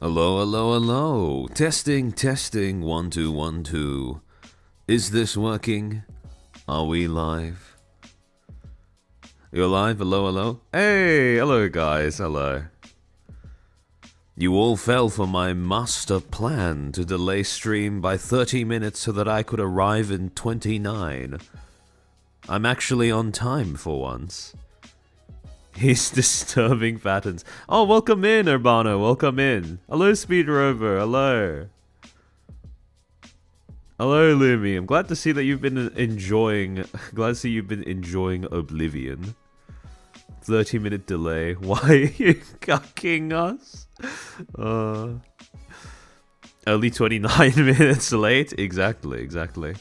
Hello, hello, hello. Testing, testing, 1 2 1 2. Is this working? Are we live? You're live? Hello, hello? Hey, hello guys, hello. You all fell for my master plan to delay stream by 30 minutes so that I could arrive in 29. I'm actually on time for once. He's disturbing patterns. Oh, welcome in, Urbano. Welcome in. Hello, Speed Rover. Hello. Hello, Lumi. I'm glad to see that you've been enjoying. Glad to see you've been enjoying Oblivion. 30-minute delay. Why are you cucking us? Only 29 minutes late. Exactly.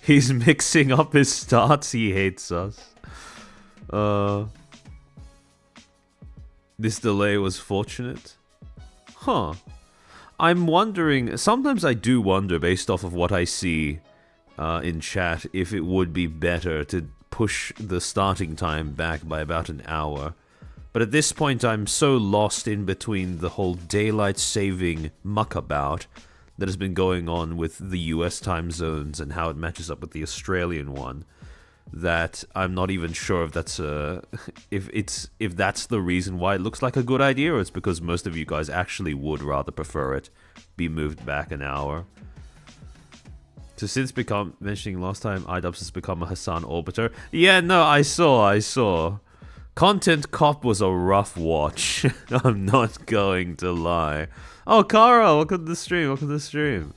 He's mixing up his starts. He hates us. This delay was fortunate. Huh. I'm wondering, sometimes I do wonder, based off of what I see in chat, if it would be better to push the starting time back by about an hour. But at this point, I'm so lost in between the whole daylight saving muckabout that has been going on with the US time zones and how it matches up with the Australian one, that I'm not even sure if that's if that's the reason why it looks like a good idea, or it's because most of you guys actually would rather prefer it be moved back an hour. So since mentioning last time, iDubbbz has become a Hassan orbiter. Yeah, no, I saw. Content Cop was a rough watch. I'm not going to lie. Oh, Kara, welcome to the stream.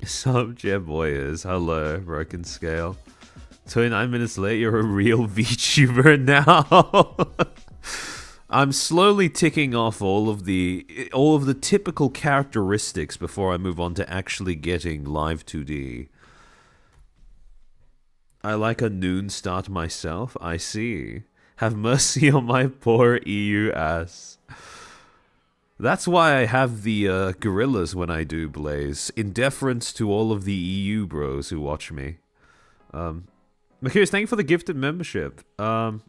Sup, Jeboyers. Hello, Broken Scale. 29 minutes late, you're a real VTuber now. I'm slowly ticking off all of the typical characteristics before I move on to actually getting live 2D. I like a noon start myself, I see. Have mercy on my poor EU ass. That's why I have the gorillas when I do Blaze, in deference to all of the EU bros who watch me. Makiris, thank you for the gifted membership. I'm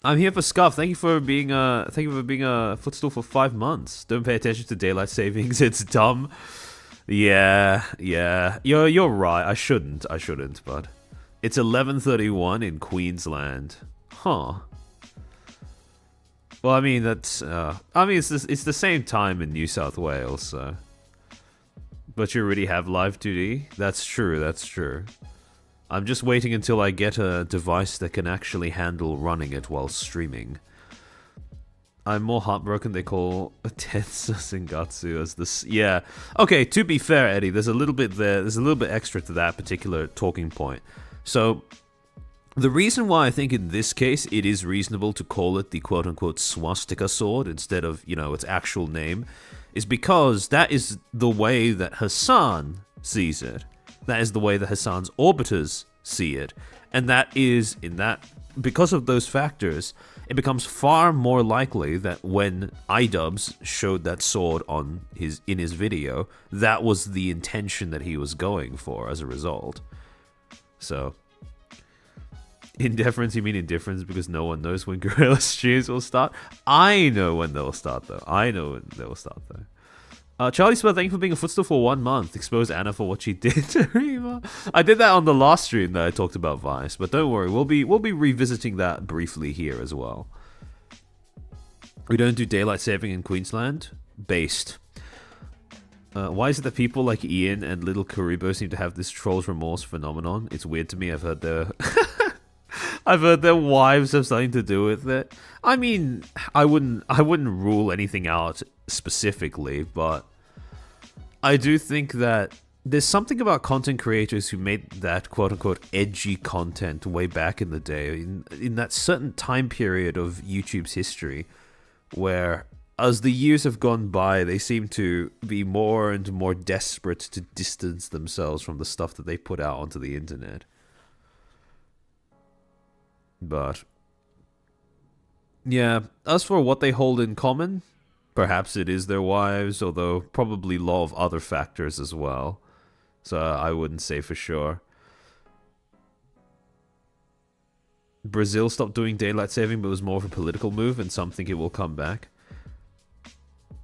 here for Scuff. Thank you for being a Footstool for 5 months. Don't pay attention to daylight savings. It's dumb. Yeah. You're right. I shouldn't. But it's 11:31 in Queensland. Huh. Well, I mean it's the same time in New South Wales, so. But you already have live 2D. That's true. I'm just waiting until I get a device that can actually handle running it while streaming. I'm more heartbroken they call Tetsu Sengatsu as this. Yeah. Okay, to be fair, Eddie, there's a little bit there. There's a little bit extra to that particular talking point. So, the reason why I think in this case it is reasonable to call it the quote-unquote swastika sword instead of, its actual name, is because that is the way that Hassan sees it. That is the way that Hassan's orbiters see it. And because of those factors, it becomes far more likely that when iDubbbz showed that sword in his video, that was the intention that he was going for as a result. So, indifference, you mean indifference because no one knows when Gorilla streams will start? I know when they'll start though. Charlie Spell, thank you for being a Footstool for 1 month. Expose Anna for what she did to Rima. I did that on the last stream that I talked about Vice, but don't worry, we'll be revisiting that briefly here as well. We don't do daylight saving in Queensland. Based. Why is it that people like Ian and Little Karibo seem to have this trolls remorse phenomenon? It's weird to me. I've heard their wives have something to do with it. I mean, I wouldn't rule anything out specifically, but I do think that there's something about content creators who made that quote-unquote edgy content way back in the day, in that certain time period of YouTube's history, where as the years have gone by, they seem to be more and more desperate to distance themselves from the stuff that they put out onto the internet. But yeah, as for what they hold in common, perhaps it is their wives, although probably a lot of other factors as well. So I wouldn't say for sure. Brazil stopped doing daylight saving, but it was more of a political move, and some think it will come back.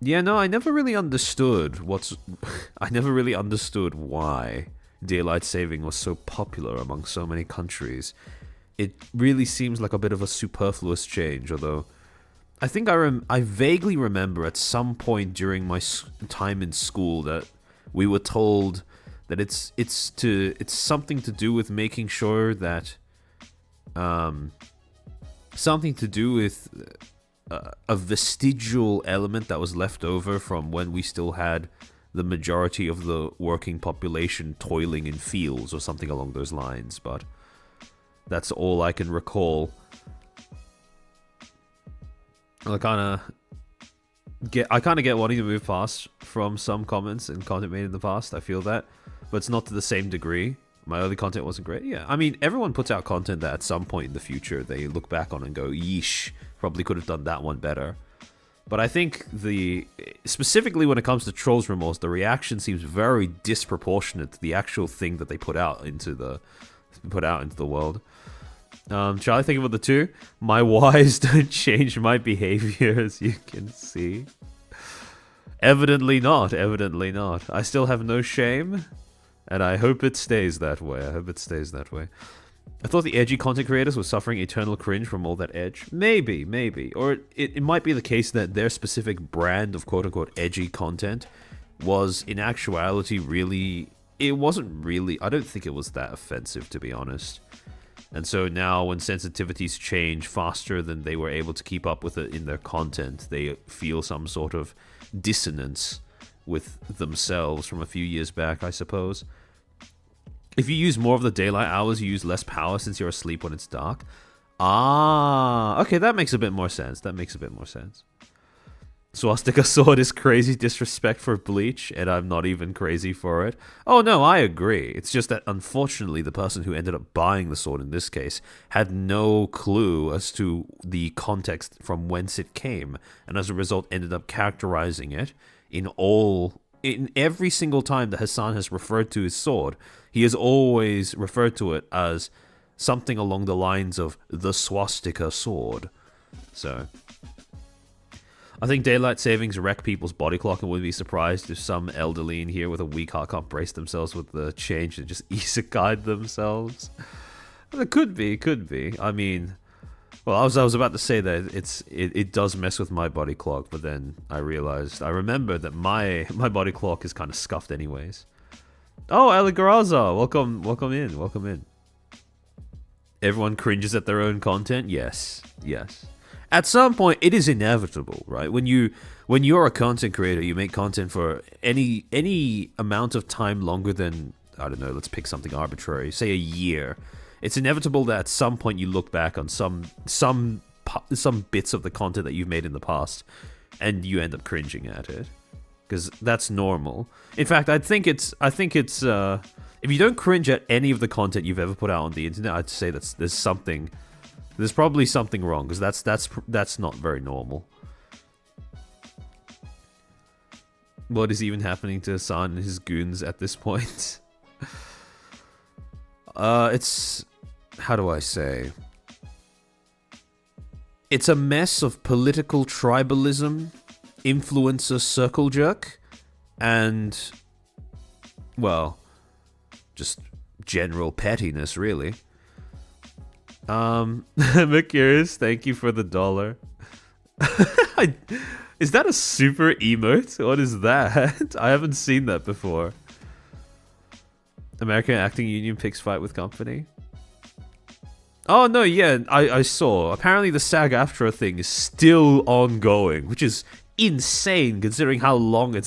Yeah, no, I never really understood I never really understood why daylight saving was so popular among so many countries. It really seems like a bit of a superfluous change, although I think I vaguely remember at some point during my time in school that we were told that it's something to do with making sure that something to do with a vestigial element that was left over from when we still had the majority of the working population toiling in fields or something along those lines, but that's all I can recall. I kind of get wanting to move past from some comments and content made in the past. I feel that, but it's not to the same degree. My early content wasn't great. Yeah, I mean, everyone puts out content that at some point in the future they look back on and go, yeesh, probably could have done that one better. But I think specifically when it comes to Trolls Remorse, the reaction seems very disproportionate to the actual thing that they put out into the world. Shall I think about the two? My whys don't change my behavior, as you can see. Evidently not. Evidently not. I still have no shame, and I hope it stays that way. I thought the edgy content creators were suffering eternal cringe from all that edge. Maybe. Or it might be the case that their specific brand of quote-unquote edgy content was, in actuality, really... It wasn't really... I don't think it was that offensive, to be honest. And so now when sensitivities change faster than they were able to keep up with it in their content, they feel some sort of dissonance with themselves from a few years back, I suppose. If you use more of the daylight hours, you use less power since you're asleep when it's dark. Ah, okay, that makes a bit more sense. Swastika Sword is crazy disrespect for Bleach, and I'm not even crazy for it. Oh no, I agree. It's just that unfortunately the person who ended up buying the sword in this case had no clue as to the context from whence it came, and as a result ended up characterizing it in every single time that Hassan has referred to his sword, he has always referred to it as something along the lines of the Swastika Sword. So... I think daylight savings wreck people's body clock, and would be surprised if some elderly in here with a weak heart can't brace themselves with the change and just isekai themselves. It could be. I mean, well, I was about to say that it does mess with my body clock, but then I remembered that my body clock is kind of scuffed anyways. Oh, Eligaraza, welcome in. Everyone cringes at their own content. Yes. At some point, it is inevitable, right? When you're a content creator, you make content for any amount of time longer than, I don't know, let's pick something arbitrary, say a year. It's inevitable that at some point you look back on some bits of the content that you've made in the past, and you end up cringing at it, because that's normal. In fact, I think it's if you don't cringe at any of the content you've ever put out on the internet, I'd say there's probably something wrong, because that's not very normal. What is even happening to Hassan and his goons at this point? It's... How do I say? It's a mess of political tribalism, influencer circle jerk, and... well, just general pettiness, really. Mercurius, thank you for the $1. Is that a super emote? What is that? I haven't seen that before. American Acting Union picks fight with company. Oh no, yeah, I saw. Apparently the SAG-AFTRA thing is still ongoing, which is insane considering how long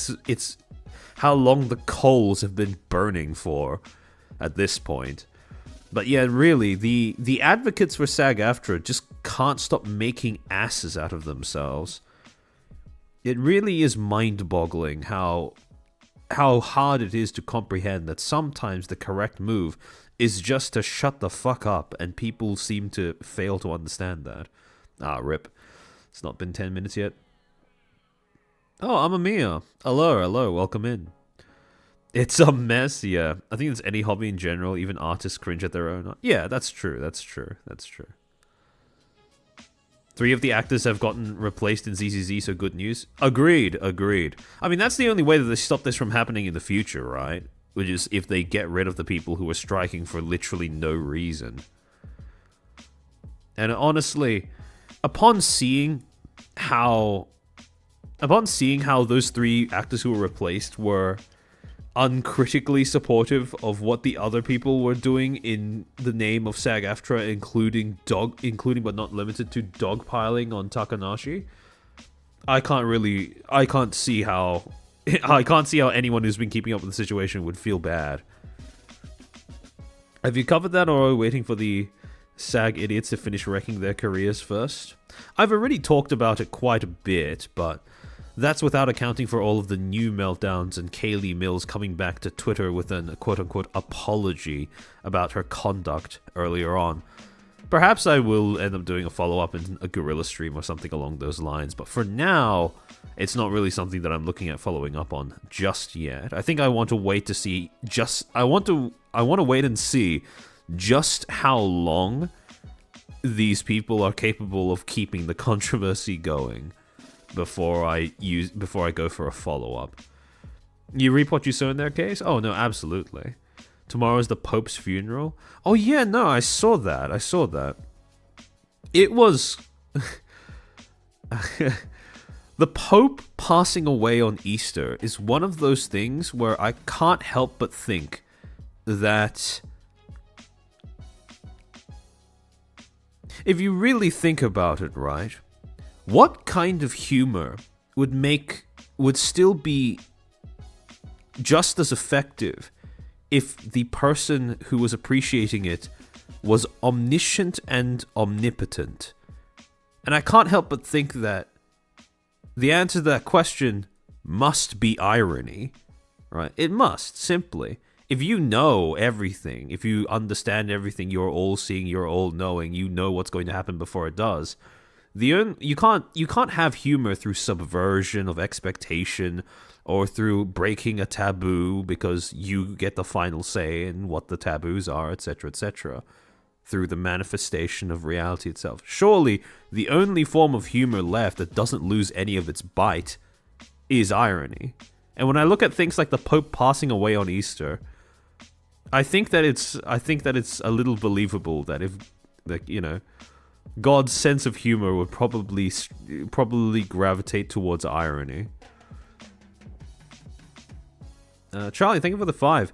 how long the coals have been burning for at this point. But yeah, really, the advocates for SAG-AFTRA just can't stop making asses out of themselves. It really is mind-boggling how hard it is to comprehend that sometimes the correct move is just to shut the fuck up, and people seem to fail to understand that. Ah, rip. It's not been 10 minutes yet. Oh, Amamiya. Hello, welcome in. It's a mess, yeah. I think it's any hobby in general, even artists cringe at their own. Yeah, that's true. 3 of the actors have gotten replaced in ZZZ, so good news. Agreed. I mean, that's the only way that they stop this from happening in the future, right? Which is if they get rid of the people who are striking for literally no reason. And honestly, upon seeing how those 3 actors who were replaced were uncritically supportive of what the other people were doing in the name of SAG-AFTRA, including but not limited to dogpiling on Takanashi, I can't see how anyone who's been keeping up with the situation would feel bad. Have you covered that, or are we waiting for the SAG idiots to finish wrecking their careers first? I've already talked about it quite a bit, but that's without accounting for all of the new meltdowns and Kaylee Mills coming back to Twitter with an quote-unquote apology about her conduct earlier on. Perhaps I will end up doing a follow-up in a Guerrilla stream or something along those lines, but for now, it's not really something that I'm looking at following up on just yet. I think I want to wait to see I want to wait and see just how long these people are capable of keeping the controversy going before I go for a follow-up. You reap what you sow in their case? Oh no, absolutely. Tomorrow's the Pope's funeral. Oh yeah, no, I saw that. It was the Pope passing away on Easter is one of those things where I can't help but think that if you really think about it, right, what kind of humor would still be just as effective if the person who was appreciating it was omniscient and omnipotent? And I can't help but think that the answer to that question must be irony, right? It must, simply. If you know everything, if you understand everything, you're all seeing, you're all knowing, you know what's going to happen before it does. You can't have humor through subversion of expectation or through breaking a taboo because you get the final say in what the taboos are, etc., etc., through the manifestation of reality itself. Surely, the only form of humor left that doesn't lose any of its bite is irony. And when I look at things like the Pope passing away on Easter, I think that it's a little believable that if, like, you know, God's sense of humor would probably gravitate towards irony. Charlie, thank you for the 5.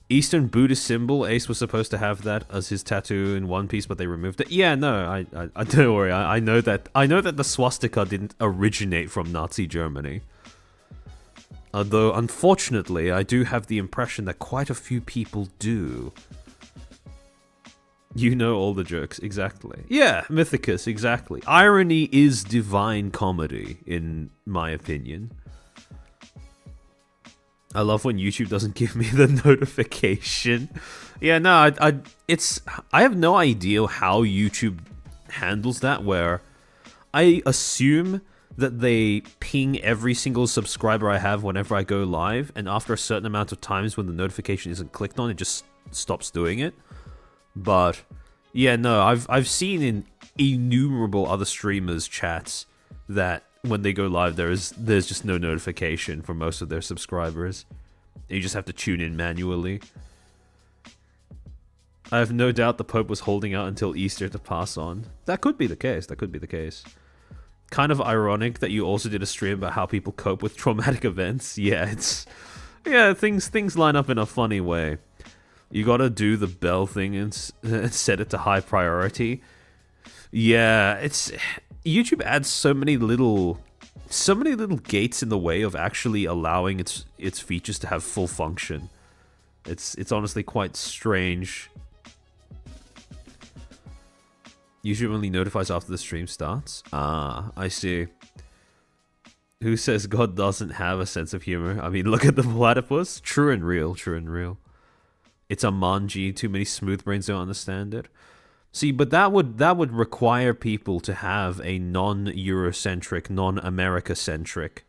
Eastern Buddhist symbol. Ace was supposed to have that as his tattoo in One Piece, but they removed it. Yeah, no, I don't worry. I know that the swastika didn't originate from Nazi Germany. Although, unfortunately, I do have the impression that quite a few people do. You know all the jokes, exactly. Yeah, Mythicus, exactly. Irony is divine comedy, in my opinion. I love when YouTube doesn't give me the notification. Yeah, no, I have no idea how YouTube handles that, where I assume that they ping every single subscriber I have whenever I go live, and after a certain amount of times when the notification isn't clicked on, it just stops doing it. But yeah, no, I've seen in innumerable other streamers' chats that when they go live, there's just no notification for most of their subscribers. You just have to tune in manually. I have no doubt the Pope was holding out until Easter to pass on. That could be the case. Kind of ironic that you also did a stream about how people cope with traumatic events. Yeah, things line up in a funny way. You gotta do the bell thing and set it to high priority. Yeah, YouTube adds so many little gates in the way of actually allowing its features to have full function. It's honestly quite strange. YouTube only notifies after the stream starts. Ah, I see. Who says God doesn't have a sense of humor? I mean, look at the platypus. True and real. It's a manji. Too many smooth brains don't understand it. See, but that would require people to have a non-Eurocentric, non-America-centric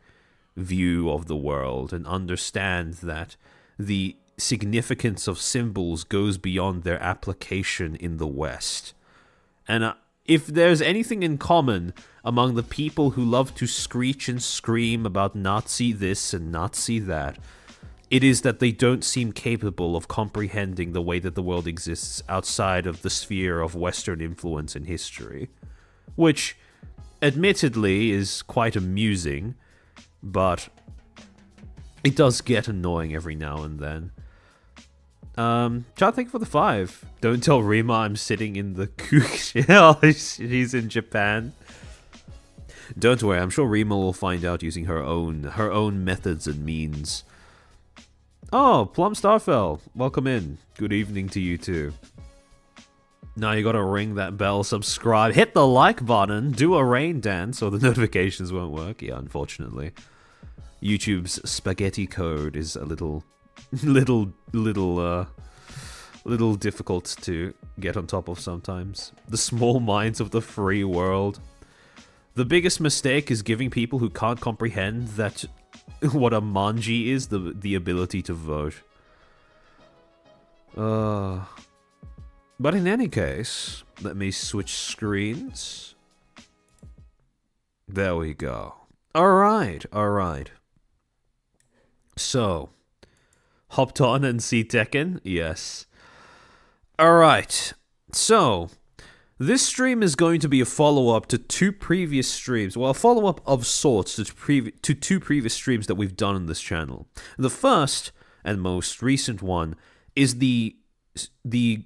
view of the world and understand that the significance of symbols goes beyond their application in the West. And if there's anything in common among the people who love to screech and scream about Nazi this and Nazi that, it is that they don't seem capable of comprehending the way that the world exists outside of the sphere of Western influence and history. Which, admittedly, is quite amusing, but it does get annoying every now and then. Chat, thank you for the 5. Don't tell Rima I'm sitting in the kook. She's in Japan. Don't worry, I'm sure Rima will find out using her own methods and means. Oh, Plum Starfell, welcome in. Good evening to you too. Now you gotta ring that bell, subscribe, hit the like button, do a rain dance, or the notifications won't work. Yeah, unfortunately. YouTube's spaghetti code is a little difficult to get on top of sometimes. The small minds of the free world. The biggest mistake is giving people who can't comprehend that what a manji is the ability to vote. But in any case, let me switch screens. There we go. Alright. So, hopped on and see Tekken? Yes. Alright, so, this stream is going to be a follow-up to 2 previous streams. Well, a follow-up of sorts to 2 previous streams that we've done on this channel. The first, and most recent one, is the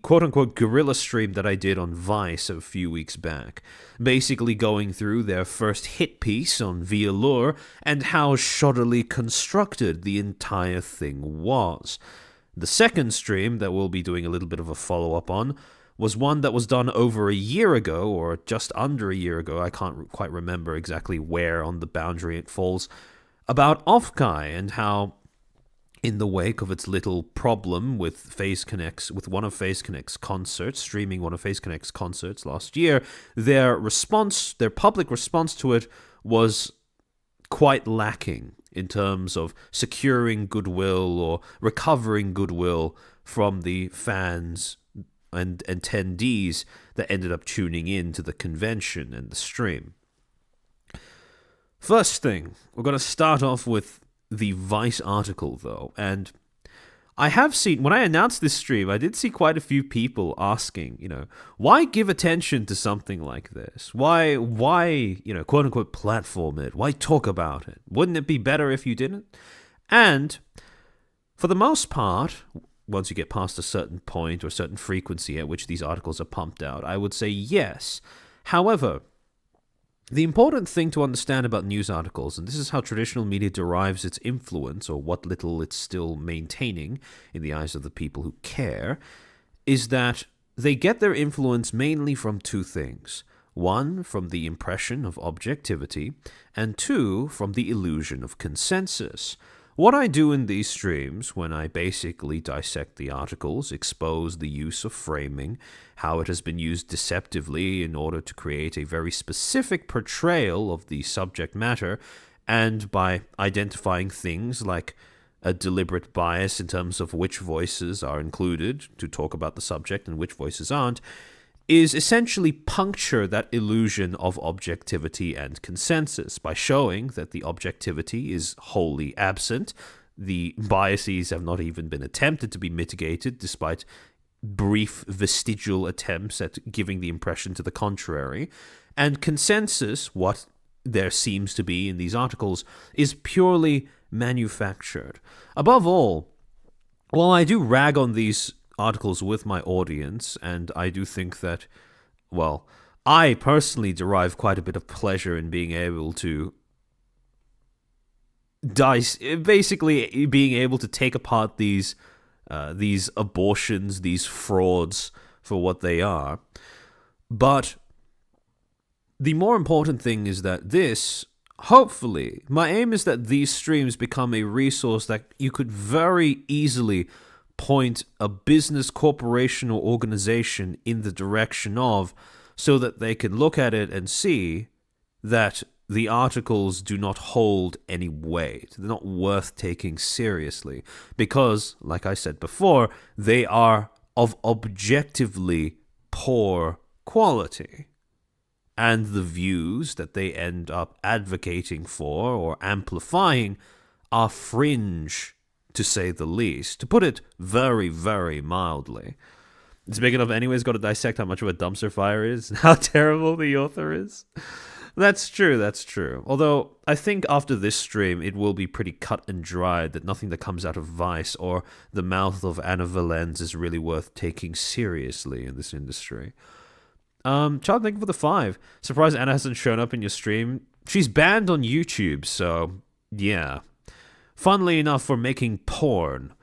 quote-unquote guerrilla stream that I did on Vice a few weeks back, basically going through their first hit piece on Via Lure and how shoddily constructed the entire thing was. The second stream that we'll be doing a little bit of a follow-up on was one that was done over a year ago, or just under a year ago, I can't quite remember exactly where on the boundary it falls, about Offkai and how, in the wake of its little problem with one of FaZe Connect's concerts, streaming one of FaZe Connect's concerts last year, their public response to it was quite lacking in terms of securing goodwill or recovering goodwill from the fans and attendees that ended up tuning in to the convention and the stream. First thing, we're going to start off with the Vice article, though, and I have seen, when I announced this stream, I did see quite a few people asking, why give attention to something like this? Why, quote-unquote platform it? Why talk about it? Wouldn't it be better if you didn't? And for the most part, once you get past a certain point or a certain frequency at which these articles are pumped out, I would say yes. However, the important thing to understand about news articles, and this is how traditional media derives its influence, or what little it's still maintaining in the eyes of the people who care, is that they get their influence mainly from 2 things. 1, from the impression of objectivity, and 2, from the illusion of consensus. What I do in these streams, when I basically dissect the articles, expose the use of framing, how it has been used deceptively in order to create a very specific portrayal of the subject matter, and by identifying things like a deliberate bias in terms of which voices are included to talk about the subject and which voices aren't, is essentially puncture that illusion of objectivity and consensus by showing that the objectivity is wholly absent, the biases have not even been attempted to be mitigated despite brief vestigial attempts at giving the impression to the contrary, and consensus, what there seems to be in these articles, is purely manufactured. Above all, while I do rag on these articles with my audience, and I do think that, well, I personally derive quite a bit of pleasure in being able to basically being able to take apart these abortions, these frauds for what they are. But the more important thing is that hopefully, my aim is that these streams become a resource that you could very easily point a business, corporation, or organization in the direction of, so that they can look at it and see that the articles do not hold any weight. They're not worth taking seriously because, like I said before, they are of objectively poor quality. and the views that they end up advocating for or amplifying are fringe, to say the least. To put it very, very mildly. It's big enough anyways, got to dissect how much of a dumpster fire is and how terrible the author is. That's true, that's true. Although, I think after this stream, it will be pretty cut and dried that nothing that comes out of Vice or the mouth of Anna Valens is really worth taking seriously in this industry. Child, thank you for the 5. Surprised Anna hasn't shown up in your stream. She's banned on YouTube, so yeah. Funnily enough, for making porn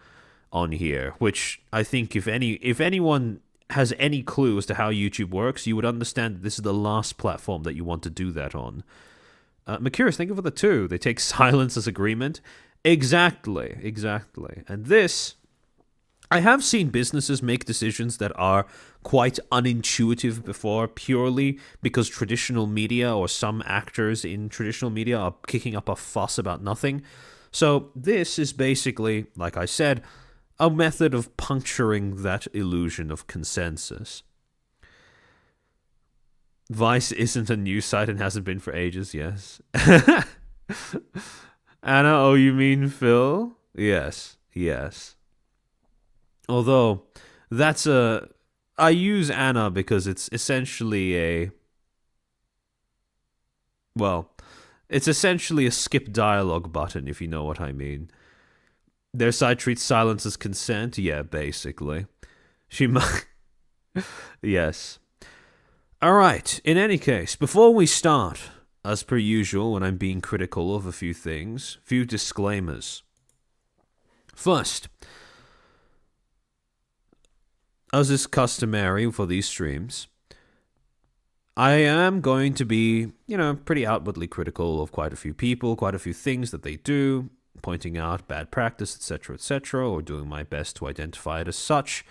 on here, which I think if anyone has any clue as to how YouTube works, you would understand that this is the last platform that you want to do that on. Mercurius, thank you for the 2. They take silence as agreement. Exactly. And this, I have seen businesses make decisions that are quite unintuitive before, purely because traditional media or some actors in traditional media are kicking up a fuss about nothing. So this is basically, like I said, a method of puncturing that illusion of consensus. Vice isn't a news site and hasn't been for ages, yes. Anna, oh, you mean Phil? Yes. Although, I use Anna because it's essentially it's essentially a skip dialogue button, if you know what I mean. Their side treats silence as consent? Yeah, basically. She might... Yes. Alright, in any case, before we start, as per usual when I'm being critical of a few things, few disclaimers. First, as is customary for these streams, I am going to be, pretty outwardly critical of quite a few people, quite a few things that they do, pointing out bad practice, etc., or doing my best to identify it as such.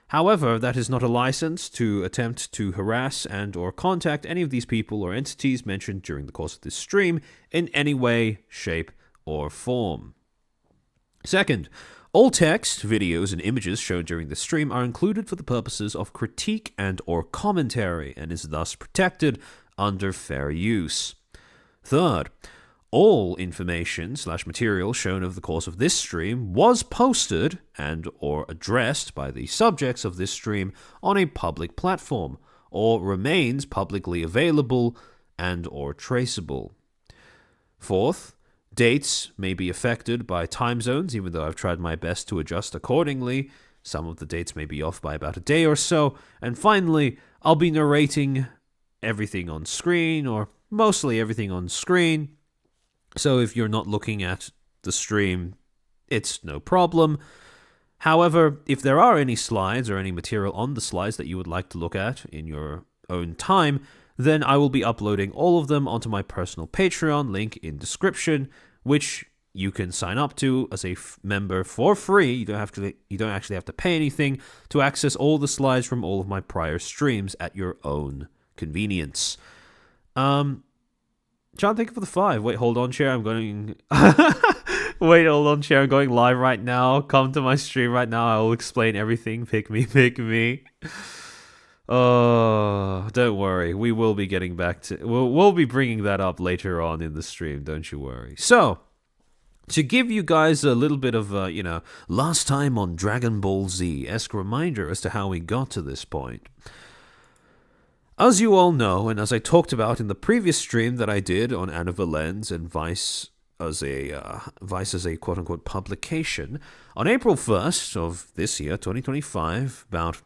However, that is not a license to attempt to harass and or contact any of these people or entities mentioned during the course of this stream in any way, shape, or form. Second, all text, videos, and images shown during the stream are included for the purposes of critique and or commentary and is thus protected under fair use. Third, all information/material shown over the course of this stream was posted and or addressed by the subjects of this stream on a public platform or remains publicly available and or traceable. Fourth, dates may be affected by time zones, even though I've tried my best to adjust accordingly. Some of the dates may be off by about a day or so. And finally, I'll be narrating everything on screen, or mostly everything on screen. So if you're not looking at the stream, it's no problem. However, if there are any slides or any material on the slides that you would like to look at in your own time, then I will be uploading all of them onto my personal Patreon, link in description, which you can sign up to as a member for free. You don't actually have to pay anything to access all the slides from all of my prior streams at your own convenience. John, thank you for the 5. Wait, hold on, chair. I'm going... Wait, hold on, chair. I'm going live right now. Come to my stream right now. I will explain everything. Pick me. Oh, don't worry. We will be getting back to... We'll be bringing that up later on in the stream. Don't you worry. So, to give you guys a little bit of, last time on Dragon Ball Z-esque reminder as to how we got to this point... As you all know, and as I talked about in the previous stream that I did on Anna Valens and Vice as a quote-unquote publication, on April 1st of this year, 2025, about,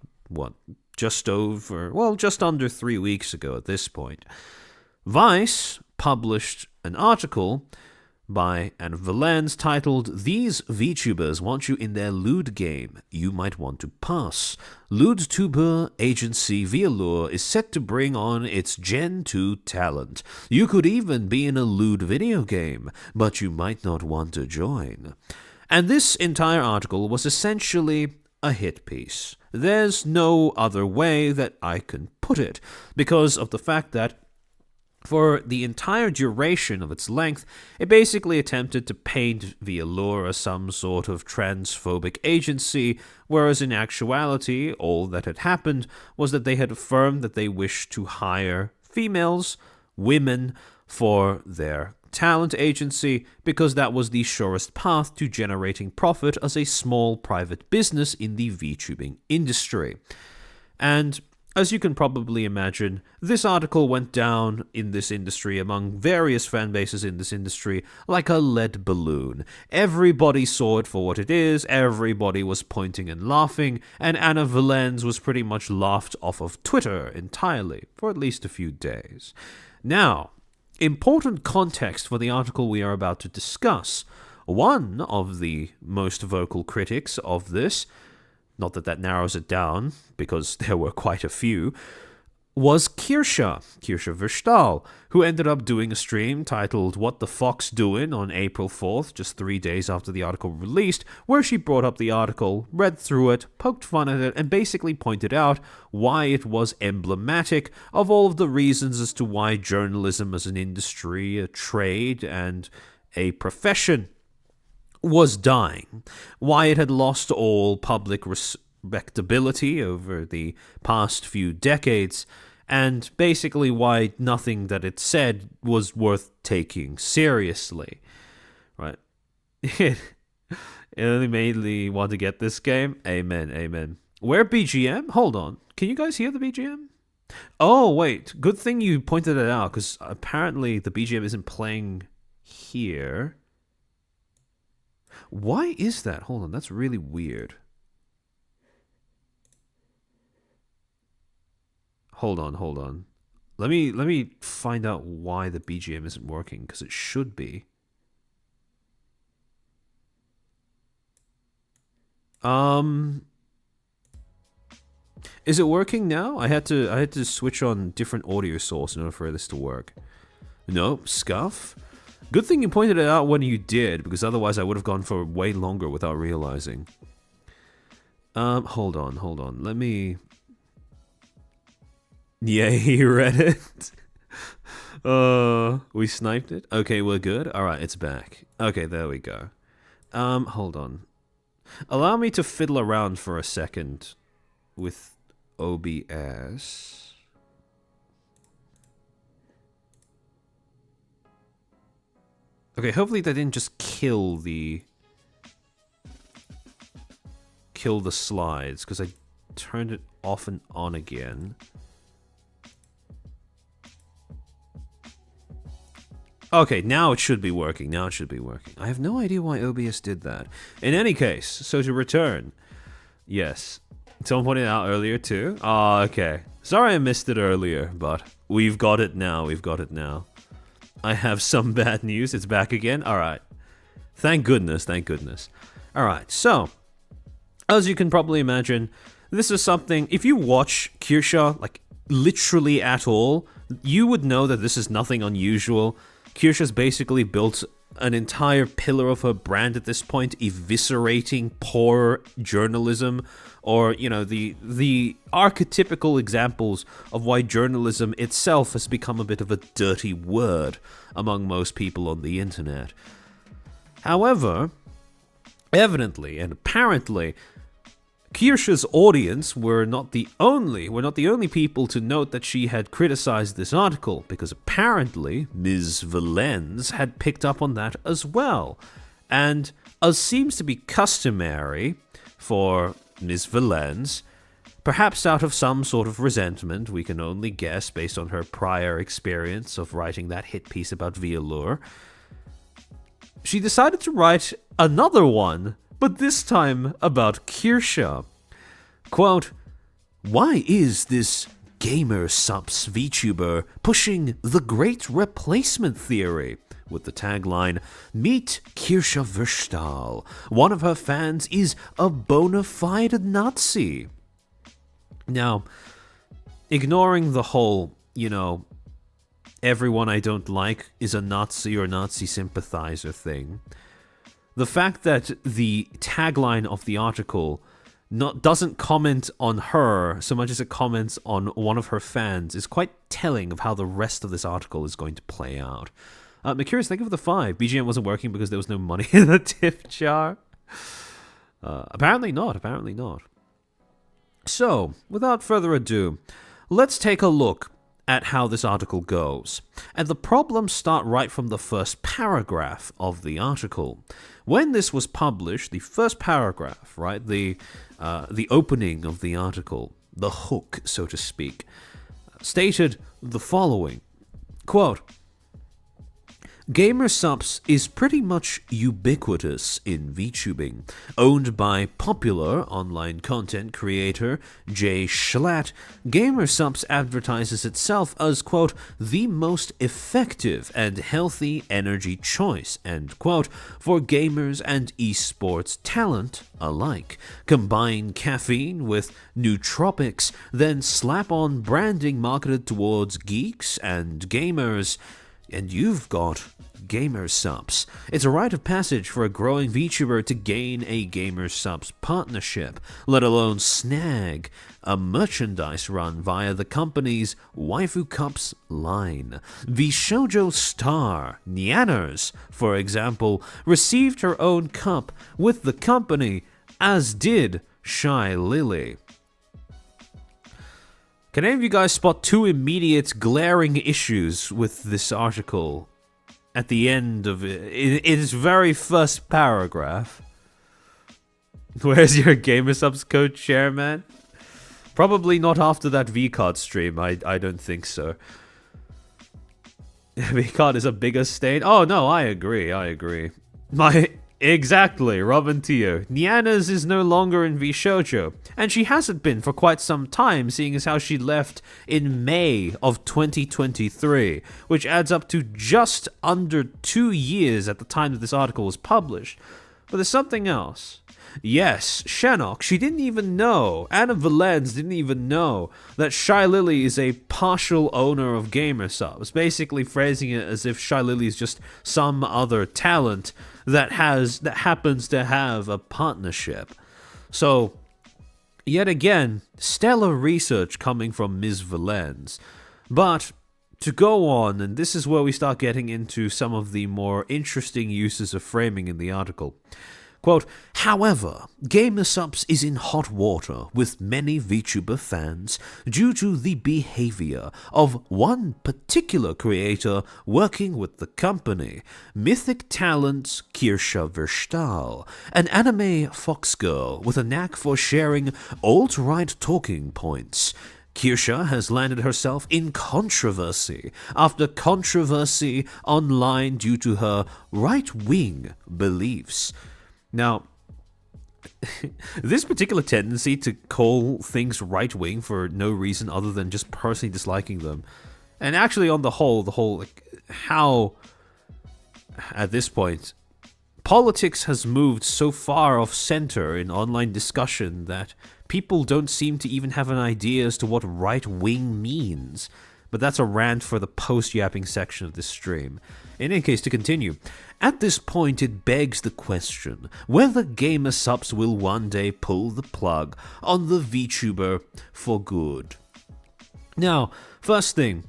just under 3 weeks ago at this point, Vice published an article by Anna Valens titled, "These VTubers want you in their lewd game. You might want to pass. LewdTuber agency Velour is set to bring on its Gen 2 talent. You could even be in a lewd video game, but you might not want to join." And this entire article was essentially a hit piece. There's no other way that I can put it, because of the fact that for the entire duration of its length, it basically attempted to paint Velour as some sort of transphobic agency, whereas in actuality, all that had happened was that they had affirmed that they wished to hire females, women, for their talent agency, because that was the surest path to generating profit as a small private business in the VTubing industry. And as you can probably imagine, this article went down in this industry among various fan bases in this industry like a lead balloon. Everybody saw it for what it is, everybody was pointing and laughing, and Anna Valens was pretty much laughed off of Twitter entirely for at least a few days. Now, important context for the article we are about to discuss. One of the most vocal critics of this, not that that narrows it down, because there were quite a few, was Kirsche Verstahl, who ended up doing a stream titled What the Fox Doin' on April 4th, just 3 days after the article released, where she brought up the article, read through it, poked fun at it, and basically pointed out why it was emblematic of all of the reasons as to why journalism as an industry, a trade, and a profession was dying, why it had lost all public respectability over the past few decades, and basically why nothing that it said was worth taking seriously. Right? It only made me want to get this game. Amen, amen. Where BGM? Hold on. Can you guys hear the BGM? Oh, wait. Good thing you pointed it out, because apparently the BGM isn't playing here. Why is that? Hold on, that's really weird. Hold on. Let me find out why the BGM isn't working, because it should be. Is it working now? I had to switch on different audio source in order for this to work. No, scuff. Good thing you pointed it out when you did, because otherwise I would have gone for way longer without realizing. Hold on. Let me... Yeah, he read it. We sniped it? Okay, we're good. Alright, it's back. Okay, there we go. Hold on. Allow me to fiddle around for a second with OBS. Okay, hopefully that didn't just kill the slides, because I turned it off and on again. Okay, now it should be working. I have no idea why OBS did that. In any case, so to return. Yes. Someone pointed it out earlier too. Oh, okay. Sorry I missed it earlier, but we've got it now. I have some bad news. It's back again. Alright. Thank goodness. Alright, so, as you can probably imagine, this is something, if you watch Kirsche, like, literally at all, you would know that this is nothing unusual. Kirsche's basically built an entire pillar of her brand at this point, eviscerating poor journalism, or, you know, the archetypical examples of why journalism itself has become a bit of a dirty word among most people on the internet. However, evidently and apparently, Kirsche's audience were not the only people to note that she had criticized this article, because apparently Ms. Valens had picked up on that as well. And as seems to be customary for Ms. Valens, perhaps out of some sort of resentment, we can only guess based on her prior experience of writing that hit piece about Vialure, she decided to write another one, but this time about Kirsche. Quote, "Why is this gamer subs VTuber pushing the great replacement theory?" With the tagline, "Meet Kirsche Verstahl. One of her fans is a bona fide Nazi." Now, ignoring the whole, you know, everyone I don't like is a Nazi or Nazi sympathizer thing, the fact that the tagline of the article doesn't comment on her so much as it comments on one of her fans is quite telling of how the rest of this article is going to play out. Mercurius, thank you for the 5. BGM wasn't working because there was no money in the tip jar. Apparently not. So, without further ado, let's take a look at how this article goes. And the problems start right from the first paragraph of the article. When this was published, the first paragraph, right, the opening of the article, the hook, so to speak, stated the following, quote, Gamer Subs is pretty much ubiquitous in VTubing. Owned by popular online content creator Jay Schlatt, Gamer Subs advertises itself as, quote, the most effective and healthy energy choice, end quote, for gamers and esports talent alike. Combine caffeine with nootropics, then slap on branding marketed towards geeks and gamers, and you've got Gamer Subs. It's a rite of passage for a growing VTuber to gain a Gamer Subs partnership, let alone snag a merchandise run via the company's Waifu Cups line. The shoujo star, Nyanners, for example, received her own cup with the company, as did Shy Lily. Can any of you guys spot two immediate glaring issues with this article at the end of it? In its very first paragraph. Where's your Gamer Subs code share, man? Probably not after that VCard stream, I don't think so. VCard is a bigger stain. Oh no, I agree. Exactly, Robin to you. Nyanners is no longer in VShoujo, and she hasn't been for quite some time, seeing as how she left in May of 2023, which adds up to just under 2 years at the time that this article was published. But there's something else. Yes, Shanok, she didn't even know, Anna Valens didn't even know that Shy Lily is a partial owner of Gamer Subs, basically phrasing it as if Shy Lily is just some other talent that happens to have a partnership. So, yet again, stellar research coming from Ms. Valens. But to go on, and this is where we start getting into some of the more interesting uses of framing in the article. Quote, however, Gamer Subs is in hot water with many VTuber fans due to the behavior of one particular creator working with the company, Mythic Talent's Kirsche Verstahl, an anime foxgirl with a knack for sharing alt-right talking points. Kirsche has landed herself in controversy after controversy online due to her right-wing beliefs. Now, this particular tendency to call things right-wing for no reason other than just personally disliking them, and actually on the whole, like, how, at this point, politics has moved so far off-center in online discussion that people don't seem to even have an idea as to what right-wing means. But that's a rant for the post-yapping section of this stream. In any case, to continue, at this point it begs the question whether Gamer Subs will one day pull the plug on the VTuber for good. Now, first thing,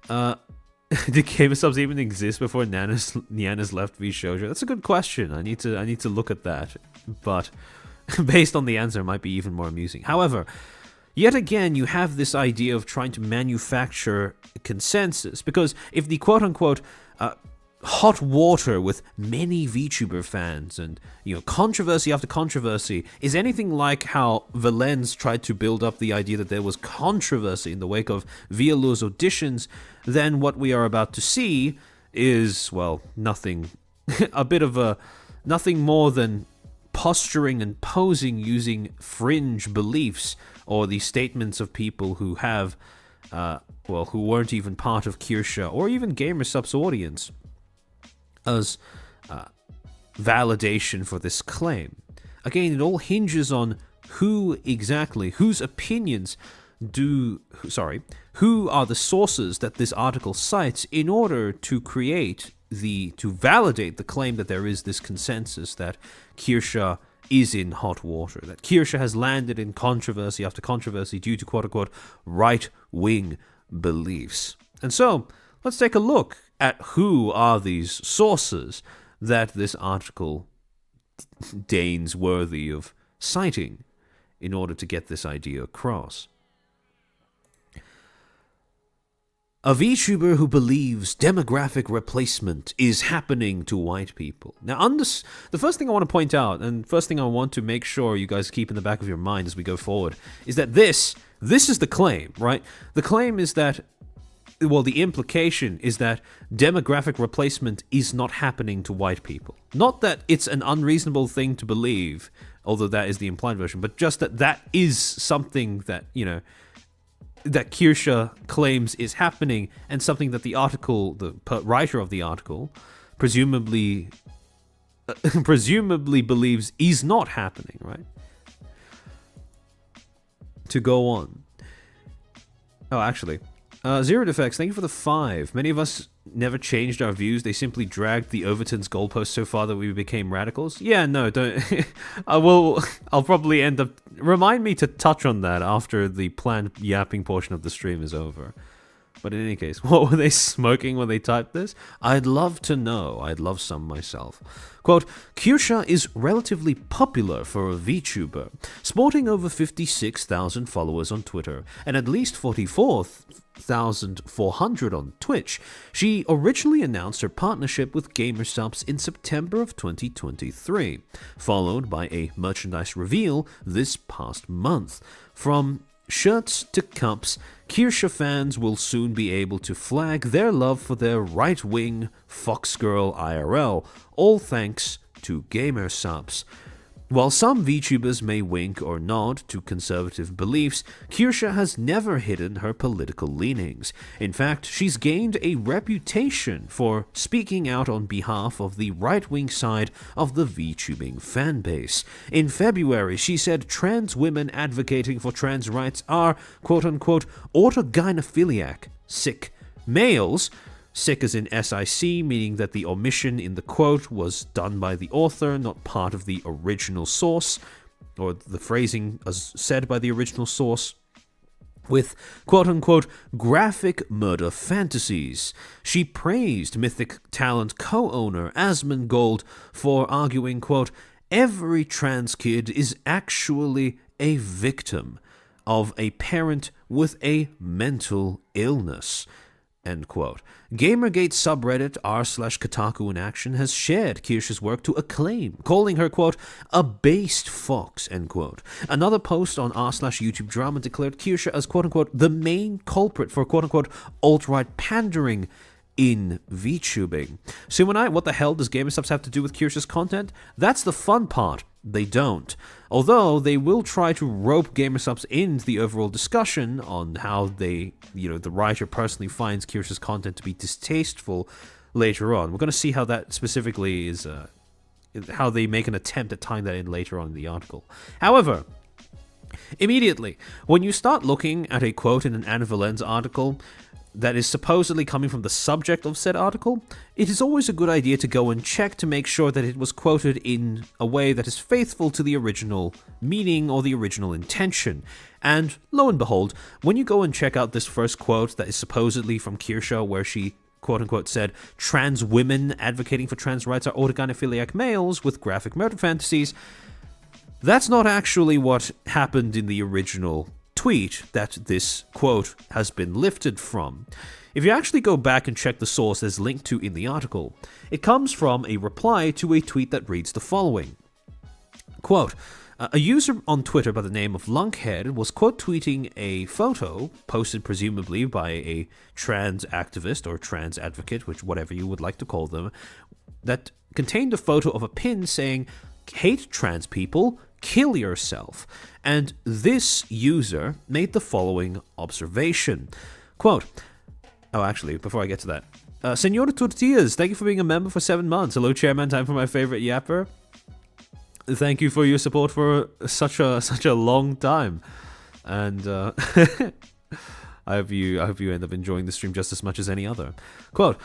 did Gamer Subs even exist before Nyanners left VShoujo? That's a good question. I need to look at that. But based on the answer, it might be even more amusing. However, yet again, you have this idea of trying to manufacture consensus, because if the quote-unquote hot water with many VTuber fans and, controversy after controversy is anything like how Valens tried to build up the idea that there was controversy in the wake of Vialu's auditions, then what we are about to see is, well, nothing, nothing more than posturing and posing using fringe beliefs or the statements of people who have, who weren't even part of Kirsche or even Gamer Subs audience as validation for this claim. Again, it all hinges on whose opinions who are the sources that this article cites in order to validate the claim that there is this consensus that Kirsche is in hot water, that Kirsche has landed in controversy after controversy due to quote-unquote right-wing beliefs. And so, let's take a look at who are these sources that this article deigns worthy of citing in order to get this idea across. A VTuber who believes demographic replacement is happening to white people. Now, the first thing I want to point out, and first thing I want to make sure you guys keep in the back of your mind as we go forward, is that this is the claim, right? The claim is that, well, the implication is that demographic replacement is not happening to white people. Not that it's an unreasonable thing to believe, although that is the implied version, but just that that is something that, that Kirsche claims is happening, and something that the article, the writer of the article, presumably believes is not happening, right? To go on. Oh, actually, Zero Defects, thank you for the 5. Many of us never changed our views. They simply dragged the Overton's goalpost so far that we became radicals. Yeah, no, don't. I'll probably end up. Remind me to touch on that after the planned yapping portion of the stream is over. But in any case, what were they smoking when they typed this? I'd love to know. I'd love some myself. Quote, Kirsche is relatively popular for a VTuber, sporting over 56,000 followers on Twitter and at least 44,400 on Twitch. She originally announced her partnership with GamerSupps in September of 2023, followed by a merchandise reveal this past month. From shirts to cups, Kirsche fans will soon be able to flag their love for their right-wing Foxgirl IRL, all thanks to GamerSupps. While some VTubers may wink or nod to conservative beliefs, Kirsche has never hidden her political leanings. In fact, she's gained a reputation for speaking out on behalf of the right-wing side of the VTubing fanbase. In February, she said trans women advocating for trans rights are, quote-unquote, autogynephiliac, sick, males, sick as in SIC, meaning that the omission in the quote was done by the author, not part of the original source, or the phrasing as said by the original source, with quote-unquote graphic murder fantasies. She praised Mythic Talent co-owner Asmongold for arguing, quote, every trans kid is actually a victim of a parent with a mental illness. End quote. Gamergate subreddit r/Kotaku in action has shared Kirsche's work to acclaim, calling her, quote, a based fox, end quote. Another post on r/YouTube drama declared Kirsche as, quote unquote, the main culprit for, quote unquote, alt-right pandering in VTubing. Sumonite, what the hell does GamerSupps have to do with Kirsche's content? That's the fun part. They don't. Although they will try to rope GamerSupps into the overall discussion on how they, the writer personally finds Kirsche's content to be distasteful later on. We're going to see how that specifically is, how they make an attempt at tying that in later on in the article. However, immediately, when you start looking at a quote in an Anna Valenza article that is supposedly coming from the subject of said article, it is always a good idea to go and check to make sure that it was quoted in a way that is faithful to the original meaning or the original intention. And lo and behold, when you go and check out this first quote that is supposedly from Kirsche, where she quote-unquote said, trans women advocating for trans rights are autogynephiliac males with graphic murder fantasies, that's not actually what happened in the original tweet that this quote has been lifted from. If you actually go back and check the source as linked to in the article, it comes from a reply to a tweet that reads the following. Quote, a user on Twitter by the name of Lunkhead was quote tweeting a photo posted presumably by a trans activist or trans advocate, which whatever you would like to call them, that contained a photo of a pin saying, hate trans people, kill yourself. And this user made the following observation. Quote, oh, actually, before I get to that, Senora Tortillas, thank you for being a member for 7 months. Hello, Chairman, time for my favorite yapper. Thank you for your support for such a long time. And I hope you end up enjoying the stream just as much as any other. Quote,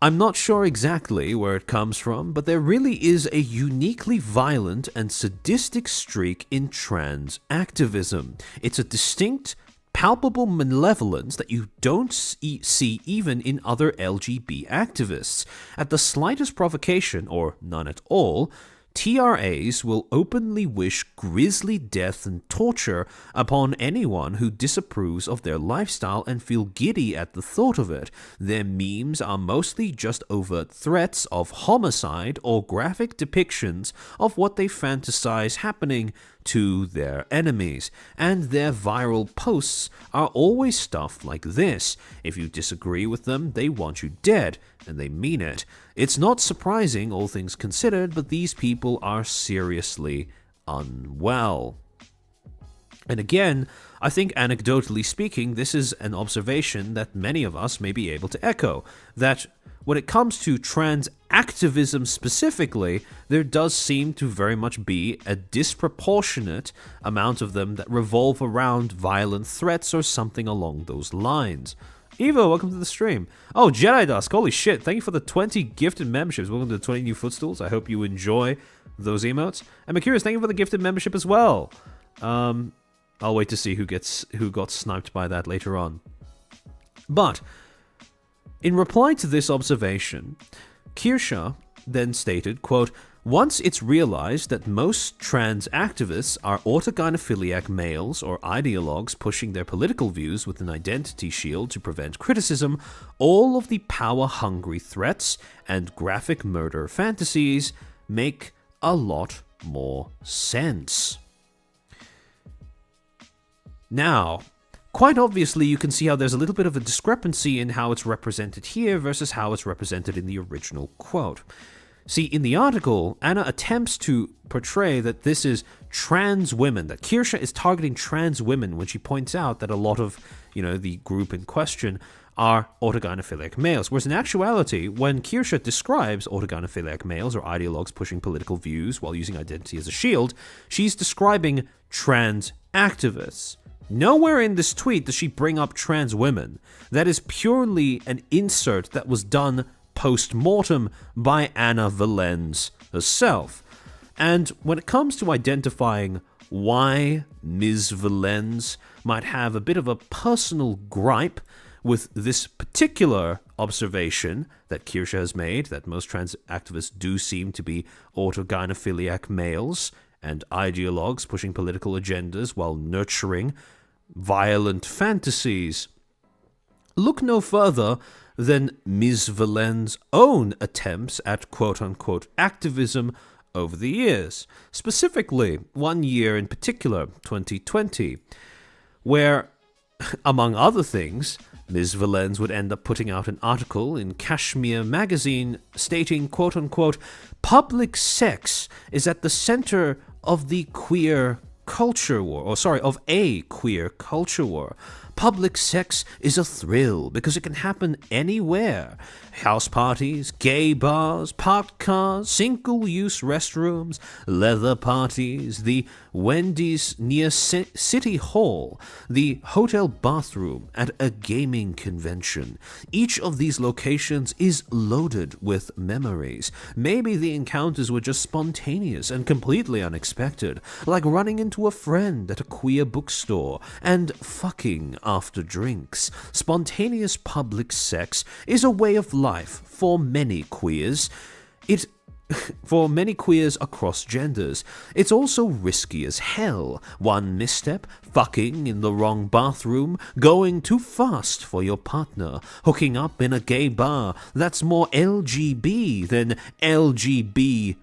I'm not sure exactly where it comes from, but there really is a uniquely violent and sadistic streak in trans activism. It's a distinct, palpable malevolence that you don't see even in other LGB activists. At the slightest provocation, or none at all, TRAs will openly wish grisly death and torture upon anyone who disapproves of their lifestyle and feel giddy at the thought of it. Their memes are mostly just overt threats of homicide or graphic depictions of what they fantasize happening to their enemies, and their viral posts are always stuff like this. If you disagree with them, they want you dead, and they mean it. It's not surprising, all things considered, but these people are seriously unwell. And again, I think anecdotally speaking, this is an observation that many of us may be able to echo, that when it comes to trans activism specifically, there does seem to very much be a disproportionate amount of them that revolve around violent threats or something along those lines. Evo, welcome to the stream. Oh, Jedi Dusk, holy shit, thank you for the 20 gifted memberships. Welcome to the 20 new Footstools. I hope you enjoy those emotes. And Mercurius, thank you for the gifted membership as well. I'll wait to see who got sniped by that later on. But in reply to this observation, Kirsche then stated, quote, "Once it's realized that most trans activists are autogynephiliac males or ideologues pushing their political views with an identity shield to prevent criticism, all of the power-hungry threats and graphic murder fantasies make a lot more sense." Now, quite obviously, you can see how there's a little bit of a discrepancy in how it's represented here versus how it's represented in the original quote. See, in the article, Anna attempts to portray that this is trans women, that Kirsche is targeting trans women when she points out that a lot of, the group in question are autogynephiliac males. Whereas in actuality, when Kirsche describes autogynephiliac males or ideologues pushing political views while using identity as a shield, she's describing trans activists. Nowhere in this tweet does she bring up trans women. That is purely an insert that was done post-mortem by Anna Valens herself. And when it comes to identifying why Ms. Valens might have a bit of a personal gripe with this particular observation that Kirsche has made, that most trans activists do seem to be autogynephiliac males and ideologues pushing political agendas while nurturing violent fantasies, look no further than Ms. Valens' own attempts at quote-unquote activism over the years. Specifically, one year in particular, 2020, where, among other things, Ms. Valens would end up putting out an article in Kashmir magazine stating, quote-unquote, "Public sex is at the center of the queer culture war," of a queer culture war. "Public sex is a thrill because it can happen anywhere. House parties, gay bars, parked cars, single-use restrooms, leather parties, the Wendy's near City Hall, the hotel bathroom at a gaming convention. Each of these locations is loaded with memories. Maybe the encounters were just spontaneous and completely unexpected, like running into a friend at a queer bookstore and fucking after drinks. Spontaneous public sex is a way of life for many queers. For many queers across genders. It's also risky as hell. One misstep, fucking in the wrong bathroom, going too fast for your partner, hooking up in a gay bar that's more LGB than LGBTQ.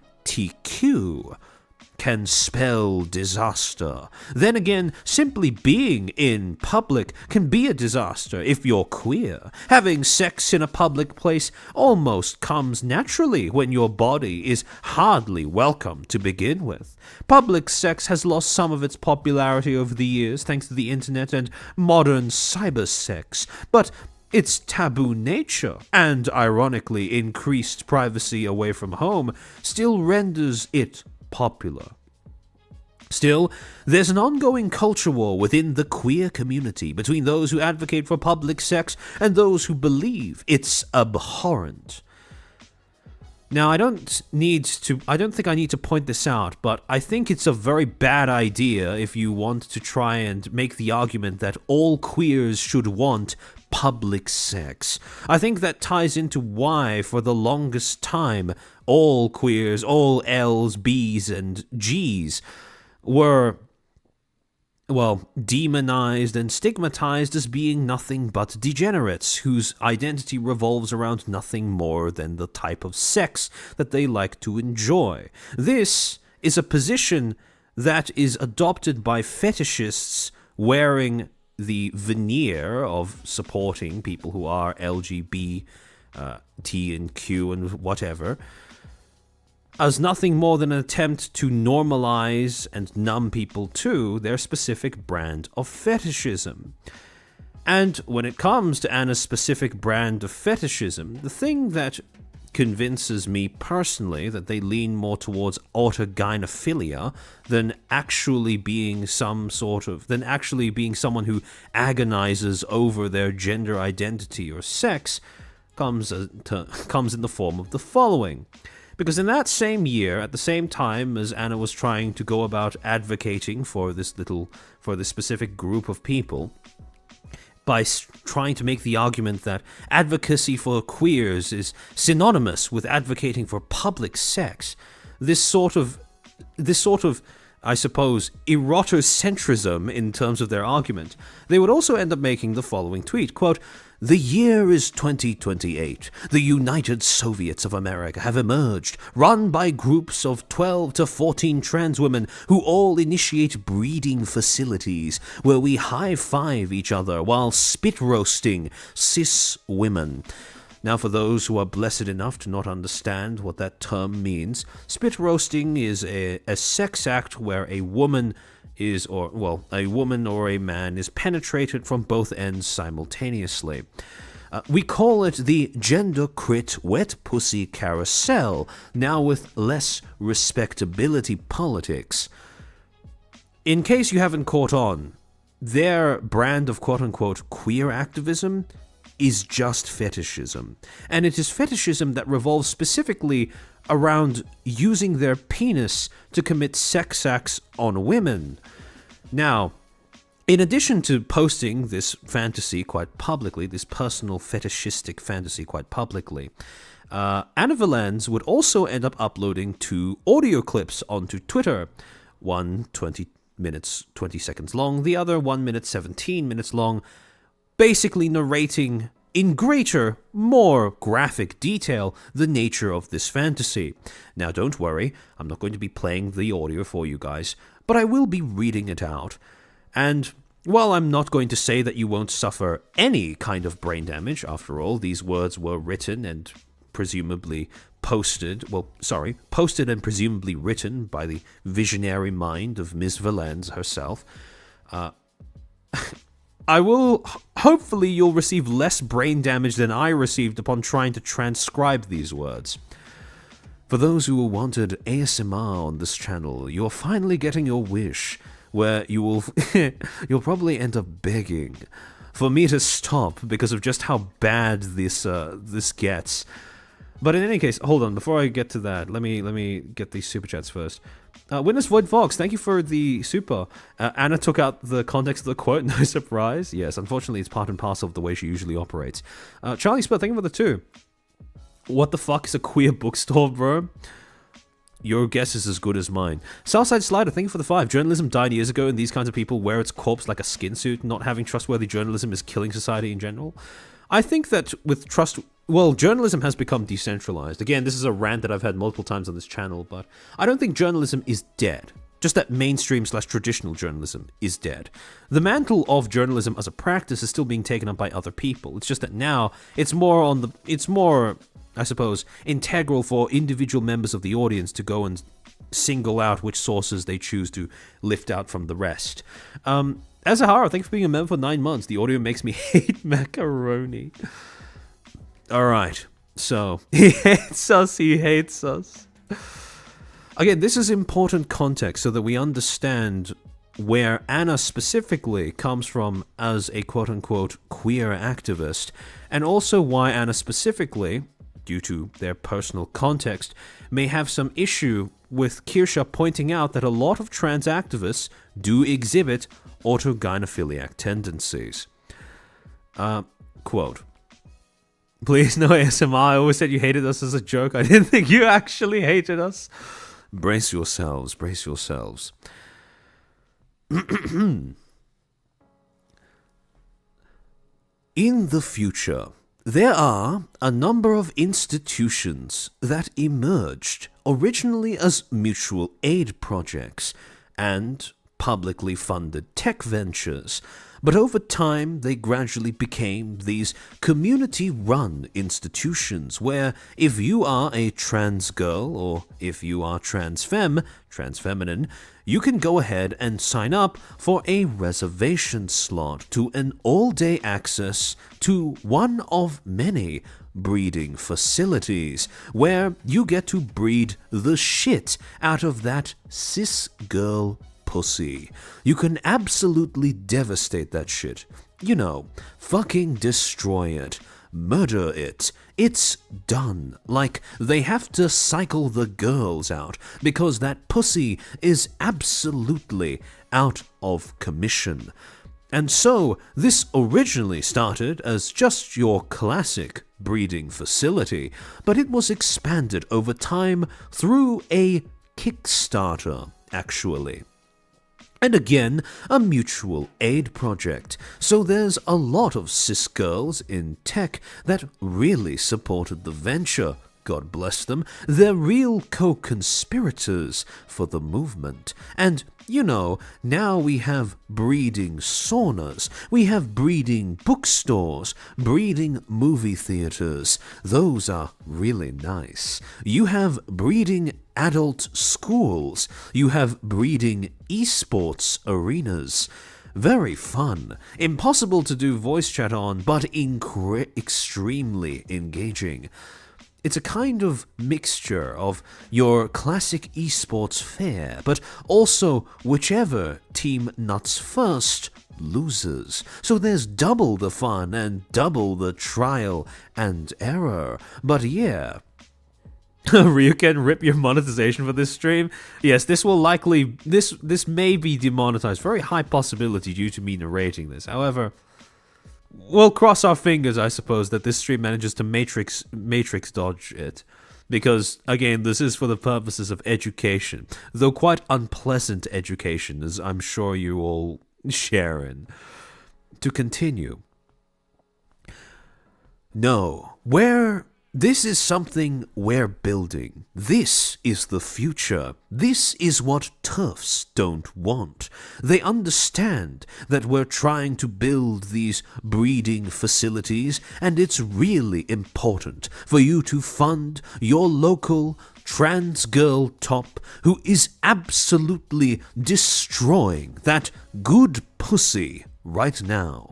Can spell disaster. Then again, simply being in public can be a disaster if you're queer. Having sex in a public place almost comes naturally when your body is hardly welcome to begin with. Public sex has lost some of its popularity over the years thanks to the internet and modern cyber sex, but its taboo nature and, ironically, increased privacy away from home still renders it popular. Still, there's an ongoing culture war within the queer community between those who advocate for public sex and those who believe it's abhorrent. Now, I don't think I need to point this out, but I think it's a very bad idea if you want to try and make the argument that all queers should want public sex. I think that ties into why, for the longest time, all queers, all L's, B's, and G's were, well, demonized and stigmatized as being nothing but degenerates whose identity revolves around nothing more than the type of sex that they like to enjoy. This is a position that is adopted by fetishists wearing the veneer of supporting people who are LGBT, T and Q and whatever, as nothing more than an attempt to normalize and numb people to their specific brand of fetishism. And when it comes to Anna's specific brand of fetishism, the thing that convinces me personally that they lean more towards autogynephilia than actually being someone who agonizes over their gender identity or sex comes in the form of the following. Because in that same year, at the same time as Anna was trying to go about advocating for this specific group of people, by trying to make the argument that advocacy for queers is synonymous with advocating for public sex, this sort of, I suppose, erotocentrism in terms of their argument, they would also end up making the following tweet, quote, "The year is 2028. The United Soviets of America have emerged, run by groups of 12 to 14 trans women who all initiate breeding facilities where we high-five each other while spit-roasting cis women." Now, for those who are blessed enough to not understand what that term means, spit roasting is a sex act where a woman or a man is penetrated from both ends simultaneously. We call it the gender crit wet pussy carousel, now with less respectability politics. In case you haven't caught on, their brand of quote-unquote queer activism is just fetishism. And it is fetishism that revolves specifically around using their penis to commit sex acts on women. Now, in addition to posting this fantasy quite publicly, this personal fetishistic fantasy quite publicly, Anna Valens would also end up uploading 2 audio clips onto Twitter, one 20 minutes 20 seconds long, the other 1 minute 17 minutes long, basically narrating in greater, more graphic detail the nature of this fantasy. Now, don't worry, I'm not going to be playing the audio for you guys, but I will be reading it out. And while I'm not going to say that you won't suffer any kind of brain damage, after all, these words were written and presumably posted and presumably written by the visionary mind of Ms. Valens herself, hopefully you'll receive less brain damage than I received upon trying to transcribe these words. For those who wanted ASMR on this channel, you're finally getting your wish, where you'll probably end up begging for me to stop because of just how bad this gets. But in any case, hold on, before I get to that, let me get these super chats first. Witness Void Fox, thank you for the super. Anna took out the context of the quote, no surprise. Yes, unfortunately it's part and parcel of the way she usually operates. Charlie Spell, thank you for the 2. What the fuck is a queer bookstore, bro? Your guess is as good as mine. Southside Slider, thank you for the 5. Journalism died years ago and these kinds of people wear its corpse like a skin suit. Not having trustworthy journalism is killing society in general. I think that with journalism has become decentralized. Again, this is a rant that I've had multiple times on this channel, but I don't think journalism is dead. Just that mainstream/traditional journalism is dead. The mantle of journalism as a practice is still being taken up by other people. It's just that now it's more, I suppose, integral for individual members of the audience to go and single out which sources they choose to lift out from the rest. Azahara, thank you for being a member for 9 months. The audio makes me hate macaroni. Alright, so, he hates us. Again, this is important context so that we understand where Anna specifically comes from as a quote-unquote queer activist, and also why Anna specifically, due to their personal context, may have some issue with Kirsche pointing out that a lot of trans activists do exhibit autogynephiliac tendencies. Quote, please no ASMR. I always said you hated us as a joke. I didn't think you actually hated us. Brace yourselves, brace yourselves. In the future, there are a number of institutions that emerged originally as mutual aid projects and publicly funded tech ventures, but over time they gradually became these community-run institutions where if you are a trans girl or if you are transfeminine, you can go ahead and sign up for a reservation slot to an all-day access to one of many breeding facilities where you get to breed the shit out of that cis girl pussy. You can absolutely devastate that shit. You know, fucking destroy it. Murder it. It's done. Like, they have to cycle the girls out because that pussy is absolutely out of commission. And so, this originally started as just your classic breeding facility, but it was expanded over time through a Kickstarter, actually. And again, a mutual aid project. So there's a lot of cis girls in tech that really supported the venture. God bless them. They're real co-conspirators for the movement. And, you know, now we have breeding saunas, we have breeding bookstores, breeding movie theaters. Those are really nice. You have breeding adult schools. You have breeding esports arenas. Very fun. Impossible to do voice chat on, but extremely engaging. It's a kind of mixture of your classic esports fair, but also whichever team nuts first loses. So there's double the fun and double the trial and error. But yeah. Ryuken, rip your monetization for this stream. Yes, this will likely... This may be demonetized. Very high possibility due to me narrating this. However, we'll cross our fingers, I suppose, that this stream manages to matrix dodge it. Because, again, this is for the purposes of education. Though quite unpleasant education, as I'm sure you all share in. To continue. No, this is something we're building. This is the future. This is what TERFs don't want. They understand that we're trying to build these breeding facilities, and it's really important for you to fund your local trans girl top who is absolutely destroying that good pussy right now.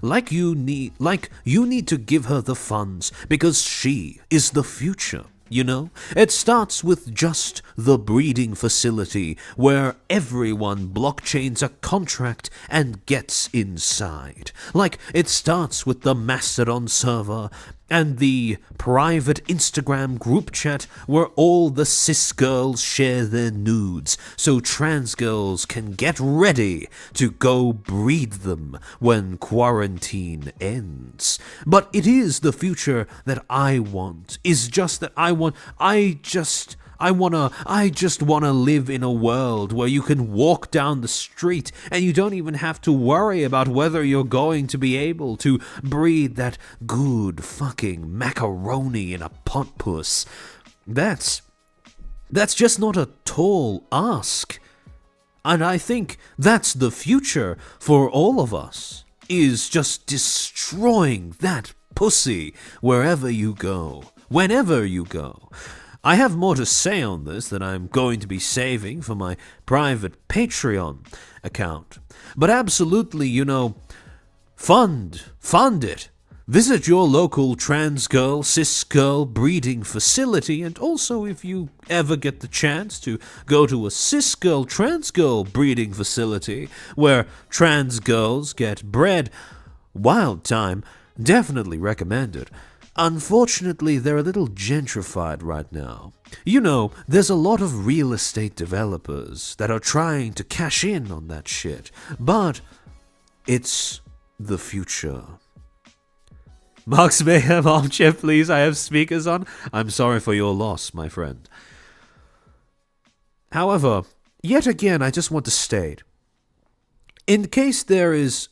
Like you need to give her the funds because she is the future, you know? It starts with just the breeding facility where everyone blockchains a contract and gets inside. Like it starts with the Mastodon server and the private Instagram group chat where all the cis girls share their nudes so trans girls can get ready to go breed them when quarantine ends. But it is the future that I want. Is just that I just wanna live in a world where you can walk down the street and you don't even have to worry about whether you're going to be able to breed that good fucking macaroni in a pot puss. That's just not a tall ask. And I think that's the future for all of us, is just destroying that pussy wherever you go, whenever you go. I have more to say on this that I'm going to be saving for my private Patreon account. But absolutely, you know, fund it. Visit your local trans girl, cis girl breeding facility, and also if you ever get the chance to go to a cis girl, trans girl breeding facility where trans girls get bred, wild time, definitely recommended. Unfortunately, they're a little gentrified right now. You know, there's a lot of real estate developers that are trying to cash in on that shit. But it's the future. Max Mayhem armchair, please. I have speakers on. I'm sorry for your loss, my friend. However, yet again, I just want to state, in case there is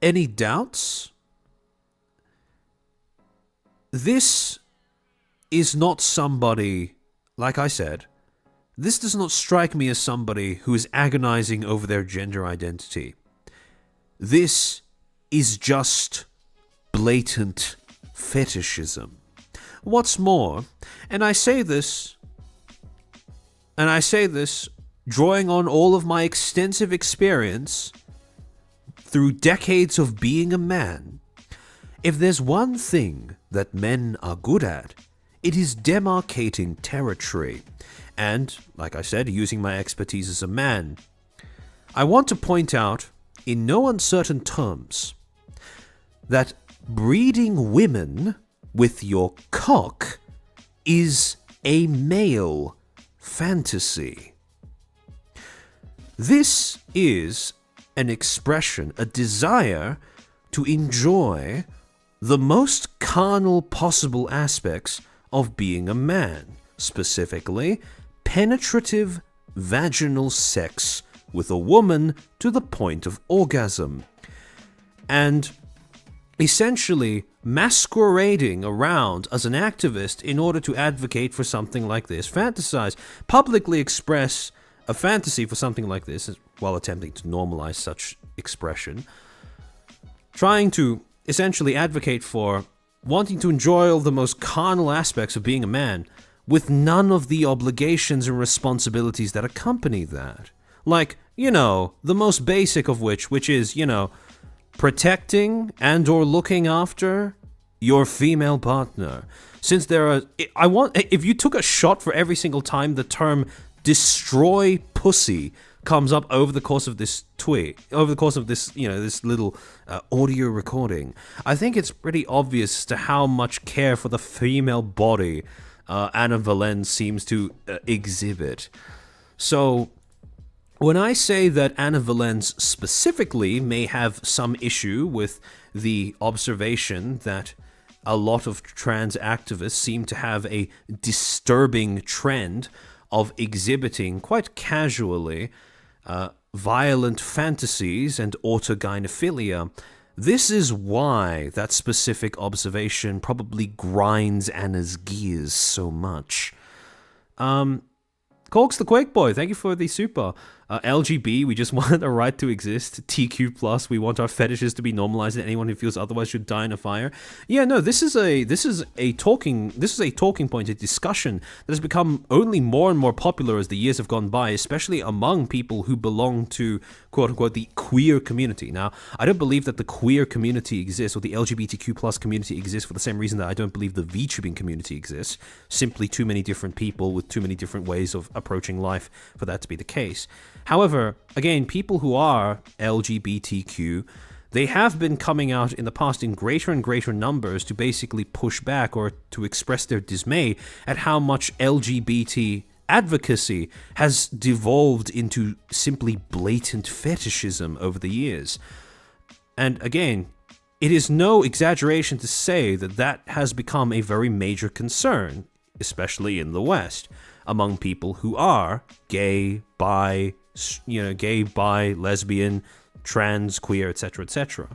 any doubts, this is not somebody, like I said, this does not strike me as somebody who is agonizing over their gender identity. This is just blatant fetishism. What's more, and I say this drawing on all of my extensive experience through decades of being a man, if there's one thing that men are good at, it is demarcating territory. And, like I said, using my expertise as a man, I want to point out, in no uncertain terms, that breeding women with your cock is a male fantasy. This is an expression, a desire to enjoy the most carnal possible aspects of being a man, specifically penetrative vaginal sex with a woman to the point of orgasm, and essentially masquerading around as an activist in order to advocate for something like this, fantasize, publicly express a fantasy for something like this while attempting to normalize such expression, trying to essentially advocate for wanting to enjoy all the most carnal aspects of being a man with none of the obligations and responsibilities that accompany that. Like, the most basic of which is, protecting and or looking after your female partner. Since if you took a shot for every single time the term destroy pussy comes up over the course of this tweet, over the course of this, this little audio recording, I think it's pretty obvious to how much care for the female body Anna Valens seems to exhibit. So, when I say that Anna Valens specifically may have some issue with the observation that a lot of trans activists seem to have a disturbing trend of exhibiting quite casually violent fantasies and autogynephilia, this is why that specific observation probably grinds Anna's gears so much. Corks the Quake Boy, thank you for the super. LGB, we just want a right to exist. TQ+, we want our fetishes to be normalized, and anyone who feels otherwise should die in a fire. Yeah, no, this is a talking point, a discussion that has become only more and more popular as the years have gone by, especially among people who belong to quote unquote the queer community. Now, I don't believe that the queer community exists or the LGBTQ+ community exists for the same reason that I don't believe the VTubing community exists. Simply too many different people with too many different ways of approaching life for that to be the case. However, again, people who are LGBTQ, they have been coming out in the past in greater and greater numbers to basically push back or to express their dismay at how much LGBT advocacy has devolved into simply blatant fetishism over the years. And again, it is no exaggeration to say that that has become a very major concern, especially in the West, among people who are gay, bi, lesbian, trans, queer, etc., etc.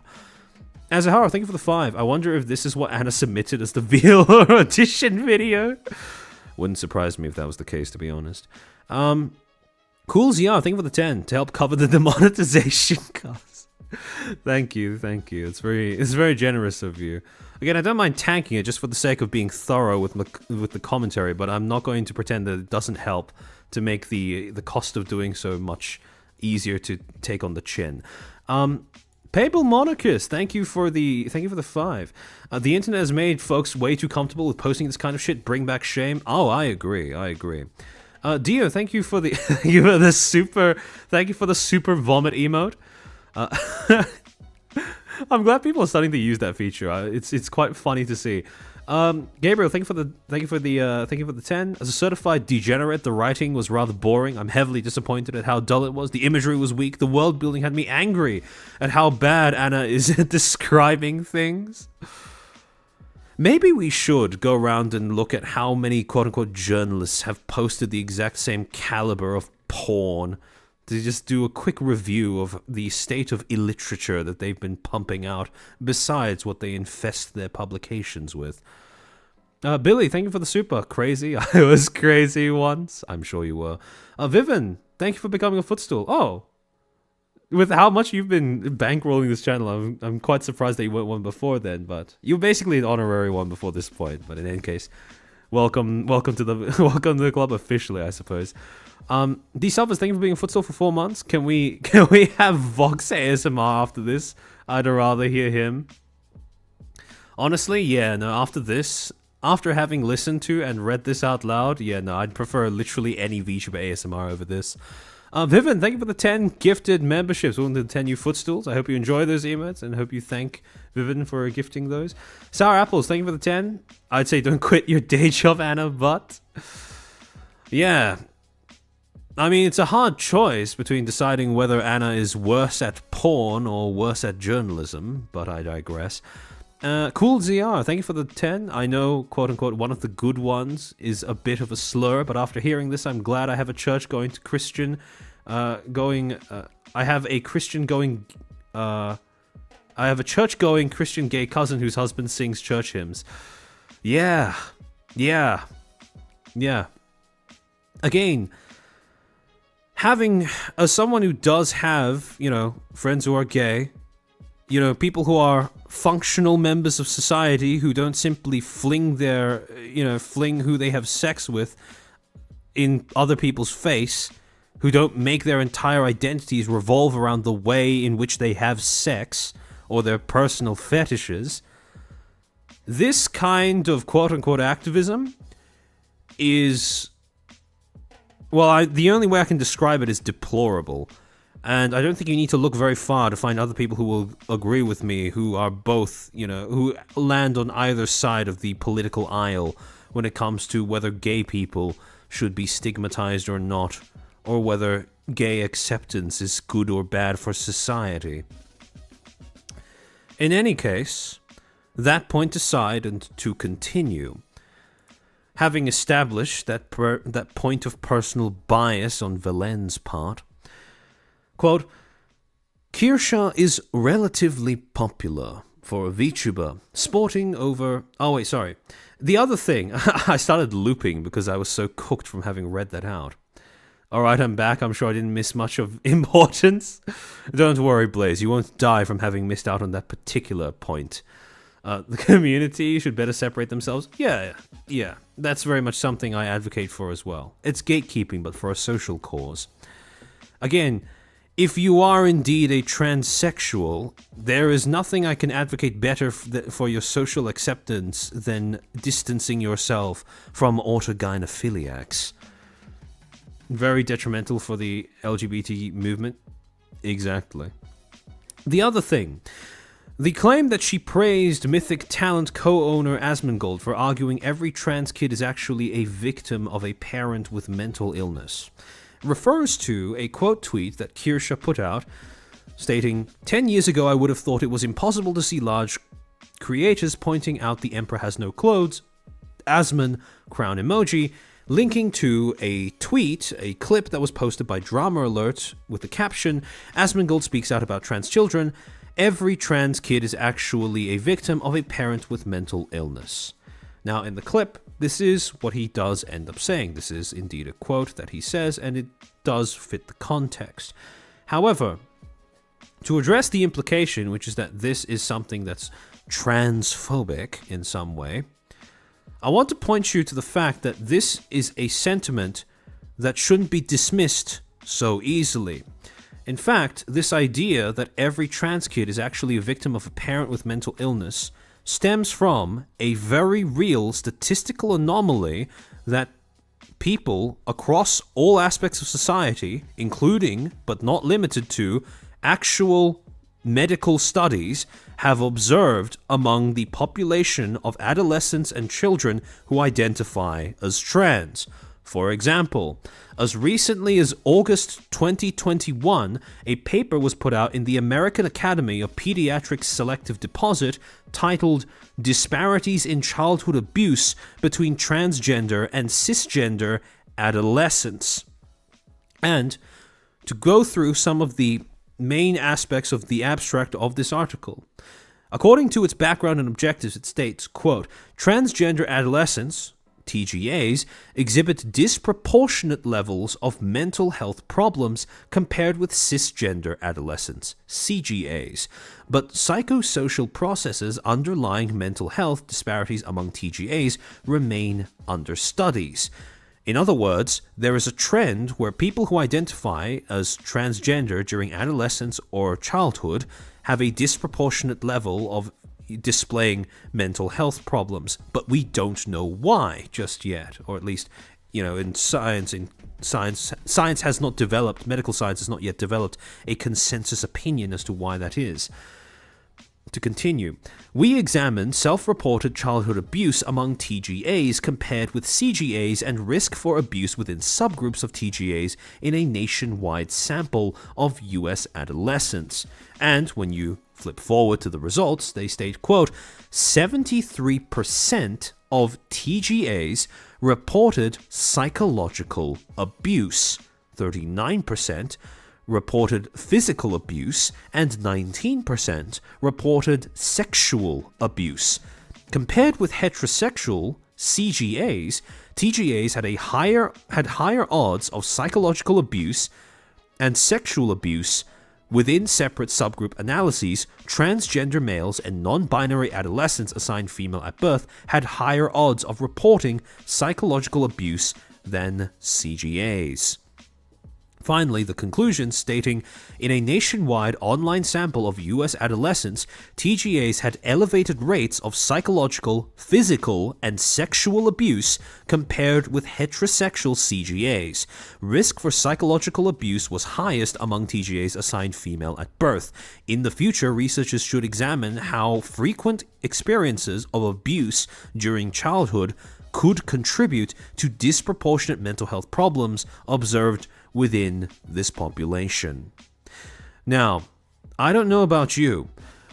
Azahara, thank you for the 5. I wonder if this is what Anna submitted as the VL audition video. Wouldn't surprise me if that was the case, to be honest. Cool Zia, thank you for the 10 to help cover the demonetization costs. Thank you. It's very generous of you. Again, I don't mind tanking it just for the sake of being thorough with the commentary, but I'm not going to pretend that it doesn't help to make the cost of doing so much easier to take on the chin. Papal Monarchist, thank you for the 5. The internet has made folks way too comfortable with posting this kind of shit. Bring back shame. Oh, I agree. Dio, thank you for the super vomit emote. I'm glad people are starting to use that feature. It's quite funny to see. Gabriel, thank you for the 10. As a certified degenerate, the writing was rather boring. I'm heavily disappointed at how dull it was. The imagery was weak. The world building had me angry at how bad Anna is at describing things. Maybe we should go around and look at how many quote-unquote journalists have posted the exact same caliber of porn, to just do a quick review of the state of illiterature that they've been pumping out, besides what they infest their publications with. Billy, thank you for the super. Crazy. I was crazy once. I'm sure you were. Vivian, thank you for becoming a Footstool. Oh, with how much you've been bankrolling this channel, I'm quite surprised that you weren't one before then, but you're basically an honorary one before this point. But in any case, welcome to the club officially, I suppose. D Suffers, thank you for being a Footstool for 4 months. Can we have Vox ASMR after this? I'd rather hear him. Honestly, yeah, no, after having listened to and read this out loud, yeah, no, I'd prefer literally any VTuber ASMR over this. Vivian, thank you for the 10 gifted memberships. Welcome to the 10 new Footstools. I hope you enjoy those emotes and hope you thank Vivian for gifting those. Sour Apples, thank you for the 10. I'd say don't quit your day job, Anna, but yeah. I mean, it's a hard choice between deciding whether Anna is worse at porn or worse at journalism, but I digress. Cool ZR, thank you for the 10. I know, quote-unquote, one of the good ones is a bit of a slur, but after hearing this, I'm glad I have a church-going Christian I have a church-going Christian gay cousin whose husband sings church hymns. Yeah. Again, as someone who does have, friends who are gay, people who are functional members of society who don't simply fling who they have sex with in other people's face, who don't make their entire identities revolve around the way in which they have sex or their personal fetishes. This kind of quote-unquote activism is, well, the only way I can describe it is deplorable. And I don't think you need to look very far to find other people who will agree with me, who are both, who land on either side of the political aisle when it comes to whether gay people should be stigmatized or not, or whether gay acceptance is good or bad for society. In any case, that point aside and to continue, having established that point of personal bias on Valen's part, quote, Kirsche is relatively popular for a VTuber, sporting over... Oh, wait, sorry. The other thing, I started looping because I was so cooked from having read that out. Alright, I'm back. I'm sure I didn't miss much of importance. Don't worry, Blaze. You won't die from having missed out on that particular point. The community should better separate themselves. Yeah. That's very much something I advocate for as well. It's gatekeeping, but for a social cause. Again, if you are indeed a transsexual, there is nothing I can advocate better for your social acceptance than distancing yourself from autogynephiliacs. Very detrimental for the LGBT movement. Exactly. The other thing, the claim that she praised Mythic Talent co-owner Asmongold for arguing every trans kid is actually a victim of a parent with mental illness refers to a quote tweet that Kirsche put out stating, 10 years ago I would have thought it was impossible to see large creators pointing out the Emperor has no clothes, Asmon, crown emoji, linking to a tweet, a clip that was posted by Drama Alert with the caption, Asmongold speaks out about trans children, every trans kid is actually a victim of a parent with mental illness. Now in the clip, this is what he does end up saying. This is indeed a quote that he says, and it does fit the context. However, to address the implication, which is that this is something that's transphobic in some way, I want to point you to the fact that this is a sentiment that shouldn't be dismissed so easily. In fact, this idea that every trans kid is actually a victim of a parent with mental illness stems from a very real statistical anomaly that people across all aspects of society, including but not limited to actual medical studies, have observed among the population of adolescents and children who identify as trans. For example, as recently as August 2021, a paper was put out in the American Academy of Pediatrics Selective Deposit titled Disparities in Childhood Abuse Between Transgender and Cisgender Adolescents. And to go through some of the main aspects of the abstract of this article. According to its background and objectives, it states, quote, transgender adolescents, TGAs, exhibit disproportionate levels of mental health problems compared with cisgender adolescents, CGAs, but psychosocial processes underlying mental health disparities among TGAs remain under studies. In other words, there is a trend where people who identify as transgender during adolescence or childhood have a disproportionate level of displaying mental health problems, but we don't know why just yet, or at least, in science has not developed, medical science has not yet developed a consensus opinion as to why that is. To continue, we examined self-reported childhood abuse among TGAs compared with CGAs and risk for abuse within subgroups of TGAs in a nationwide sample of US adolescents. And when you flip forward to the results, they state, quote, 73% of TGAs reported psychological abuse, 39% reported physical abuse, and 19% reported sexual abuse. Compared with heterosexual CGAs, TGAs had higher odds of psychological abuse and sexual abuse. Within separate subgroup analyses, transgender males and non-binary adolescents assigned female at birth had higher odds of reporting psychological abuse than CGAs. Finally, the conclusion stating, in a nationwide online sample of US adolescents, TGAs had elevated rates of psychological, physical, and sexual abuse compared with heterosexual CGAs. Risk for psychological abuse was highest among TGAs assigned female at birth. In the future, researchers should examine how frequent experiences of abuse during childhood could contribute to disproportionate mental health problems observed within this population. Now, I don't know about you,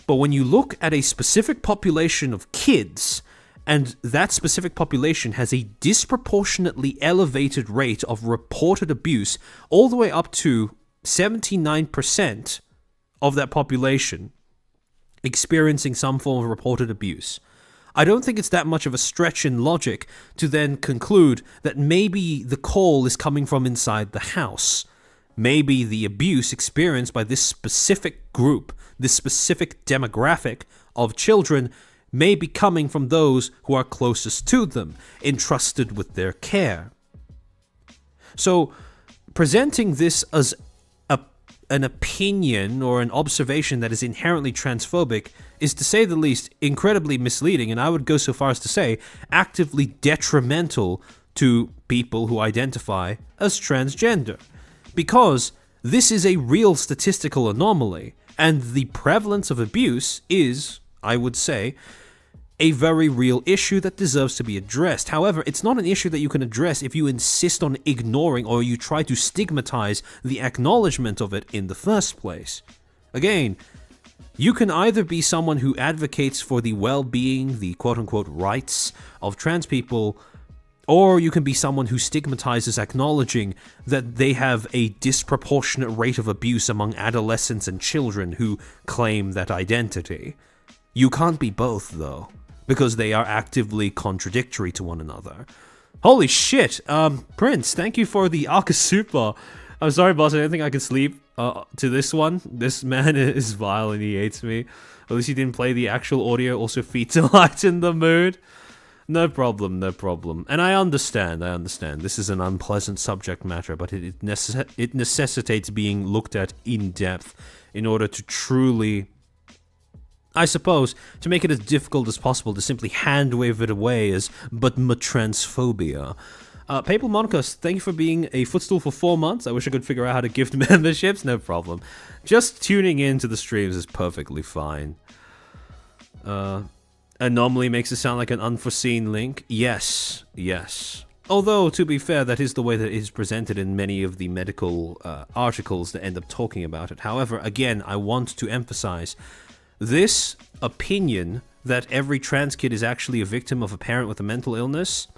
but when you look at a specific population of kids, and that specific population has a disproportionately elevated rate of reported abuse, all the way up to 79% of that population experiencing some form of reported abuse, I don't think it's that much of a stretch in logic to then conclude that maybe the call is coming from inside the house. Maybe the abuse experienced by this specific group, this specific demographic of children, may be coming from those who are closest to them, entrusted with their care. So, presenting this as an opinion or an observation that is inherently transphobic is, to say the least, incredibly misleading, and I would go so far as to say actively detrimental to people who identify as transgender. Because this is a real statistical anomaly, and the prevalence of abuse is, I would say, a very real issue that deserves to be addressed. However, it's not an issue that you can address if you insist on ignoring or you try to stigmatize the acknowledgement of it in the first place. Again, you can either be someone who advocates for the well-being, the quote-unquote rights of trans people, or you can be someone who stigmatizes acknowledging that they have a disproportionate rate of abuse among adolescents and children who claim that identity. You can't be both, though, because they are actively contradictory to one another. Holy shit! Prince, thank you for the Alka Super. I'm sorry, boss, I didn't think I could sleep to this one. This man is vile and he hates me. At least he didn't play the actual audio, also feed to lighten the mood. No problem, no problem. And I understand. This is an unpleasant subject matter, but it necessitates being looked at in depth in order to truly, I suppose, to make it as difficult as possible to simply hand-wave it away as but transphobia. Papal Monicus, thank you for being a Footstool for 4 months. I wish I could figure out how to gift memberships. No problem. Just tuning into the streams is perfectly fine. Anomaly makes it sound like an unforeseen link. Yes. Although, to be fair, that is the way that it is presented in many of the medical articles that end up talking about it. However, again, I want to emphasize this opinion that every trans kid is actually a victim of a parent with a mental illness,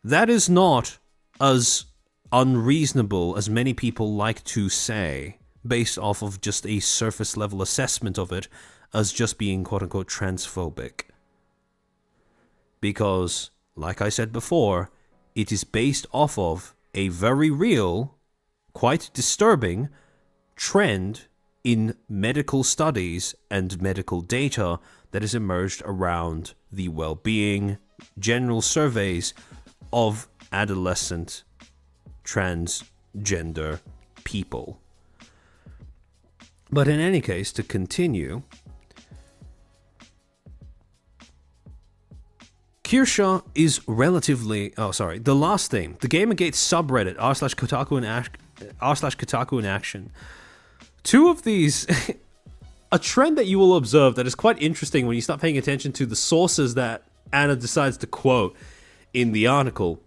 that is not as unreasonable as many people like to say, based off of just a surface level assessment of it as just being quote-unquote transphobic. Because, like I said before, it is based off of a very real, quite disturbing trend in medical studies and medical data that has emerged around the well-being, general surveys of adolescent transgender people. But in any case, to continue, Kirsche is relatively... the last thing. The Gamergate subreddit, r/Kotaku in action. Two of these... a trend that you will observe that is quite interesting when you start paying attention to the sources that Anna decides to quote in the article.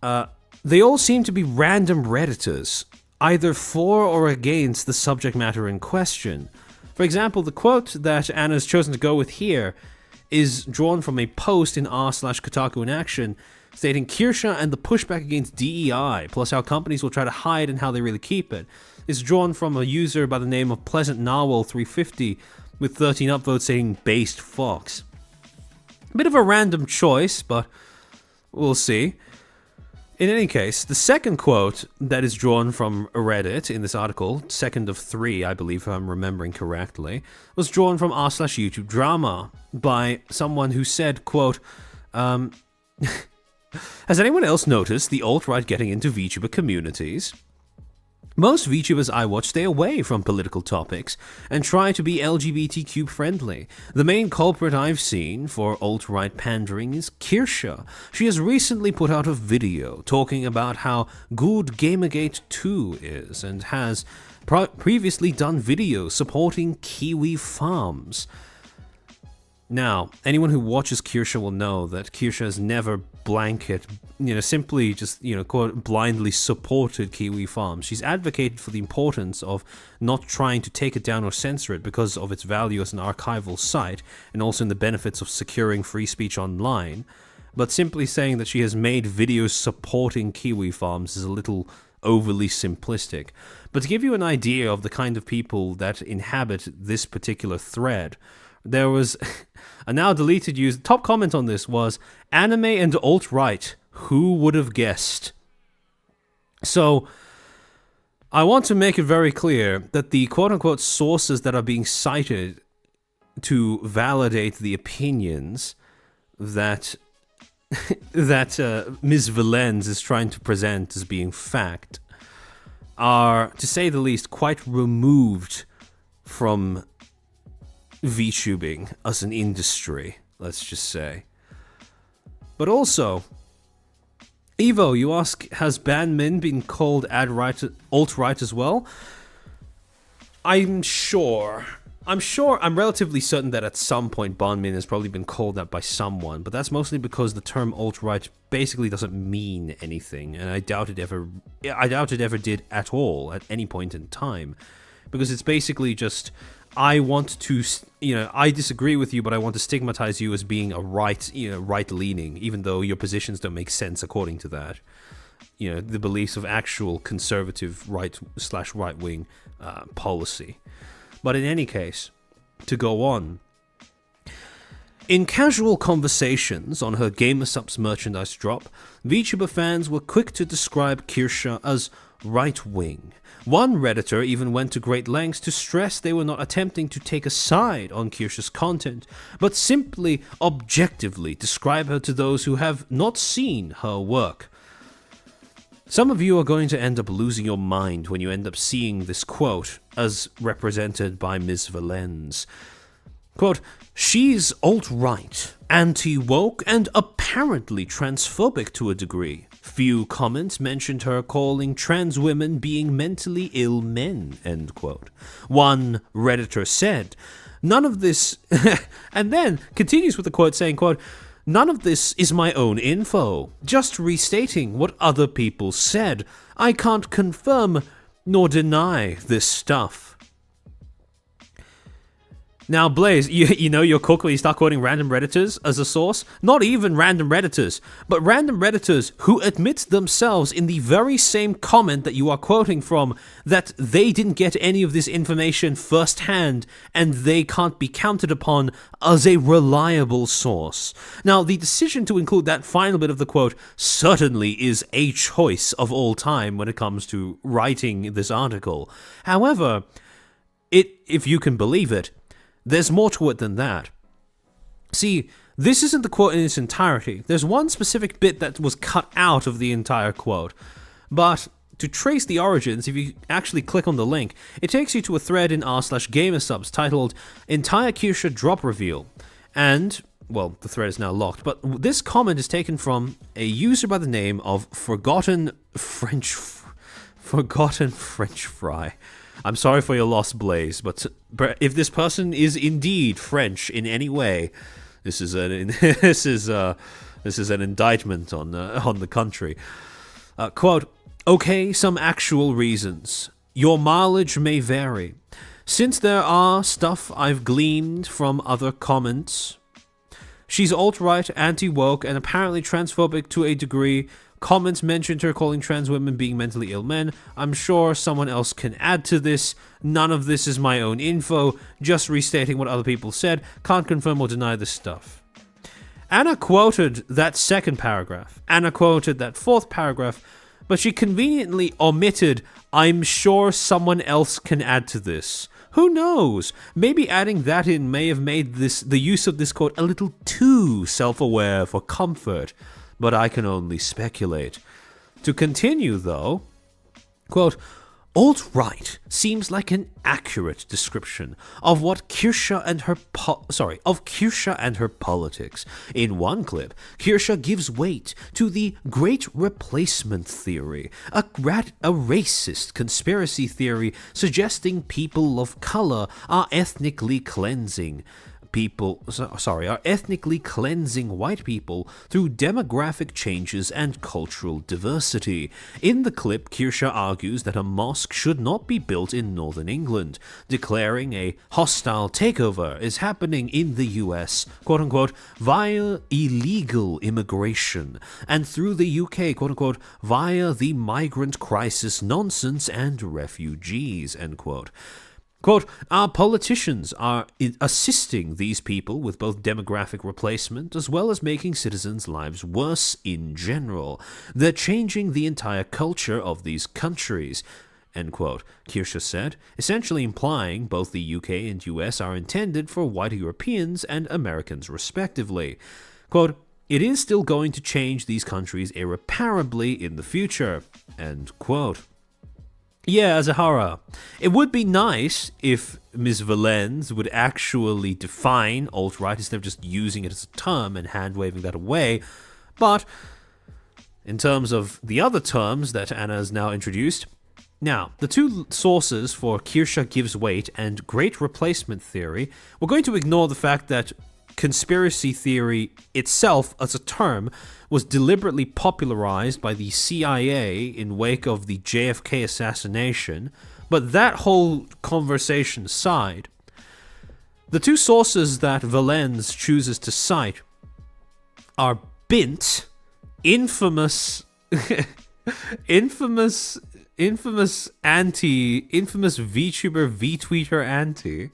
They all seem to be random Redditors, either for or against the subject matter in question. For example, the quote that Anna's chosen to go with here is drawn from a post in r/Kotaku in action stating Kirsche and the pushback against DEI, plus how companies will try to hide and how they really keep it. It's drawn from a user by the name of Pleasant Narwhal 350 with 13 upvotes saying based fox. Bit of a random choice, but we'll see. In any case, the second quote that is drawn from Reddit in this article, second of 3, I believe, if I'm remembering correctly, was drawn from r/YouTube drama by someone who said, quote, has anyone else noticed the alt-right getting into VTuber communities? Most VTubers I watch stay away from political topics and try to be LGBTQ friendly. The main culprit I've seen for alt-right pandering is Kirsche. She has recently put out a video talking about how good Gamergate 2 is and has previously done videos supporting Kiwi farms. Now, anyone who watches Kirsche will know that Kirsche has never simply just, quote, blindly supported Kiwi farms. She's advocated for the importance of not trying to take it down or censor it because of its value as an archival site, and also in the benefits of securing free speech online. But simply saying that she has made videos supporting Kiwi farms is a little overly simplistic. But to give you an idea of the kind of people that inhabit this particular thread, there was a now deleted user. Top comment on this was, anime and alt-right, who would have guessed? So, I want to make it very clear that the quote-unquote sources that are being cited to validate the opinions that Ms. Valens is trying to present as being fact are, to say the least, quite removed from VTubing as an industry, let's just say. But also, Evo, you ask, has Banmin been called alt-right as well? I'm relatively certain that at some point Banmin has probably been called that by someone, but that's mostly because the term alt-right basically doesn't mean anything, and I doubt it ever did at all at any point in time, because it's basically just, I want to, I disagree with you, but I want to stigmatize you as being a right-leaning, even though your positions don't make sense according to that. The beliefs of actual conservative right/right-wing policy. But in any case, to go on, in casual conversations on her GamerSupps merchandise drop, VTuber fans were quick to describe Kirsche as right-wing. One Redditor even went to great lengths to stress they were not attempting to take a side on Kirsche's content, but simply objectively describe her to those who have not seen her work. Some of you are going to end up losing your mind when you end up seeing this quote as represented by Ms. Valens. Quote, she's alt-right, anti-woke, and apparently transphobic to a degree. Few comments mentioned her calling trans women being mentally ill men, end quote. One Redditor said, none of this, and then continues with the quote saying, quote, None of this is my own info, just restating what other people said. I can't confirm nor deny this stuff. Now, Blaze, you know your cook when you start quoting random Redditors as a source? Not even random Redditors, but random Redditors who admit themselves in the very same comment that you are quoting from that they didn't get any of this information firsthand and they can't be counted upon as a reliable source. Now, the decision to include that final bit of the quote certainly is a choice of all time when it comes to writing this article. However, if you can believe it, there's more to it than that. See, this isn't the quote in its entirety. There's one specific bit that was cut out of the entire quote. But to trace the origins, if you actually click on the link, it takes you to a thread in r/gamersubs titled Entire Kirsche Drop Reveal. And, well, the thread is now locked, but this comment is taken from a user by the name of Forgotten French Fry. I'm sorry for your loss, Blaze, but if this person is indeed French in any way, this is an indictment on the country. Quote, okay, some actual reasons. Your mileage may vary. Since there are stuff I've gleaned from other comments, she's alt-right, anti-woke, and apparently transphobic to a degree. Comments mentioned her calling trans women being mentally ill men. I'm sure someone else can add to this. None of this is my own info, just restating what other people said. Can't confirm or deny this stuff. Anna quoted that second paragraph. Anna quoted that fourth paragraph, but she conveniently omitted, I'm sure someone else can add to this. Who knows? Maybe adding that in may have made the use of this quote a little too self-aware for comfort. But I can only speculate. To continue, though, quote, alt-right seems like an accurate description of what Kirsche and her politics. In one clip, Kirsche gives weight to the Great Replacement theory, a racist conspiracy theory suggesting people of color are ethnically cleansing white people through demographic changes and cultural diversity. In the clip, Kirsche argues that a mosque should not be built in northern England, declaring a hostile takeover is happening in the US, quote-unquote, via illegal immigration, and through the UK, quote-unquote, via the migrant crisis nonsense and refugees, end quote. Quote, our politicians are assisting these people with both demographic replacement as well as making citizens' lives worse in general. They're changing the entire culture of these countries, end quote, Kirsche said, essentially implying both the UK and US are intended for white Europeans and Americans respectively. Quote, it is still going to change these countries irreparably in the future, end quote. Yeah, Zahara, it would be nice if Ms. Valens would actually define alt-right instead of just using it as a term and hand-waving that away, but in terms of the other terms that Anna has now introduced, now, the two sources for Kirsche gives weight and Great Replacement theory, we're going to ignore the fact that conspiracy theory itself as a term was deliberately popularized by the CIA in wake of the JFK assassination, but that whole conversation aside, the two sources that Valens chooses to cite are Bint, infamous VTuber, VTweeter anti,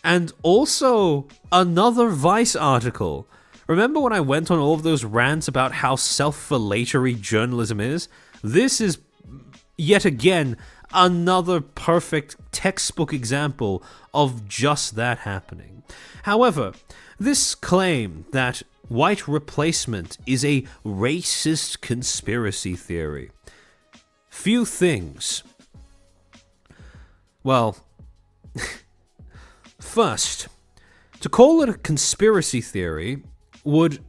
and also another Vice article. Remember when I went on all of those rants about how self-filatory journalism is? This is, yet again, another perfect textbook example of just that happening. However, this claim that white replacement is a racist conspiracy theory. Few things. Well, first, to call it a conspiracy theory would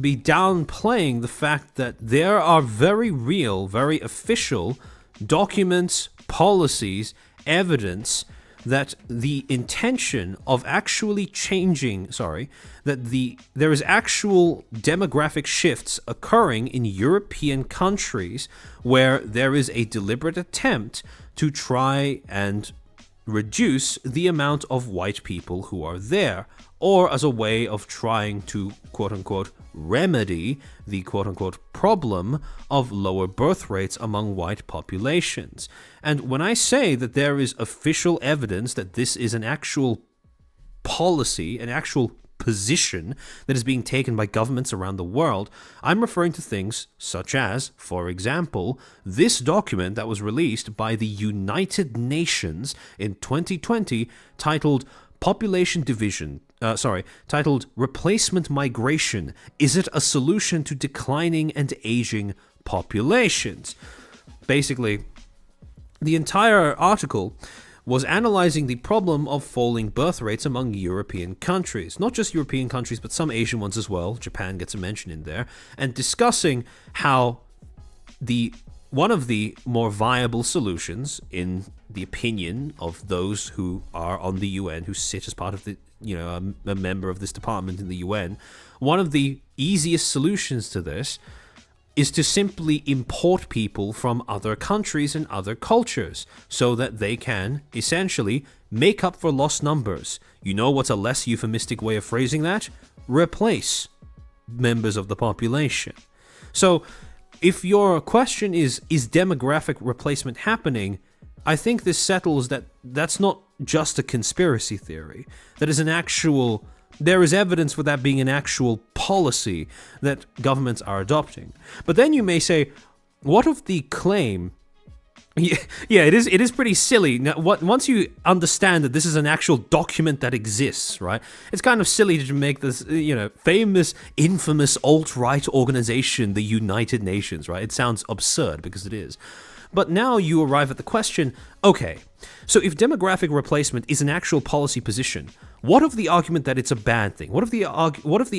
be downplaying the fact that there are very real, very official documents, policies, evidence that the intention of actually changing, there is actual demographic shifts occurring in European countries where there is a deliberate attempt to try and reduce the amount of white people who are there, or as a way of trying to quote-unquote remedy the quote-unquote problem of lower birth rates among white populations. And when I say that there is official evidence that this is an actual policy, an actual position that is being taken by governments around the world, I'm referring to things such as, for example, this document that was released by the United Nations in 2020 titled titled Replacement Migration. Is it a solution to declining and aging populations? Basically, the entire article was analyzing the problem of falling birth rates among European countries. Not just European countries, but some Asian ones as well. Japan gets a mention in there. And discussing how one of the more viable solutions, in the opinion of those who are on the UN, who sit as part of the, a member of this department in the UN, one of the easiest solutions to this is to simply import people from other countries and other cultures so that they can essentially make up for lost numbers. You know what's a less euphemistic way of phrasing that? Replace members of the population. So if your question is demographic replacement happening, I think this settles that that's not just a conspiracy theory. That is there is evidence for that being an actual policy that governments are adopting. But then you may say, what of the claim? Yeah, it is pretty silly. Now, once you understand that this is an actual document that exists, right? It's kind of silly to make this, famous, infamous alt-right organization, the United Nations, right? It sounds absurd because it is. But now you arrive at the question, okay, so if demographic replacement is an actual policy position, what of the argument that it's a bad thing? What of the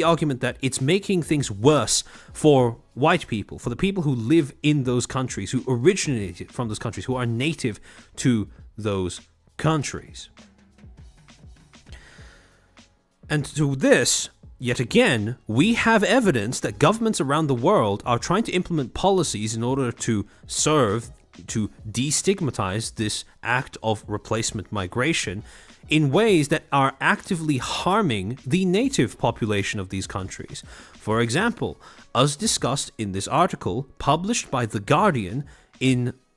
argument that it's making things worse for white people, for the people who live in those countries, who originated from those countries, who are native to those countries? And to this, yet again, we have evidence that governments around the world are trying to implement policies in order to destigmatize this act of replacement migration in ways that are actively harming the native population of these countries. For example, as discussed in this article published by The Guardian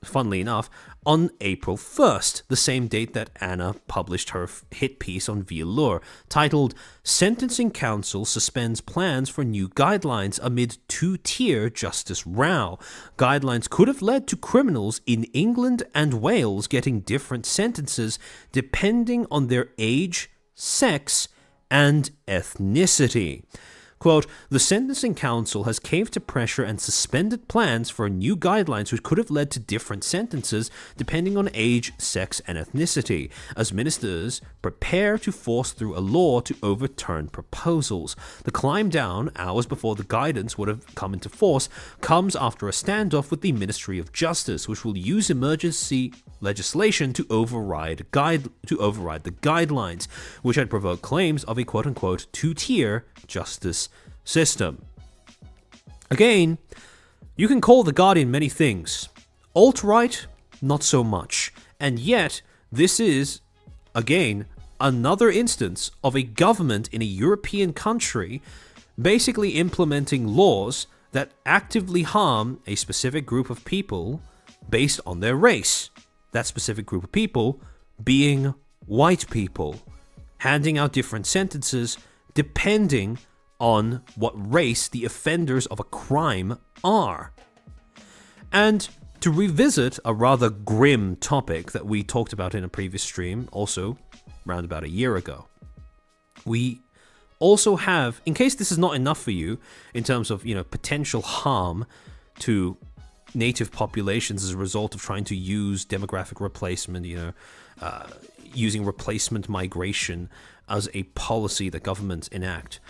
funnily enough, on April 1st, the same date that Anna published her hit piece on Velour, titled Sentencing Council Suspends Plans for New Guidelines Amid Two-Tier Justice Row. Guidelines could have led to criminals in England and Wales getting different sentences depending on their age, sex, and ethnicity. Quote, the Sentencing Council has caved to pressure and suspended plans for new guidelines which could have led to different sentences depending on age, sex, and ethnicity, as ministers prepare to force through a law to overturn proposals. The climb down, hours before the guidance would have come into force, comes after a standoff with the Ministry of Justice, which will use emergency legislation to override the guidelines, which had provoked claims of a quote-unquote two-tier justice system. Again, you can call The Guardian many things. Alt-right, not so much. And yet, this is, again, another instance of a government in a European country basically implementing laws that actively harm a specific group of people based on their race. That specific group of people being white people, handing out different sentences depending on what race the offenders of a crime are. And to revisit a rather grim topic that we talked about in a previous stream, also around about a year ago, we also have, in case this is not enough for you in terms of, potential harm to native populations as a result of trying to use demographic replacement, using replacement migration as a policy that governments enact.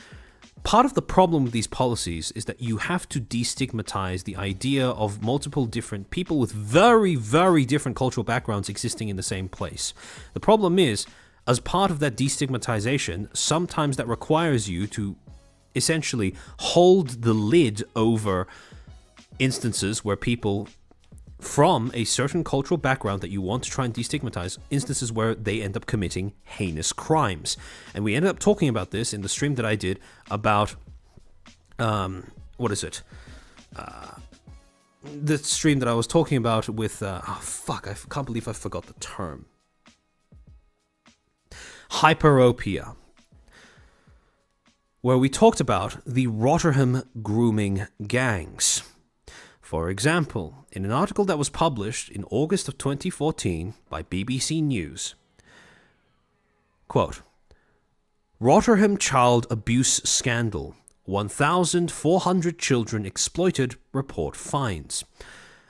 part of the problem with these policies is that you have to destigmatize the idea of multiple different people with very, very different cultural backgrounds existing in the same place. The problem is, as part of that destigmatization, sometimes that requires you to essentially hold the lid over instances where people from a certain cultural background that you want to try and destigmatize, instances where they end up committing heinous crimes. And we ended up talking about this in the stream that I did about, the stream that I was talking about with, I can't believe I forgot the term. Hyperopia. Where we talked about the Rotterdam grooming gangs. For example, in an article that was published in August of 2014 by BBC News, quote, Rotterdam child abuse scandal. 1,400 children exploited, report finds.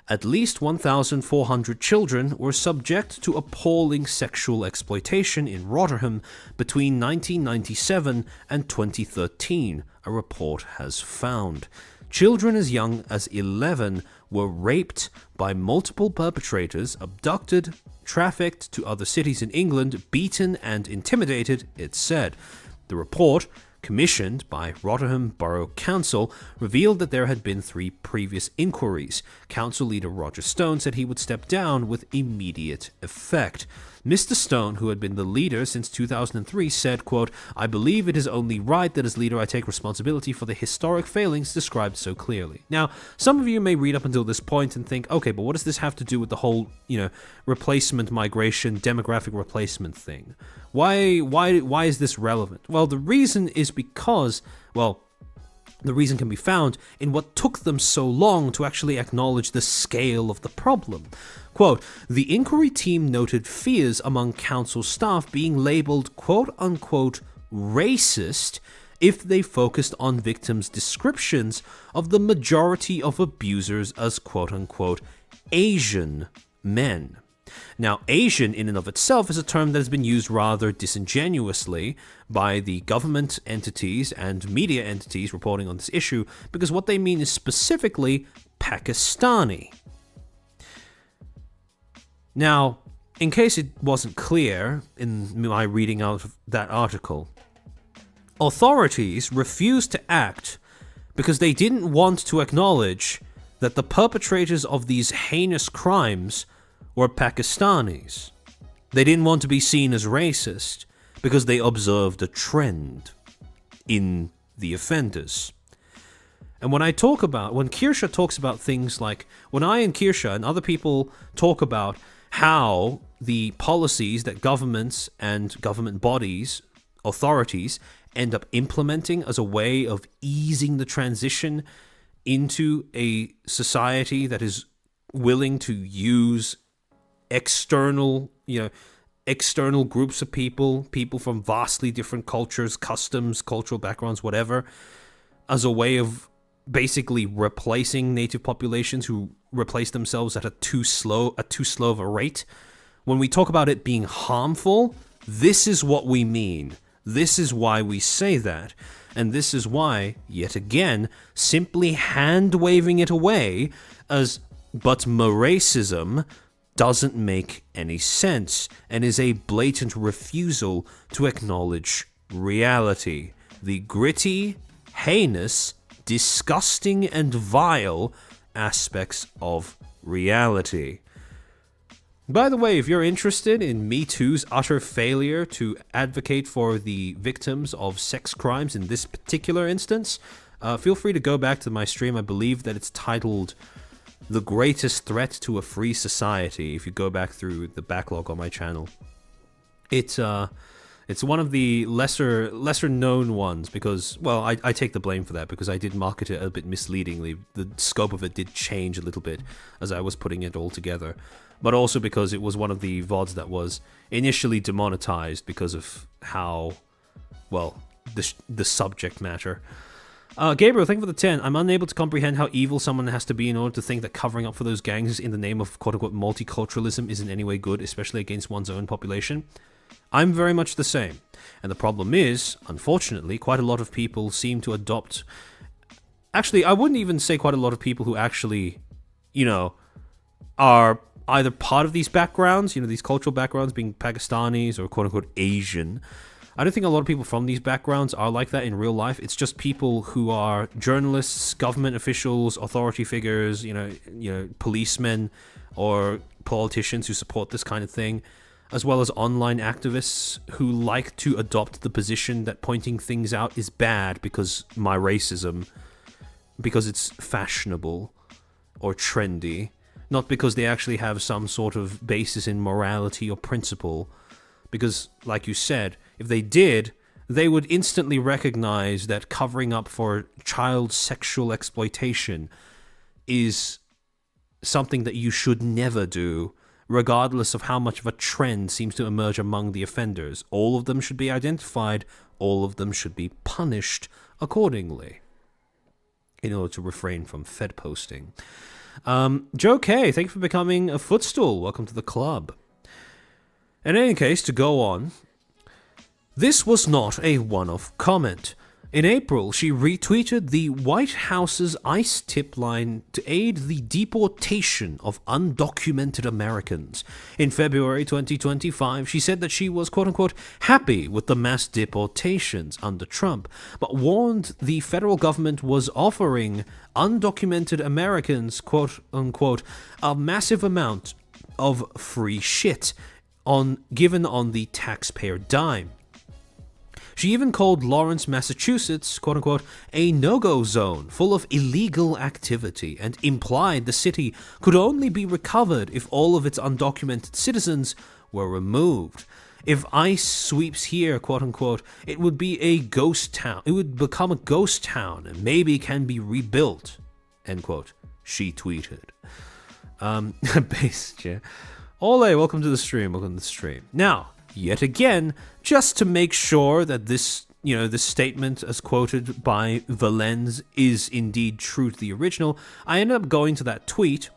At least 1,400 children were subject to appalling sexual exploitation in Rotterdam between 1997 and 2013, a report has found. Children as young as 11 were raped by multiple perpetrators, abducted, trafficked to other cities in England, beaten and intimidated, it said. The report, commissioned by Rotterdam Borough Council, revealed that there had been 3 previous inquiries. Council leader Roger Stone said he would step down with immediate effect. Mr. Stone, who had been the leader since 2003, said, quote, I believe it is only right that as leader I take responsibility for the historic failings described so clearly. Now, some of you may read up until this point and think, okay, but what does this have to do with the whole, replacement migration, demographic replacement thing? Why is this relevant? Well, the reason is because, the reason can be found in what took them so long to actually acknowledge the scale of the problem. Quote, the inquiry team noted fears among council staff being labelled quote-unquote racist if they focused on victims' descriptions of the majority of abusers as quote-unquote Asian men. Now, Asian in and of itself is a term that has been used rather disingenuously by the government entities and media entities reporting on this issue, because what they mean is specifically Pakistani. Now, in case it wasn't clear in my reading out of that article, authorities refused to act because they didn't want to acknowledge that the perpetrators of these heinous crimes were Pakistanis. They didn't want to be seen as racist because they observed a trend in the offenders. And when Kirsche talks about things like, when I and Kirsche and other people talk about how the policies that governments and government bodies, authorities, end up implementing as a way of easing the transition into a society that is willing to use external groups of people from vastly different cultures, customs, cultural backgrounds, whatever, as a way of basically replacing native populations who replace themselves at a too slow of a rate. When we talk about it being harmful, this is what we mean. This is why we say that. And this is why, yet again, simply hand-waving it away as but racism doesn't make any sense and is a blatant refusal to acknowledge reality. The gritty, heinous, disgusting and vile aspects of reality. By the way, if you're interested in Me Too's utter failure to advocate for the victims of sex crimes in this particular instance, feel free to go back to my stream. I believe that it's titled The Greatest Threat to a Free Society, if you go back through the backlog on my channel. It's one of the lesser known ones because, well, I take the blame for that because I did market it a bit misleadingly. The scope of it did change a little bit as I was putting it all together. But also because it was one of the VODs that was initially demonetized because of how, well, the subject matter. Gabriel, thank you for the 10. I'm unable to comprehend how evil someone has to be in order to think that covering up for those gangs in the name of quote-unquote multiculturalism is in any way good, especially against one's own population. I'm very much the same. And the problem is, unfortunately, quite a lot of people seem to adopt... Actually, I wouldn't even say quite a lot of people who actually, are either part of these backgrounds, these cultural backgrounds, being Pakistanis or quote-unquote Asian. I don't think a lot of people from these backgrounds are like that in real life. It's just people who are journalists, government officials, authority figures, policemen or politicians who support this kind of thing, as well as online activists who like to adopt the position that pointing things out is bad because it's fashionable or trendy, not because they actually have some sort of basis in morality or principle. Because, like you said, if they did, they would instantly recognize that covering up for child sexual exploitation is something that you should never do, regardless of how much of a trend seems to emerge among the offenders. All of them should be identified, all of them should be punished accordingly, in order to refrain from Fed posting. Joe K, thank you for becoming a Footstool. Welcome to the club. In any case, to go on, this was not a one-off comment. In April, she retweeted the White House's ICE tip line to aid the deportation of undocumented Americans. In February 2025, she said that she was, quote-unquote, happy with the mass deportations under Trump, but warned the federal government was offering undocumented Americans, quote-unquote, a massive amount of free shit given on the taxpayer dime. She even called Lawrence, Massachusetts, quote-unquote, a no-go zone full of illegal activity, and implied the city could only be recovered if all of its undocumented citizens were removed. If ICE sweeps here, quote-unquote, it would be a ghost town. It would become a ghost town and maybe can be rebuilt, end quote, she tweeted. Based, yeah. Ole, welcome to the stream, Now, yet again, just to make sure that this statement as quoted by Valens is indeed true to the original, I ended up going to that tweet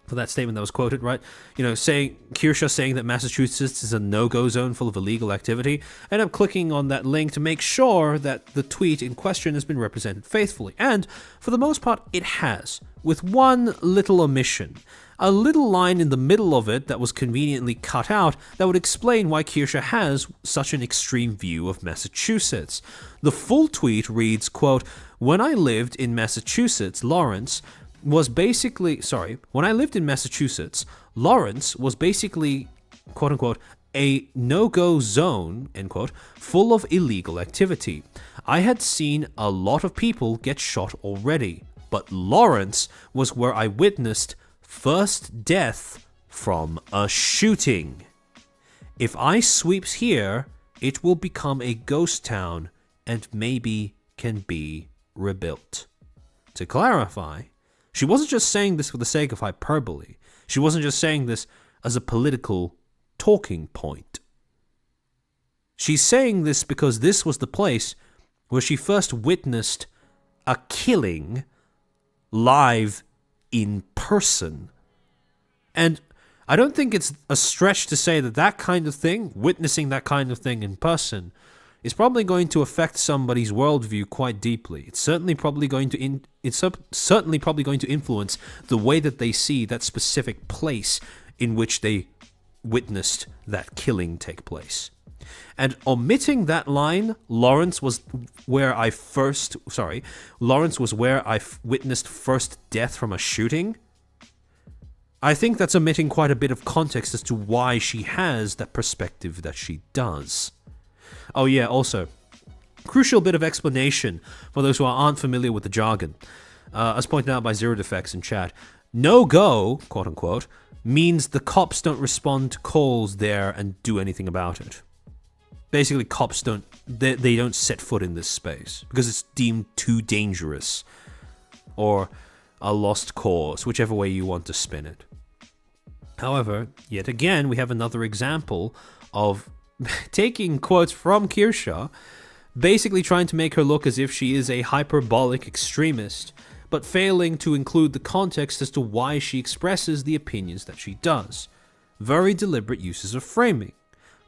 for that statement that was quoted, right? Kirsche saying that Massachusetts is a no-go zone full of illegal activity. I ended up clicking on that link to make sure that the tweet in question has been represented faithfully. And for the most part, it has, with one little omission. A little line in the middle of it that was conveniently cut out that would explain why Kirsche has such an extreme view of Massachusetts. The full tweet reads, quote, when I lived in Massachusetts, Lawrence was basically, quote unquote, a no-go zone, end quote, full of illegal activity. I had seen a lot of people get shot already, but Lawrence was where I witnessed first death from a shooting. If ICE sweeps here, it will become a ghost town and maybe can be rebuilt. To clarify, she wasn't just saying this for the sake of hyperbole. She wasn't just saying this as a political talking point. She's saying this because this was the place where she first witnessed a killing live in person. And I don't think it's a stretch to say that that kind of thing, witnessing that kind of thing in person, is probably going to affect somebody's worldview quite deeply. It's certainly probably going to influence the way that they see that specific place in which they witnessed that killing take place. And omitting that line, Lawrence was where I witnessed first death from a shooting. I think that's omitting quite a bit of context as to why she has that perspective that she does. Oh yeah, also, crucial bit of explanation for those who aren't familiar with the jargon. As pointed out by Zero Defects in chat, no-go, quote-unquote, means the cops don't respond to calls there and do anything about it. Basically, cops don't set foot in this space because it's deemed too dangerous or a lost cause, whichever way you want to spin it. However, yet again, we have another example of taking quotes from Kirsche, basically trying to make her look as if she is a hyperbolic extremist, but failing to include the context as to why she expresses the opinions that she does. Very deliberate uses of framing.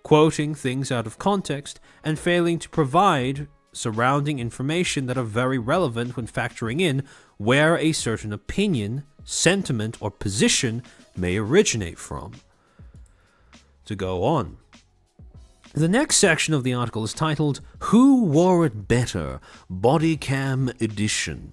quoting things out of context, and failing to provide surrounding information that are very relevant when factoring in where a certain opinion, sentiment, or position may originate from. To go on. The next section of the article is titled, Who Wore It Better? Body Cam Edition.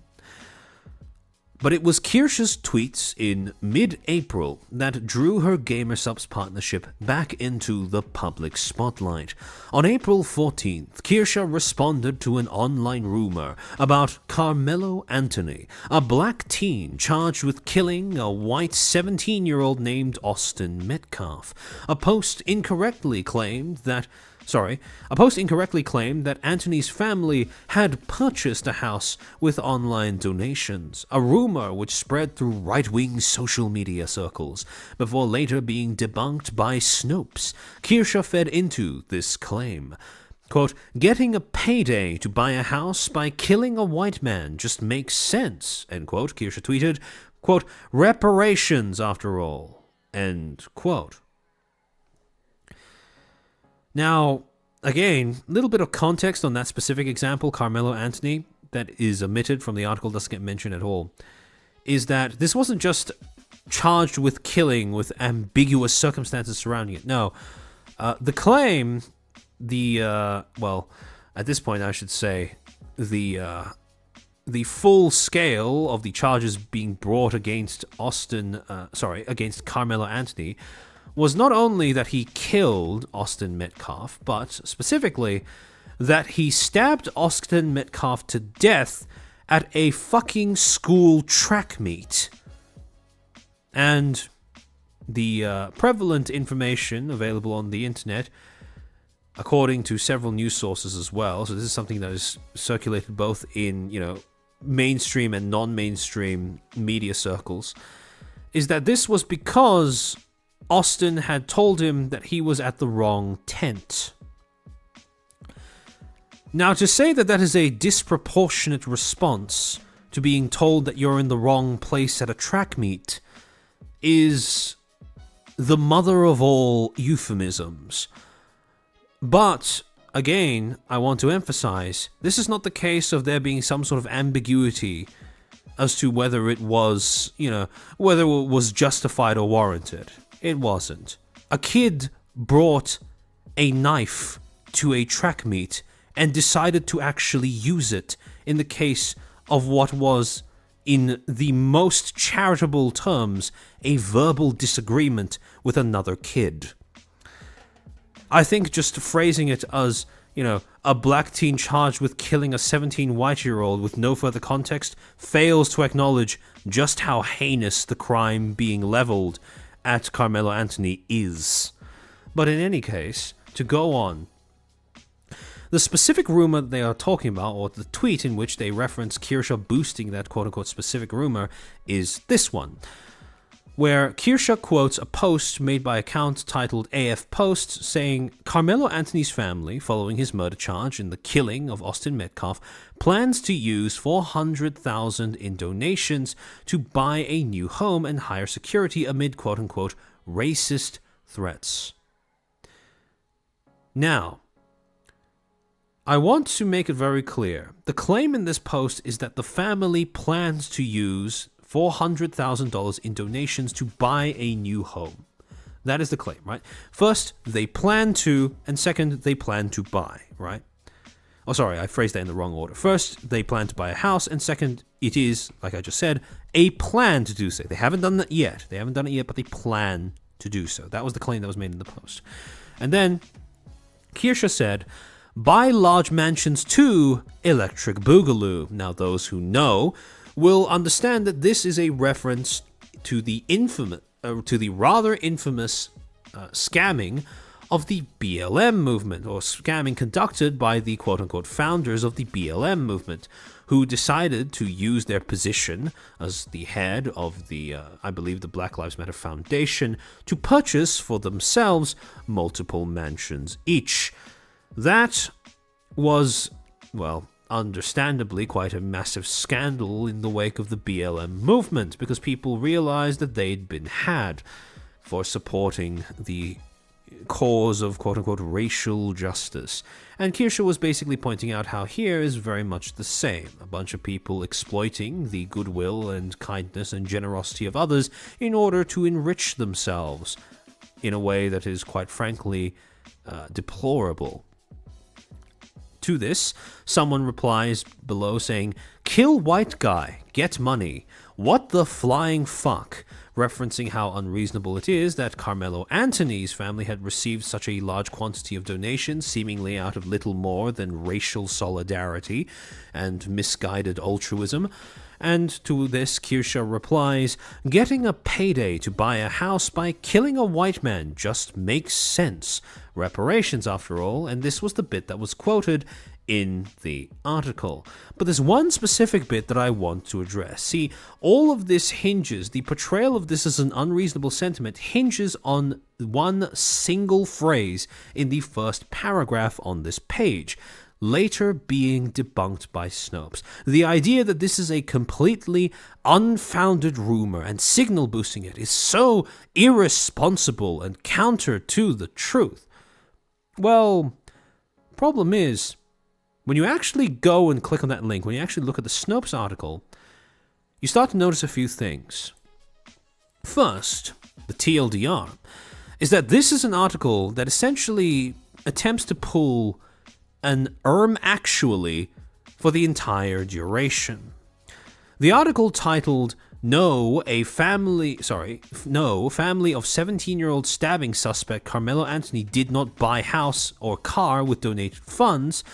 But it was Kirsche's tweets in mid-April that drew her GamerSupps partnership back into the public spotlight. On April 14th, Kirsche responded to an online rumor about Carmelo Anthony, a black teen charged with killing a white 17-year-old named Austin Metcalf. A post incorrectly claimed that Anthony's family had purchased a house with online donations, a rumor which spread through right-wing social media circles, before later being debunked by Snopes. Kirsche fed into this claim. Quote, getting a payday to buy a house by killing a white man just makes sense, end quote. Kirsche tweeted, quote, reparations after all, end quote. Now, again, a little bit of context on that specific example, Carmelo Anthony, that is omitted from the article, doesn't get mentioned at all, is that this wasn't just charged with killing with ambiguous circumstances surrounding it. No, the claim, at this point I should say, the full scale of the charges being brought against against Carmelo Anthony was not only that he killed Austin Metcalf, but specifically that he stabbed Austin Metcalf to death at a fucking school track meet. And the prevalent information available on the internet, according to several news sources as well, so this is something that is circulated both in, mainstream and non-mainstream media circles, is that this was because Austin had told him that he was at the wrong tent. Now, to say that that is a disproportionate response to being told that you're in the wrong place at a track meet is the mother of all euphemisms. But, again, I want to emphasize, this is not the case of there being some sort of ambiguity as to whether it was, whether it was justified or warranted. It wasn't. A kid brought a knife to a track meet and decided to actually use it in the case of what was, in the most charitable terms, a verbal disagreement with another kid. I think just phrasing it as, a black teen charged with killing a 17 white-year-old with no further context fails to acknowledge just how heinous the crime being leveled at Carmelo Anthony is. But in any case, to go on, the specific rumor they are talking about, or the tweet in which they reference Kirsche boosting that quote-unquote specific rumor, is this one, where Kirsche quotes a post made by account titled AF Post saying, Carmelo Anthony's family, following his murder charge in the killing of Austin Metcalf, plans to use $400,000 in donations to buy a new home and hire security amid quote-unquote racist threats. Now, I want to make it very clear. The claim in this post is that the family plans to use $400,000 in donations to buy a new home. That is the claim, right? First, they plan to, and second, they plan to buy, right? Oh, sorry, I phrased that in the wrong order. First, they plan to buy a house, and second, it is, like I just said, a plan to do so. They haven't done that yet. But they plan to do so. That was the claim that was made in the post. And then, Kirsche said, buy large mansions too, Electric Boogaloo. Now, those who know will understand that this is a reference to the rather infamous scamming of the BLM movement, or scamming conducted by the quote-unquote founders of the BLM movement, who decided to use their position as the head of the, I believe, the Black Lives Matter Foundation to purchase for themselves multiple mansions each. That was, well, understandably quite a massive scandal in the wake of the BLM movement, because people realized that they'd been had for supporting the cause of quote-unquote racial justice. And Kirsche was basically pointing out how here is very much the same. A bunch of people exploiting the goodwill and kindness and generosity of others in order to enrich themselves in a way that is, quite frankly, deplorable. To this, someone replies below saying, "Kill white guy, get money. What the flying fuck?" referencing how unreasonable it is that Carmelo Anthony's family had received such a large quantity of donations, seemingly out of little more than racial solidarity and misguided altruism. And to this, Kirsche replies, "Getting a payday to buy a house by killing a white man just makes sense. Reparations, after all," and this was the bit that was quoted in the article. But there's one specific bit that I want to address. See, all of this hinges, the portrayal of this as an unreasonable sentiment hinges on one single phrase in the first paragraph on this page, later being debunked by Snopes. The idea that this is a completely unfounded rumor and signal boosting it is so irresponsible and counter to the truth. Well, problem is, when you actually go and click on that link, when you actually look at the Snopes article, you start to notice a few things. First, the TLDR, is that this is an article that essentially attempts to pull an actually for the entire duration. The article titled, family of 17-year-old stabbing suspect Carmelo Anthony did not buy house or car with donated funds.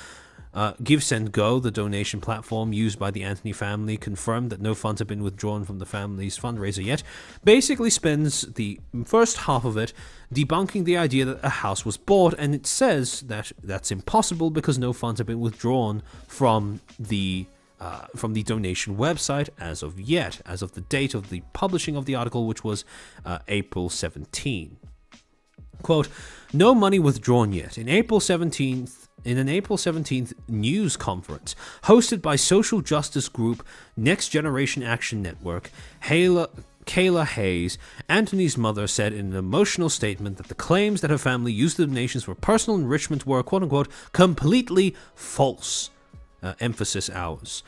Give Send Go, the donation platform used by the Anthony family, confirmed that no funds have been withdrawn from the family's fundraiser yet. Basically spends the first half of it debunking the idea that a house was bought, and it says that that's impossible because no funds have been withdrawn from the donation website as of yet, as of the date of the publishing of the article, which was April 17. Quote, "No money withdrawn yet. In an April 17th news conference hosted by social justice group Next Generation Action Network, Kayla Hayes, Anthony's mother, said in an emotional statement that the claims that her family used the donations for personal enrichment were, quote-unquote, completely false. Emphasis ours."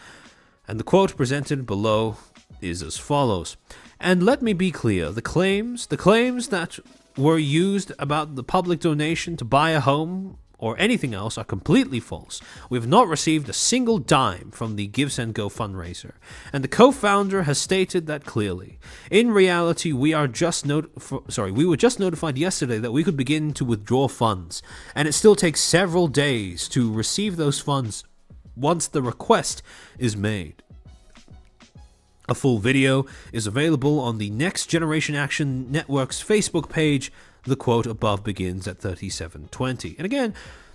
And the quote presented below is as follows. "And let me be clear, the claims that were used about the public donation to buy a home or anything else are completely false. We have not received a single dime from the Give Send Go fundraiser, and the co-founder has stated that clearly. In reality, we were just notified yesterday that we could begin to withdraw funds, and it still takes several days to receive those funds once the request is made." A full video is available on the Next Generation Action Network's Facebook page. The quote above begins at 37:20. And again,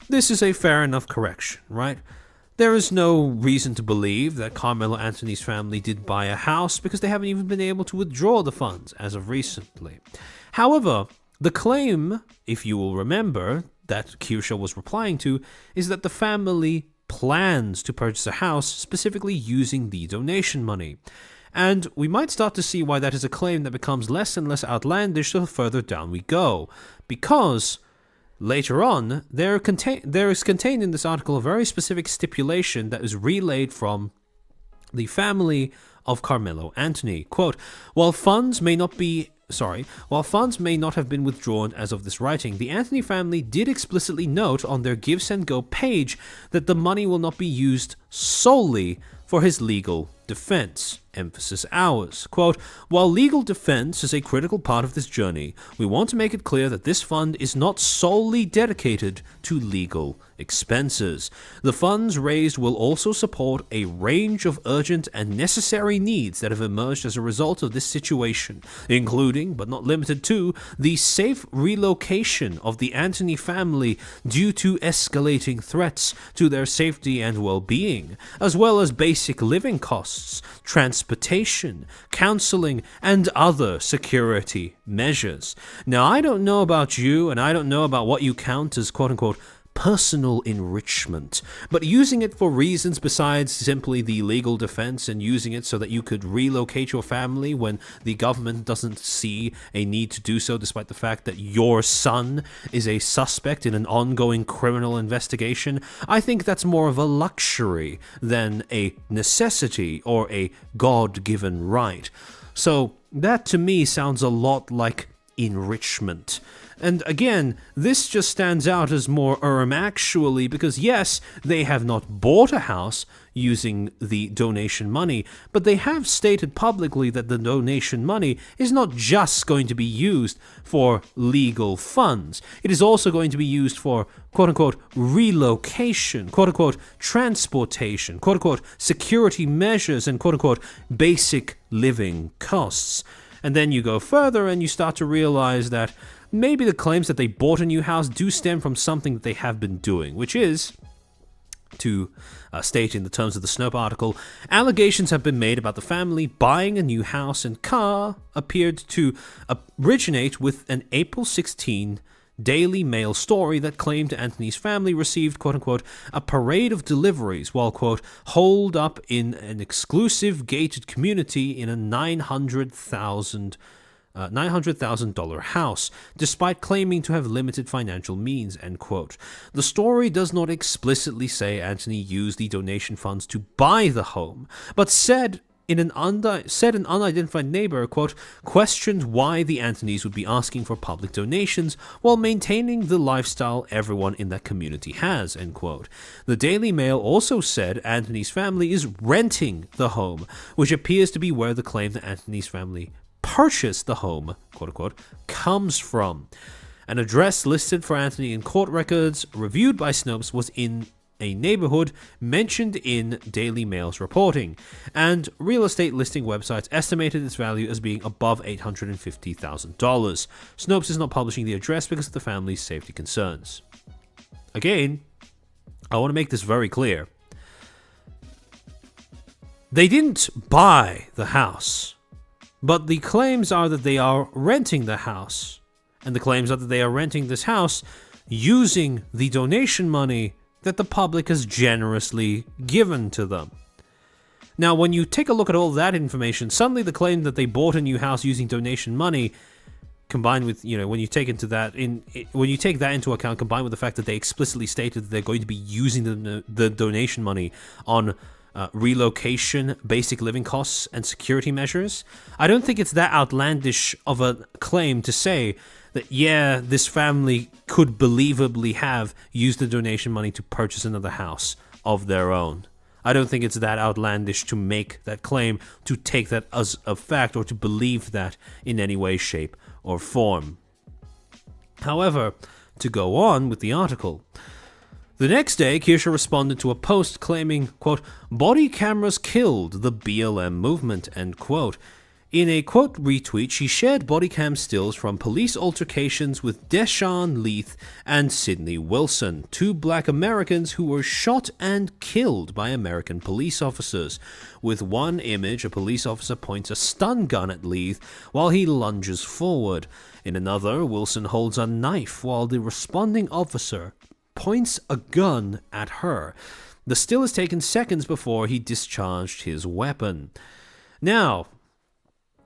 this is a fair enough correction, right? There is no reason to believe that Carmelo Anthony's family did buy a house because they haven't even been able to withdraw the funds as of recently. However, the claim, if you will remember, that Kirsche was replying to, is that the family plans to purchase a house specifically using the donation money. And we might start to see why that is a claim that becomes less and less outlandish the further down we go. Because later on, there is contained in this article a very specific stipulation that is relayed from the family of Carmelo Anthony. Quote, while funds may not have been withdrawn as of this writing, the Anthony family did explicitly note on their Give Send Go page that the money will not be used solely for his legal defense. Emphasis ours. Quote, while legal defense is a critical part of this journey, we want to make it clear that this fund is not solely dedicated to legal expenses. The funds raised will also support a range of urgent and necessary needs that have emerged as a result of this situation, including, but not limited to, the safe relocation of the Anthony family due to escalating threats to their safety and well-being, as well as basic living costs, transportation, counseling, and other security measures. Now, I don't know about you, and I don't know about what you count as quote-unquote personal enrichment, but using it for reasons besides simply the legal defense and using it so that you could relocate your family when the government doesn't see a need to do so, despite the fact that your son is a suspect in an ongoing criminal investigation. I think that's more of a luxury than a necessity or a God-given right. So that to me sounds a lot like enrichment. And again, this just stands out as more actually, because yes, they have not bought a house using the donation money, but they have stated publicly that the donation money is not just going to be used for legal funds. It is also going to be used for quote-unquote relocation, quote-unquote transportation, quote-unquote security measures, and quote-unquote basic living costs. And then you go further and you start to realize that maybe the claims that they bought a new house do stem from something that they have been doing, which is, to state in the terms of the Snopes article, allegations have been made about the family buying a new house and car appeared to originate with an April 16 Daily Mail story that claimed Anthony's family received, quote-unquote, a parade of deliveries while, quote, holed up in an exclusive gated community in a $900,000 house, despite claiming to have limited financial means, end quote. The story does not explicitly say Anthony used the donation funds to buy the home, but said an unidentified neighbor, quote, questioned why the Anthonys would be asking for public donations while maintaining the lifestyle everyone in that community has, end quote. The Daily Mail also said Anthony's family is renting the home, which appears to be where the claim that Anthony's family purchased the home, quote-unquote, comes from. An address listed for Anthony in court records reviewed by Snopes was in a neighborhood mentioned in Daily Mail's reporting, and real estate listing websites estimated its value as being above $850,000. Snopes is not publishing the address because of the family's safety concerns. Again, I want to make this very clear. They didn't buy the house, but the claims are that they are renting the house, and the claims are that they are renting this house using the donation money that the public has generously given to them. Now, when you take a look at all that information, suddenly the claim that they bought a new house using donation money, combined with, when you take that into account, combined with the fact that they explicitly stated that they're going to be using the donation money on relocation, basic living costs, and security measures, I don't think it's that outlandish of a claim to say that, yeah, this family could believably have used the donation money to purchase another house of their own. I don't think it's that outlandish to make that claim, to take that as a fact, or to believe that in any way, shape, or form. However, to go on with the article, the next day, Kirsche responded to a post claiming, quote, body cameras killed the BLM movement, end quote. In a quote retweet, she shared body cam stills from police altercations with Deshaun Leith and Sidney Wilson, two black Americans who were shot and killed by American police officers. With one image, a police officer points a stun gun at Leith while he lunges forward. In another, Wilson holds a knife while the responding officer points a gun at her. The still is taken seconds before he discharged his weapon. Now,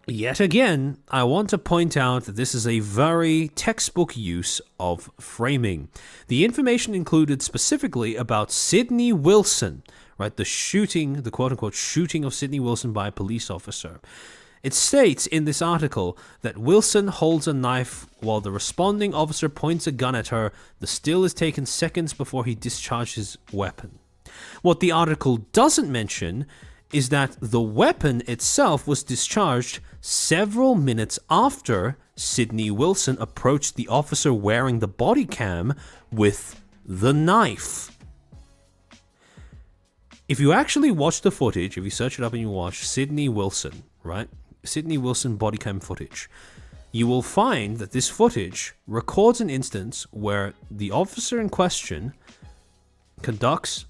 yet again, I want to point out that this is a very textbook use of framing. The information included specifically about Sidney Wilson, right? The quote-unquote shooting of Sidney Wilson by a police officer. It states in this article that Wilson holds a knife while the responding officer points a gun at her. The still is taken seconds before he discharges his weapon. What the article doesn't mention is that the weapon itself was discharged several minutes after Sidney Wilson approached the officer wearing the body cam with the knife. If you actually watch the footage, if you search it up and you watch Sidney Wilson, right? Sidney Wilson body cam footage, you will find that this footage records an instance where the officer in question conducts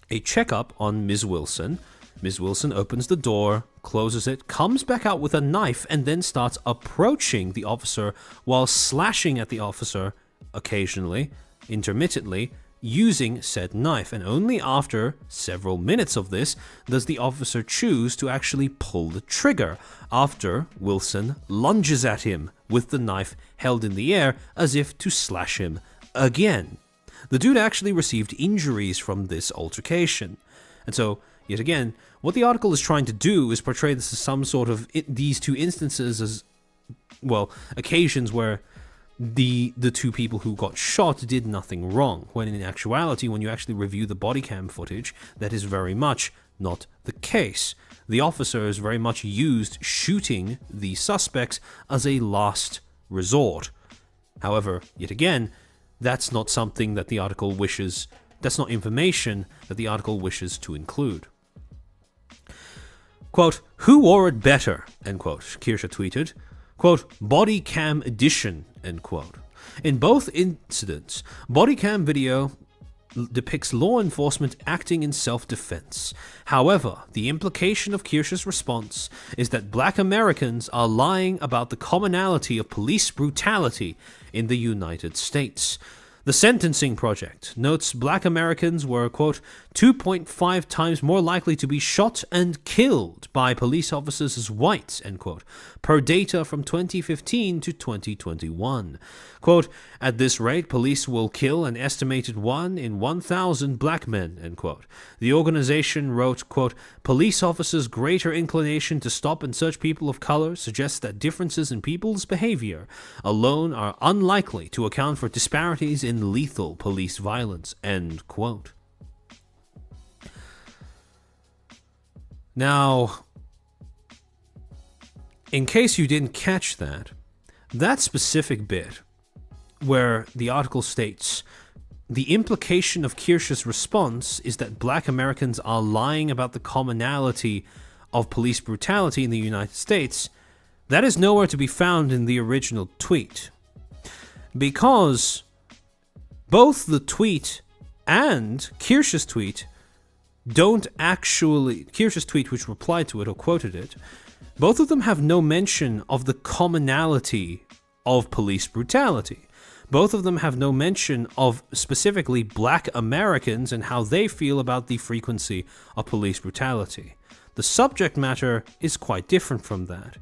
a checkup on Ms. Wilson. Ms. Wilson opens the door, closes it, comes back out with a knife, and then starts approaching the officer while slashing at the officer occasionally intermittently, using said knife, and only after several minutes of this does the officer choose to actually pull the trigger, after Wilson lunges at him with the knife held in the air as if to slash him again. The dude actually received injuries from this altercation. And so, yet again, what the article is trying to do is portray this as some sort of these two instances as, well, occasions where the two people who got shot did nothing wrong, when in actuality, when you actually review the body cam footage, that is very much not the case. The officers very much used shooting the suspects as a last resort. However, yet again, that's not something that the article wishes, that's not information that the article wishes to include. Quote, "Who wore it better?" End quote. Kirsche tweeted. Quote, "Body cam edition," end quote. In both incidents, body cam video depicts law enforcement acting in self-defense. However, the implication of Kirsche's response is that Black Americans are lying about the commonality of police brutality in the United States. The Sentencing Project notes Black Americans were, quote, 2.5 times more likely to be shot and killed by police officers as whites, end quote, per data from 2015 to 2021. Quote, "At this rate, police will kill an estimated 1 in 1,000 black men," end quote. The organization wrote, quote, "Police officers' greater inclination to stop and search people of color suggests that differences in people's behavior alone are unlikely to account for disparities in lethal police violence," end quote. Now, in case you didn't catch that specific bit where the article states the implication of Kirsche's response is that Black Americans are lying about the commonality of police brutality in the United States, that is nowhere to be found in the original tweet. Because both the tweet and Kirsche's tweet don't actually, Kirsche's tweet which replied to it or quoted it, both of them have no mention of the commonality of police brutality. Both of them have no mention of specifically Black Americans and how they feel about the frequency of police brutality. The subject matter is quite different from that.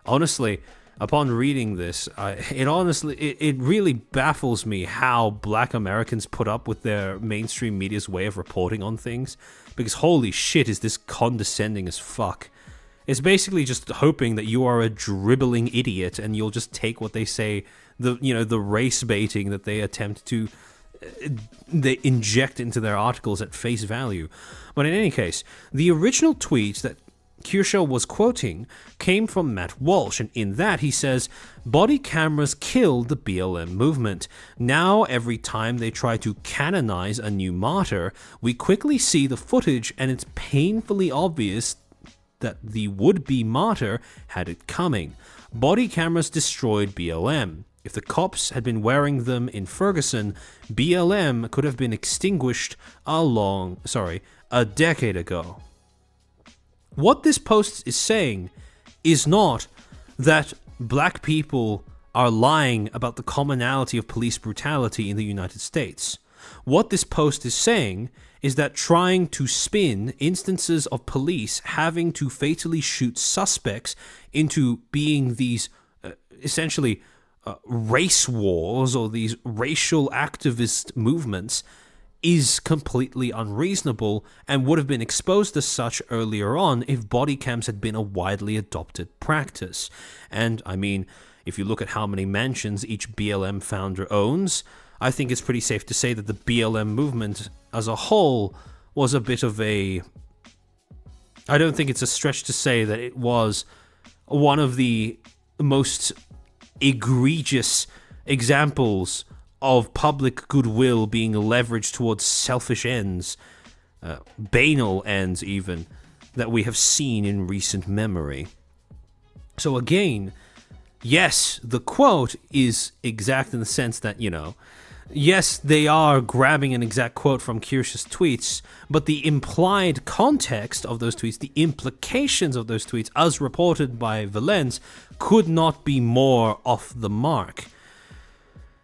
Honestly, upon reading this, it really baffles me how Black Americans put up with their mainstream media's way of reporting on things, because holy shit is this condescending as fuck. It's basically just hoping that you are a dribbling idiot and you'll just take what they say, the race baiting that they attempt to they inject into their articles at face value. But in any case, the original tweet that Kirsche was quoting came from Matt Walsh, and in that he says, "Body cameras killed the BLM movement. Now every time they try to canonize a new martyr, we quickly see the footage and it's painfully obvious that the would-be martyr had it coming. Body cameras destroyed BLM. If the cops had been wearing them in Ferguson, BLM could have been extinguished a decade ago." What this post is saying is not that Black people are lying about the commonality of police brutality in the United States. What this post is saying is that trying to spin instances of police having to fatally shoot suspects into being these essentially race wars or these racial activist movements is completely unreasonable and would have been exposed as such earlier on if body cams had been a widely adopted practice. And I mean, if you look at how many mansions each BLM founder owns, I think it's pretty safe to say that the BLM movement as a whole was a bit of a... I don't think it's a stretch to say that it was one of the most egregious examples of public goodwill being leveraged towards selfish ends, banal ends even, that we have seen in recent memory. So again, yes, the quote is exact in the sense that, yes, they are grabbing an exact quote from Kirsche's tweets, but the implied context of those tweets, the implications of those tweets, as reported by Valens, could not be more off the mark.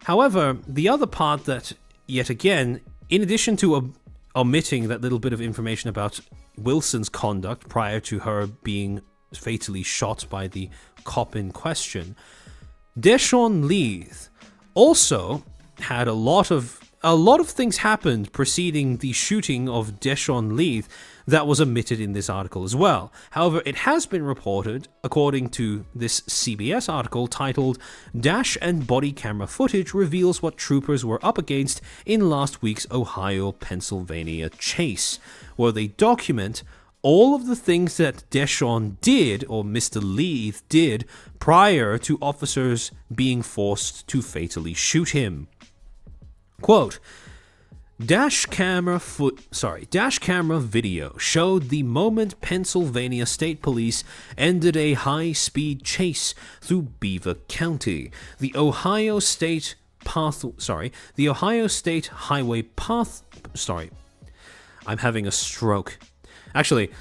However, the other part that yet again, in addition to omitting that little bit of information about Wilson's conduct prior to her being fatally shot by the cop in question, Deshaun Leith also had a lot of things happened preceding the shooting of Deshaun Leith that was omitted in this article as well. However, it has been reported, according to this CBS article titled "Dash and Body Camera Footage Reveals What Troopers Were Up Against in Last Week's Ohio-Pennsylvania Chase," where they document all of the things that Deshaun did, or Mr. Leith did, prior to officers being forced to fatally shoot him. Quote, Dash camera video showed the moment Pennsylvania State Police ended a high-speed chase through Beaver County. The Ohio State Highway path. I'm having a stroke. Actually,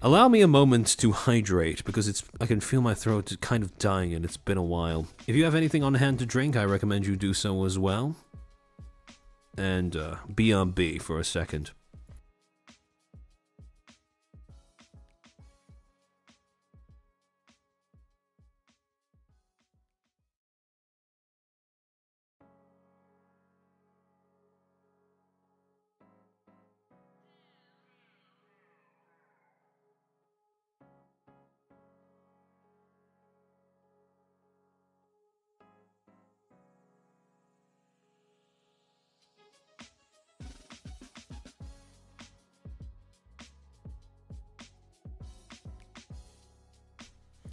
allow me a moment to hydrate because I can feel my throat kind of dying and it's been a while. If you have anything on hand to drink, I recommend you do so as well. And be on B for a second.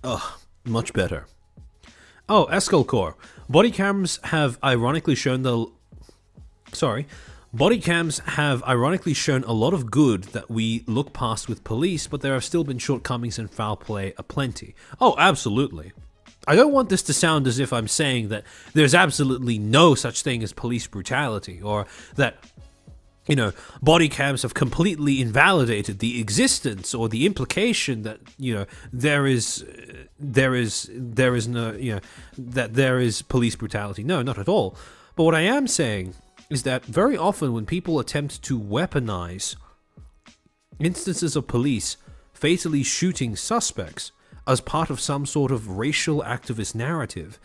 Oh, much better. Oh, Escalcor. Body cams have ironically shown a lot of good that we look past with police, but there have still been shortcomings and foul play aplenty. Oh, absolutely. I don't want this to sound as if I'm saying that there's absolutely no such thing as police brutality, or that, body cams have completely invalidated the existence or the implication that, there is police brutality. No, not at all. But what I am saying is that very often when people attempt to weaponize instances of police fatally shooting suspects as part of some sort of racial activist narrative,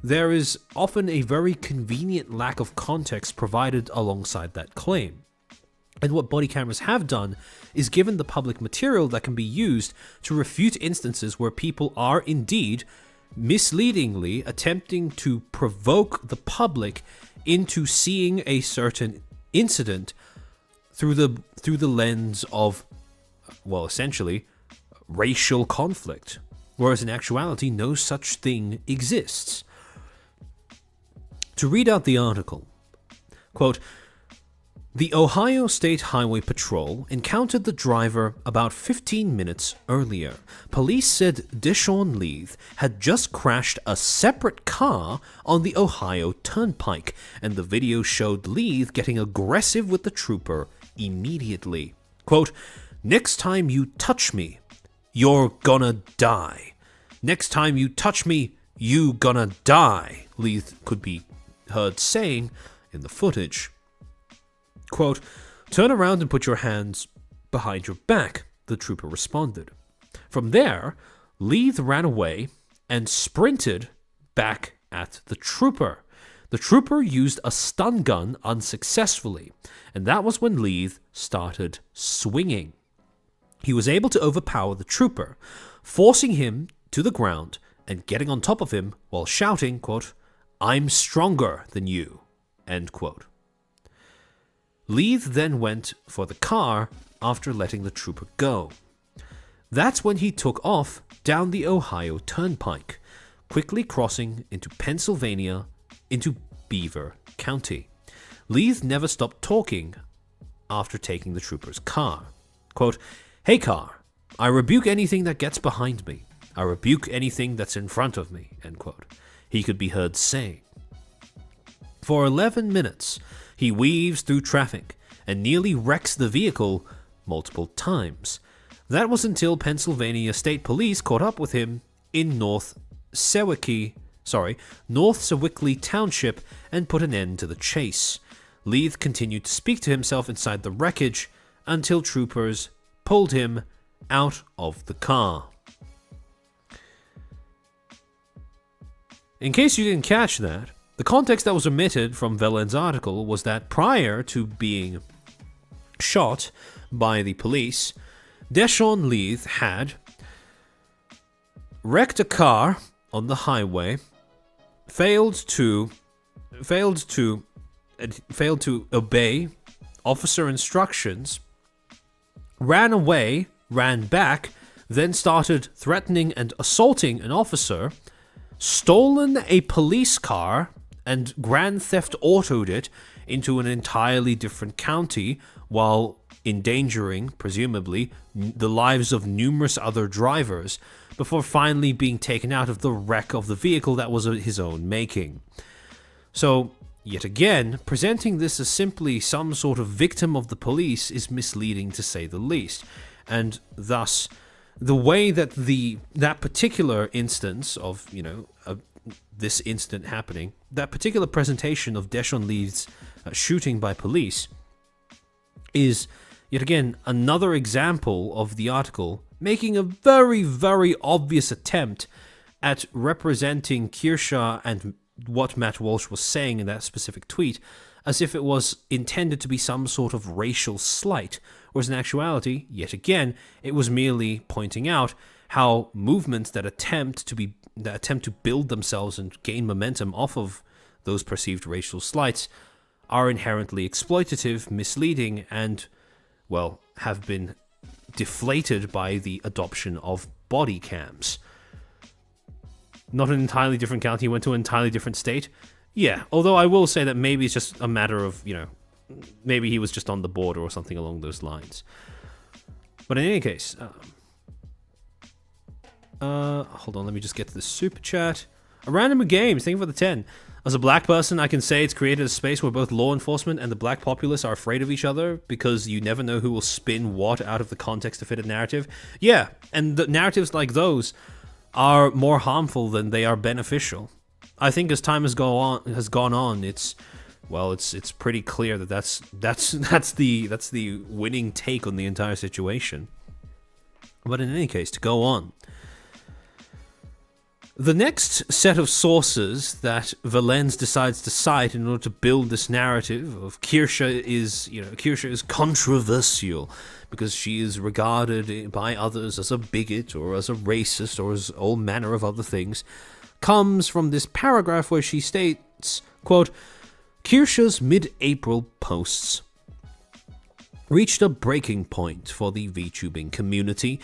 there is often a very convenient lack of context provided alongside that claim. And what body cameras have done is given the public material that can be used to refute instances where people are indeed misleadingly attempting to provoke the public into seeing a certain incident through the lens of, well, essentially racial conflict, whereas in actuality no such thing exists. To read out the article, quote, the Ohio State Highway Patrol encountered the driver about 15 minutes earlier. Police said Deshaun Leith had just crashed a separate car on the Ohio Turnpike, and the video showed Leith getting aggressive with the trooper immediately. Quote, next time you touch me, you're gonna die. Next time you touch me, you gonna die, Leith could be heard saying in the footage. Quote, turn around and put your hands behind your back, the trooper responded. From there, Leith ran away and sprinted back at the trooper. The trooper used a stun gun unsuccessfully, and that was when Leith started swinging. He was able to overpower the trooper, forcing him to the ground and getting on top of him while shouting, quote, I'm stronger than you, end quote. Leith then went for the car after letting the trooper go. That's when he took off down the Ohio Turnpike, quickly crossing into Pennsylvania into Beaver County. Leith never stopped talking after taking the trooper's car. Quote, hey car, I rebuke anything that gets behind me. I rebuke anything that's in front of me, end quote. He could be heard saying. For 11 minutes, he weaves through traffic and nearly wrecks the vehicle multiple times. That was until Pennsylvania State Police caught up with him in North Sewickley Township and put an end to the chase. Leith continued to speak to himself inside the wreckage until troopers pulled him out of the car. In case you didn't catch that, the context that was omitted from Velen's article was that prior to being shot by the police, Deshaun Leith had wrecked a car on the highway, failed to obey officer instructions, ran away, ran back, then started threatening and assaulting an officer, stolen a police car, and grand theft autoed it into an entirely different county while endangering, presumably, the lives of numerous other drivers before finally being taken out of the wreck of the vehicle that was his own making. So, yet again, presenting this as simply some sort of victim of the police is misleading to say the least, and thus the way that that particular instance of, this incident happening, that particular presentation of Deshaun Leith's shooting by police is, yet again, another example of the article making a very, very obvious attempt at representing Kirsche and what Matt Walsh was saying in that specific tweet as if it was intended to be some sort of racial slight, whereas in actuality, yet again, it was merely pointing out how movements that attempt to build themselves and gain momentum off of those perceived racial slights are inherently exploitative, misleading, and, well, have been deflated by the adoption of body cams. Not an entirely different county, went to an entirely different state. Yeah, although I will say that maybe it's just a matter of, maybe he was just on the border or something along those lines. But in any case, hold on, let me just get to the super chat. A random games, thank you for the 10. As a black person, I can say it's created a space where both law enforcement and the black populace are afraid of each other because you never know who will spin what out of the context to fit a narrative. Yeah, and the narratives like those are more harmful than they are beneficial. I think as time has gone on, it's pretty clear that that's the winning take on the entire situation. But in any case, to go on. The next set of sources that Valens decides to cite in order to build this narrative of Kirsche is controversial because she is regarded by others as a bigot or as a racist or as all manner of other things, comes from this paragraph where she states, quote, Kirsche's mid-April posts reached a breaking point for the VTubing community.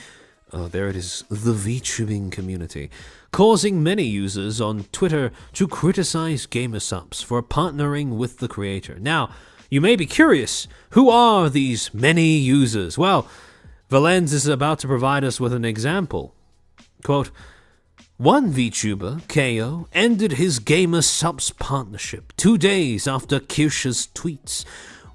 Oh, there it is, the VTubing community, causing many users on Twitter to criticize GamerSupps for partnering with the creator. Now, you may be curious, who are these many users? Well, Valens is about to provide us with an example. Quote, one VTuber, KO, ended his GamerSupps partnership 2 days after Kirsche's tweets.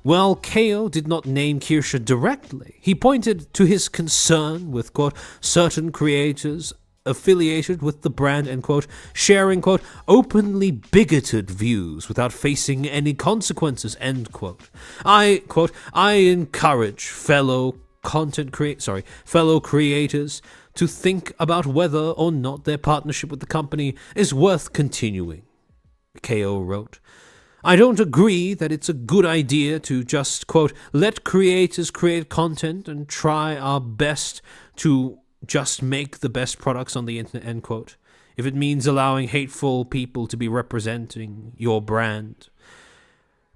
While KO did not name Kirsche directly, he pointed to his concern with, quote, certain creators affiliated with the brand, end quote, sharing, quote, openly bigoted views without facing any consequences, end quote. I encourage fellow creators to think about whether or not their partnership with the company is worth continuing, KO wrote. I don't agree that it's a good idea to just, quote, let creators create content and try our best to just make the best products on the internet, end quote. If it means allowing hateful people to be representing your brand.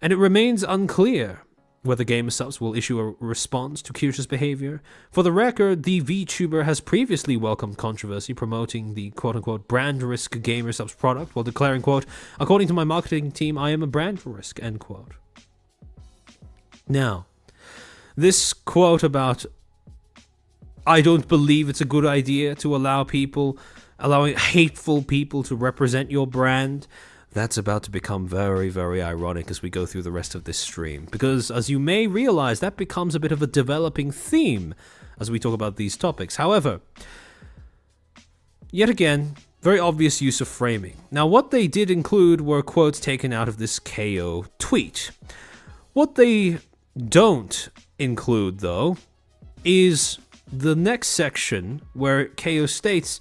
And it remains unclear whether GamerSupps will issue a response to Kirsche's behavior. For the record, the VTuber has previously welcomed controversy promoting the quote-unquote brand risk GamerSupps product while declaring, quote, according to my marketing team, I am a brand risk, end quote. Now, this quote about I don't believe it's a good idea to allowing hateful people to represent your brand, that's about to become very, very ironic as we go through the rest of this stream. Because, as you may realize, that becomes a bit of a developing theme as we talk about these topics. However, yet again, very obvious use of framing. Now, what they did include were quotes taken out of this KO tweet. What they don't include, though, is the next section where KO states,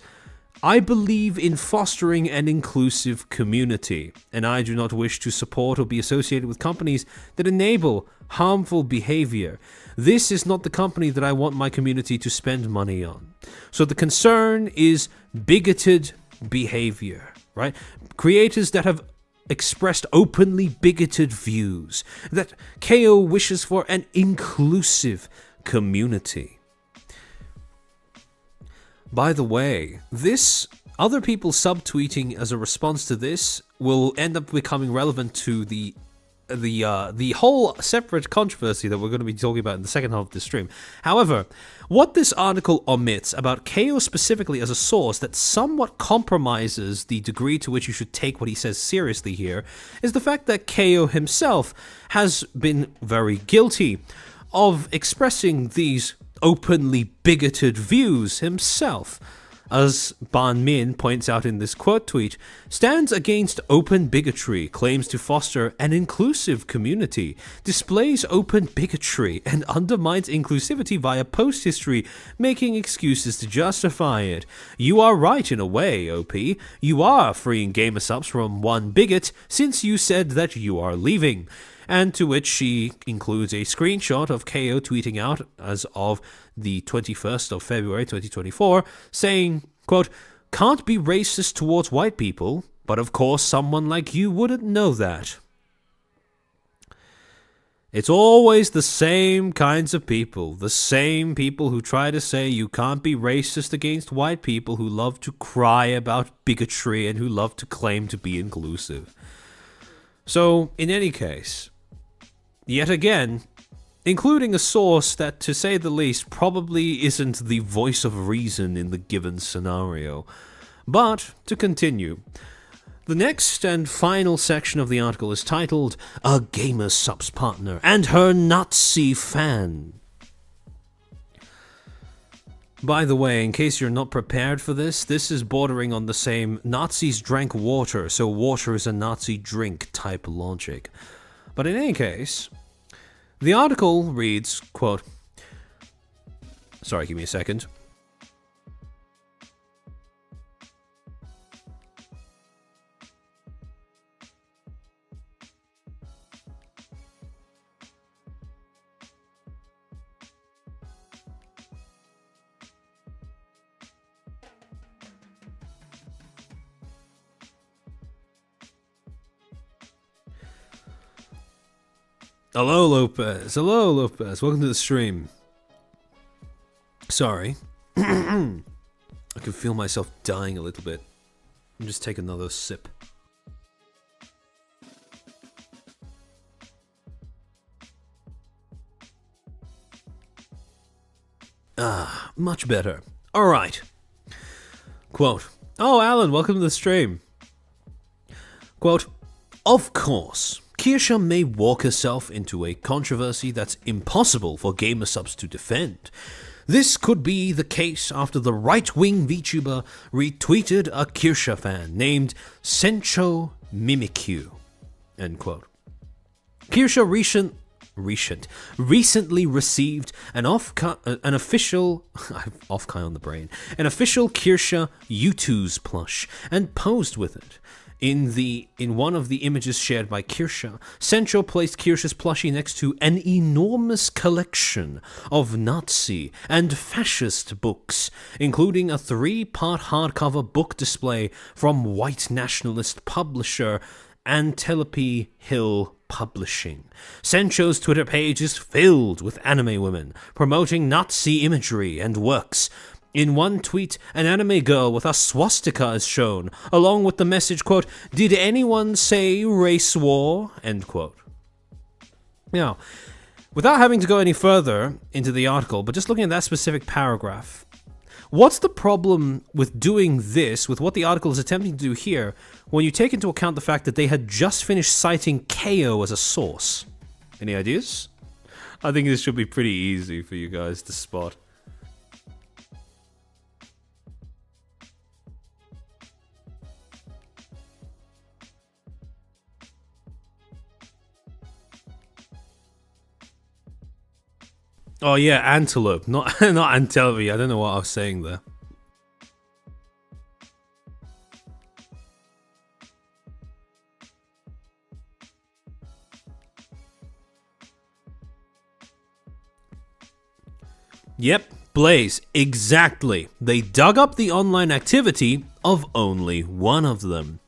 I believe in fostering an inclusive community, and I do not wish to support or be associated with companies that enable harmful behavior. This is not the company that I want my community to spend money on. So the concern is bigoted behavior, right? Creators that have expressed openly bigoted views, that KO wishes for an inclusive community. By the way, this other people subtweeting as a response to this will end up becoming relevant to the whole separate controversy that we're going to be talking about in the second half of this stream. However, what this article omits about KO specifically as a source that somewhat compromises the degree to which you should take what he says seriously here is the fact that KO himself has been very guilty of expressing these openly bigoted views himself. As Ban Min points out in this quote tweet, stands against open bigotry, claims to foster an inclusive community, displays open bigotry, and undermines inclusivity via post history, making excuses to justify it. You are right in a way, OP. You are freeing gamer subs from one bigot since you said that you are leaving. And to which she includes a screenshot of KO tweeting out as of the 21st of February 2024, saying, quote, can't be racist towards white people, but of course someone like you wouldn't know that. It's always the same kinds of people, the same people who try to say you can't be racist against white people, who love to cry about bigotry and who love to claim to be inclusive. So, in any case, yet again, including a source that, to say the least, probably isn't the voice of reason in the given scenario. But, to continue, the next and final section of the article is titled, A Gamer Subs Partner and Her Nazi Fan. By the way, in case you're not prepared for this is bordering on the same Nazis drank water, so water is a Nazi drink type logic. But in any case, the article reads, quote, sorry, give me a second. Hello, Lopez. Hello, Lopez. Welcome to the stream. Sorry. I can feel myself dying a little bit. I'll just take another sip. Ah, much better. Alright. Quote. Oh, Alan, welcome to the stream. Quote. Of course, Kirsche may walk herself into a controversy that's impossible for gamer subs to defend. This could be the case after the right-wing VTuber retweeted a Kirsche fan named Sencho Mimikyu. End quote. Kirsche recently received an official Offkai on the brain, an official Kirsche U2's plush, and posed with it. In one of the images shared by Kirsche, Sencho placed Kirsche's plushie next to an enormous collection of Nazi and fascist books, including a 3-part hardcover book display from white nationalist publisher Antelope Hill Publishing. Sencho's Twitter page is filled with anime women promoting Nazi imagery and works. In one tweet, an anime girl with a swastika is shown, along with the message, quote, "Did anyone say race war?" End quote. Now, without having to go any further into the article, but just looking at that specific paragraph, what's the problem with doing this, with what the article is attempting to do here, when you take into account the fact that they had just finished citing KO as a source? Any ideas? I think this should be pretty easy for you guys to spot. Oh yeah, antelope, not not antelope. I don't know what I was saying there. Yep, Blaze, exactly. They dug up the online activity of only one of them.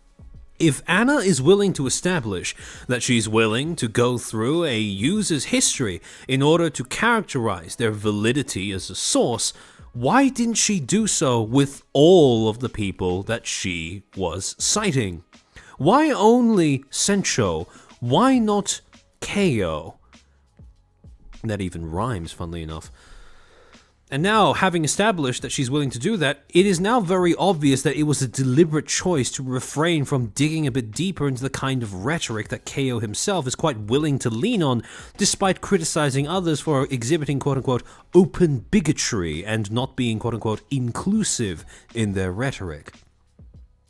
If Anna is willing to establish that she's willing to go through a user's history in order to characterize their validity as a source, why didn't she do so with all of the people that she was citing? Why only Sencho? Why not KO? That even rhymes, funnily enough. And now, having established that she's willing to do that, it is now very obvious that it was a deliberate choice to refrain from digging a bit deeper into the kind of rhetoric that KO himself is quite willing to lean on, despite criticizing others for exhibiting quote-unquote open bigotry and not being quote-unquote inclusive in their rhetoric.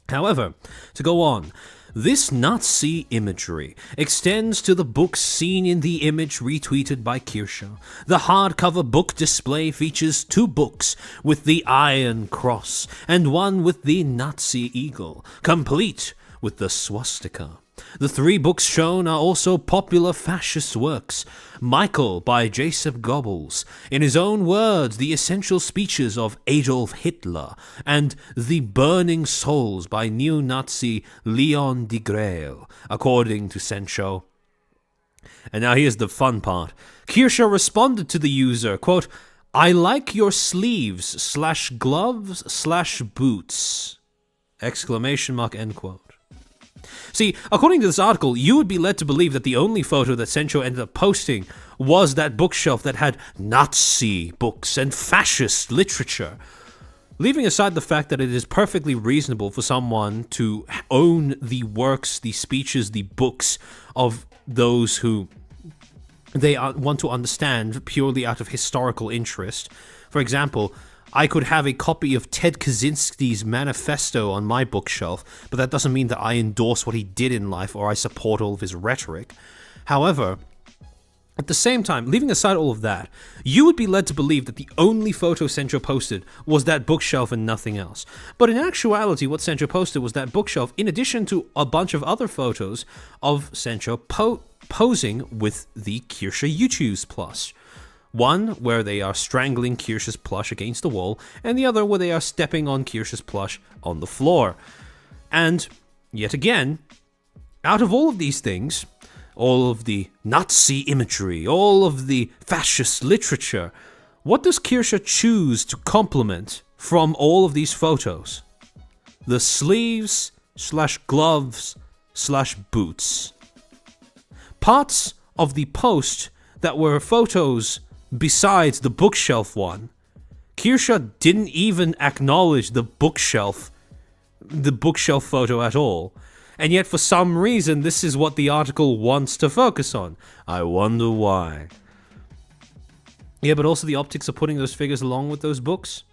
However, to go on, this Nazi imagery extends to the books seen in the image retweeted by Kirsche. The hardcover book display features 2 books with the Iron Cross and one with the Nazi eagle, complete with the swastika. The 3 books shown are also popular fascist works. Michael by Joseph Goebbels, in his own words, the essential speeches of Adolf Hitler, and The Burning Souls by neo-Nazi Leon Degrelle, according to Sencho. And now here's the fun part. Kirsche responded to the user, quote, "I like your sleeves / gloves / boots!" Exclamation mark, end quote. See, according to this article, you would be led to believe that the only photo that Sencho ended up posting was that bookshelf that had Nazi books and fascist literature. Leaving aside the fact that it is perfectly reasonable for someone to own the works, the speeches, the books of those who they want to understand purely out of historical interest. For example, I could have a copy of Ted Kaczynski's manifesto on my bookshelf, but that doesn't mean that I endorse what he did in life or I support all of his rhetoric. However, at the same time, leaving aside all of that, you would be led to believe that the only photo Sencho posted was that bookshelf and nothing else. But in actuality, what Sencho posted was that bookshelf, in addition to a bunch of other photos of Sencho posing with the Kirsche YouTube's plush. One where they are strangling Kirsche's plush against the wall, and the other where they are stepping on Kirsche's plush on the floor. And, yet again, out of all of these things, all of the Nazi imagery, all of the fascist literature, what does Kirsche choose to complement from all of these photos? The sleeves / gloves / boots. Parts of the post that were photos besides the bookshelf one, Kirsche didn't even acknowledge the bookshelf photo at all. And yet for some reason this is what the article wants to focus on. I wonder why. Yeah, but also the optics of putting those figures along with those books?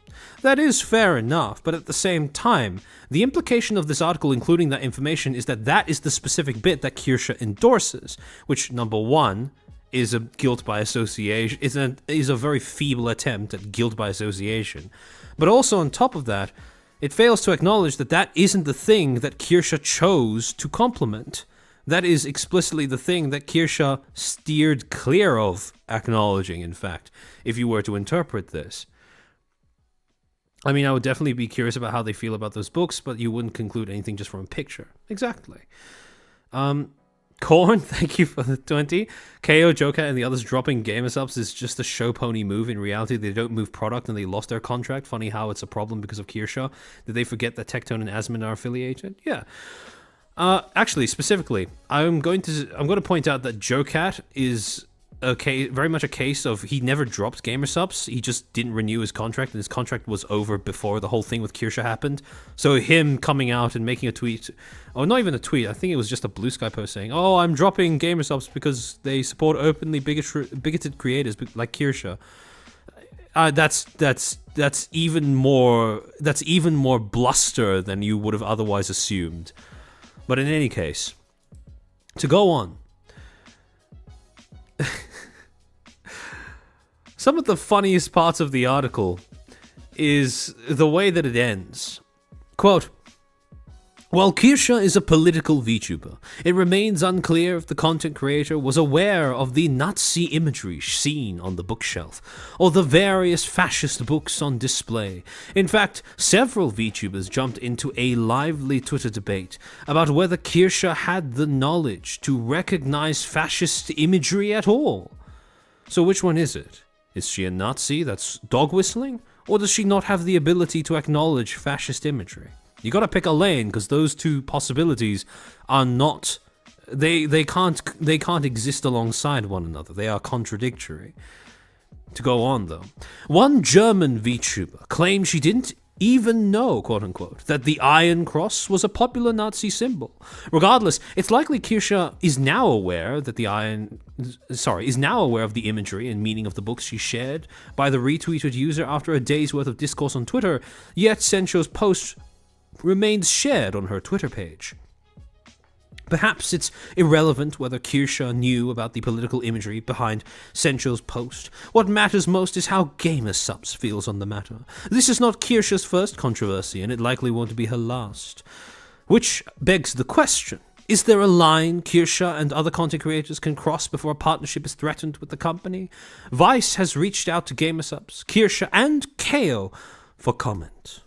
That is fair enough, but at the same time, the implication of this article including that information is that that is the specific bit that Kirsche endorses, which, number one, is a guilt by association, is a very feeble attempt at guilt by association. But also on top of that, it fails to acknowledge that that isn't the thing that Kirsche chose to complement. That is explicitly the thing that Kirsche steered clear of acknowledging, in fact, if you were to interpret this. I mean, I would definitely be curious about how they feel about those books, but you wouldn't conclude anything just from a picture. Exactly. Corn, thank you for the 20. KO, Joker, and the others dropping gamer subs is just a show pony move. In reality, they don't move product and they lost their contract. Funny how it's a problem because of Kirsche. Did they forget that Tectone and Asmund are affiliated? Yeah. Actually, specifically, I'm going to point out that Jocat is very much a case of he never dropped gamer subs. He just didn't renew his contract, and his contract was over before the whole thing with Kirsche happened. So him coming out and making a tweet, or not even a tweet, I think it was just a Blue Sky post saying, "Oh, I'm dropping gamer subs because they support openly bigoted creators like Kirsche." That's even more bluster than you would have otherwise assumed. But in any case, to go on. some of the funniest parts of the article is the way that it ends. Quote, while Kirsche is a political VTuber, it remains unclear if the content creator was aware of the Nazi imagery seen on the bookshelf, or the various fascist books on display. In fact, several VTubers jumped into a lively Twitter debate about whether Kirsche had the knowledge to recognize fascist imagery at all. So which one is it? Is she a Nazi that's dog whistling, or does she not have the ability to acknowledge fascist imagery? You gotta pick a lane, because those two possibilities are not... They can't exist alongside one another. They are contradictory. To go on, though. One German VTuber claimed she didn't even know, quote-unquote, that the Iron Cross was a popular Nazi symbol. Regardless, it's likely Kirsche is now aware that is now aware of the imagery and meaning of the books she shared by the retweeted user after a day's worth of discourse on Twitter, yet Sencho's post remains shared on her Twitter page. Perhaps it's irrelevant whether Kirsche knew about the political imagery behind Sencho's post. What matters most is how GamerSupps feels on the matter. This is not Kirsche's first controversy, and it likely won't be her last. Which begs the question, is there a line Kirsche and other content creators can cross before a partnership is threatened with the company? Vice has reached out to GamerSupps, Kirsche, and KO for comment.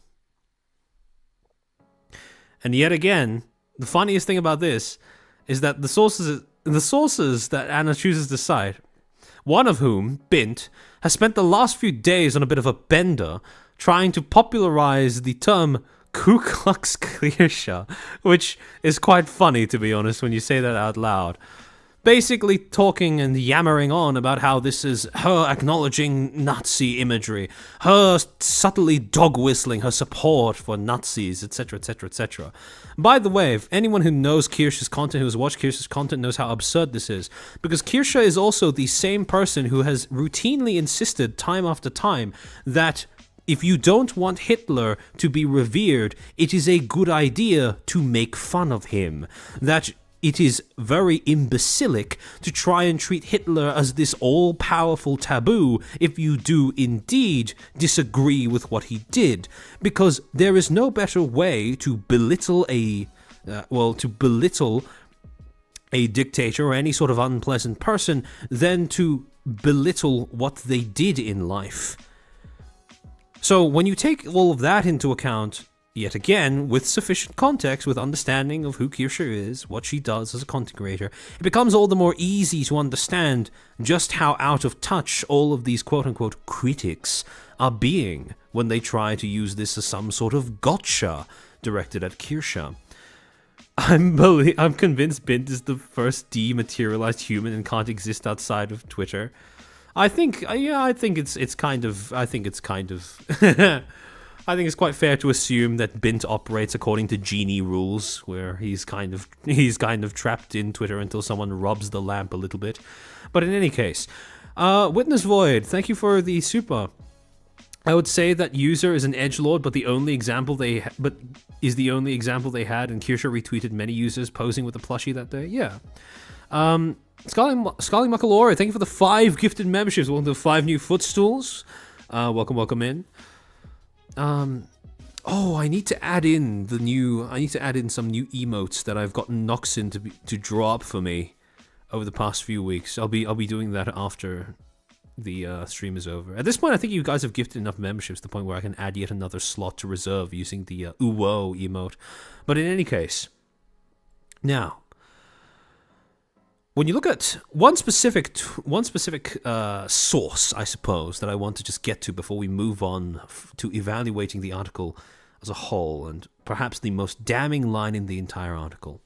And yet again, the funniest thing about this is that the sources that Anna chooses to cite, one of whom, Bint, has spent the last few days on a bit of a bender trying to popularize the term Ku Klux Kirsche, which is quite funny, to be honest, when you say that out loud. Basically talking and yammering on about how this is her acknowledging Nazi imagery, her subtly dog whistling her support for Nazis, etc., etc., etc. By the way, if anyone who knows Kirsche's content, who has watched Kirsche's content, knows how absurd this is, because Kirsche is also the same person who has routinely insisted time after time that if you don't want Hitler to be revered, it is a good idea to make fun of him. That it is very imbecilic to try and treat Hitler as this all-powerful taboo if you do indeed disagree with what he did, because there is no better way to belittle a dictator or any sort of unpleasant person than to belittle what they did in life. So when you take all of that into account, yet again, with sufficient context, with understanding of who Kirsche is, what she does as a content creator, it becomes all the more easy to understand just how out of touch all of these quote-unquote critics are being when they try to use this as some sort of gotcha directed at Kirsche. I'm convinced Bint is the first dematerialized human and can't exist outside of Twitter. I think it's kind of I think it's quite fair to assume that Bint operates according to genie rules, where he's kind of trapped in Twitter until someone rubs the lamp a little bit. But in any case, Witness Void, thank you for the super. I would say that user is an edgelord, but is the only example they had, and Kirsche retweeted many users posing with a plushie that day. Yeah. Scully Muckalore, thank you for the 5 gifted memberships. Welcome to the 5 new footstools. Welcome in. I need to add in some new emotes that I've gotten Noxin to draw up for me over the past few weeks. I'll be doing that after the stream is over. At this point, I think you guys have gifted enough memberships to the point where I can add yet another slot to reserve using the uwo emote. But in any case, now, when you look at one specific source, I suppose, that I want to just get to before we move on to evaluating the article as a whole, and perhaps the most damning line in the entire article.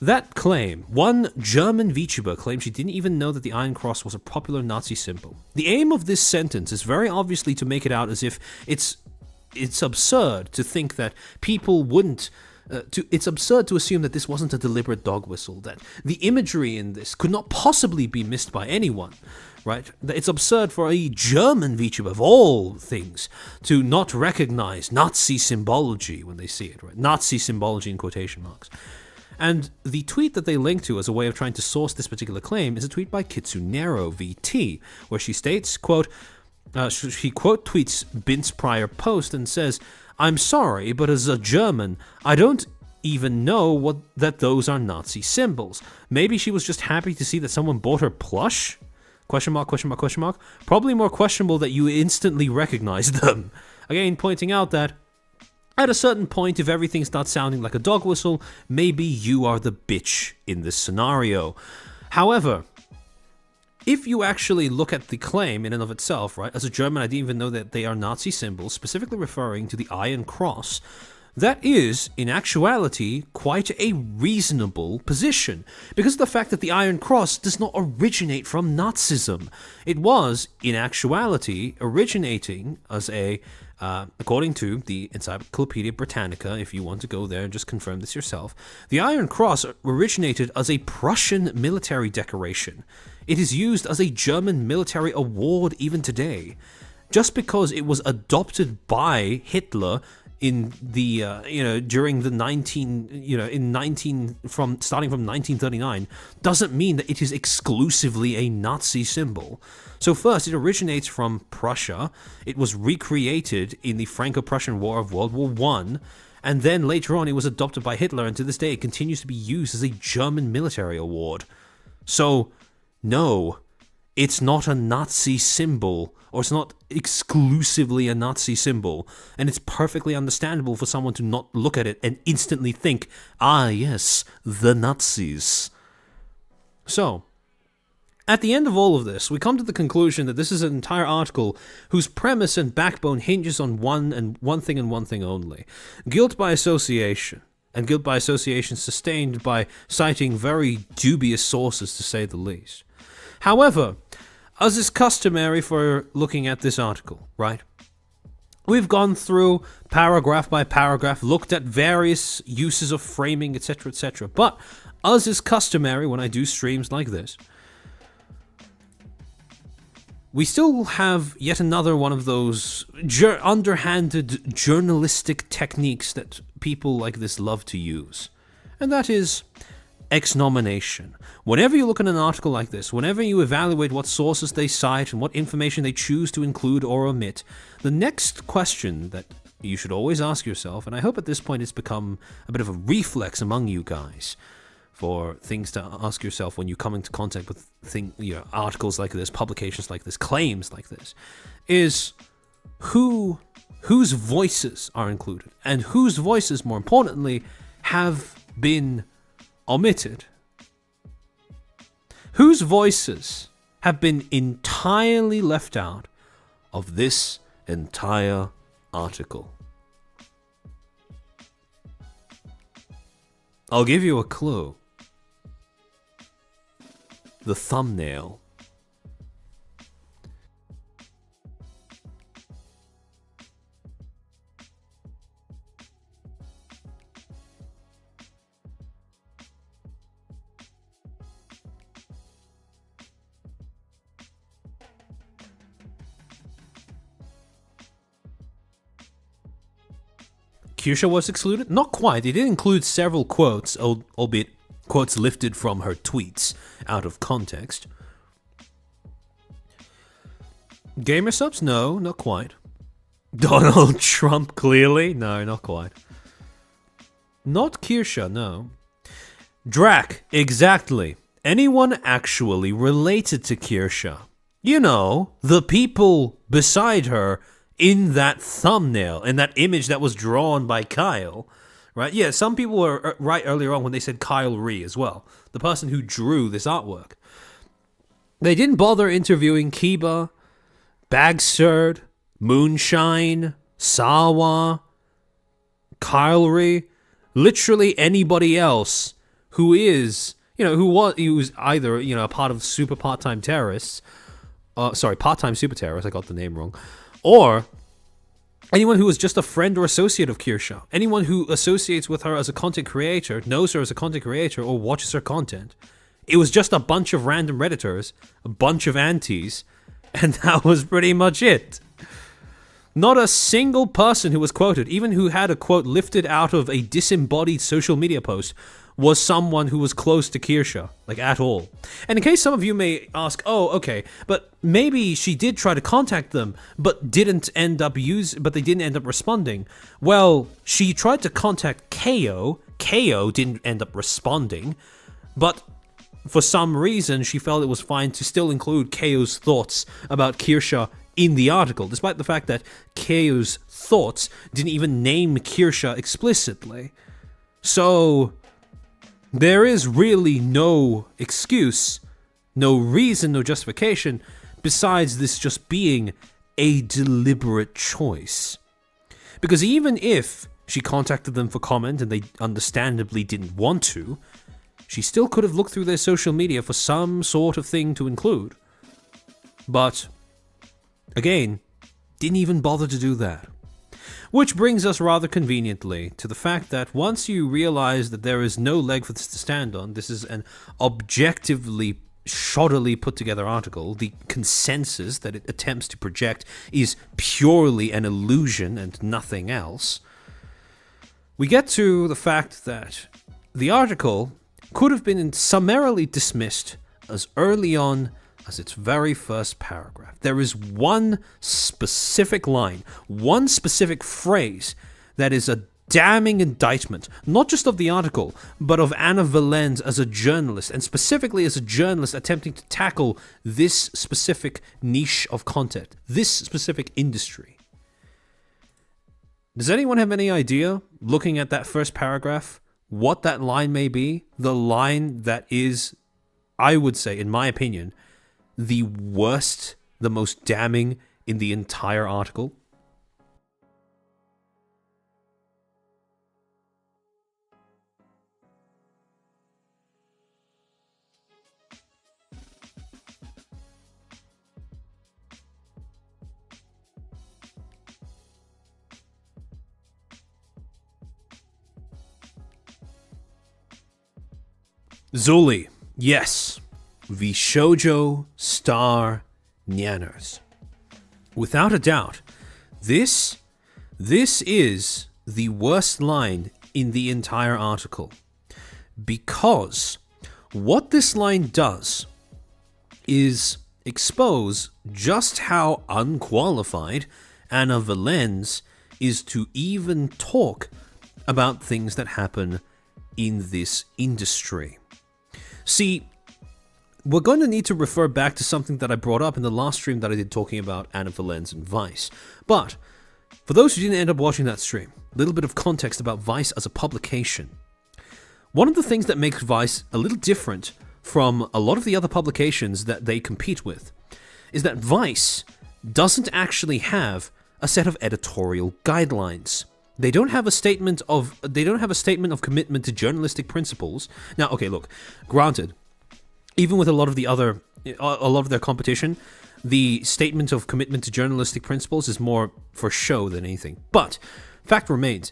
That claim, one German VTuber claimed she didn't even know that the Iron Cross was a popular Nazi symbol. The aim of this sentence is very obviously to make it out as if it's absurd to think that people wouldn't... it's absurd to assume that this wasn't a deliberate dog whistle, that the imagery in this could not possibly be missed by anyone, right? That it's absurd for a German VTuber, of all things, to not recognize Nazi symbology when they see it, right? Nazi symbology in quotation marks. And the tweet that they link to as a way of trying to source this particular claim is a tweet by Kitsunero VT, where she states, quote, she quote tweets Bint's prior post and says, "I'm sorry, but as a German, I don't even know that those are Nazi symbols. Maybe she was just happy to see that someone bought her plush? Question mark, question mark, question mark. Probably more questionable that you instantly recognized them." Again, pointing out that at a certain point, if everything starts sounding like a dog whistle, maybe you are the bitch in this scenario. However, if you actually look at the claim in and of itself, right, as a German, I didn't even know that they are Nazi symbols, specifically referring to the Iron Cross. That is, in actuality, quite a reasonable position, because of the fact that the Iron Cross does not originate from Nazism. It was, in actuality, originating as a, according to the Encyclopedia Britannica, if you want to go there and just confirm this yourself, the Iron Cross originated as a Prussian military decoration. It is used as a German military award even today. Just because it was adopted by Hitler in the during the starting from 1939 doesn't mean that it is exclusively a Nazi symbol. So first, it originates from Prussia. It was recreated in the Franco-Prussian War of World War I, and then later on it was adopted by Hitler, and to this day it continues to be used as a German military award. So no, it's not a Nazi symbol, or it's not exclusively a Nazi symbol, and it's perfectly understandable for someone to not look at it and instantly think, ah yes, the Nazis. So, at the end of all of this, we come to the conclusion that this is an entire article whose premise and backbone hinges on one thing and one thing only: guilt by association. And guilt by association sustained by citing very dubious sources, to say the least. However, as is customary for looking at this article, right? We've gone through paragraph by paragraph, looked at various uses of framing, etc., etc. But, as is customary when I do streams like this, we still have yet another one of those underhanded journalistic techniques that people like this love to use. And that is exnomination. Whenever you look at an article like this, whenever you evaluate what sources they cite and what information they choose to include or omit, the next question that you should always ask yourself, and I hope at this point it's become a bit of a reflex among you guys, for things to ask yourself when you come into contact with articles like this, publications like this, claims like this, is whose voices are included, and whose voices, more importantly, have been omitted. Whose voices have been entirely left out of this entire article? I'll give you a clue. The thumbnail. Kirsche was excluded? Not quite. It did include several quotes, albeit quotes lifted from her tweets out of context. Gamer subs? No, not quite. Donald Trump, clearly? No, not quite. Not Kirsche, no. Drac, exactly. Anyone actually related to Kirsche? You know, the people beside her in that thumbnail, in that image that was drawn by Kyle, right? Yeah, some people were right earlier on when they said Kyle Ree as well, the person who drew this artwork. They didn't bother interviewing Kiba, Bagserd, Moonshine, Sawa, Kyle Ree, literally anybody else who is, who was either, a part of super part-time terrorists, part-time super terrorists, I got the name wrong, or anyone who is just a friend or associate of Kirsche, anyone who associates with her as a content creator, knows her as a content creator, or watches her content. It was just a bunch of random Redditors, a bunch of antis, and that was pretty much it. Not a single person who was quoted, even who had a quote lifted out of a disembodied social media post, was someone who was close to Kirsche, like at all. And in case some of you may ask, oh, okay, but maybe she did try to contact them, but they didn't end up responding. Well, she tried to contact KO. KO didn't end up responding, but for some reason she felt it was fine to still include KO's thoughts about Kirsche in the article, despite the fact that KO's thoughts didn't even name Kirsche explicitly. So there is really no excuse, no reason, no justification, besides this just being a deliberate choice. Because even if she contacted them for comment and they understandably didn't want to, she still could have looked through their social media for some sort of thing to include. But, again, didn't even bother to do that. Which brings us rather conveniently to the fact that once you realize that there is no leg for this to stand on, this is an objectively, shoddily put together article, the consensus that it attempts to project is purely an illusion and nothing else, we get to the fact that the article could have been summarily dismissed as early on as its very first paragraph. There is one specific line, one specific phrase that is a damning indictment, not just of the article, but of Anna Valens as a journalist, and specifically as a journalist attempting to tackle this specific niche of content, this specific industry. Does anyone have any idea, looking at that first paragraph, what that line may be? The line that is, I would say, in my opinion, the worst, the most damning in the entire article? Zuli, yes. The shoujo star nyanners. Without a doubt, this is the worst line in the entire article. Because what this line does is expose just how unqualified Anna Valens is to even talk about things that happen in this industry. See, we're going to need to refer back to something that I brought up in the last stream that I did talking about Anna Valens and Vice. But for those who didn't end up watching that stream, a little bit of context about Vice as a publication. One of the things that makes Vice a little different from a lot of the other publications that they compete with is that Vice doesn't actually have a set of editorial guidelines. They don't have a statement of commitment to journalistic principles. Now, okay, look, granted, even with a lot of their competition, the statement of commitment to journalistic principles is more for show than anything. But fact remains,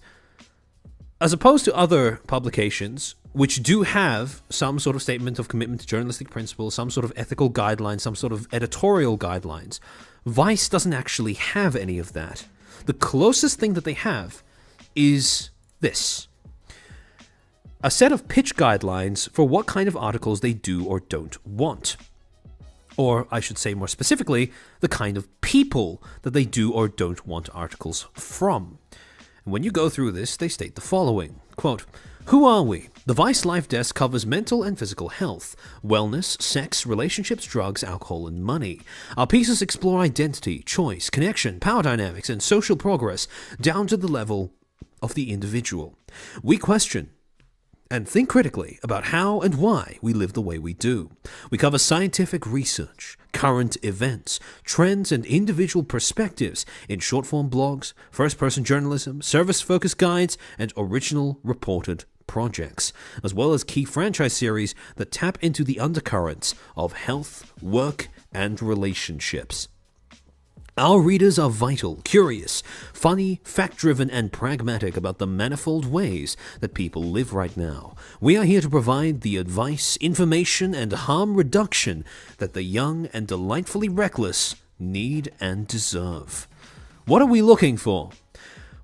as opposed to other publications which do have some sort of statement of commitment to journalistic principles, some sort of ethical guidelines, some sort of editorial guidelines, Vice doesn't actually have any of that. The closest thing that they have is this: a set of pitch guidelines for what kind of articles they do or don't want. Or I should say more specifically, the kind of people that they do or don't want articles from. And when you go through this, they state the following, quote, "Who are we? The Vice Life Desk covers mental and physical health, wellness, sex, relationships, drugs, alcohol, and money. Our pieces explore identity, choice, connection, power dynamics, and social progress down to the level of the individual. We question and think critically about how and why we live the way we do. We cover scientific research, current events, trends, and individual perspectives in short-form blogs, first-person journalism, service-focused guides, and original reported projects, as well as key franchise series that tap into the undercurrents of health, work, and relationships. Our readers are vital, curious, funny, fact-driven, and pragmatic about the manifold ways that people live right now. We are here to provide the advice, information, and harm reduction that the young and delightfully reckless need and deserve." What are we looking for?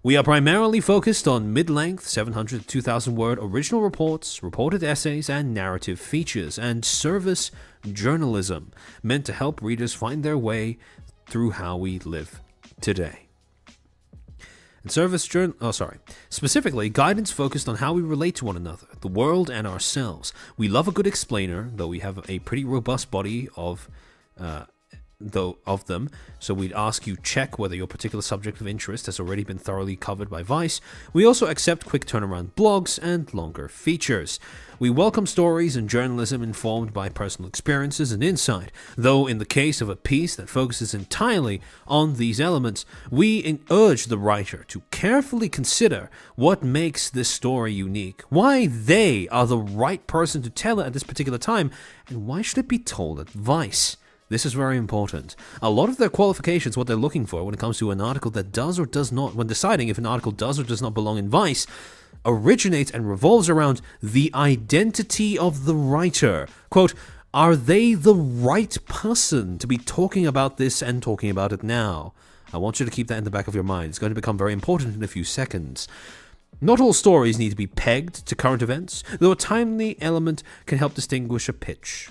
We are primarily focused on mid-length, 700 to 2,000 word original reports, reported essays, and narrative features, and service journalism, meant to help readers find their way through how we live today. And specifically, guidance focused on how we relate to one another, the world, and ourselves. We love a good explainer, though we have a pretty robust body of them, so we'd ask you check whether your particular subject of interest has already been thoroughly covered by Vice. We also accept quick turnaround blogs and longer features. We welcome stories and journalism informed by personal experiences and insight, though in the case of a piece that focuses entirely on these elements, we urge the writer to carefully consider what makes this story unique, why they are the right person to tell it at this particular time, and why should it be told at Vice. This is very important. A lot of their qualifications, what they're looking for when it comes to an article that does or does not, when deciding if an article does or does not belong in Vice, originates and revolves around the identity of the writer. Quote, are they the right person to be talking about this and talking about it now? I want you to keep that in the back of your mind. It's going to become very important in a few seconds. Not all stories need to be pegged to current events, though a timely element can help distinguish a pitch.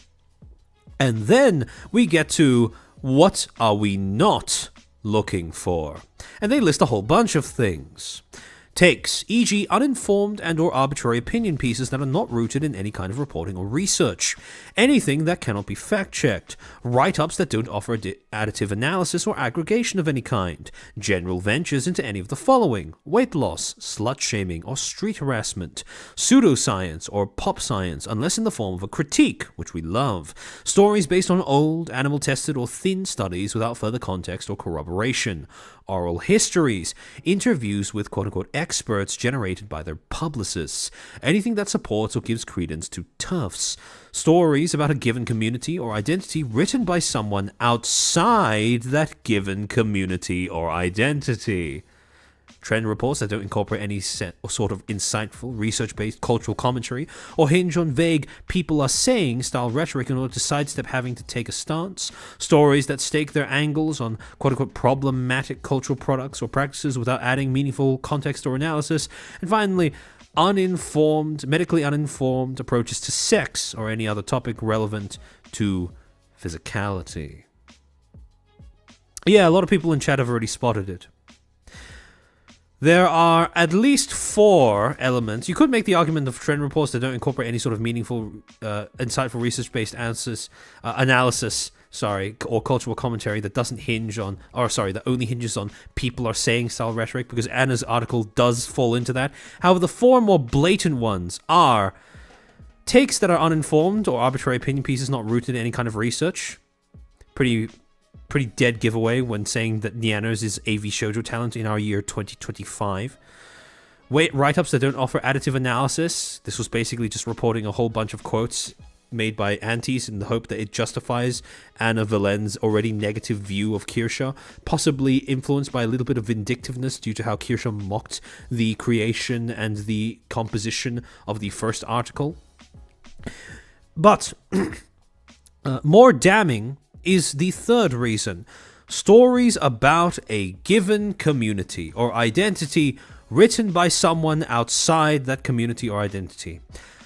And then we get to what are we not looking for? And they list a whole bunch of things. Takes, e.g. uninformed and or arbitrary opinion pieces that are not rooted in any kind of reporting or research. Anything that cannot be fact-checked. Write-ups that don't offer additive analysis or aggregation of any kind. General ventures into any of the following. Weight loss, slut-shaming, or street harassment. Pseudoscience or pop science, unless in the form of a critique, which we love. Stories based on old, animal-tested, or thin studies without further context or corroboration. Oral histories, interviews with quote-unquote experts generated by their publicists, anything that supports or gives credence to TERFs, stories about a given community or identity written by someone outside that given community or identity. Trend reports that don't incorporate any sort of insightful, research-based cultural commentary or hinge on vague people are saying style rhetoric in order to sidestep having to take a stance. Stories that stake their angles on quote-unquote problematic cultural products or practices without adding meaningful context or analysis. And finally, medically uninformed approaches to sex or any other topic relevant to physicality. Yeah, a lot of people in chat have already spotted it. There are at least 4 elements. You could make the argument of trend reports that don't incorporate any sort of meaningful, insightful research-based analysis, or cultural commentary that doesn't hinge on, that only hinges on people are saying style rhetoric, because Anna's article does fall into that. However, the 4 more blatant ones are takes that are uninformed or arbitrary opinion pieces not rooted in any kind of research. Pretty dead giveaway when saying that Nyanos is AV shoujo talent in our year 2025. Write-ups that don't offer additive analysis. This was basically just reporting a whole bunch of quotes made by antis in the hope that it justifies Anna Valen's already negative view of Kirsche, possibly influenced by a little bit of vindictiveness due to how Kirsche mocked the creation and the composition of the first article. But more damning is the third reason. Stories about a given community or identity written by someone outside that community or identity.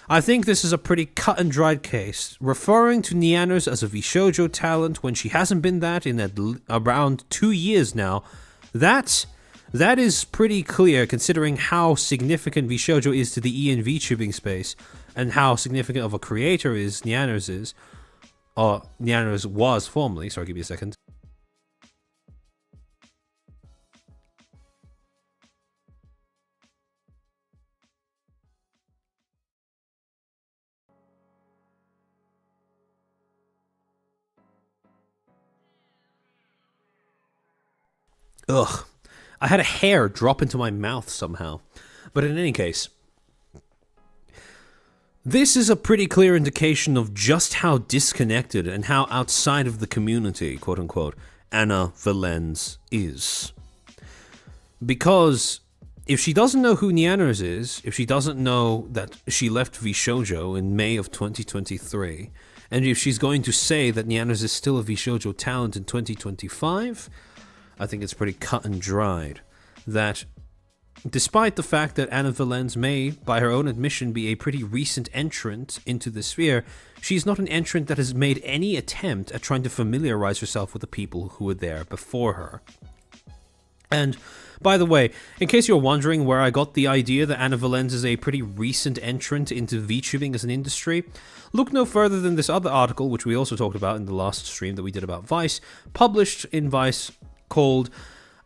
I think this is a pretty cut and dried case, referring to Nyanos as a Vshoujo talent when she hasn't been that in around 2 years now. That is pretty clear considering how significant Vshoujo is to the E and VTubing space and how significant of a creator Nyanos is. Nyanos was formerly. Sorry, give me a second. Ugh. I had a hair drop into my mouth somehow. But in any case, this is a pretty clear indication of just how disconnected and how outside of the community, quote-unquote, Anna Valens is. Because if she doesn't know who Nyanos is, if she doesn't know that she left Vshoujo in May of 2023, and if she's going to say that Nyanos is still a Vshoujo talent in 2025, I think it's pretty cut and dried that despite the fact that Anna Valens may, by her own admission, be a pretty recent entrant into the sphere, she's not an entrant that has made any attempt at trying to familiarize herself with the people who were there before her. And, by the way, in case you're wondering where I got the idea that Anna Valens is a pretty recent entrant into VTubing as an industry, look no further than this other article, which we also talked about in the last stream that we did about Vice, published in Vice, called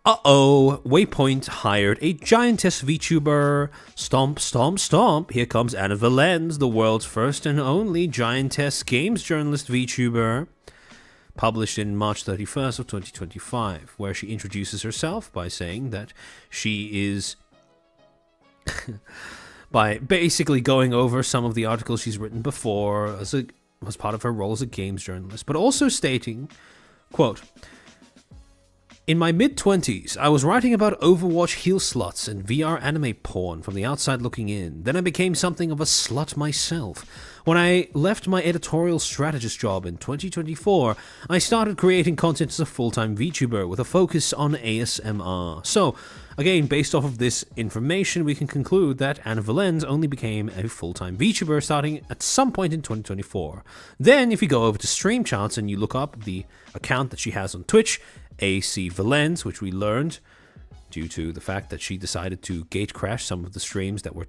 Waypoint hired a giantess VTuber. Stomp, stomp, stomp. Here comes Anna Valens, the world's first and only giantess games journalist VTuber. Published in March 31st of 2025, where she introduces herself by saying that she is... by basically going over some of the articles she's written before as part of her role as a games journalist, but also stating, quote, "In my mid-20s, I was writing about Overwatch heel sluts and VR anime porn from the outside looking in. Then I became something of a slut myself. When I left my editorial strategist job in 2024, I started creating content as a full-time VTuber with a focus on ASMR. So, again, based off of this information, we can conclude that Anna Valens only became a full-time VTuber starting at some point in 2024. Then, if you go over to stream charts and you look up the account that she has on Twitch, AC Valens, which we learned due to the fact that she decided to gate crash some of the streams that were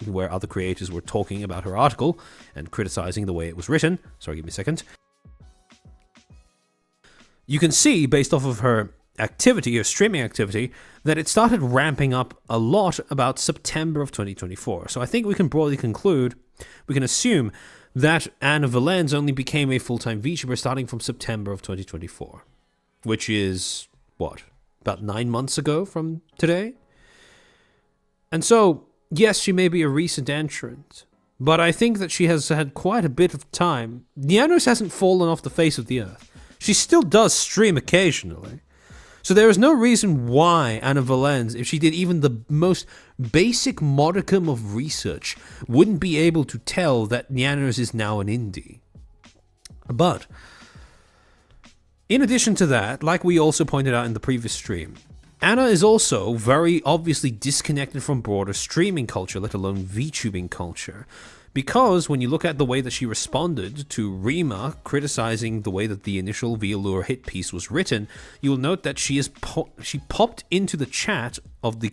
where other creators were talking about her article and criticizing the way it was written. Sorry, give me a second. You can see, based off of her activity, her streaming activity, that it started ramping up a lot about September of 2024. So I think we can broadly conclude, we can assume that Anna Valens only became a full-time VTuber starting from September of 2024. Which is, what, about 9 months ago from today? And so, yes, she may be a recent entrant, but I think that she has had quite a bit of time. Nyanos hasn't fallen off the face of the earth. She still does stream occasionally. So there is no reason why Anna Valens, if she did even the most basic modicum of research, wouldn't be able to tell that Nyanos is now an indie. But in addition to that, like we also pointed out in the previous stream, Anna is also very obviously disconnected from broader streaming culture, let alone VTubing culture. Because when you look at the way that she responded to Rima criticizing the way that the initial Viallure hit piece was written, you'll note that she popped into the chat of the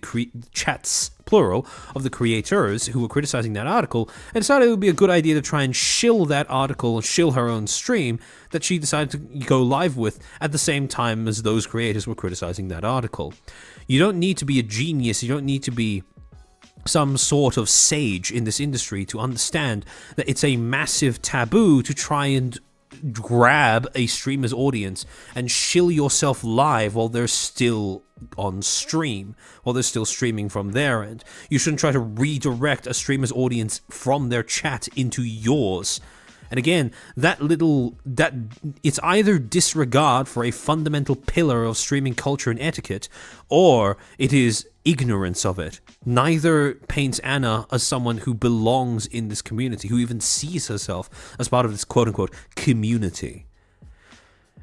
chats, plural, of the creators who were criticizing that article and decided it would be a good idea to try and shill that article and shill her own stream that she decided to go live with at the same time as those creators were criticizing that article. You don't need to be a genius, you don't need to be some sort of sage in this industry to understand that it's a massive taboo to try and grab a streamer's audience and shill yourself live while they're still on stream, while they're still streaming from their end. You shouldn't try to redirect a streamer's audience from their chat into yours. And again, that it's either disregard for a fundamental pillar of streaming culture and etiquette, or it is ignorance of it. Neither paints Anna as someone who belongs in this community, who even sees herself as part of this quote-unquote community.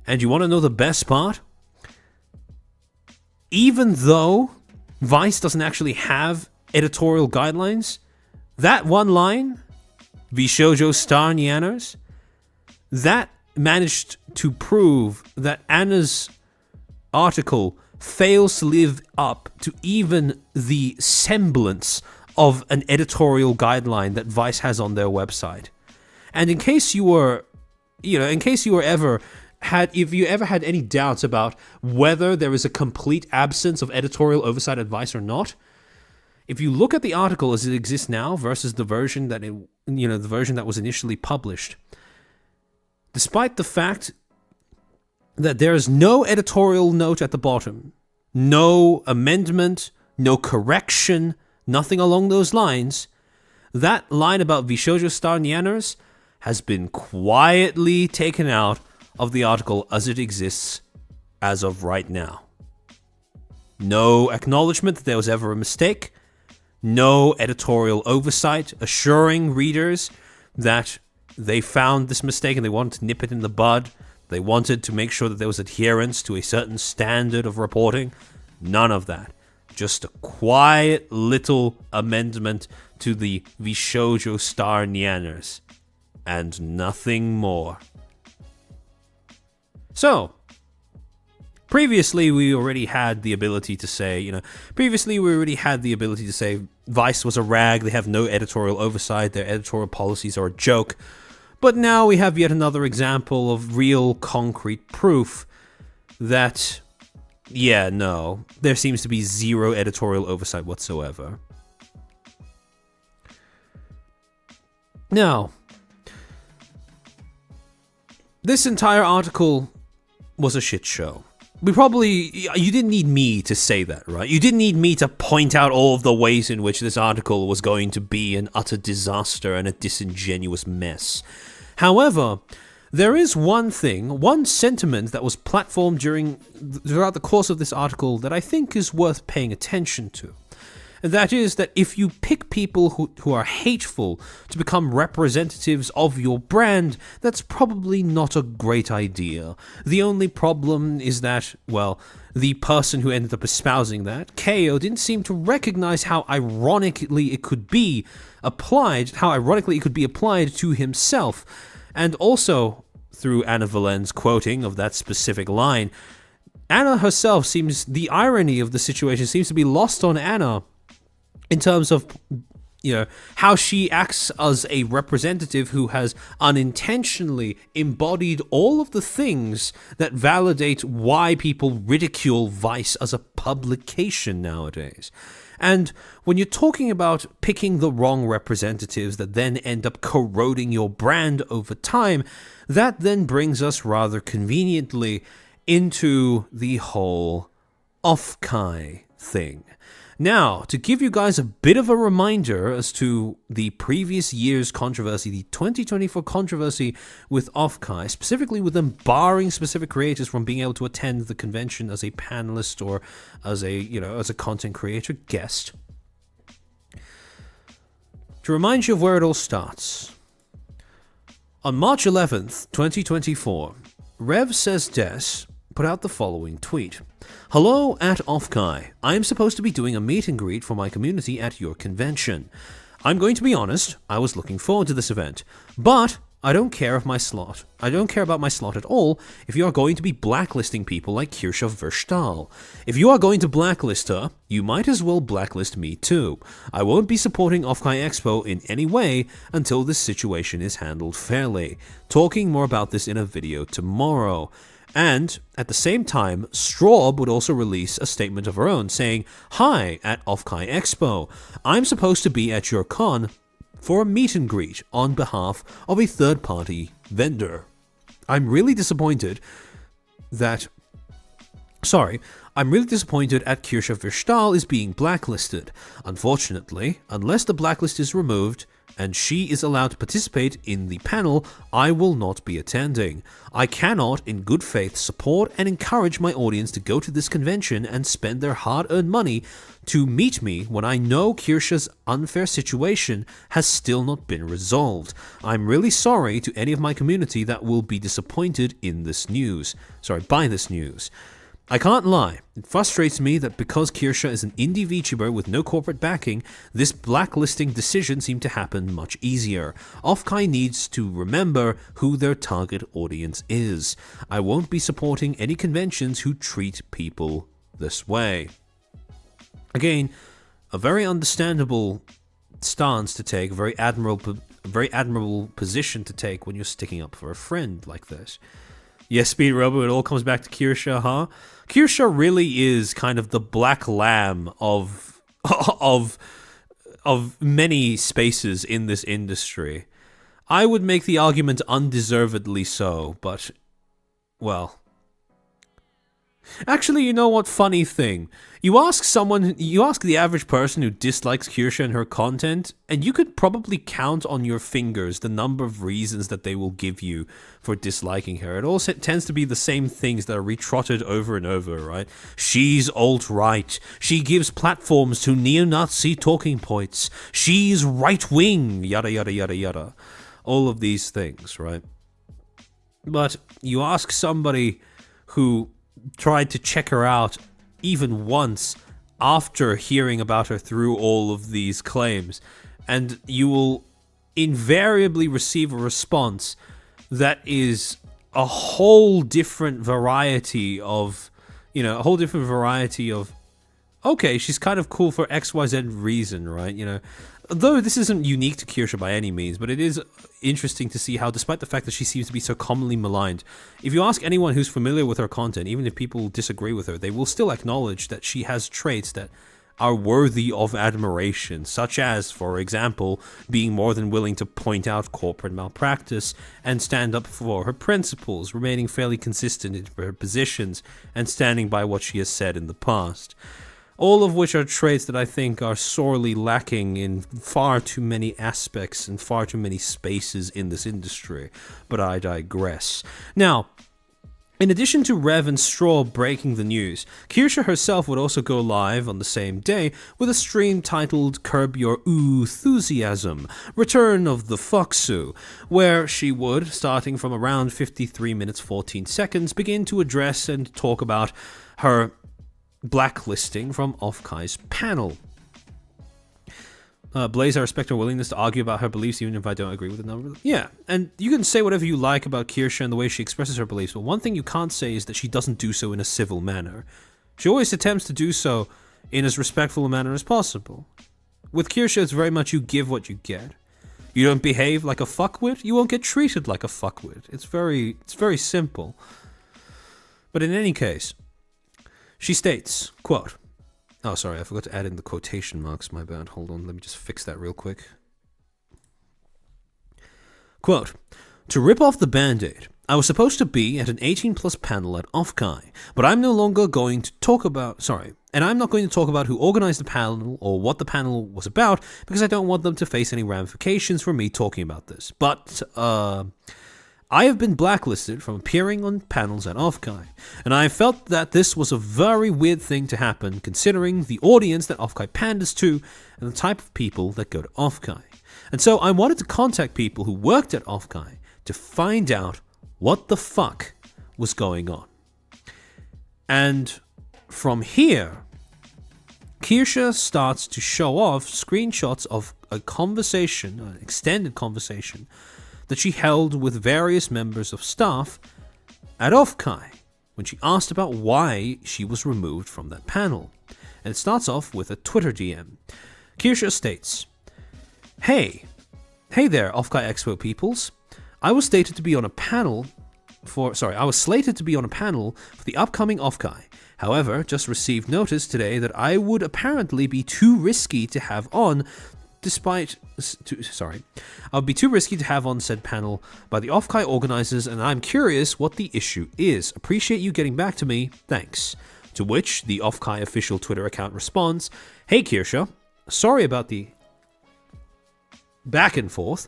And you want to know the best part? Even though Vice doesn't actually have editorial guidelines, that one line, Vishojo star Nyanos, that managed to prove that Anna's article fails to live up to even the semblance of an editorial guideline that Vice has on their website. And in case you were, if you ever had any doubts about whether there is a complete absence of editorial oversight at Vice or not, if you look at the article as it exists now versus the version that the version that was initially published, despite the fact that there is no editorial note at the bottom, no amendment, no correction, nothing along those lines, that line about Vishojo star Nyanos has been quietly taken out of the article as it exists as of right now. No acknowledgement that there was ever a mistake, no editorial oversight assuring readers that they found this mistake and they wanted to nip it in the bud. They wanted to make sure that there was adherence to a certain standard of reporting. None of that. just a quiet little amendment to the Vishojo Star Nyanners, and nothing more. So, previously we already had the ability to say, Vice was a rag, they have no editorial oversight, their editorial policies are a joke. But now we have yet another example of real concrete proof that, there seems to be zero editorial oversight whatsoever. Now, this entire article was a shit show. You didn't need me to say that, right? You didn't need me to point out all of the ways in which this article was going to be an utter disaster and a disingenuous mess. However, there is one sentiment that was platformed throughout the course of this article that I think is worth paying attention to. And that is that if you pick people who are hateful to become representatives of your brand, that's probably not a great idea. The only problem is that, the person who ended up espousing that, KO, didn't seem to recognize how ironically it could be applied to himself. And also, through Anna Valen's quoting of that specific line, Anna herself the irony of the situation seems to be lost on Anna in terms of, how she acts as a representative who has unintentionally embodied all of the things that validate why people ridicule Vice as a publication nowadays. And when you're talking about picking the wrong representatives that then end up corroding your brand over time, that then brings us rather conveniently into the whole Offkai thing. Now, to give you guys a bit of a reminder as to the previous year's controversy, the 2024 controversy with Offkai, specifically with them barring specific creators from being able to attend the convention as a panelist or as a content creator guest. To remind you of where it all starts. On March 11th, 2024, Rev Says Des put out the following tweet. Hello at Offkai. I am supposed to be doing a meet and greet for my community at your convention. I'm going to be honest, I was looking forward to this event, but I don't care about my slot at all if you are going to be blacklisting people like Kirsche Verstahl. If you are going to blacklist her, you might as well blacklist me too. I won't be supporting Offkai Expo in any way until this situation is handled fairly. Talking more about this in a video tomorrow. And, at the same time, Straub would also release a statement of her own saying, Hi, at Offkai Expo. I'm supposed to be at your con for a meet and greet on behalf of a third-party vendor. I'm really disappointed at Kirsche Verstahl is being blacklisted. Unfortunately, unless the blacklist is removed, and she is allowed to participate in the panel, I will not be attending. I cannot, in good faith, support and encourage my audience to go to this convention and spend their hard-earned money to meet me when I know Kirsche's unfair situation has still not been resolved. I'm really sorry to any of my community that will be disappointed by this news. I can't lie, it frustrates me that because Kirsche is an indie VTuber with no corporate backing, this blacklisting decision seemed to happen much easier. Offkai needs to remember who their target audience is. I won't be supporting any conventions who treat people this way. Again, a very understandable stance to take, a very admirable position to take when you're sticking up for a friend like this. Yes, Speed Robo, it all comes back to Kirsche, huh? Kirsche really is kind of the black lamb of many spaces in this industry. I would make the argument undeservedly so, but, well. Actually, you know what? Funny thing. You ask the average person who dislikes Kirsche and her content, and you could probably count on your fingers the number of reasons that they will give you for disliking her. It all tends to be the same things that are retrotted over and over, right? She's alt-right. She gives platforms to neo-Nazi talking points. She's right-wing, yada yada yada yada. All of these things, right? But you ask somebody who tried to check her out even once after hearing about her through all of these claims, and you will invariably receive a response that is a whole different variety of, okay, she's kind of cool for XYZ reason, right? Though this isn't unique to Kirsche by any means, but it is interesting to see how, despite the fact that she seems to be so commonly maligned, if you ask anyone who's familiar with her content, even if people disagree with her, they will still acknowledge that she has traits that are worthy of admiration, such as, for example, being more than willing to point out corporate malpractice and stand up for her principles, remaining fairly consistent in her positions, and standing by what she has said in the past. All of which are traits that I think are sorely lacking in far too many aspects and far too many spaces in this industry. But I digress. Now, in addition to Rev and Straw breaking the news, Kirsche herself would also go live on the same day with a stream titled Curb Your Enthusiasm, Return of the Foxu, where she would, starting from around 53 minutes 14 seconds, begin to address and talk about her blacklisting from Offkai's panel. Blaze, I respect her willingness to argue about her beliefs even if I don't agree with the number. Yeah, and you can say whatever you like about Kirsche and the way she expresses her beliefs, but one thing you can't say is that she doesn't do so in a civil manner. She always attempts to do so in as respectful a manner as possible. With Kirsche, it's very much you give what you get. You don't behave like a fuckwit, you won't get treated like a fuckwit. It's very simple. But in any case, she states, quote, oh, sorry, I forgot to add in the quotation marks, my bad. Hold on, let me just fix that real quick. Quote, to rip off the band-aid, I was supposed to be at an 18-plus panel at Offkai, but I'm no longer going to talk about, and I'm not going to talk about who organized the panel or what the panel was about, because I don't want them to face any ramifications for me talking about this. But, I have been blacklisted from appearing on panels at Offkai, and I felt that this was a very weird thing to happen considering the audience that Offkai panders to and the type of people that go to Offkai. And so I wanted to contact people who worked at Offkai to find out what the fuck was going on. And from here, Kirsche starts to show off screenshots of a conversation, an extended conversation, that she held with various members of staff at Offkai when she asked about why she was removed from that panel. And it starts off with a Twitter DM. Kirsche states, Hey there, Offkai Expo peoples. I was slated to be on a panel for the upcoming Offkai. However, just received notice today that I would apparently be too risky to have on I would be too risky to have on said panel by the Offkai organizers, and I'm curious what the issue is. Appreciate you getting back to me. Thanks. To which the Offkai official Twitter account responds, Hey Kirsche, sorry about the back and forth.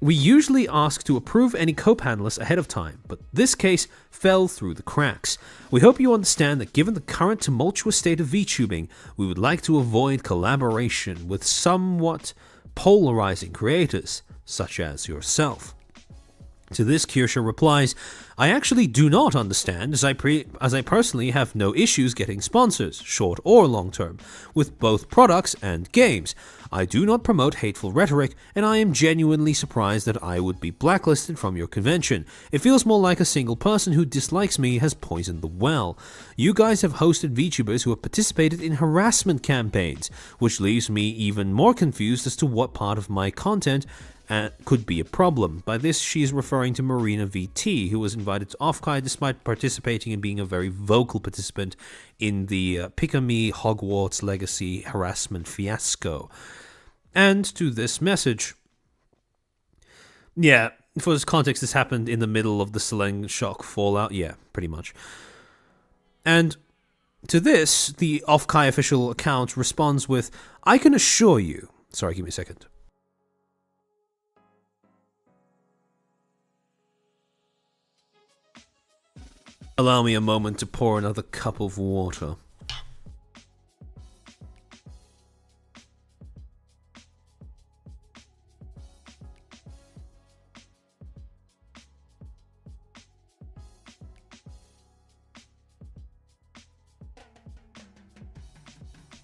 We usually ask to approve any co-panelists ahead of time, but this case fell through the cracks. We hope you understand that given the current tumultuous state of VTubing, we would like to avoid collaboration with somewhat polarizing creators, such as yourself. To this, Kirsche replies, I actually do not understand, as I personally have no issues getting sponsors, short or long term, with both products and games. I do not promote hateful rhetoric, and I am genuinely surprised that I would be blacklisted from your convention. It feels more like a single person who dislikes me has poisoned the well. You guys have hosted VTubers who have participated in harassment campaigns, which leaves me even more confused as to what part of my content could be a problem. By this, she is referring to Marina VT, who was invited to Offkai despite participating and being a very vocal participant in the Pikami Hogwarts Legacy harassment fiasco. And to this message, yeah, for this context, this happened in the middle of the Seleng Shock fallout. Yeah, pretty much. And to this, the Offkai official account responds with, I can assure you... Sorry, give me a second. Allow me a moment to pour another cup of water.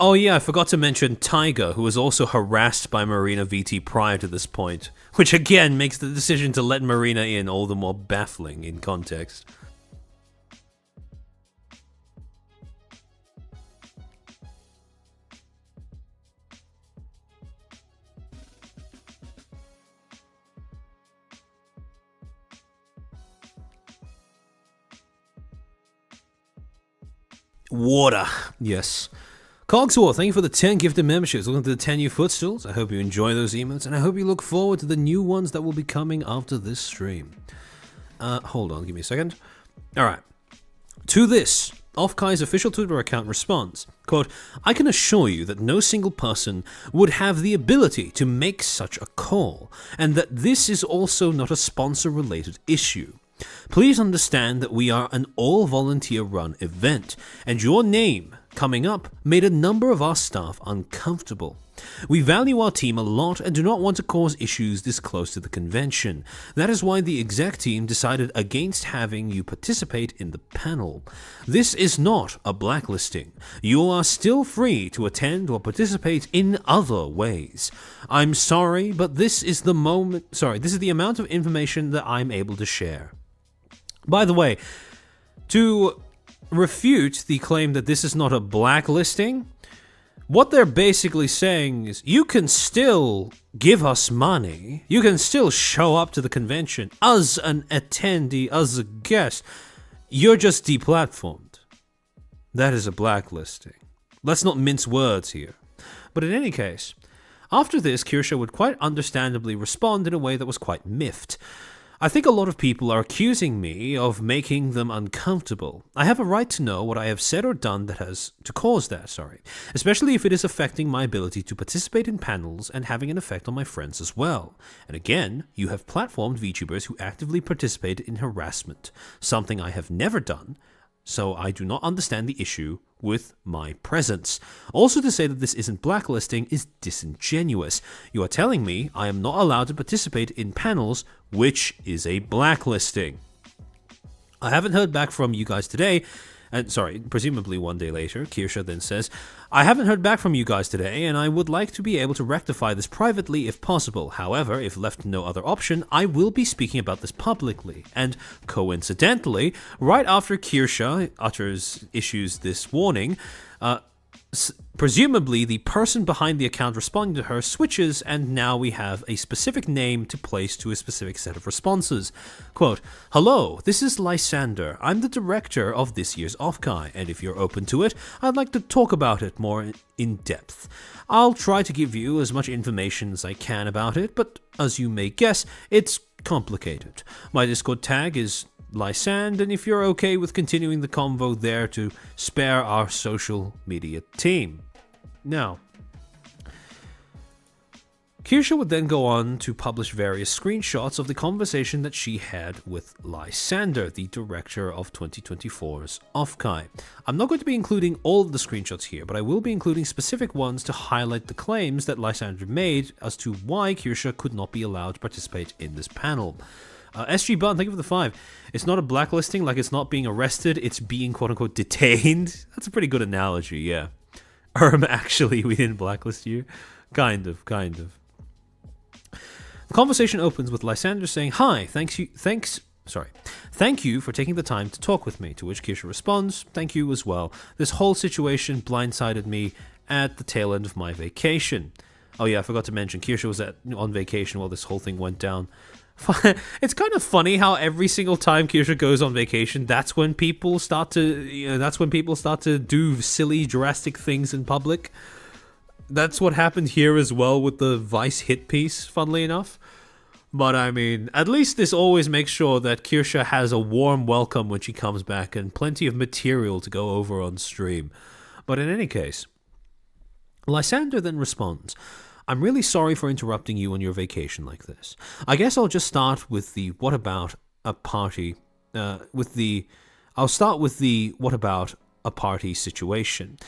Oh yeah, I forgot to mention Tiger, who was also harassed by Marina VT prior to this point, which again makes the decision to let Marina in all the more baffling in context. Water, yes. Cogsworth, thank you for the 10 gifted memberships. Welcome to the 10 new Footstools. I hope you enjoy those emotes, and I hope you look forward to the new ones that will be coming after this stream. Hold on, give me a second. Alright. To this, Offkai's official Twitter account responds, quote, I can assure you that no single person would have the ability to make such a call, and that this is also not a sponsor-related issue. Please understand that we are an all-volunteer run event, and your name coming up made a number of our staff uncomfortable. We value our team a lot and do not want to cause issues this close to the convention. That is why the exec team decided against having you participate in the panel. This is not a blacklisting. You are still free to attend or participate in other ways. I'm sorry, but this is the amount of information that I'm able to share. By the way, to refute the claim that this is not a blacklisting, what they're basically saying is you can still give us money, you can still show up to the convention as an attendee, as a guest, you're just deplatformed. That is a blacklisting. Let's not mince words here. But in any case, after this, Kirsche would quite understandably respond in a way that was quite miffed. I think a lot of people are accusing me of making them uncomfortable. I have a right to know what I have said or done that has to cause that, especially if it is affecting my ability to participate in panels and having an effect on my friends as well. And again, you have platformed VTubers who actively participate in harassment, something I have never done, so I do not understand the issue with my presence. Also, to say that this isn't blacklisting is disingenuous. You are telling me I am not allowed to participate in panels, which is a blacklisting. I haven't heard back from you guys today, and presumably one day later, Kirsche then says, I haven't heard back from you guys today, and I would like to be able to rectify this privately if possible. However, if left no other option, I will be speaking about this publicly. And coincidentally, right after Kirsche issues this warning, presumably the person behind the account responding to her switches, and now we have a specific name to place to a specific set of responses. Quote, hello, this is Lysander. I'm the director of this year's Offkai, and if you're open to it, I'd like to talk about it more in depth. I'll try to give you as much information as I can about it, but as you may guess, it's complicated. My Discord tag is Lysand, and if you're okay with continuing the convo there to spare our social media team. Now, Kirsche would then go on to publish various screenshots of the conversation that she had with Lysander, the director of 2024's Offkai. I'm not going to be including all of the screenshots here, but I will be including specific ones to highlight the claims that Lysander made as to why Kirsche could not be allowed to participate in this panel. SG Bun, thank you for the 5. It's not a blacklisting, like it's not being arrested, it's being quote-unquote detained. That's a pretty good analogy, yeah. Actually, we didn't blacklist you. Kind of. The conversation opens with Lysander saying, hi, thank you for taking the time to talk with me, to which Kirsche responds, thank you as well. This whole situation blindsided me at the tail end of my vacation. Oh yeah, I forgot to mention, Kirsche was on vacation while this whole thing went down. It's kind of funny how every single time Kirsche goes on vacation, that's when people start to do silly, drastic things in public. That's what happened here as well with the Vice hit piece, funnily enough. But I mean, at least this always makes sure that Kirsche has a warm welcome when she comes back and plenty of material to go over on stream. But in any case, Lysander then responds, I'm really sorry for interrupting you on your vacation like this. I guess I'll just start with the what about a party situation.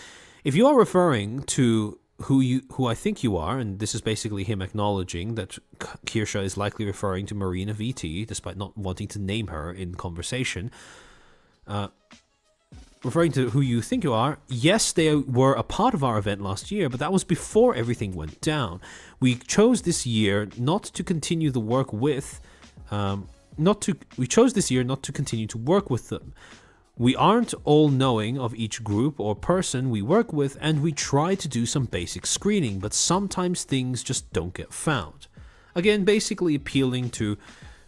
If you are referring to who I think you are, and this is basically him acknowledging that Kirsche is likely referring to Marina VT, despite not wanting to name her in conversation. referring to who you think you are, yes, they were a part of our event last year, but that was before everything went down. We chose this year not to continue the work with, we chose this year not to continue to work with them. We aren't all knowing of each group or person we work with, and we try to do some basic screening, but sometimes things just don't get found. Again, basically appealing to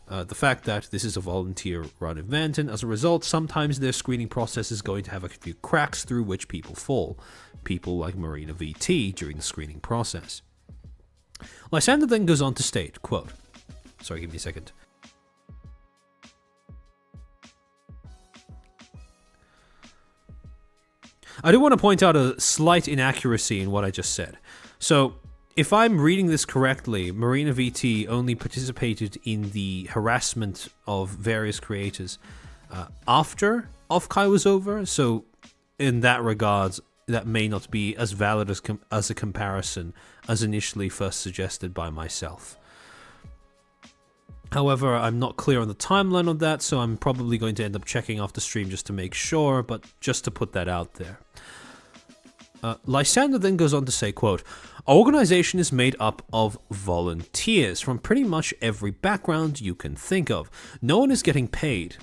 the fact that this is a volunteer-run event, and as a result, sometimes their screening process is going to have a few cracks through which people fall. People like Marina VT during the screening process. Lysander then goes on to state, quote, sorry, give me a second. I do want to point out a slight inaccuracy in what I just said. So, if I'm reading this correctly, Marina VT only participated in the harassment of various creators after Offkai was over, so in that regards, that may not be as valid as a comparison as initially first suggested by myself. However, I'm not clear on the timeline of that, so I'm probably going to end up checking off the stream just to make sure, but just to put that out there. Lysander then goes on to say, quote, "Our organization is made up of volunteers from pretty much every background you can think of. No one is getting paid,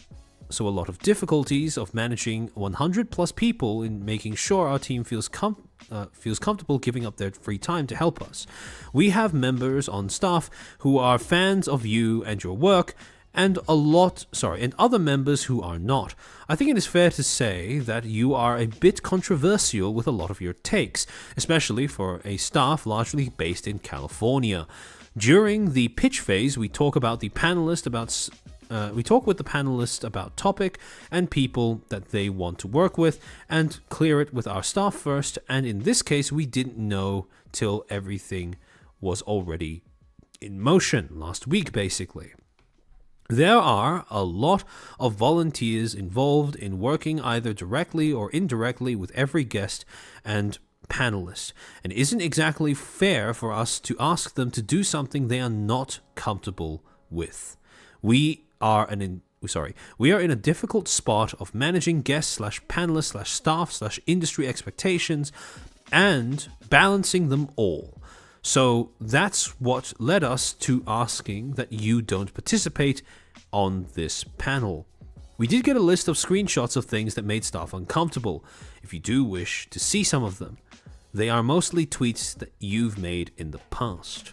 so a lot of difficulties of managing 100 plus people in making sure our team feels comfortable giving up their free time to help us. We have members on staff who are fans of you and your work, and other members who are not. I think it is fair to say that you are a bit controversial with a lot of your takes, especially for a staff largely based in California. During the pitch phase, we talk with the panelists about topic and people that they want to work with, and clear it with our staff first. And in this case, we didn't know till everything was already in motion last week, basically. There are a lot of volunteers involved in working either directly or indirectly with every guest and panelist, and it isn't exactly fair for us to ask them to do something they are not comfortable with. We are in a difficult spot of managing guests/panelists/staff/industry expectations and balancing them all. So that's what led us to asking that you don't participate on this panel. We did get a list of screenshots of things that made staff uncomfortable. If you do wish to see some of them, they are mostly tweets that you've made in the past.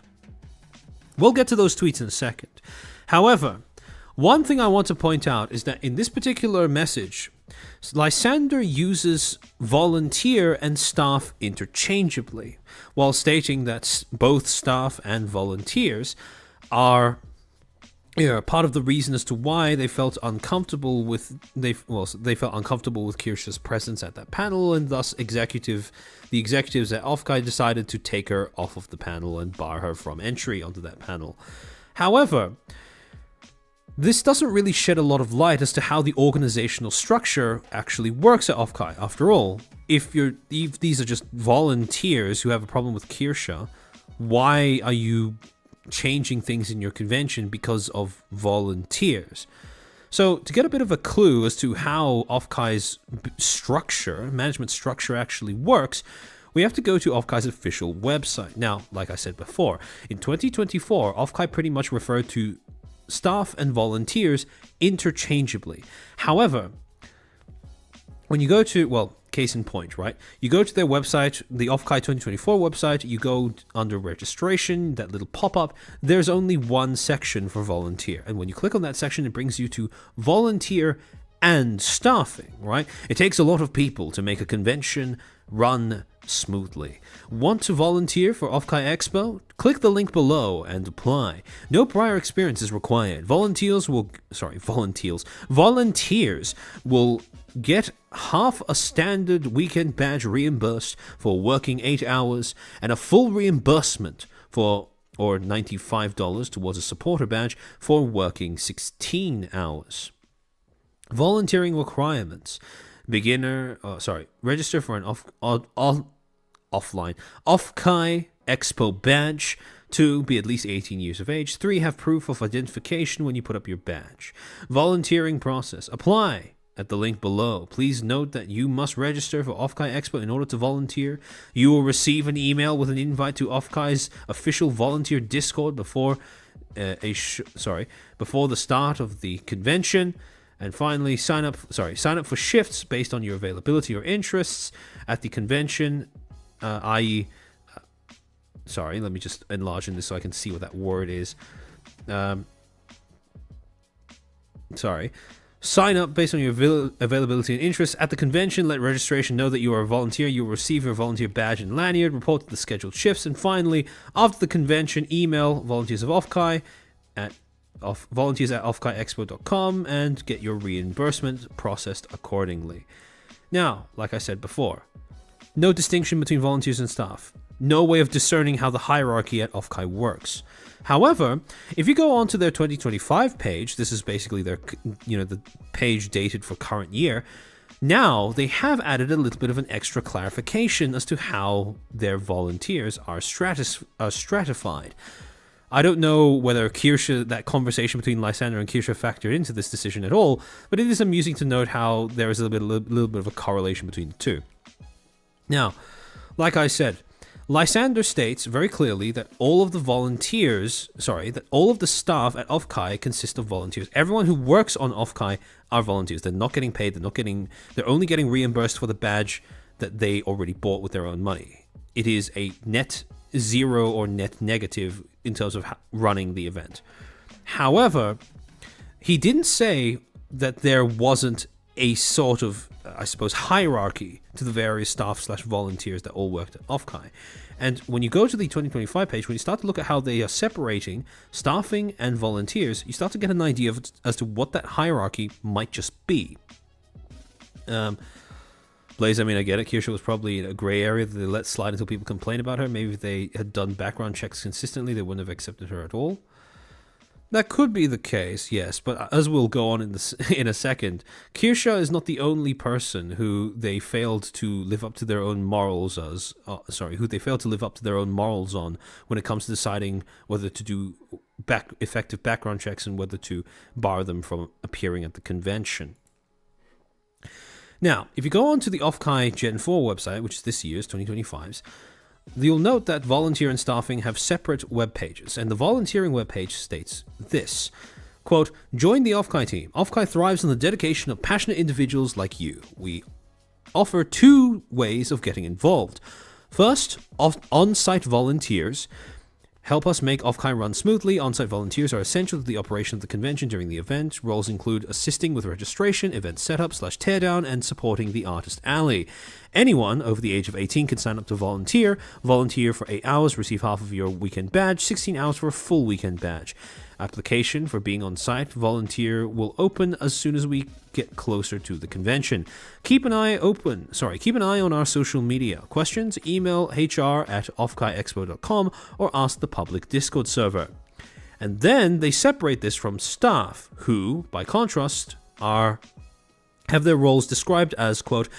We'll get to those tweets in a second. However, one thing I want to point out is that in this particular message, Lysander uses volunteer and staff interchangeably, while stating that both staff and volunteers are part of the reason as to why they felt uncomfortable with Kirsche's presence at that panel, and thus the executives at Offkai decided to take her off of the panel and bar her from entry onto that panel. However, this doesn't really shed a lot of light as to how the organizational structure actually works at Offkai. After all, if these are just volunteers who have a problem with Kirsche, why are you changing things in your convention because of volunteers? So to get a bit of a clue as to how Offkai's management structure actually works, we have to go to Offkai's official website. Now, like I said before, in 2024, Offkai pretty much referred to staff and volunteers interchangeably. However, when you go to, case in point, right? You go to their website, the Offkai 2024 website, you go under registration, that little pop-up, there's only one section for volunteer. And when you click on that section, it brings you to volunteer and staffing, right? It takes a lot of people to make a convention run smoothly. Want to volunteer for Offkai Expo? Click the link below and apply. No prior experience is required. Volunteers will get half a standard weekend badge reimbursed for working 8 hours, and a full reimbursement or $95 towards a supporter badge for working 16 hours. Volunteering requirements. Register for an Offkai Expo badge. 2, be at least 18 years of age. 3, have proof of identification when you put up your badge. Volunteering process. Apply. at the link below. Please note that you must register for Offkai Expo in order to volunteer. You will receive an email with an invite to Offkai's official volunteer Discord before before the start of the convention. And finally, sign up for shifts based on your availability or interests at the convention, i.e. Sorry, let me just enlarge in this so I can see what that word is. Sign up based on your availability and interests at the convention. Let registration know that you are a volunteer. You will receive your volunteer badge and lanyard. Report to the scheduled shifts. And finally, after the convention, email volunteers of Offkai at volunteers@offkaiexpo.com and get your reimbursement processed accordingly. Now, like I said before, no distinction between volunteers and staff. No way of discerning how the hierarchy at Offkai works. However, if you go onto their 2025 page, this is basically their, the page dated for current year. Now they have added a little bit of an extra clarification as to how their volunteers are stratified. I don't know whether Kirsche, that conversation between Lysander and Kirsche factored into this decision at all, but it is amusing to note how there is a little bit of a correlation between the two. Now, like I said, Lysander states very clearly that all of the staff at Offkai consist of volunteers. Everyone who works on Offkai are volunteers. They're not getting paid. They're only getting reimbursed for the badge that they already bought with their own money. It is a net zero or net negative in terms of running the event. However, he didn't say that there wasn't a sort of, hierarchy to the various staff/volunteers that all worked at Offkai. And when you go to the 2025 page, when you start to look at how they are separating staffing and volunteers, you start to get an idea as to what that hierarchy might just be. Blaze, I get it. Kirsche was probably in a gray area that they let slide until people complain about her. Maybe if they had done background checks consistently, they wouldn't have accepted her at all. That could be the case, yes, but as we'll go on in a second, Kirsche is not the only person who they failed to live up to their own morals on when it comes to deciding whether to do effective background checks and whether to bar them from appearing at the convention. Now, if you go on to the Offkai Gen 4 website, which is this year's 2025's, you'll note that volunteer and staffing have separate web pages, and the volunteering web page states this, quote, "Join the Offkai team. Offkai thrives on the dedication of passionate individuals like you. We offer 2 ways of getting involved. First, on-site volunteers help us make Offkai run smoothly. On-site volunteers are essential to the operation of the convention during the event. Roles include assisting with registration, event setup/teardown, and supporting the artist alley. Anyone over the age of 18 can sign up to volunteer. Volunteer for 8 hours, receive half of your weekend badge, 16 hours for a full weekend badge. Application for being on site volunteer will open as soon as we get closer to the convention. Keep an eye on our social media. Questions? Email hr@offkaiexpo.com or ask the public Discord server." And then they separate this from staff, who, by contrast, have their roles described as, quote,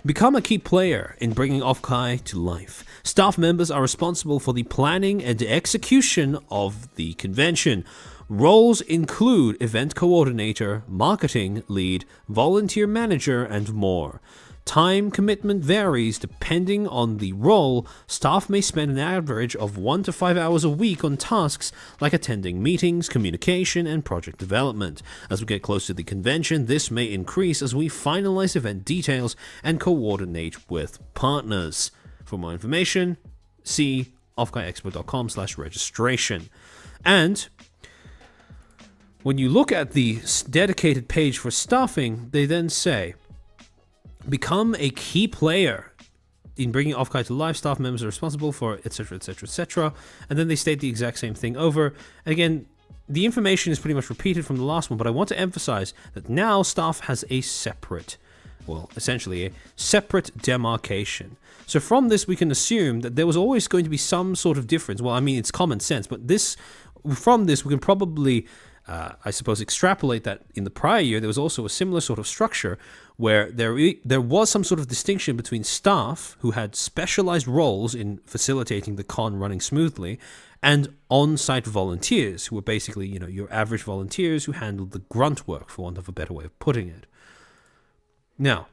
"Become a key player in bringing Offkai to life. Staff members are responsible for the planning and execution of the convention. Roles include event coordinator, marketing lead, volunteer manager, and more. Time commitment varies depending on the role. Staff may spend an average of 1 to 5 hours a week on tasks like attending meetings, communication, and project development. As we get closer to the convention, this may increase as we finalize event details and coordinate with partners. For more information, see offkaiexpo.com/registration. And when you look at the dedicated page for staffing, they then say, "Become a key player in bringing Offkai to life. Staff members are responsible for etc., etc., etc." And then they state the exact same thing over. And again, the information is pretty much repeated from the last one, but I want to emphasize that now staff has a separate demarcation. So from this, we can assume that there was always going to be some sort of difference. Well, it's common sense, but from this, we can probably extrapolate that in the prior year, there was also a similar sort of structure where there was some sort of distinction between staff who had specialized roles in facilitating the con running smoothly and on-site volunteers who were basically, your average volunteers who handled the grunt work, for want of a better way of putting it. Now,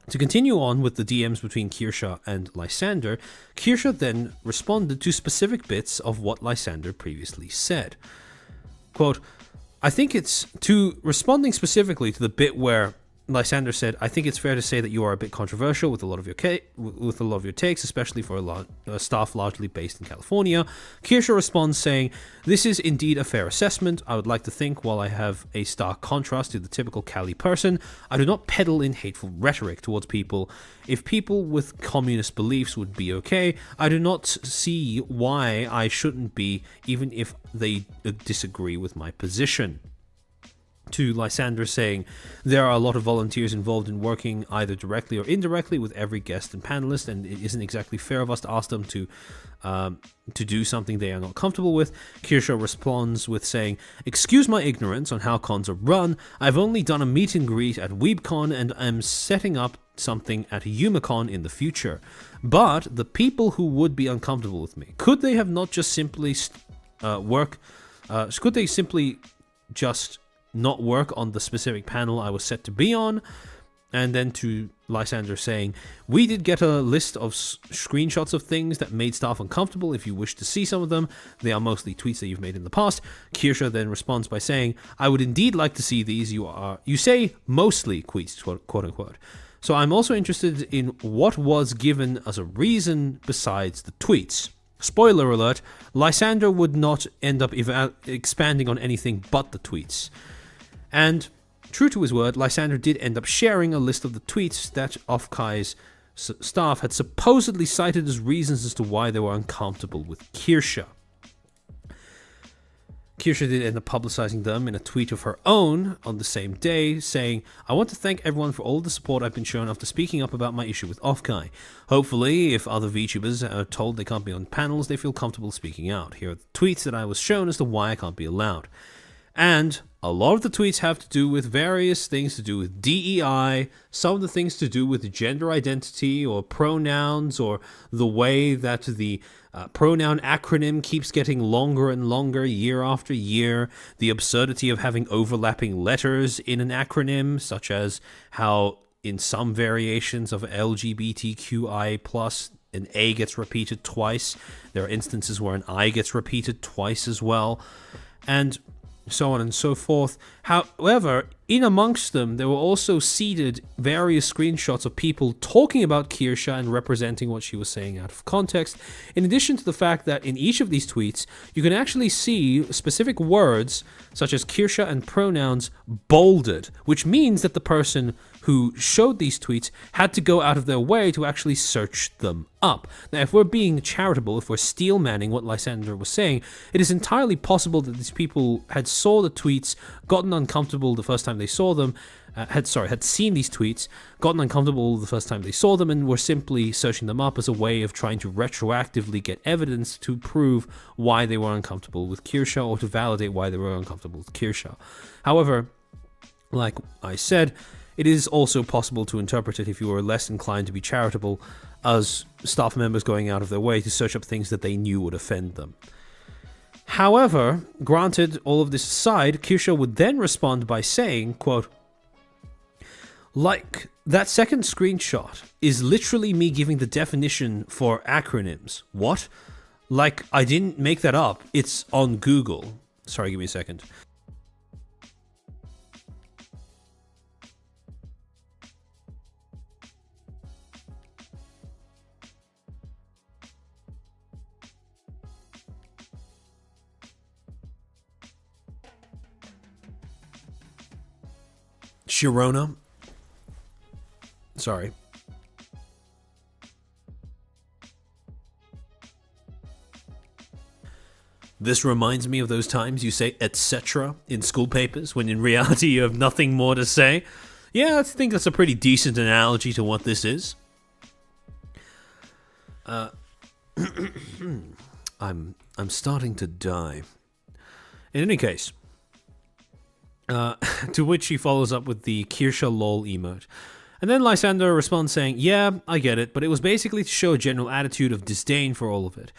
to continue on with the DMs between Kirsche and Lysander, Kirsche then responded to specific bits of what Lysander previously said. Quote, I think it's to responding specifically to the bit where Lysander said, I think it's fair to say that you are a bit controversial with a lot of your takes, especially for a staff largely based in California. Kirsche responds saying, this is indeed a fair assessment. I would like to think, while I have a stark contrast to the typical Cali person, I do not peddle in hateful rhetoric towards people. If people with communist beliefs would be okay, I do not see why I shouldn't be, even if they disagree with my position. To Lysander saying, there are a lot of volunteers involved in working either directly or indirectly with every guest and panelist, and it isn't exactly fair of us to ask them to do something they are not comfortable with. Kirsche responds with saying, excuse my ignorance on how cons are run. I've only done a meet and greet at WeebCon and am setting up something at YumaCon in the future. But the people who would be uncomfortable with me, could they have not just simply not work on the specific panel I was set to be on? And then to Lysander saying, we did get a list of screenshots of things that made staff uncomfortable. If you wish to see some of them, they are mostly tweets that you've made in the past. Kirsche then responds by saying, I would indeed like to see these. You say mostly tweets, quote unquote. So I'm also interested in what was given as a reason besides the tweets. Spoiler alert, Lysander would not end up expanding on anything but the tweets. And true to his word, Lysander did end up sharing a list of the tweets that Offkai's staff had supposedly cited as reasons as to why they were uncomfortable with Kirsche. Kirsche did end up publicizing them in a tweet of her own on the same day, saying, I want to thank everyone for all the support I've been shown after speaking up about my issue with Offkai. Hopefully, if other VTubers are told they can't be on panels, they feel comfortable speaking out. Here are the tweets that I was shown as to why I can't be allowed. And a lot of the tweets have to do with various things to do with DEI, some of the things to do with gender identity or pronouns, or the way that the pronoun acronym keeps getting longer and longer year after year, the absurdity of having overlapping letters in an acronym, such as how in some variations of LGBTQI+, an A gets repeated twice. There are instances where an I gets repeated twice as well, and so on and so forth. However, in amongst them, there were also seeded various screenshots of people talking about Kirsche and representing what she was saying out of context, in addition to the fact that in each of these tweets, you can actually see specific words, such as Kirsche and pronouns, bolded, which means that the person who showed these tweets had to go out of their way to actually search them up. Now, if we're being charitable, if we're steel manning what Lysander was saying, it is entirely possible that these people had saw the tweets, gotten uncomfortable the first time they saw them, had seen these tweets, gotten uncomfortable the first time they saw them, and were simply searching them up as a way of trying to retroactively get evidence to prove why they were uncomfortable with Kirsche, or to validate why they were uncomfortable with Kirsche. However, like I said, it is also possible to interpret it, if you were less inclined to be charitable, as staff members going out of their way to search up things that they knew would offend them. However, granted all of this aside, Kirsche would then respond by saying, quote, like, that second screenshot is literally me giving the definition for acronyms. What? Like, I didn't make that up. It's on Google. Sorry, give me a second. Sharona. Sorry. This reminds me of those times you say etc. in school papers when in reality you have nothing more to say. Yeah, I think that's a pretty decent analogy to what this is. I'm starting to die. In any case, to which she follows up with the Kirsche lol emote. And then Lysander responds saying, yeah, I get it, but it was basically to show a general attitude of disdain for all of it.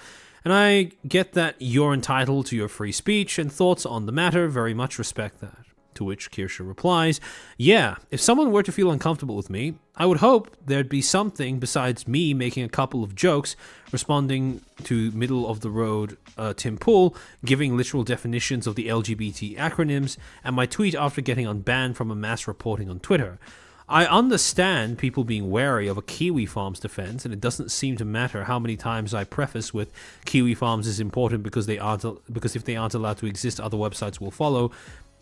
And I get that you're entitled to your free speech and thoughts on the matter, very much respect that. To which Kirsche replies, yeah, if someone were to feel uncomfortable with me, I would hope there'd be something besides me making a couple of jokes, responding to middle-of-the-road Tim Pool, giving literal definitions of the LGBT acronyms, and my tweet after getting unbanned from a mass reporting on Twitter. I understand people being wary of a Kiwi Farms defense, and it doesn't seem to matter how many times I preface with Kiwi Farms is important because if they aren't allowed to exist, other websites will follow.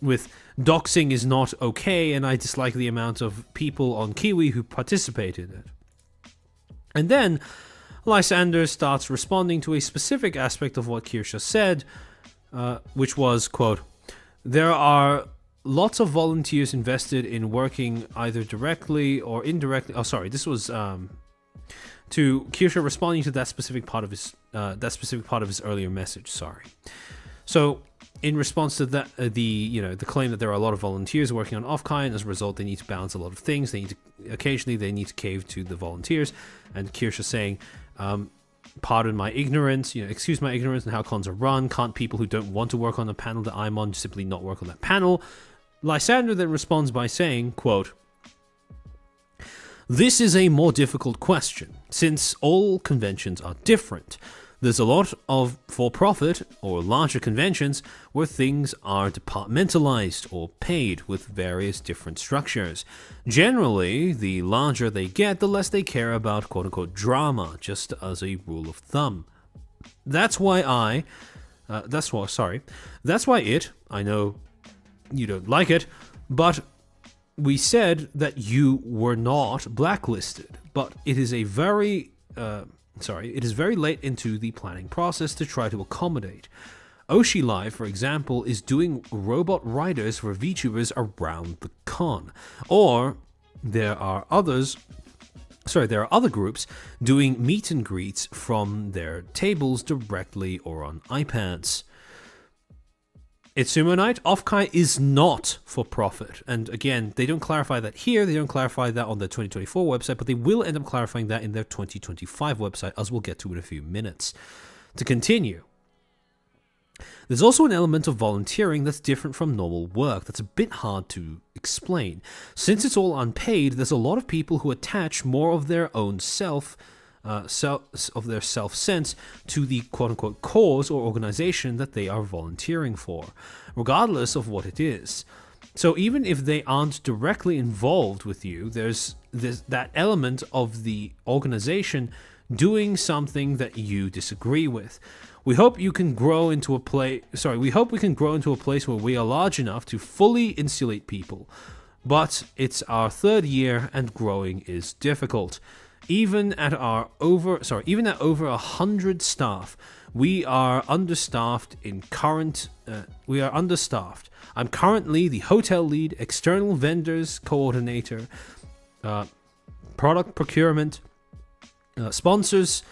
With doxing is not okay, and I dislike the amount of people on Kiwi who participate in it. And then Lysander starts responding to a specific aspect of what Kirsche said, which was, quote, there are lots of volunteers invested in working either directly or indirectly. Oh, sorry, this was to Kirsche responding to that specific part of his earlier message. Sorry. So, in response to that, the claim that there are a lot of volunteers working on Offkai, and as a result, they need to balance a lot of things. They need to cave to the volunteers, and Kirsche saying, "Pardon my ignorance. Excuse my ignorance and how cons are run. Can't people who don't want to work on the panel that I'm on simply not work on that panel?" Lysander then responds by saying, quote, "This is a more difficult question, since all conventions are different. There's a lot of for-profit or larger conventions where things are departmentalized or paid with various different structures. Generally, the larger they get, the less they care about quote-unquote drama, just as a rule of thumb. That's why I know you don't like it, but we said that you were not blacklisted, but it is very late into the planning process to try to accommodate. Oshi Live, for example, is doing robot riders for VTubers around the con. Or there are other groups doing meet and greets from their tables directly or on iPads. It's Sumo Night. Offkai is not for profit. And again, they don't clarify that here. They don't clarify that on the 2024 website, but they will end up clarifying that in their 2025 website, as we'll get to in a few minutes. To continue, there's also an element of volunteering that's different from normal work that's a bit hard to explain. Since it's all unpaid, there's a lot of people who attach more of their own self-sense to the quote-unquote cause or organization that they are volunteering for, regardless of what it is. So even if they aren't directly involved with you, there's that element of the organization doing something that you disagree with. We hope we can grow into a place where we are large enough to fully insulate people. But it's our third year and growing is difficult. Even at over 100 staff, we are understaffed I'm currently the hotel lead, external vendors coordinator, product procurement, sponsors,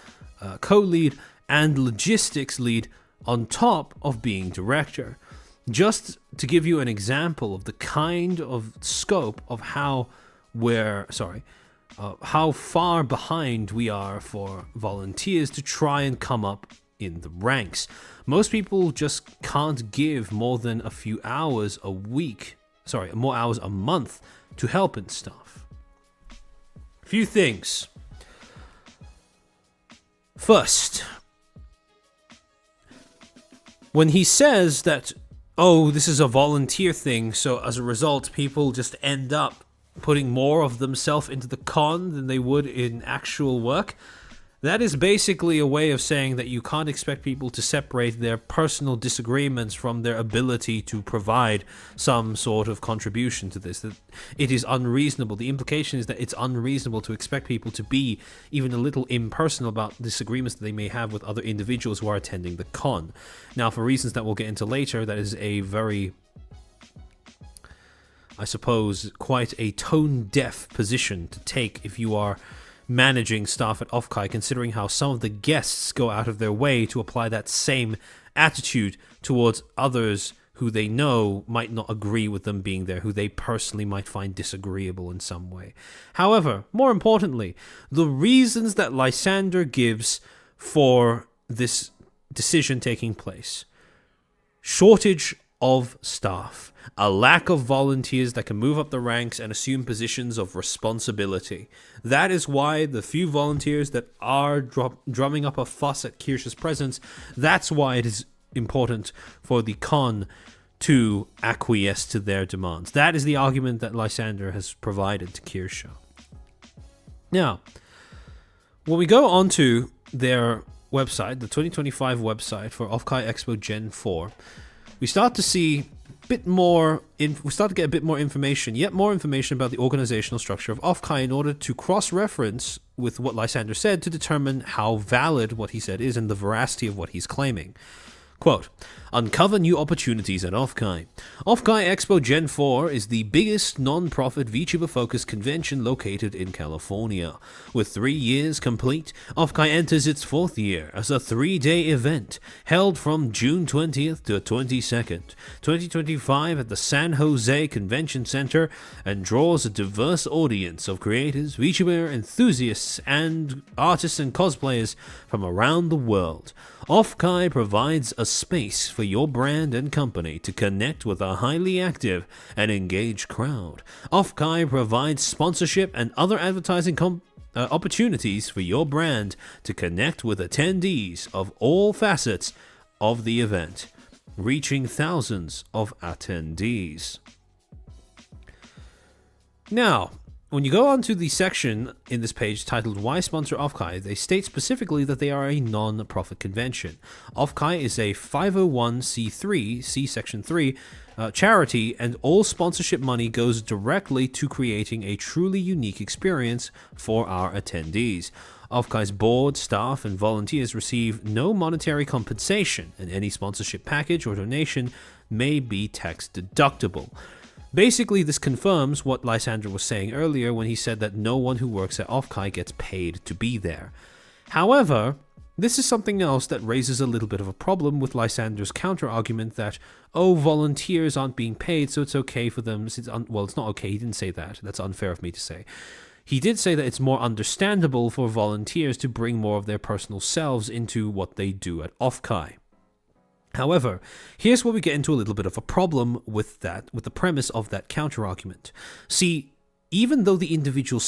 co-lead, and logistics lead on top of being director. Just to give you an example of the kind of scope of how far behind we are for volunteers to try and come up in the ranks. Most people just can't give more than a few hours a month to help and stuff. Few things. First, when he says that, this is a volunteer thing, so as a result, people just end up putting more of themselves into the con than they would in actual work, that is basically a way of saying that you can't expect people to separate their personal disagreements from their ability to provide some sort of contribution to this. That it is unreasonable. The implication is that it's unreasonable to expect people to be even a little impersonal about disagreements that they may have with other individuals who are attending the con. Now, for reasons that we'll get into later, that is a very, I suppose, quite a tone-deaf position to take if you are managing staff at Offkai, considering how some of the guests go out of their way to apply that same attitude towards others who they know might not agree with them being there, who they personally might find disagreeable in some way. However, more importantly, the reasons that Lysander gives for this decision taking place: shortage of staff, a lack of volunteers that can move up the ranks and assume positions of responsibility. That is why the few volunteers that are drumming up a fuss at Kirsche's presence, that's why it is important for the Khan to acquiesce to their demands. That is the argument that Lysander has provided to Kirsche. Now, when we go onto their website, the 2025 website for Offkai Expo Gen 4, we start to see we start to get a bit more information, yet more information about the organizational structure of Offkai in order to cross-reference with what Lysander said to determine how valid what he said is and the veracity of what he's claiming. Quote, uncover new opportunities at Offkai. Offkai Expo Gen 4 is the biggest non-profit VTuber-focused convention located in California. With 3 years complete, Offkai enters its 4th year as a 3-day event held from June 20th to 22nd, 2025 at the San Jose Convention Center and draws a diverse audience of creators, VTuber enthusiasts, and artists and cosplayers from around the world. Offkai provides a space for your brand and company to connect with a highly active and engaged crowd. Offkai provides sponsorship and other advertising opportunities for your brand to connect with attendees of all facets of the event, reaching thousands of attendees. Now, when you go onto the section in this page titled Why Sponsor Offkai, they state specifically that they are a non-profit convention. Offkai is a 501c3, see section 3, charity, and all sponsorship money goes directly to creating a truly unique experience for our attendees. Offkai's board, staff, and volunteers receive no monetary compensation, and any sponsorship package or donation may be tax deductible. Basically, this confirms what Lysander was saying earlier when he said that no one who works at Offkai gets paid to be there. However, this is something else that raises a little bit of a problem with Lysander's counter-argument that, volunteers aren't being paid, so it's okay for them. It's not okay, he didn't say that. That's unfair of me to say. He did say that it's more understandable for volunteers to bring more of their personal selves into what they do at Offkai. However, here's where we get into a little bit of a problem with the premise of that counter-argument. See, even though the individual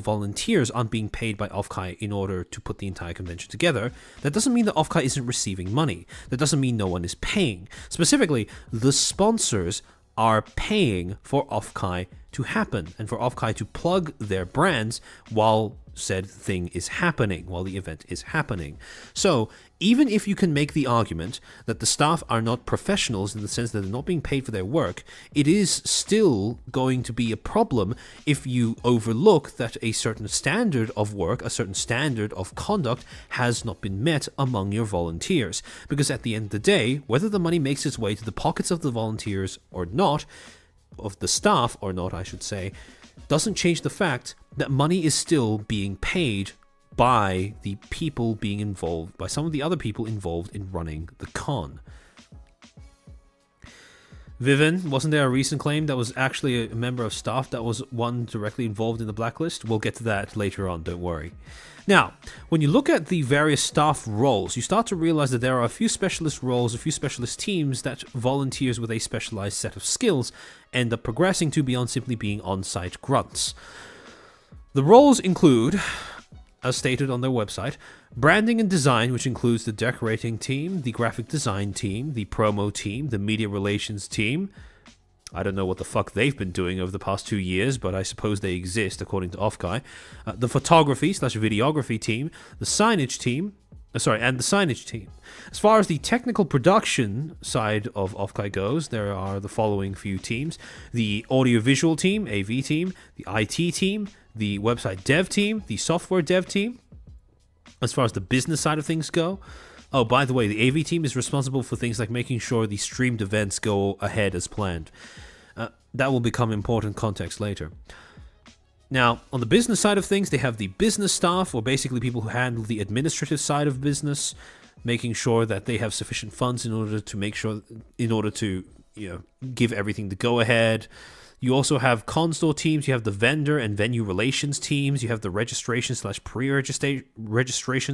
volunteers aren't being paid by Offkai in order to put the entire convention together, that doesn't mean that Offkai isn't receiving money. That doesn't mean no one is paying. Specifically, the sponsors are paying for Offkai to happen and for Offkai to plug their brands while said thing is happening, while the event is happening. So, even if you can make the argument that the staff are not professionals in the sense that they're not being paid for their work, it is still going to be a problem if you overlook that a certain standard of work, a certain standard of conduct has not been met among your volunteers. Because at the end of the day, whether the money makes its way to the pockets of the volunteers or not, of the staff or not, I should say, doesn't change the fact that money is still being paid by the people being involved, by some of the other people involved in running the con. Vivian, wasn't there a recent claim that was actually a member of staff that was one directly involved in the blacklist? We'll get to that later on, don't worry. Now, when you look at the various staff roles, you start to realize that there are a few specialist roles, a few specialist teams that volunteers with a specialized set of skills end up progressing to beyond simply being on-site grunts. The roles include, as stated on their website, branding and design, which includes the decorating team, the graphic design team, the promo team, the media relations team. I don't know what the fuck they've been doing over the past 2 years, but I suppose they exist according to Offkai. The photography/videography team, the signage team, and the signage team. As far as the technical production side of Offkai goes, there are the following few teams: the audiovisual team, AV team, the IT team, the website dev team, the software dev team. As far as the business side of things go, oh, by the way, the AV team is responsible for things like making sure the streamed events go ahead as planned. That will become important context later. Now, on the business side of things, they have the business staff, or basically people who handle the administrative side of business, making sure that they have sufficient funds in order to give everything the go-ahead. You also have con store teams, you have the vendor and venue relations teams, you have the registration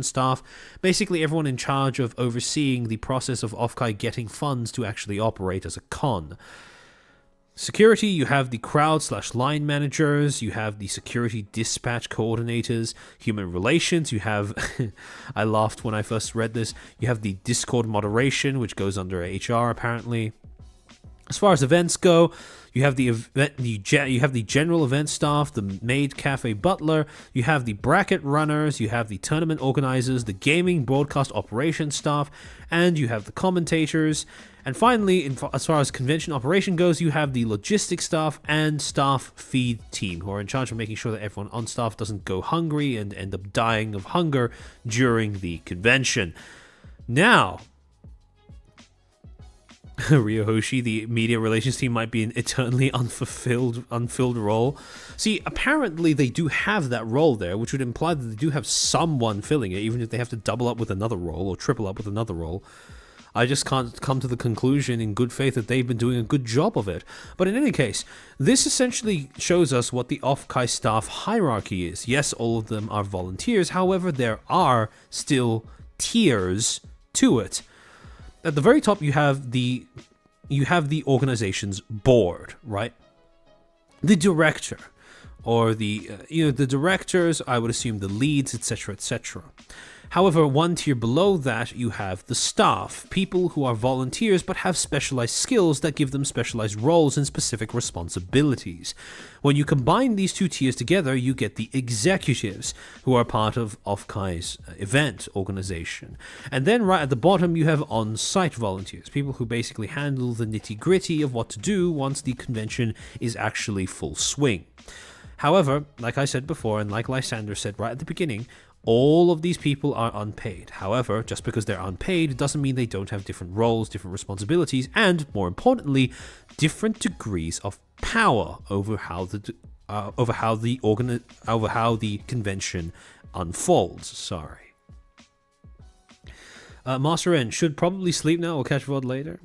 staff, basically everyone in charge of overseeing the process of Offkai getting funds to actually operate as a con. Security, you have the crowd/line managers, you have the security dispatch coordinators. Human relations, you have, I laughed when I first read this, you have the Discord moderation, which goes under HR apparently. As far as events go, you have you have the general event staff, the maid cafe butler, you have the bracket runners, you have the tournament organizers, the gaming broadcast operations staff, and you have the commentators. And finally, as far as convention operation goes, you have the logistics staff and staff feed team, who are in charge of making sure that everyone on staff doesn't go hungry and end up dying of hunger during the convention. Now, Ryohoshi, the media relations team, might be an eternally unfilled role. See, apparently they do have that role there, which would imply that they do have someone filling it, even if they have to double up with another role or triple up with another role. I just can't come to the conclusion in good faith that they've been doing a good job of it. But in any case, this essentially shows us what the Offkai staff hierarchy is. Yes, all of them are volunteers, however, there are still tiers to it. At the very top, you have the organization's board, right? The director, or the directors, I would assume the leads, etc., etc. However, one tier below that, you have the staff, people who are volunteers but have specialized skills that give them specialized roles and specific responsibilities. When you combine these two tiers together, you get the executives, who are part of Offkai's event organization. And then right at the bottom, you have on-site volunteers, people who basically handle the nitty-gritty of what to do once the convention is actually full swing. However, like I said before, and like Lysander said right at the beginning, all of these people are unpaid. However, just because they're unpaid doesn't mean they don't have different roles, different responsibilities, and more importantly, different degrees of power over how the convention unfolds. Sorry. Master N should probably sleep now or catch VOD later.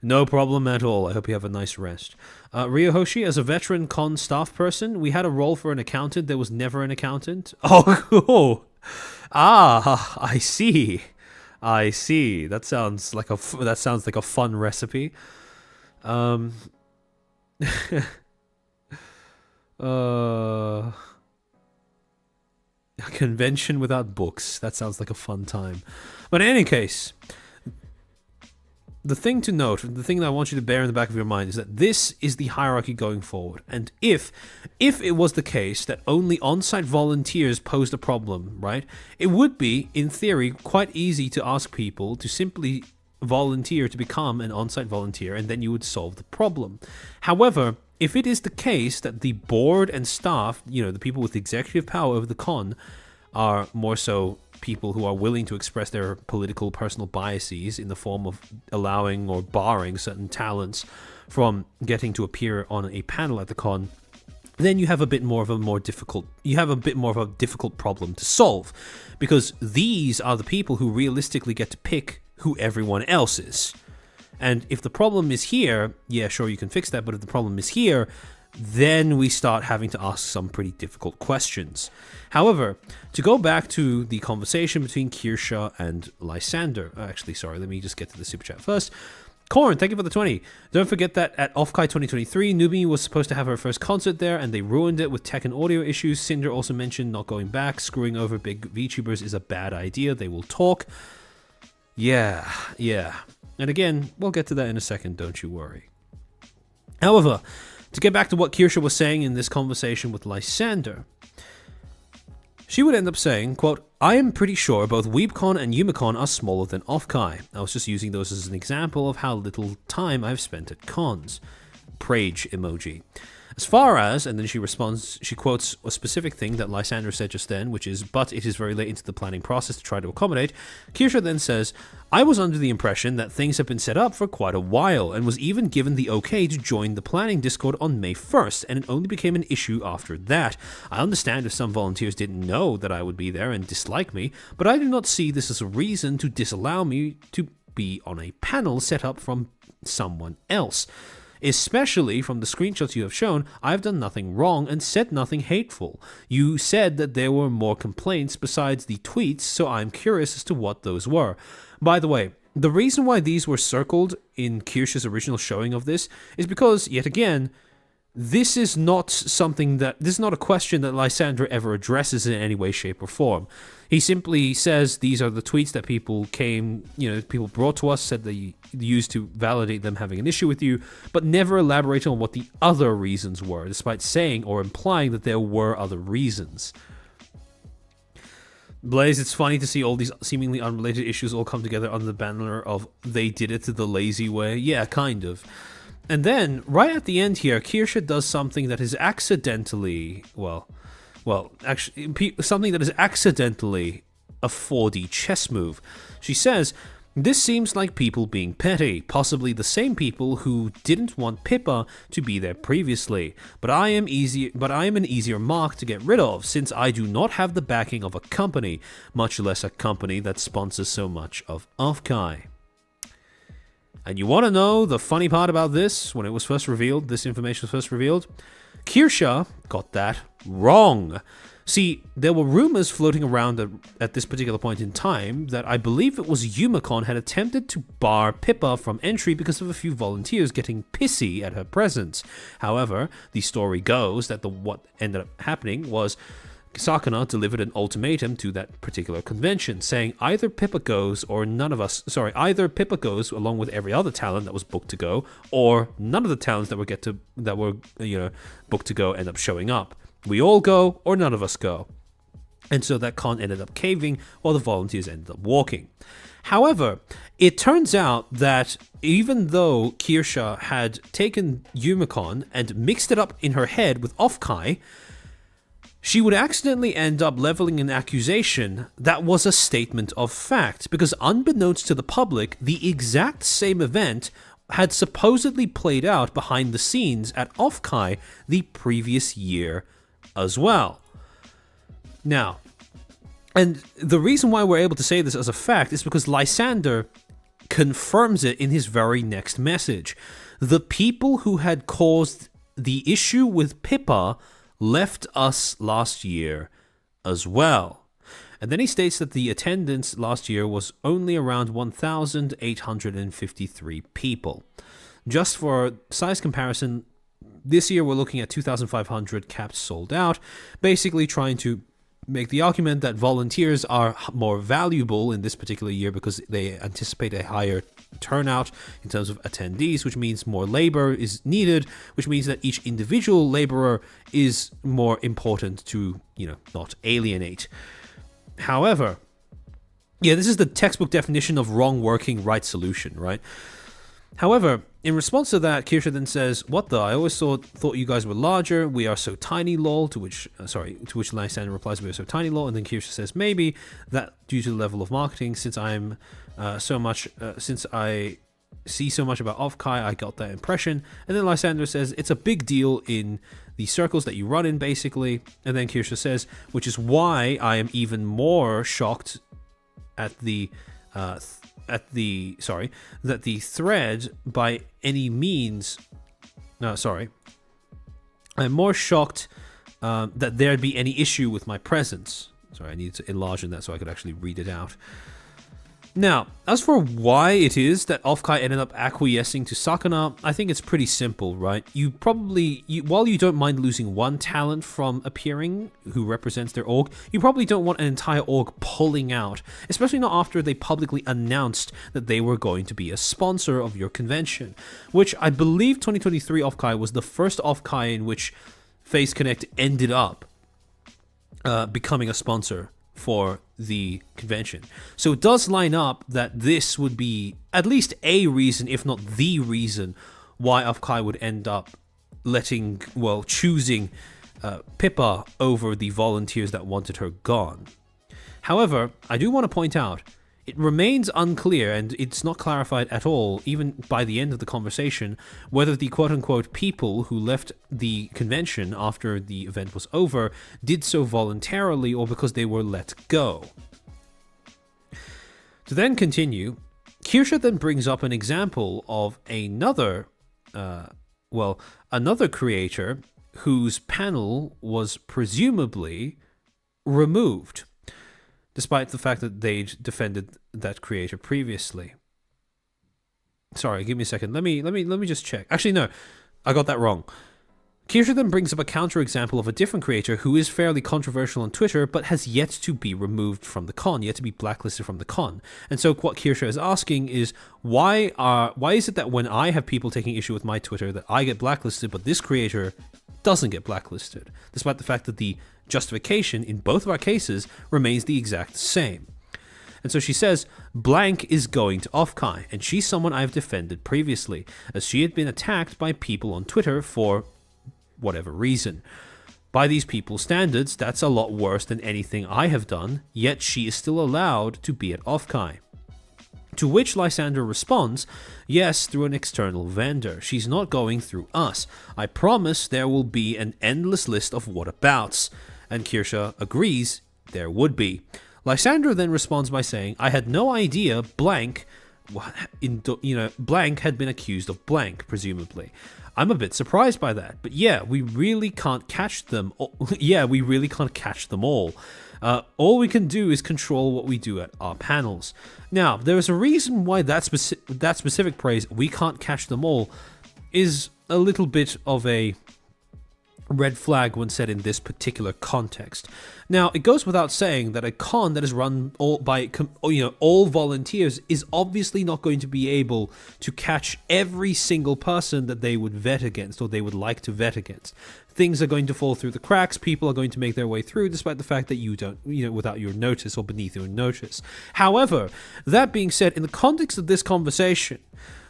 No problem at all. I hope you have a nice rest. Ryohoshi, as a veteran con staff person, we had a role for an accountant. There was never an accountant. Oh, I see. That sounds like a fun recipe. A convention without books. That sounds like a fun time. But in any case, the thing to note, the thing that I want you to bear in the back of your mind is that this is the hierarchy going forward. And if it was the case that only on-site volunteers posed a problem, right, it would be, in theory, quite easy to ask people to simply volunteer to become an on-site volunteer, and then you would solve the problem. However, if it is the case that the board and staff, the people with executive power over the con, are more so people who are willing to express their political personal biases in the form of allowing or barring certain talents from getting to appear on a panel at the con, then you have a bit more of a difficult problem to solve, because these are the people who realistically get to pick who everyone else is. And if the problem is here, yeah, sure, you can fix that, but if the problem is here, then we start having to ask some pretty difficult questions. However, to go back to the conversation between Kirsche and Lysander, let me just get to the super chat first. Corn, thank you for the 20. Don't forget that at Offkai 2023, Numi was supposed to have her first concert there, and they ruined it with tech and audio issues. Cinder also mentioned not going back. Screwing over big VTubers is a bad idea. They will talk. Yeah. And again, we'll get to that in a second, don't you worry. However, to get back to what Kirsche was saying in this conversation with Lysander, she would end up saying, quote, I am pretty sure both WeebCon and YumiCon are smaller than Offkai. I was just using those as an example of how little time I've spent at cons. Prage emoji. As far as, and then she quotes a specific thing that Lysander said just then, which is, but it is very late into the planning process to try to accommodate. Kirsche then says, I was under the impression that things have been set up for quite a while, and was even given the okay to join the planning Discord on May 1st, and it only became an issue after that. I understand if some volunteers didn't know that I would be there and dislike me, but I do not see this as a reason to disallow me to be on a panel set up from someone else. Especially from the screenshots you have shown, I have done nothing wrong and said nothing hateful. You said that there were more complaints besides the tweets, so I'm curious as to what those were. By the way, the reason why these were circled in Kirsche's original showing of this is because, yet again, this is not a question that Lysander ever addresses in any way, shape, or form. He simply says these are the tweets that people brought to us, said they used to validate them having an issue with you, but never elaborated on what the other reasons were, despite saying or implying that there were other reasons. Blaze, it's funny to see all these seemingly unrelated issues all come together under the banner of they did it the lazy way. Yeah, kind of. And then, right at the end here, Kirsche does something that is accidentally, something that is accidentally a 4D chess move. She says, this seems like people being petty, possibly the same people who didn't want Pippa to be there previously. But I am an easier mark to get rid of, since I do not have the backing of a company, much less a company that sponsors so much of Offkai. And you want to know the funny part about this, when it was first revealed, this information was first revealed? Kirsche got that wrong. See, there were rumors floating around at this particular point in time that I believe it was Yumicon had attempted to bar Pippa from entry because of a few volunteers getting pissy at her presence. However, the story goes that what ended up happening was Sakana delivered an ultimatum to that particular convention, saying either Pippa goes either Pippa goes along with every other talent that was booked to go, or none of the talents that were booked to go end up showing up. We all go, or none of us go. And so that con ended up caving, while the volunteers ended up walking. However, it turns out that even though Kirsche had taken Yumicon and mixed it up in her head with Offkai, she would accidentally end up leveling an accusation that was a statement of fact, because unbeknownst to the public, the exact same event had supposedly played out behind the scenes at Offkai the previous year as well. Now, and the reason why we're able to say this as a fact is because Lysander confirms it in his very next message. The people who had caused the issue with Pippa left us last year as well. And then he states that the attendance last year was only around 1,853 people. Just for size comparison, this year we're looking at 2,500 capped sold out, basically trying to make the argument that volunteers are more valuable in this particular year because they anticipate a higher turnout in terms of attendees, which means more labor is needed, which means that each individual laborer is more important to, not alienate. However, this is the textbook definition of wrong working, right solution, right? However, in response to that, Kirsche then says, "What the? I always thought you guys were larger. We are so tiny, lol." To which Lysander replies, "We are so tiny, lol." And then Kirsche says, "Maybe that due to the level of marketing, since I see so much about Offkai, I got that impression." And then Lysander says, "It's a big deal in the circles that you run in, basically." And then Kirsche says, "Which is why I am even more shocked at the thread by any means. I'm more shocked that there'd be any issue with my presence." Sorry, I need to enlarge on that so I could actually read it out. Now, as for why it is that Offkai ended up acquiescing to Sakana, I think it's pretty simple, right? While you don't mind losing one talent from appearing who represents their org, you probably don't want an entire org pulling out, especially not after they publicly announced that they were going to be a sponsor of your convention, which I believe 2023 Offkai was the first Offkai in which Face Connect ended up becoming a sponsor for the convention. So it does line up that this would be at least a reason, if not the reason, why Offkai would end up choosing Pippa over the volunteers that wanted her gone. However, I do want to point out, it remains unclear, and it's not clarified at all, even by the end of the conversation, whether the quote-unquote people who left the convention after the event was over did so voluntarily or because they were let go. To then continue, Kirsche then brings up an example of another well, another creator whose panel was presumably removed, despite the fact that they'd defended that creator previously. Sorry, give me a second. Let me just check. Actually, no, I got that wrong. Kirsche then brings up a counterexample of a different creator who is fairly controversial on Twitter, but has yet to be removed from the con, yet to be blacklisted from the con. And so what Kirsche is asking is, why is it that when I have people taking issue with my Twitter that I get blacklisted, but this creator doesn't get blacklisted, despite the fact that the justification in both of our cases remains the exact same. And so she says, blank is going to Offkai, and she's someone I've defended previously, as she had been attacked by people on Twitter for whatever reason. By these people's standards, that's a lot worse than anything I have done, yet she is still allowed to be at Offkai. To which Lysander responds, yes, through an external vendor. She's not going through us. I promise there will be an endless list of whatabouts. And Kirsche agrees there would be. Lysander then responds by saying, I had no idea blank had been accused of blank, presumably. I'm a bit surprised by that, but yeah, we really can't catch them. We really can't catch them all. All we can do is control what we do at our panels. Now, there is a reason why that specific phrase, we can't catch them all, is a little bit of a red flag when said in this particular context. Now, it goes without saying that a con that is run by all volunteers is obviously not going to be able to catch every single person that they would vet against or they would like to vet against. Things are going to fall through the cracks. People are going to make their way through, despite the fact that you don't, without your notice or beneath your notice. However, that being said, in the context of this conversation,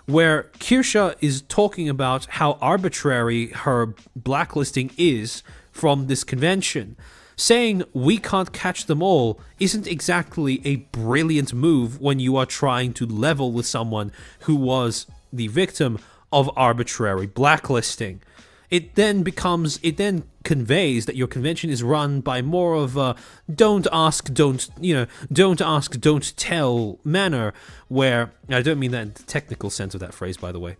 where Kirsche is talking about how arbitrary her blacklisting is from this convention, saying we can't catch them all isn't exactly a brilliant move when you are trying to level with someone who was the victim of arbitrary blacklisting. It then conveys that your convention is run by more of a don't ask, don't tell manner, where, I don't mean that in the technical sense of that phrase, by the way,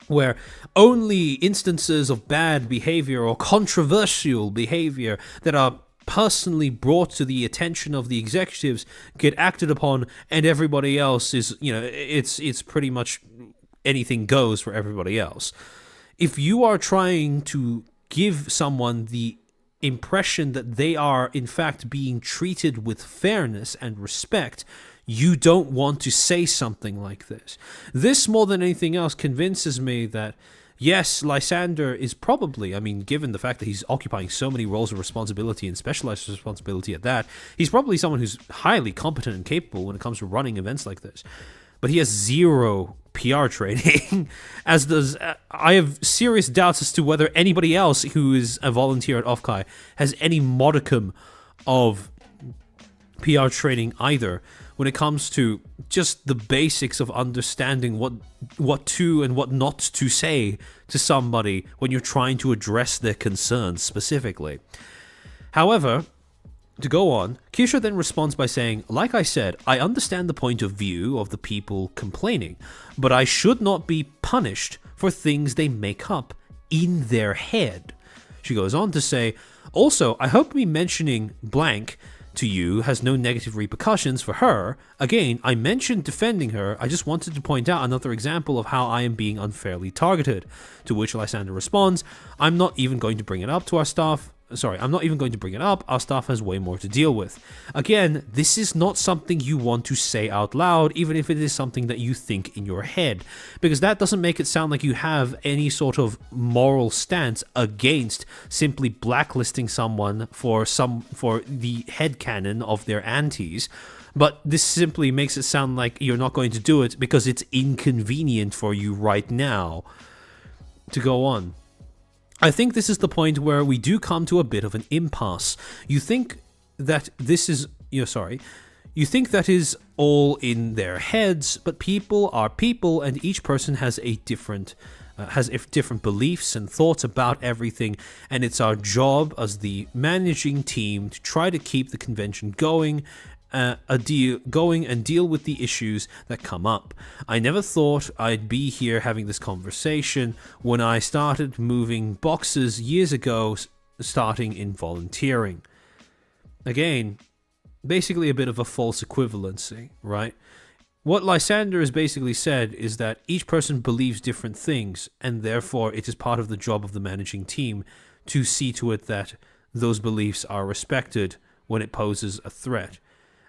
where only instances of bad behavior or controversial behavior that are personally brought to the attention of the executives get acted upon, and everybody else is, it's pretty much anything goes for everybody else. If you are trying to give someone the impression that they are in fact being treated with fairness and respect, you don't want to say something like this. This, more than anything else, convinces me that, yes, Lysander is probably, given the fact that he's occupying so many roles of responsibility and specialized responsibility at that, he's probably someone who's highly competent and capable when it comes to running events like this. But he has zero PR training, as does... I have serious doubts as to whether anybody else who is a volunteer at Offkai has any modicum of PR training either, when it comes to just the basics of understanding what to and what not to say to somebody when you're trying to address their concerns specifically. However, to go on, Kirsche then responds by saying, like I said, I understand the point of view of the people complaining, but I should not be punished for things they make up in their head. She goes on to say, also, I hope me mentioning blank to you has no negative repercussions for her. Again, I mentioned defending her. I just wanted to point out another example of how I am being unfairly targeted. To which Lysander responds, I'm not even going to bring it up. Our staff has way more to deal with. Again, this is not something you want to say out loud, even if it is something that you think in your head, because that doesn't make it sound like you have any sort of moral stance against simply blacklisting someone for the headcanon of their antis. But this simply makes it sound like you're not going to do it because it's inconvenient for you right now. To go on, I think this is the point where we do come to a bit of an impasse. You think that you think that is all in their heads, but people are people, and each person has different beliefs and thoughts about everything, and it's our job as the managing team to try to keep the convention going going and deal with the issues that come up. I never thought I'd be here having this conversation when I started moving boxes years ago, starting in volunteering. Again, basically a bit of a false equivalency, right? What Lysander has basically said is that each person believes different things, and therefore it is part of the job of the managing team to see to it that those beliefs are respected when it poses a threat.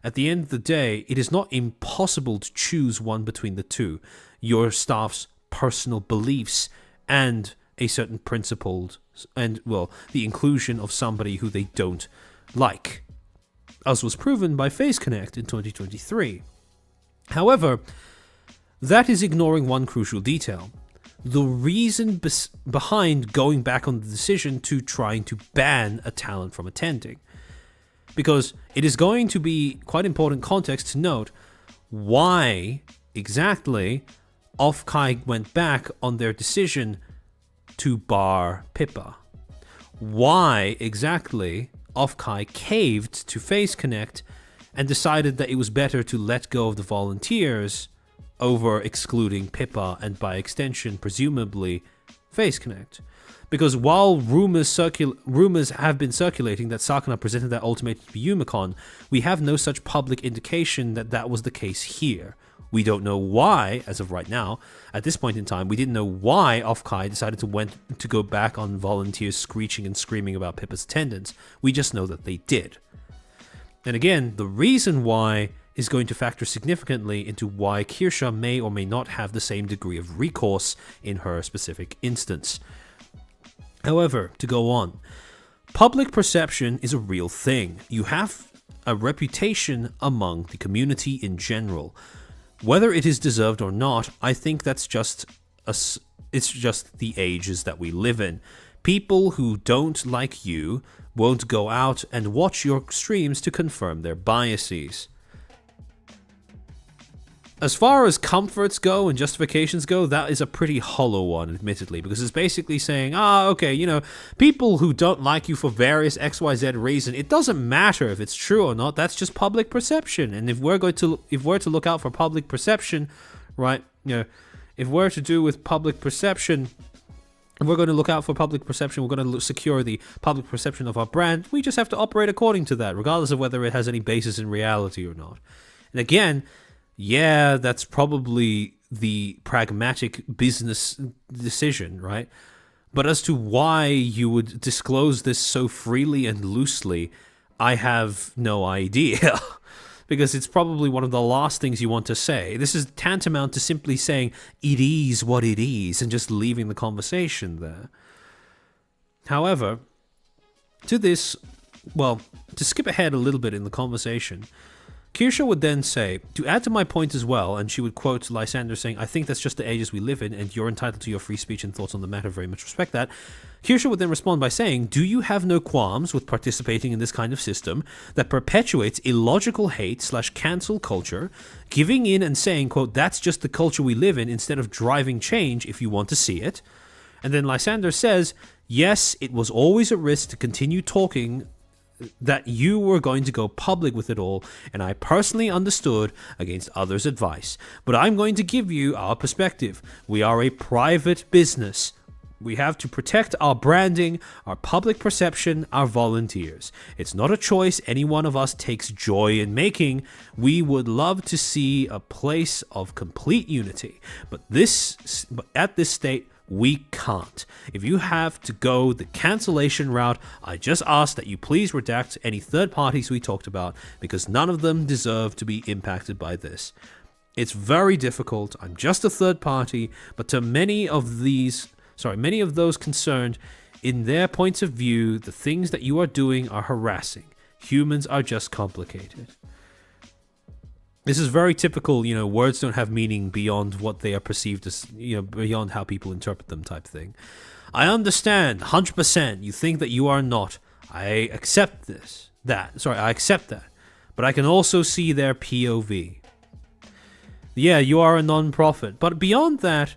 At the end of the day, it is not impossible to choose one between the two, your staff's personal beliefs and a certain principled, and, well, the inclusion of somebody who they don't like, as was proven by Phase Connect in 2023. However, that is ignoring one crucial detail. The reason behind going back on the decision to trying to ban a talent from attending. Because it is going to be quite important context to note why exactly Offkai went back on their decision to bar Pippa. Why exactly Offkai caved to Phase Connect and decided that it was better to let go of the volunteers over excluding Pippa and by extension, presumably, Phase Connect. Because while rumors have been circulating that Sakana presented that ultimatum to Yumicon, we have no such public indication that that was the case here. We don't know why, as of right now. At this point in time, we didn't know why Offkai decided to go back on volunteers screeching and screaming about Pippa's attendance. We just know that they did. And again, the reason why is going to factor significantly into why Kirsche may or may not have the same degree of recourse in her specific instance. However, to go on, public perception is a real thing. You have a reputation among the community in general. Whether it is deserved or not, I think that's just it's just the ages that we live in. People who don't like you won't go out and watch your streams to confirm their biases. As far as comforts go and justifications go, that is a pretty hollow one, admittedly, because it's basically saying, okay, people who don't like you for various XYZ reason, it doesn't matter if it's true or not, that's just public perception. And if we're to look out for public perception, right, if we're to do with public perception, if we're going to look out for public perception, we're going to secure the public perception of our brand, we just have to operate according to that, regardless of whether it has any basis in reality or not. And again, yeah, that's probably the pragmatic business decision, right? But as to why you would disclose this so freely and loosely, I have no idea. Because it's probably one of the last things you want to say. This is tantamount to simply saying, it is what it is, and just leaving the conversation there. However, to skip ahead a little bit in the conversation, Kirsche would then say, to add to my point as well, and she would quote Lysander saying, I think that's just the ages we live in, and you're entitled to your free speech and thoughts on the matter, very much respect that. Kirsche would then respond by saying, do you have no qualms with participating in this kind of system that perpetuates illogical hate/cancel culture, giving in and saying, quote, that's just the culture we live in, instead of driving change if you want to see it? And then Lysander says, yes, it was always a risk to continue talking that you were going to go public with it all, and I personally understood against others' advice. But I'm going to give you our perspective. We are a private business. We have to protect our branding, our public perception, our volunteers. It's not a choice any one of us takes joy in making. We would love to see a place of complete unity, but at this state, we can't. If you have to go the cancellation route, I just ask that you please redact any third parties we talked about, because none of them deserve to be impacted by this. It's very difficult. I'm just a third party, but to many of those concerned, in their points of view, the things that you are doing are harassing. Humans are just complicated. This is very typical, words don't have meaning beyond what they are perceived as, beyond how people interpret them type thing. I understand, 100%, you think that you are not. I accept I accept that. But I can also see their POV. Yeah, you are a non-profit. But beyond that,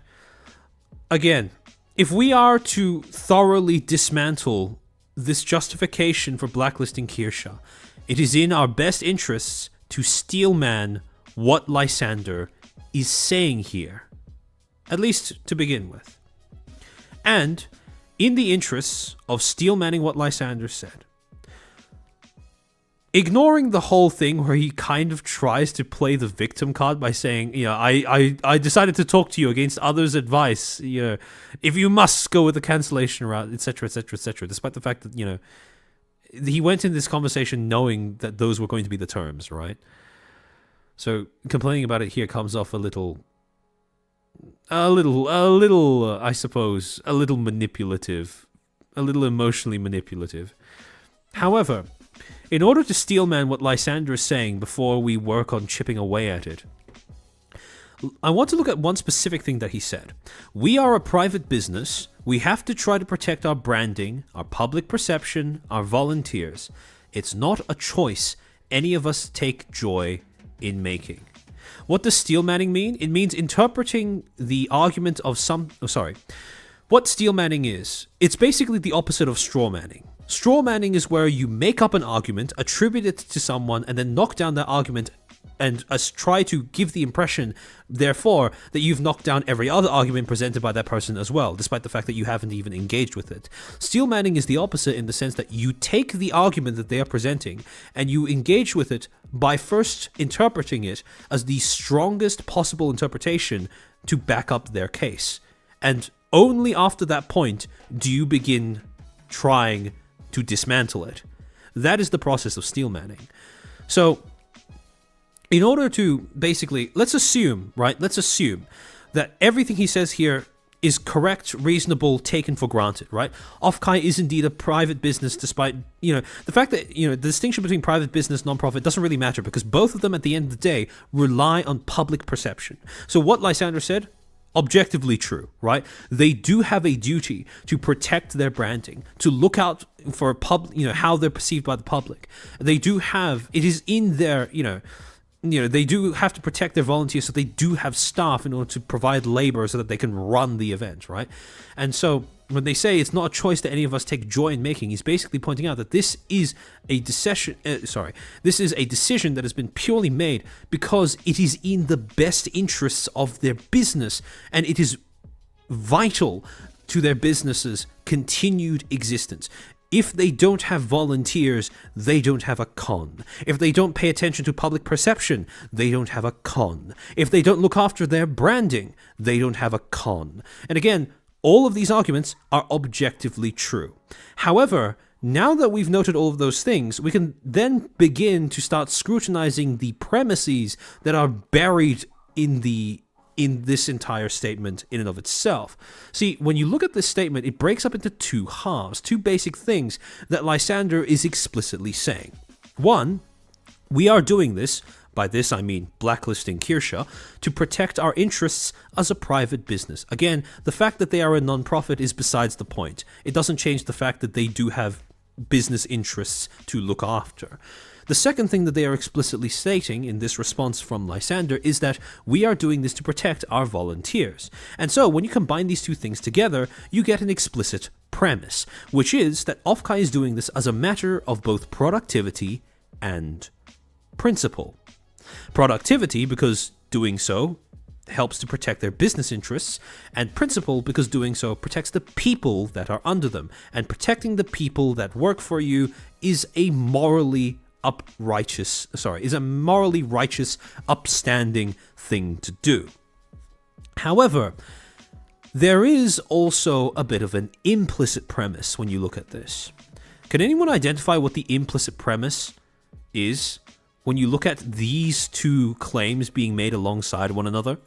again, if we are to thoroughly dismantle this justification for blacklisting Kirsche, it is in our best interests to steelman what Lysander is saying here, at least to begin with. And in the interests of steelmanning what Lysander said, ignoring the whole thing where he kind of tries to play the victim card by saying, I decided to talk to you against others' advice, if you must go with the cancellation route, etc., etc., etc., despite the fact that, he went in this conversation knowing that those were going to be the terms, right? So complaining about it here comes off a little, I suppose, a little manipulative, a little emotionally manipulative. However, in order to steelman what Lysander is saying before we work on chipping away at it, I want to look at one specific thing that he said. We are a private business. We have to try to protect our branding, our public perception, our volunteers. It's not a choice any of us take joy in making. What does steelmanning mean? It means interpreting the argument of what steelmanning is, it's basically the opposite of strawmanning. Strawmanning is where you make up an argument, attribute it to someone, and then knock down that argument and try to give the impression, therefore, that you've knocked down every other argument presented by that person as well, despite the fact that you haven't even engaged with it. Steelmanning is the opposite in the sense that you take the argument that they are presenting and you engage with it by first interpreting it as the strongest possible interpretation to back up their case. And only after that point do you begin trying to dismantle it. That is the process of steelmanning. So, in order to basically, let's assume that everything he says here is correct, reasonable, taken for granted, right? Offkai is indeed a private business, despite, the fact that, the distinction between private business, non-profit doesn't really matter because both of them at the end of the day rely on public perception. So what Lysander said, objectively true, right? They do have a duty to protect their branding, to look out for how they're perceived by the public. They do have, it is in their, they do have to protect their volunteers, so they do have staff in order to provide labor so that they can run the event, right? And so when they say it's not a choice that any of us take joy in making, he's basically pointing out that this is a decision that has been purely made because it is in the best interests of their business, and it is vital to their business's continued existence. If they don't have volunteers, they don't have a con. If they don't pay attention to public perception, they don't have a con. If they don't look after their branding, they don't have a con. And again, all of these arguments are objectively true. However, now that we've noted all of those things, we can then begin to start scrutinizing the premises that are buried in this entire statement in and of itself. See, when you look at this statement, it breaks up into two halves, two basic things that Lysander is explicitly saying. One, we are doing this, by this I mean blacklisting Kirsche, to protect our interests as a private business. Again, the fact that they are a non-profit is besides the point. It doesn't change the fact that they do have business interests to look after. The second thing that they are explicitly stating in this response from Lysander is that we are doing this to protect our volunteers. And so when you combine these two things together, you get an explicit premise, which is that Offkai is doing this as a matter of both productivity and principle. Productivity because doing so helps to protect their business interests, and principle because doing so protects the people that are under them. And protecting the people that work for you is a morally righteous, upstanding thing to do. However, there is also a bit of an implicit premise when you look at this. Can anyone identify what the implicit premise is when you look at these two claims being made alongside one another?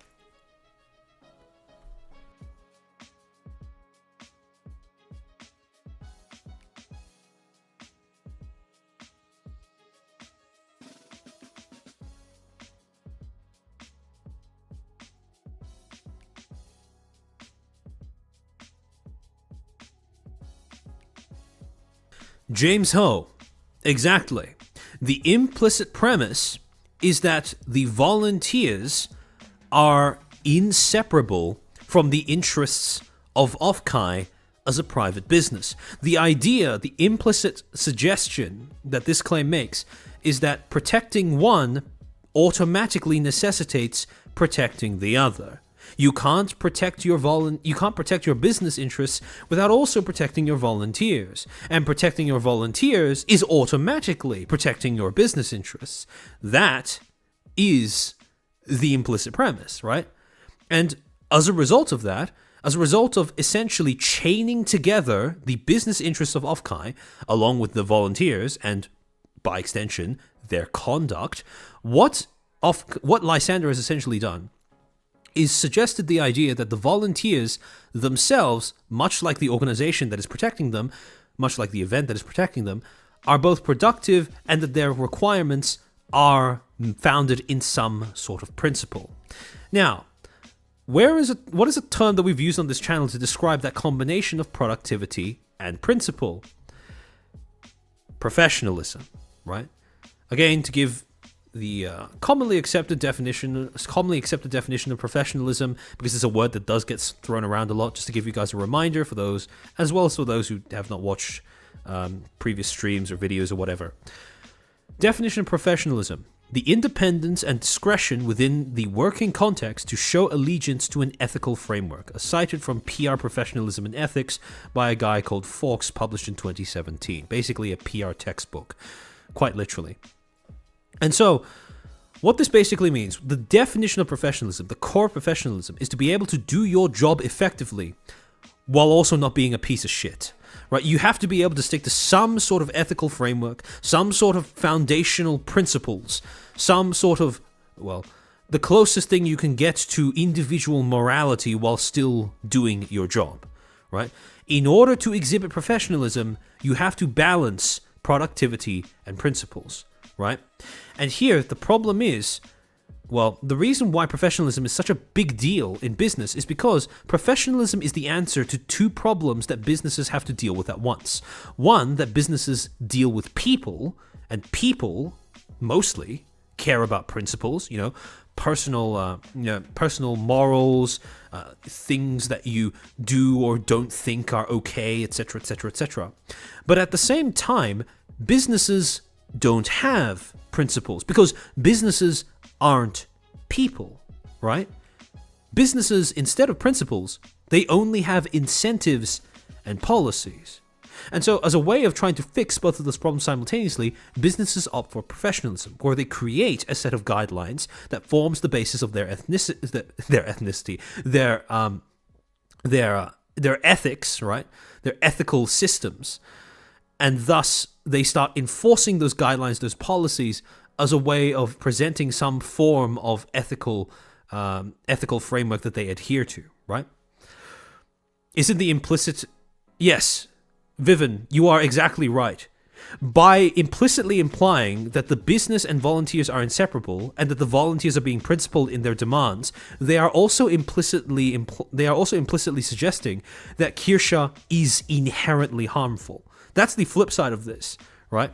James Ho, exactly. The implicit premise is that the volunteers are inseparable from the interests of Offkai as a private business. The idea, the implicit suggestion that this claim makes is that protecting one automatically necessitates protecting the other. You can't protect your business interests without also protecting your volunteers. And protecting your volunteers is automatically protecting your business interests. That is the implicit premise, right? And as a result of that, as a result of essentially chaining together the business interests of Offkai along with the volunteers and, by extension, their conduct, what Lysander has essentially done is suggested the idea that the volunteers themselves, much like the organization that is protecting them, much like the event that is protecting them, are both productive and that their requirements are founded in some sort of principle. Now, what is a term that we've used on this channel to describe that combination of productivity and principle? Professionalism, right? Again, to give the commonly accepted definition of professionalism, because it's a word that does get thrown around a lot, just to give you guys a reminder for those, as well as for those who have not watched previous streams or videos or whatever. Definition of professionalism: the independence and discretion within the working context to show allegiance to an ethical framework, as cited from PR Professionalism and Ethics by a guy called Fawkes, published in 2017. Basically a PR textbook, quite literally. And so, what this basically means, the definition of professionalism, the core professionalism, is to be able to do your job effectively while also not being a piece of shit, right? You have to be able to stick to some sort of ethical framework, some sort of foundational principles, some sort of, well, the closest thing you can get to individual morality while still doing your job, right? In order to exhibit professionalism, you have to balance productivity and principles, right? And here, the problem is, well, the reason why professionalism is such a big deal in business is because professionalism is the answer to two problems that businesses have to deal with at once. One, that businesses deal with people, and people mostly care about principles, personal morals, things that you do or don't think are okay, etc., etc., etc. But at the same time, businesses don't have principles because businesses aren't people, right? Businesses, instead of principles, they only have incentives and policies. And so, as a way of trying to fix both of those problems simultaneously, businesses opt for professionalism, where they create a set of guidelines that forms the basis of their ethics, right? Their ethical systems. And thus, they start enforcing those guidelines, those policies, as a way of presenting some form of ethical framework that they adhere to, right? Isn't the implicit... Yes, Vivian, you are exactly right. By implicitly implying that the business and volunteers are inseparable and that the volunteers are being principled in their demands, they are also implicitly suggesting that Kirsche is inherently harmful. That's the flip side of this, right?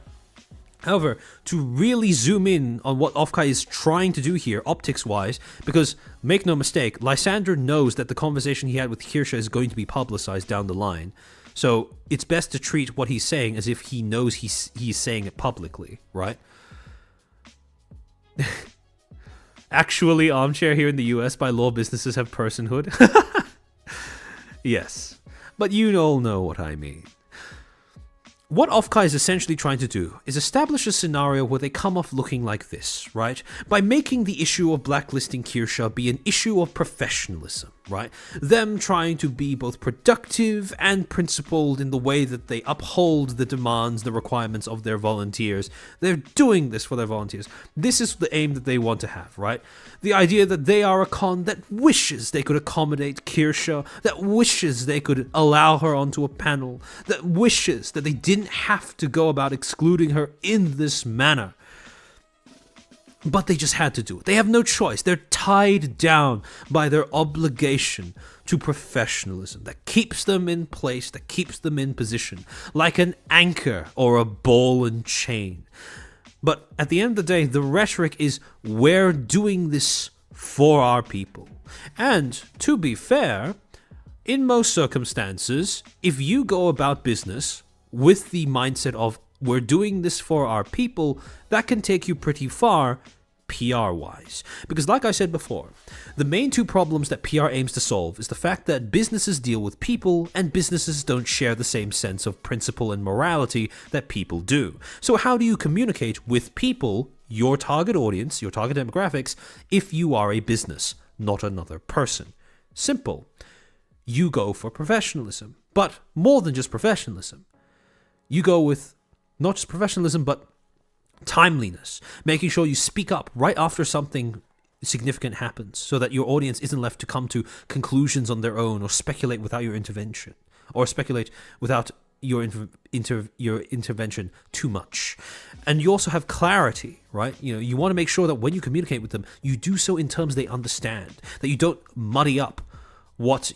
However, to really zoom in on what Offkai is trying to do here, optics-wise, because, make no mistake, Lysander knows that the conversation he had with Kirsche is going to be publicized down the line. So it's best to treat what he's saying as if he knows he's saying it publicly, right? Actually, armchair here in the US, by law, businesses have personhood. Yes, but you all know what I mean. What Offkai is essentially trying to do is establish a scenario where they come off looking like this, right? By making the issue of blacklisting Kirsche be an issue of professionalism, right? Them trying to be both productive and principled in the way that they uphold the demands, the requirements of their volunteers. They're doing this for their volunteers. This is the aim that they want to have, right? The idea that they are a con that wishes they could accommodate Kirsche, that wishes they could allow her onto a panel, that wishes that they didn't have to go about excluding her in this manner. But they just had to do it. They have no choice. They're tied down by their obligation to professionalism that keeps them in place, that keeps them in position, like an anchor or a ball and chain. But at the end of the day, the rhetoric is, we're doing this for our people. And to be fair, in most circumstances, if you go about business with the mindset of, we're doing this for our people, that can take you pretty far, PR-wise. Because like I said before, the main two problems that PR aims to solve is the fact that businesses deal with people and businesses don't share the same sense of principle and morality that people do. So how do you communicate with people, your target audience, your target demographics, if you are a business, not another person? Simple. You go for professionalism. But more than just professionalism. You go with not just professionalism, but timeliness, making sure you speak up right after something significant happens so that your audience isn't left to come to conclusions on their own or speculate without your intervention or speculate without your intervention too much. And you also have clarity, right? You want to make sure that when you communicate with them, you do so in terms they understand, that you don't muddy up what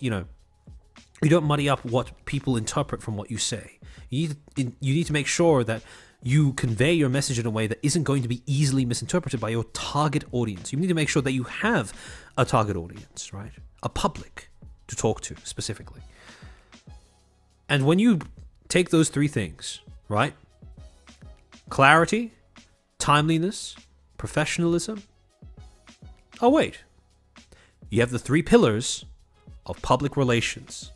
people interpret from what you say. You need to make sure that you convey your message in a way that isn't going to be easily misinterpreted by your target audience. You need to make sure that you have a target audience, right? A public to talk to specifically. And when you take those three things, right? Clarity, timeliness, professionalism. Oh, wait. You have the three pillars of public relations.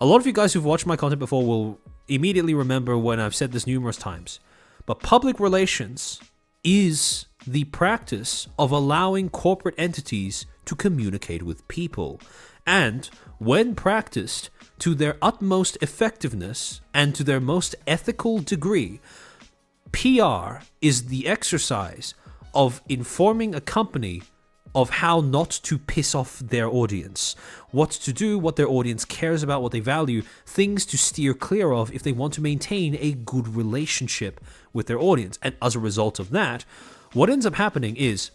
A lot of you guys who've watched my content before will immediately remember when I've said this numerous times. But public relations is the practice of allowing corporate entities to communicate with people. And when practiced to their utmost effectiveness and to their most ethical degree, PR is the exercise of informing a company of how not to piss off their audience, what to do, what their audience cares about, what they value, things to steer clear of if they want to maintain a good relationship with their audience. And as a result of that, what ends up happening is,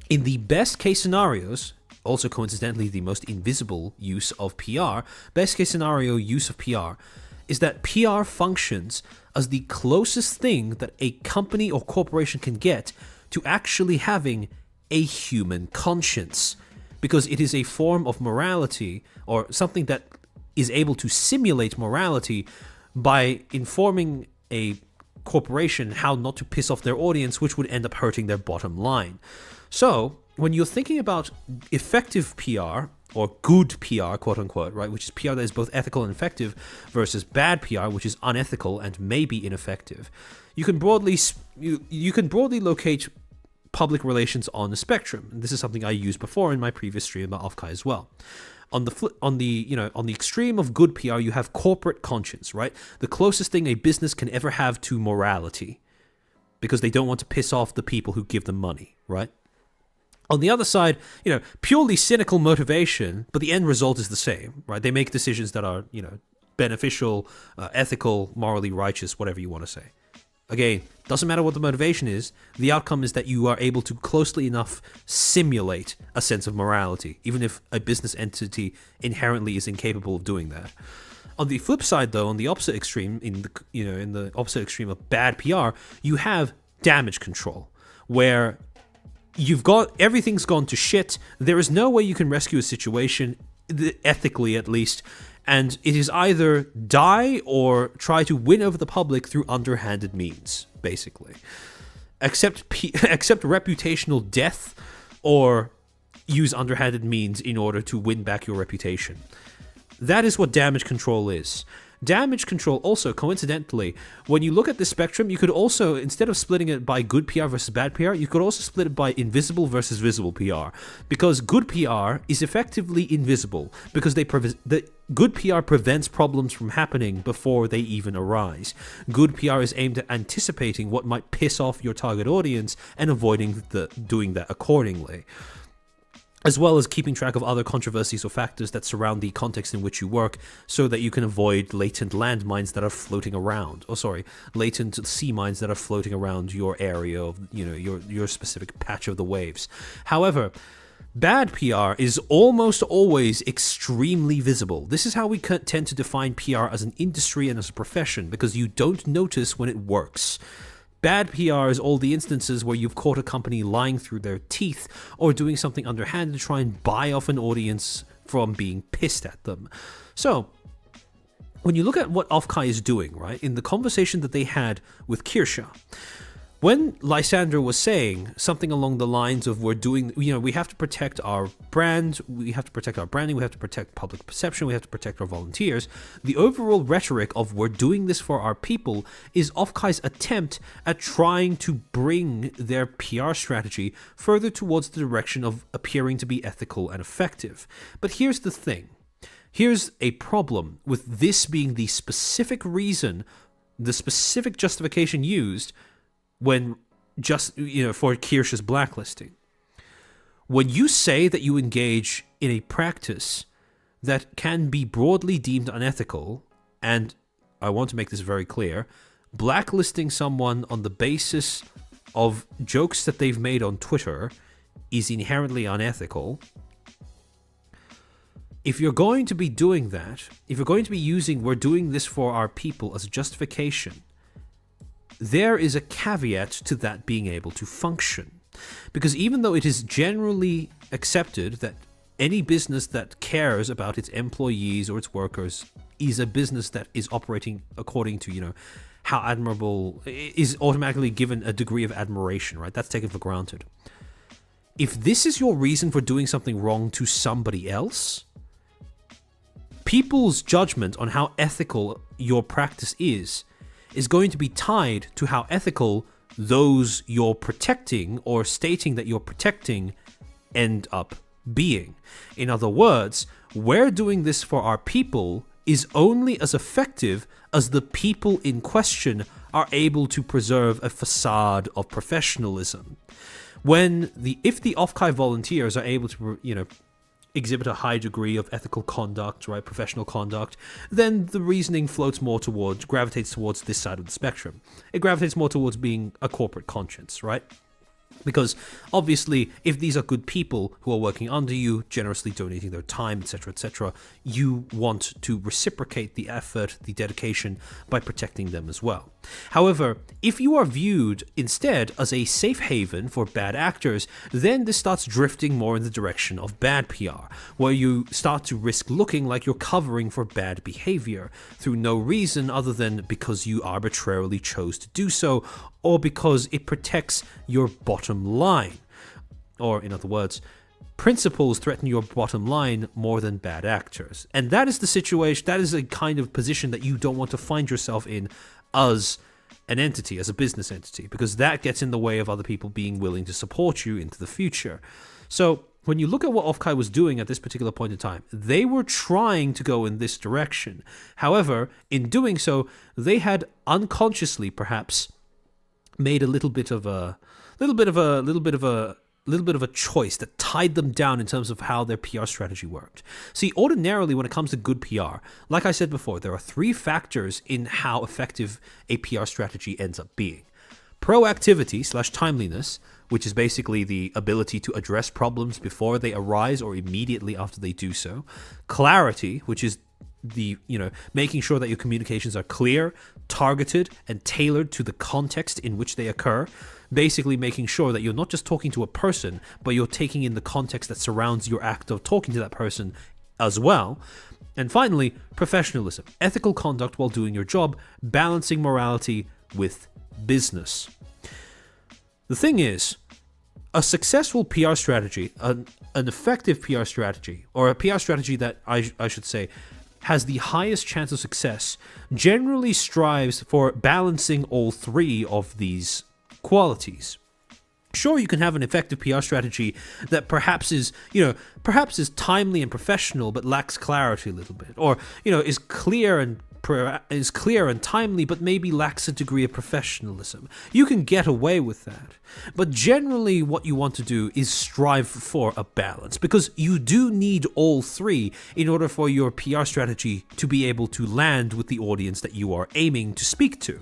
in the best case scenarios, also coincidentally the most invisible use of PR, best case scenario use of PR, is that PR functions as the closest thing that a company or corporation can get to actually having a human conscience, because it is a form of morality or something that is able to simulate morality by informing a corporation how not to piss off their audience, which would end up hurting their bottom line. So when you're thinking about effective PR or good PR, quote unquote, right, which is PR that is both ethical and effective, versus bad PR, which is unethical and maybe ineffective, you can broadly locate public relations on a spectrum. And this is something I used before in my previous stream about Offkai as well. On the extreme of good PR, you have corporate conscience, right? The closest thing a business can ever have to morality, because they don't want to piss off the people who give them money, right? On the other side, purely cynical motivation, but the end result is the same, right? They make decisions that are, beneficial, ethical, morally righteous, whatever you want to say. Again, doesn't matter what the motivation is, the outcome is that you are able to closely enough simulate a sense of morality, even if a business entity inherently is incapable of doing that. On the flip side, though, on the opposite extreme, in the opposite extreme of bad PR, you have damage control, where everything's gone to shit. There is no way you can rescue a situation, ethically at least, and it is either die or try to win over the public through underhanded means, basically. Accept reputational death or use underhanded means in order to win back your reputation. That is what damage control is. Damage control also, coincidentally, when you look at the spectrum, you could also, instead of splitting it by good PR versus bad PR, you could also split it by invisible versus visible PR. Because good PR is effectively invisible, because the good PR prevents problems from happening before they even arise. Good PR is aimed at anticipating what might piss off your target audience and avoiding doing that accordingly, as well as keeping track of other controversies or factors that surround the context in which you work, so that you can avoid latent landmines that are floating around, latent sea mines that are floating around your area of, your specific patch of the waves. However, bad PR is almost always extremely visible. This is how we tend to define PR as an industry and as a profession, because you don't notice when it works. Bad PR is all the instances where you've caught a company lying through their teeth or doing something underhanded to try and buy off an audience from being pissed at them. So, when you look at what Offkai is doing, right, in the conversation that they had with Kirsche, When Lysander was saying something along the lines of we have to protect our brand, we have to protect our branding, we have to protect public perception, we have to protect our volunteers, the overall rhetoric of we're doing this for our people is Offkai's attempt at trying to bring their PR strategy further towards the direction of appearing to be ethical and effective. But here's the thing. Here's a problem with this being the specific reason, the specific justification used when for Kirsche's blacklisting. When you say that you engage in a practice that can be broadly deemed unethical, and I want to make this very clear, blacklisting someone on the basis of jokes that they've made on Twitter is inherently unethical. If you're going to be doing that, if you're going to be using "we're doing this for our people" as a justification, there is a caveat to that being able to function. Because even though it is generally accepted that any business that cares about its employees or its workers is a business that is operating according to, how admirable, is automatically given a degree of admiration, right? That's taken for granted. If this is your reason for doing something wrong to somebody else, people's judgment on how ethical your practice is going to be tied to how ethical those you're protecting or stating that you're protecting end up being. In other words, we're doing this for our people is only as effective as the people in question are able to preserve a facade of professionalism. If the Offkai volunteers are able to, exhibit a high degree of ethical conduct, right, professional conduct, then the reasoning gravitates towards this side of the spectrum. It gravitates more towards being a corporate conscience, right? Because obviously, if these are good people who are working under you, generously donating their time, etc., you want to reciprocate the effort, the dedication, by protecting them as well. However, if you are viewed instead as a safe haven for bad actors, then this starts drifting more in the direction of bad PR, where you start to risk looking like you're covering for bad behavior through no reason other than because you arbitrarily chose to do so, or because it protects your bottom line. Or, in other words, principles threaten your bottom line more than bad actors. And that is the situation, that is a kind of position that you don't want to find yourself in as an entity, as a business entity, because that gets in the way of other people being willing to support you into the future. So, when you look at what Offkai was doing at this particular point in time, they were trying to go in this direction. However, in doing so, they had unconsciously, perhaps, made a little bit of a choice that tied them down in terms of how their PR strategy worked. See, ordinarily when it comes to good PR, like I said before, there are three factors in how effective a PR strategy ends up being. Proactivity / timeliness, which is basically the ability to address problems before they arise or immediately after they do so. Clarity, which is making sure that your communications are clear, targeted, and tailored to the context in which they occur. Basically making sure that you're not just talking to a person, but you're taking in the context that surrounds your act of talking to that person as well. And finally, professionalism, ethical conduct while doing your job, balancing morality with business. The thing is, a successful PR strategy, an effective PR strategy, or a PR strategy that I should say has the highest chance of success, generally strives for balancing all three of these qualities. Sure, you can have an effective PR strategy that perhaps is timely and professional but lacks clarity a little bit, or is clear and timely but maybe lacks a degree of professionalism. You can get away with that. But generally what you want to do is strive for a balance, because you do need all three in order for your PR strategy to be able to land with the audience that you are aiming to speak to.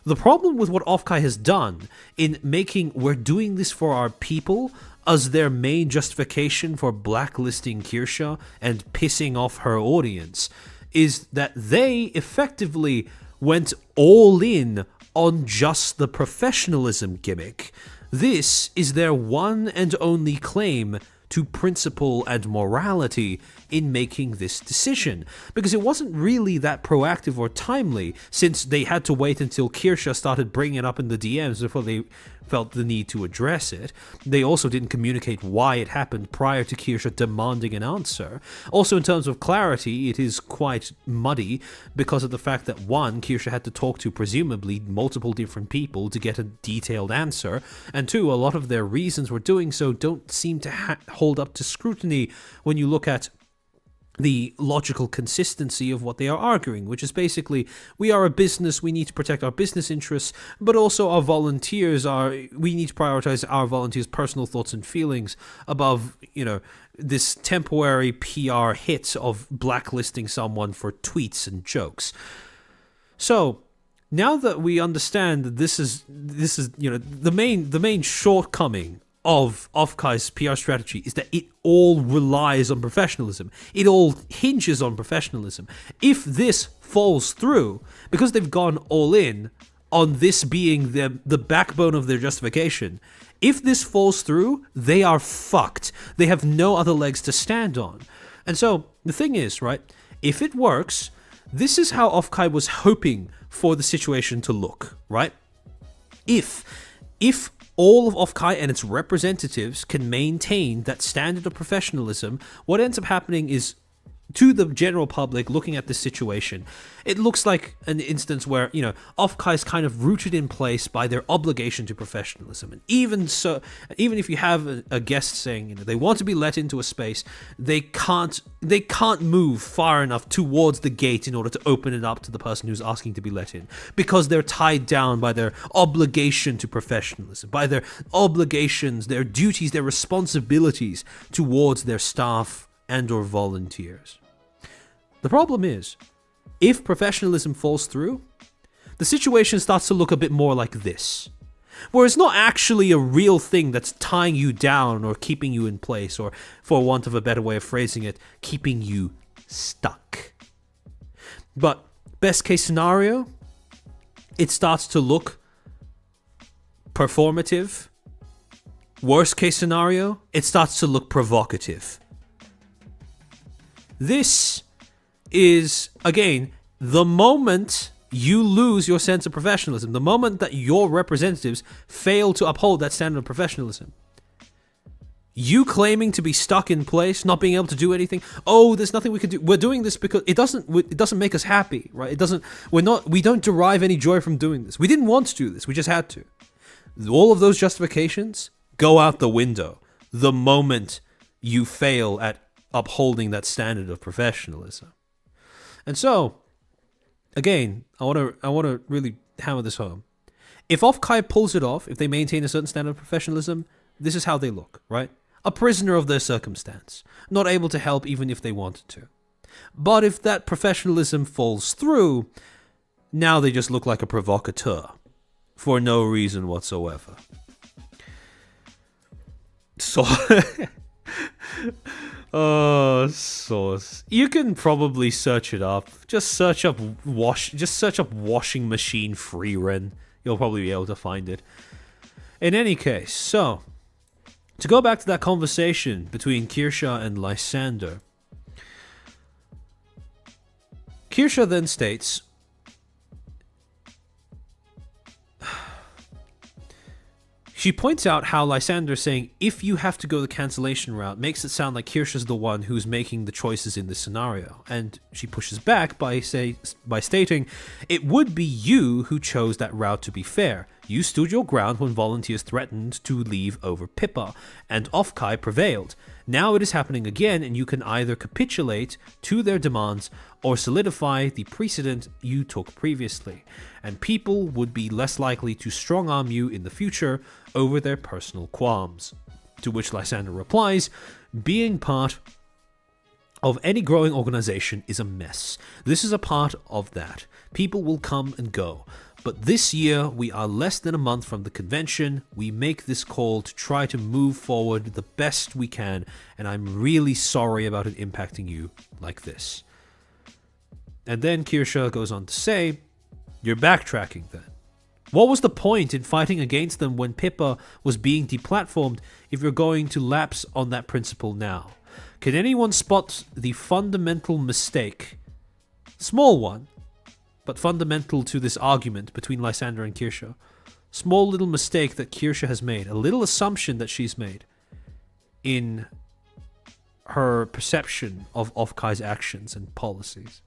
The problem with what Offkai has done in making "we're doing this for our people" as their main justification for blacklisting Kirsche and pissing off her audience is that they effectively went all in on just the professionalism gimmick. This is their one and only claim to principle and morality, in making this decision, because it wasn't really that proactive or timely, since they had to wait until Kirsche started bringing it up in the DMs before they felt the need to address it. They also didn't communicate why it happened prior to Kirsche demanding an answer. Also, in terms of clarity, it is quite muddy because of the fact that, one, Kirsche had to talk to presumably multiple different people to get a detailed answer, and two, a lot of their reasons for doing so don't seem to hold up to scrutiny when you look at the logical consistency of what they are arguing, which is basically, we are a business, we need to protect our business interests, but also our volunteers we need to prioritize our volunteers' personal thoughts and feelings above, this temporary PR hit of blacklisting someone for tweets and jokes. So, now that we understand that this is the main shortcoming of Offkai's PR strategy is that it all relies on professionalism. It all hinges on professionalism. If this falls through, because they've gone all in on this being the backbone of their justification, if this falls through, they are fucked. They have no other legs to stand on. And so, the thing is, right, if it works, this is how Offkai was hoping for the situation to look, right? If all of Offkai and its representatives can maintain that standard of professionalism, what ends up happening is, to the general public looking at this situation, it looks like an instance where, Offkai is kind of rooted in place by their obligation to professionalism. And even if you have a guest saying, they want to be let into a space, they can't move far enough towards the gate in order to open it up to the person who's asking to be let in, because they're tied down by their obligation to professionalism, by their obligations, their duties, their responsibilities towards their staff and or volunteers. The problem is, if professionalism falls through, the situation starts to look a bit more like this, where it's not actually a real thing that's tying you down or keeping you in place, or, for want of a better way of phrasing it, keeping you stuck. But best case scenario, it starts to look performative. Worst case scenario, it starts to look provocative. This is, again, the moment you lose your sense of professionalism, the moment that your representatives fail to uphold that standard of professionalism. You claiming to be stuck in place, not being able to do anything. Oh, there's nothing we can do. We're doing this because it doesn't make us happy, right? We don't derive any joy from doing this. We didn't want to do this. We just had to. All of those justifications go out the window the moment you fail at upholding that standard of professionalism. And so, again, I want to really hammer this home. If Offkai pulls it off, if they maintain a certain standard of professionalism, this is how they look, right? A prisoner of their circumstance, not able to help even if they wanted to. But if that professionalism falls through, now they just look like a provocateur for no reason whatsoever. So oh, source. You can probably search it up. Just search up washing machine free run. You'll probably be able to find it. In any case, so to go back to that conversation between Kirsche and Lysander, Kirsche then states, she points out how Lysander saying, if you have to go the cancellation route, makes it sound like Kirsche's the one who's making the choices in this scenario. And she pushes back by stating, it would be you who chose that route to be fair. You stood your ground when volunteers threatened to leave over Pippa, and Offkai prevailed. Now it is happening again, and you can either capitulate to their demands or solidify the precedent you took previously, and people would be less likely to strong-arm you in the future over their personal qualms. To which Lysander replies, being part of any growing organization is a mess. This is a part of that. People will come and go. But this year, we are less than a month from the convention. We make this call to try to move forward the best we can, and I'm really sorry about it impacting you like this. And then Kirsche goes on to say, you're backtracking then. What was the point in fighting against them when Pippa was being deplatformed if you're going to lapse on that principle now? Can anyone spot the fundamental mistake, small one, but fundamental to this argument between Lysander and Kirsche? Small little mistake that Kirsche has made, a little assumption that she's made in her perception of Offkai's actions and policies.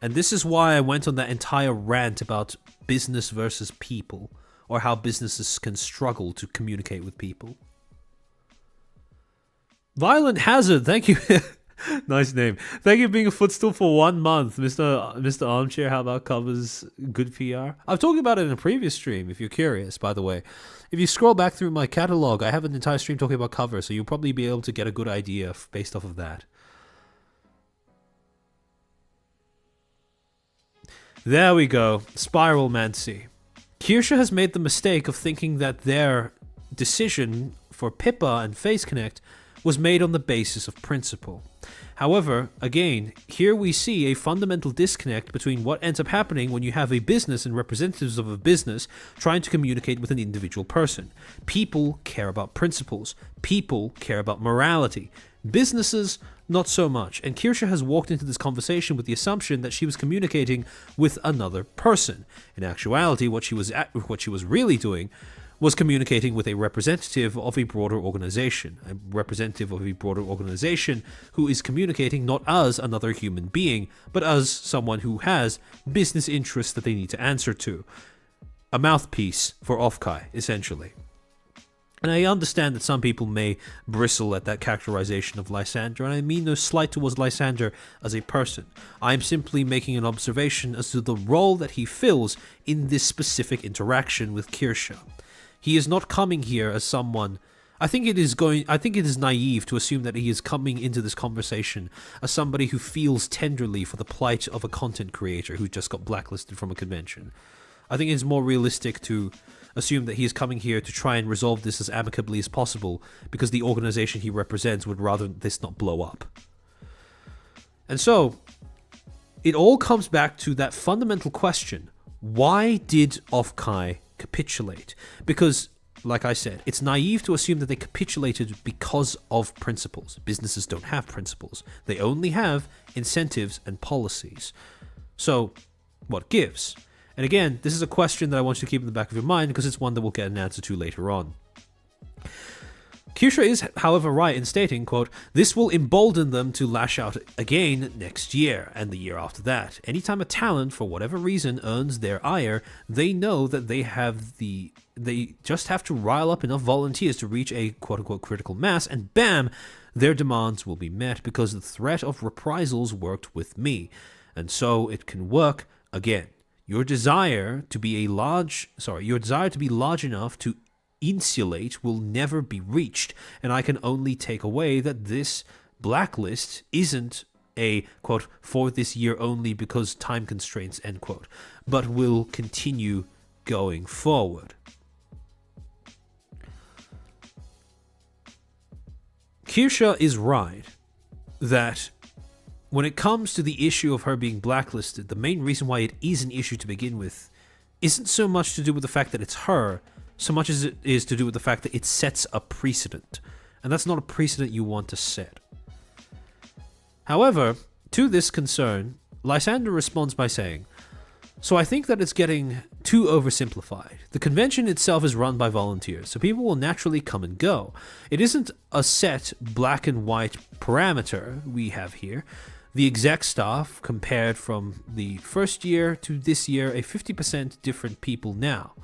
And this is why I went on that entire rant about business versus people, or how businesses can struggle to communicate with people. Violent Hazard, thank you. Nice name. Thank you for being a footstool for 1 month, Mr. Armchair. How about covers? Good PR. I've talked about it in a previous stream, if you're curious, by the way. If you scroll back through my catalog, I have an entire stream talking about covers, so you'll probably be able to get a good idea based off of that. There we go. Spiral Mancy. Kirsche has made the mistake of thinking that their decision for Pippa and Face Connect was made on the basis of principle. However, again, here we see a fundamental disconnect between what ends up happening when you have a business and representatives of a business trying to communicate with an individual person. People care about principles. People care about morality. Businesses, not so much. And Kirsche has walked into this conversation with the assumption that she was communicating with another person. In actuality, what she was really doing was communicating with a representative of a broader organization, who is communicating not as another human being, but as someone who has business interests that they need to answer to. A mouthpiece for Offkai, essentially. And I understand that some people may bristle at that characterization of Lysander, and I mean no slight towards Lysander as a person. I am simply making an observation as to the role that he fills in this specific interaction with Kirsche. He is not coming here as someone... I think it is naive to assume that he is coming into this conversation as somebody who feels tenderly for the plight of a content creator who just got blacklisted from a convention. I think it's more realistic to assume that he is coming here to try and resolve this as amicably as possible because the organization he represents would rather this not blow up. And so, it all comes back to that fundamental question. Why did Offkai capitulate? Because, like I said, it's naive to assume that they capitulated because of principles. Businesses don't have principles. They only have incentives and policies. So, what gives? And again, this is a question that I want you to keep in the back of your mind because it's one that we'll get an answer to later on. Kirsche is, however, right in stating, quote, "This will embolden them to lash out again next year and the year after that. Anytime a talent, for whatever reason, earns their ire, they know that they just have to rile up enough volunteers to reach a quote-unquote critical mass, and bam, their demands will be met because the threat of reprisals worked with me. And so it can work again. Your desire to be large enough to insulate will never be reached, and I can only take away that this blacklist isn't a, quote, for this year only because time constraints, end quote, but will continue going forward." Kirsche is right that when it comes to the issue of her being blacklisted, the main reason why it is an issue to begin with isn't so much to do with the fact that it's her, so much as it is to do with the fact that it sets a precedent. And that's not a precedent you want to set. However, to this concern, Lysander responds by saying, "So I think that it's getting too oversimplified. The convention itself is run by volunteers, so people will naturally come and go. It isn't a set black and white parameter we have here. The exec staff, compared from the first year to this year, a 50% different people now.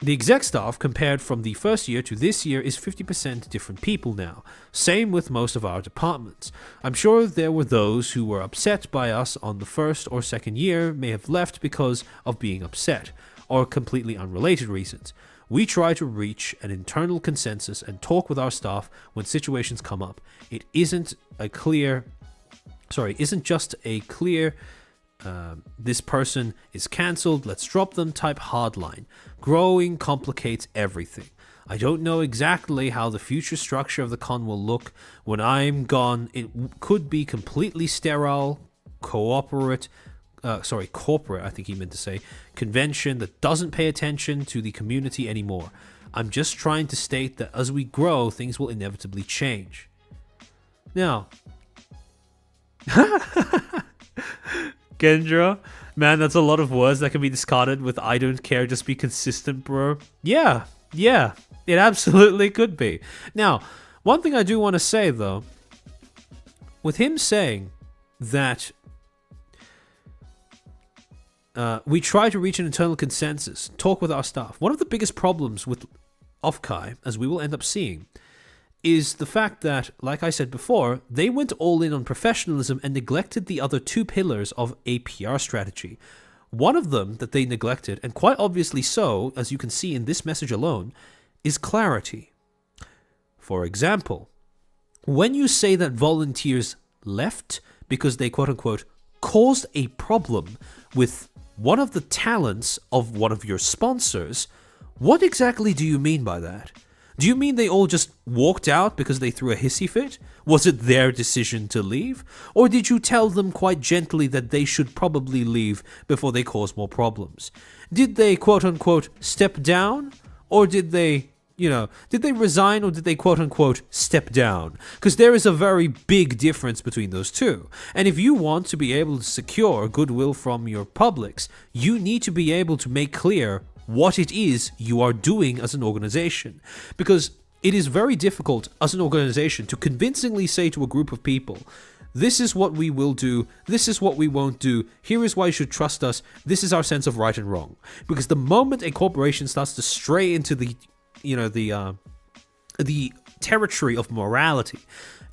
The exec staff, compared from the first year to this year, is 50% different people now. Same with most of our departments. I'm sure there were those who were upset by us on the first or second year may have left because of being upset, or completely unrelated reasons. We try to reach an internal consensus and talk with our staff when situations come up. It isn't just a clear this person is cancelled, let's drop them type hardline. Growing complicates everything. I don't know exactly how the future structure of the con will look. When I'm gone, it could be completely sterile, cooperate, corporate, I think he meant to say, convention that doesn't pay attention to the community anymore. I'm just trying to state that as we grow, things will inevitably change. Now, Kendra, man, that's a lot of words that can be discarded with "I don't care, just be consistent, bro." yeah, it absolutely could be. Now, one thing I do want to say, though, with him saying that we try to reach an internal consensus, talk with our staff, one of the biggest problems with Offkai, as we will end up seeing, is the fact that, like I said before, they went all in on professionalism and neglected the other two pillars of a PR strategy. One of them that they neglected, and quite obviously so, as you can see in this message alone, is clarity. For example, when you say that volunteers left because they quote-unquote caused a problem with one of the talents of one of your sponsors, what exactly do you mean by that? Do you mean they all just walked out because they threw a hissy fit? Was it their decision to leave? Or did you tell them quite gently that they should probably leave before they cause more problems? Did they quote-unquote step down? Or did they resign, or did they quote-unquote step down? Because there is a very big difference between those two. And if you want to be able to secure goodwill from your publics, you need to be able to make clear what it is you are doing as an organization. Because it is very difficult as an organization to convincingly say to a group of people, this is what we will do, this is what we won't do, here is why you should trust us, this is our sense of right and wrong. Because the moment a corporation starts to stray into the territory of morality,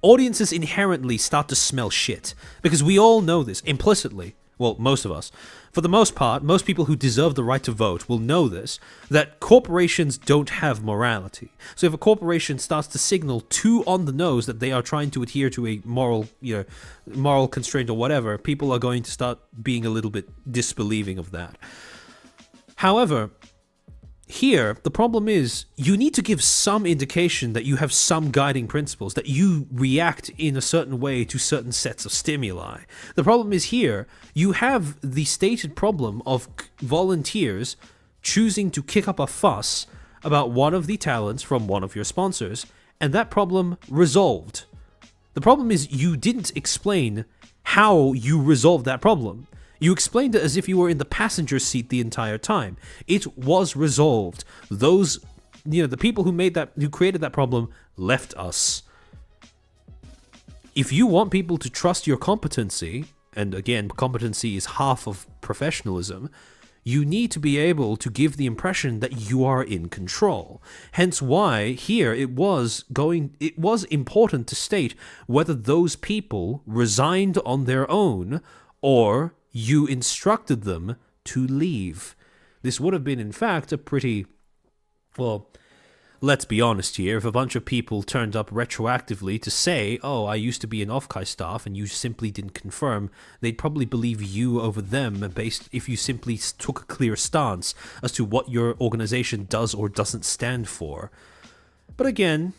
audiences inherently start to smell shit. Because we all know this implicitly. Well, most of us. For the most part, most people who deserve the right to vote will know this, that corporations don't have morality. So if a corporation starts to signal too on the nose that they are trying to adhere to a moral constraint or whatever, people are going to start being a little bit disbelieving of that. However, here, the problem is you need to give some indication that you have some guiding principles, that you react in a certain way to certain sets of stimuli. The problem is here, you have the stated problem of volunteers choosing to kick up a fuss about one of the talents from one of your sponsors, and that problem resolved. The problem is you didn't explain how you resolved that problem. You explained it as if you were in the passenger seat the entire time. It was resolved. Those, the people who created that problem left us. If you want people to trust your competency, and again, competency is half of professionalism, you need to be able to give the impression that you are in control. Hence why here it was important to state whether those people resigned on their own or you instructed them to leave. This would have been, in fact, a pretty... Well, let's be honest here. If a bunch of people turned up retroactively to say, oh, I used to be an Offkai staff, and you simply didn't confirm, they'd probably believe you over them based if you simply took a clear stance as to what your organization does or doesn't stand for. But again,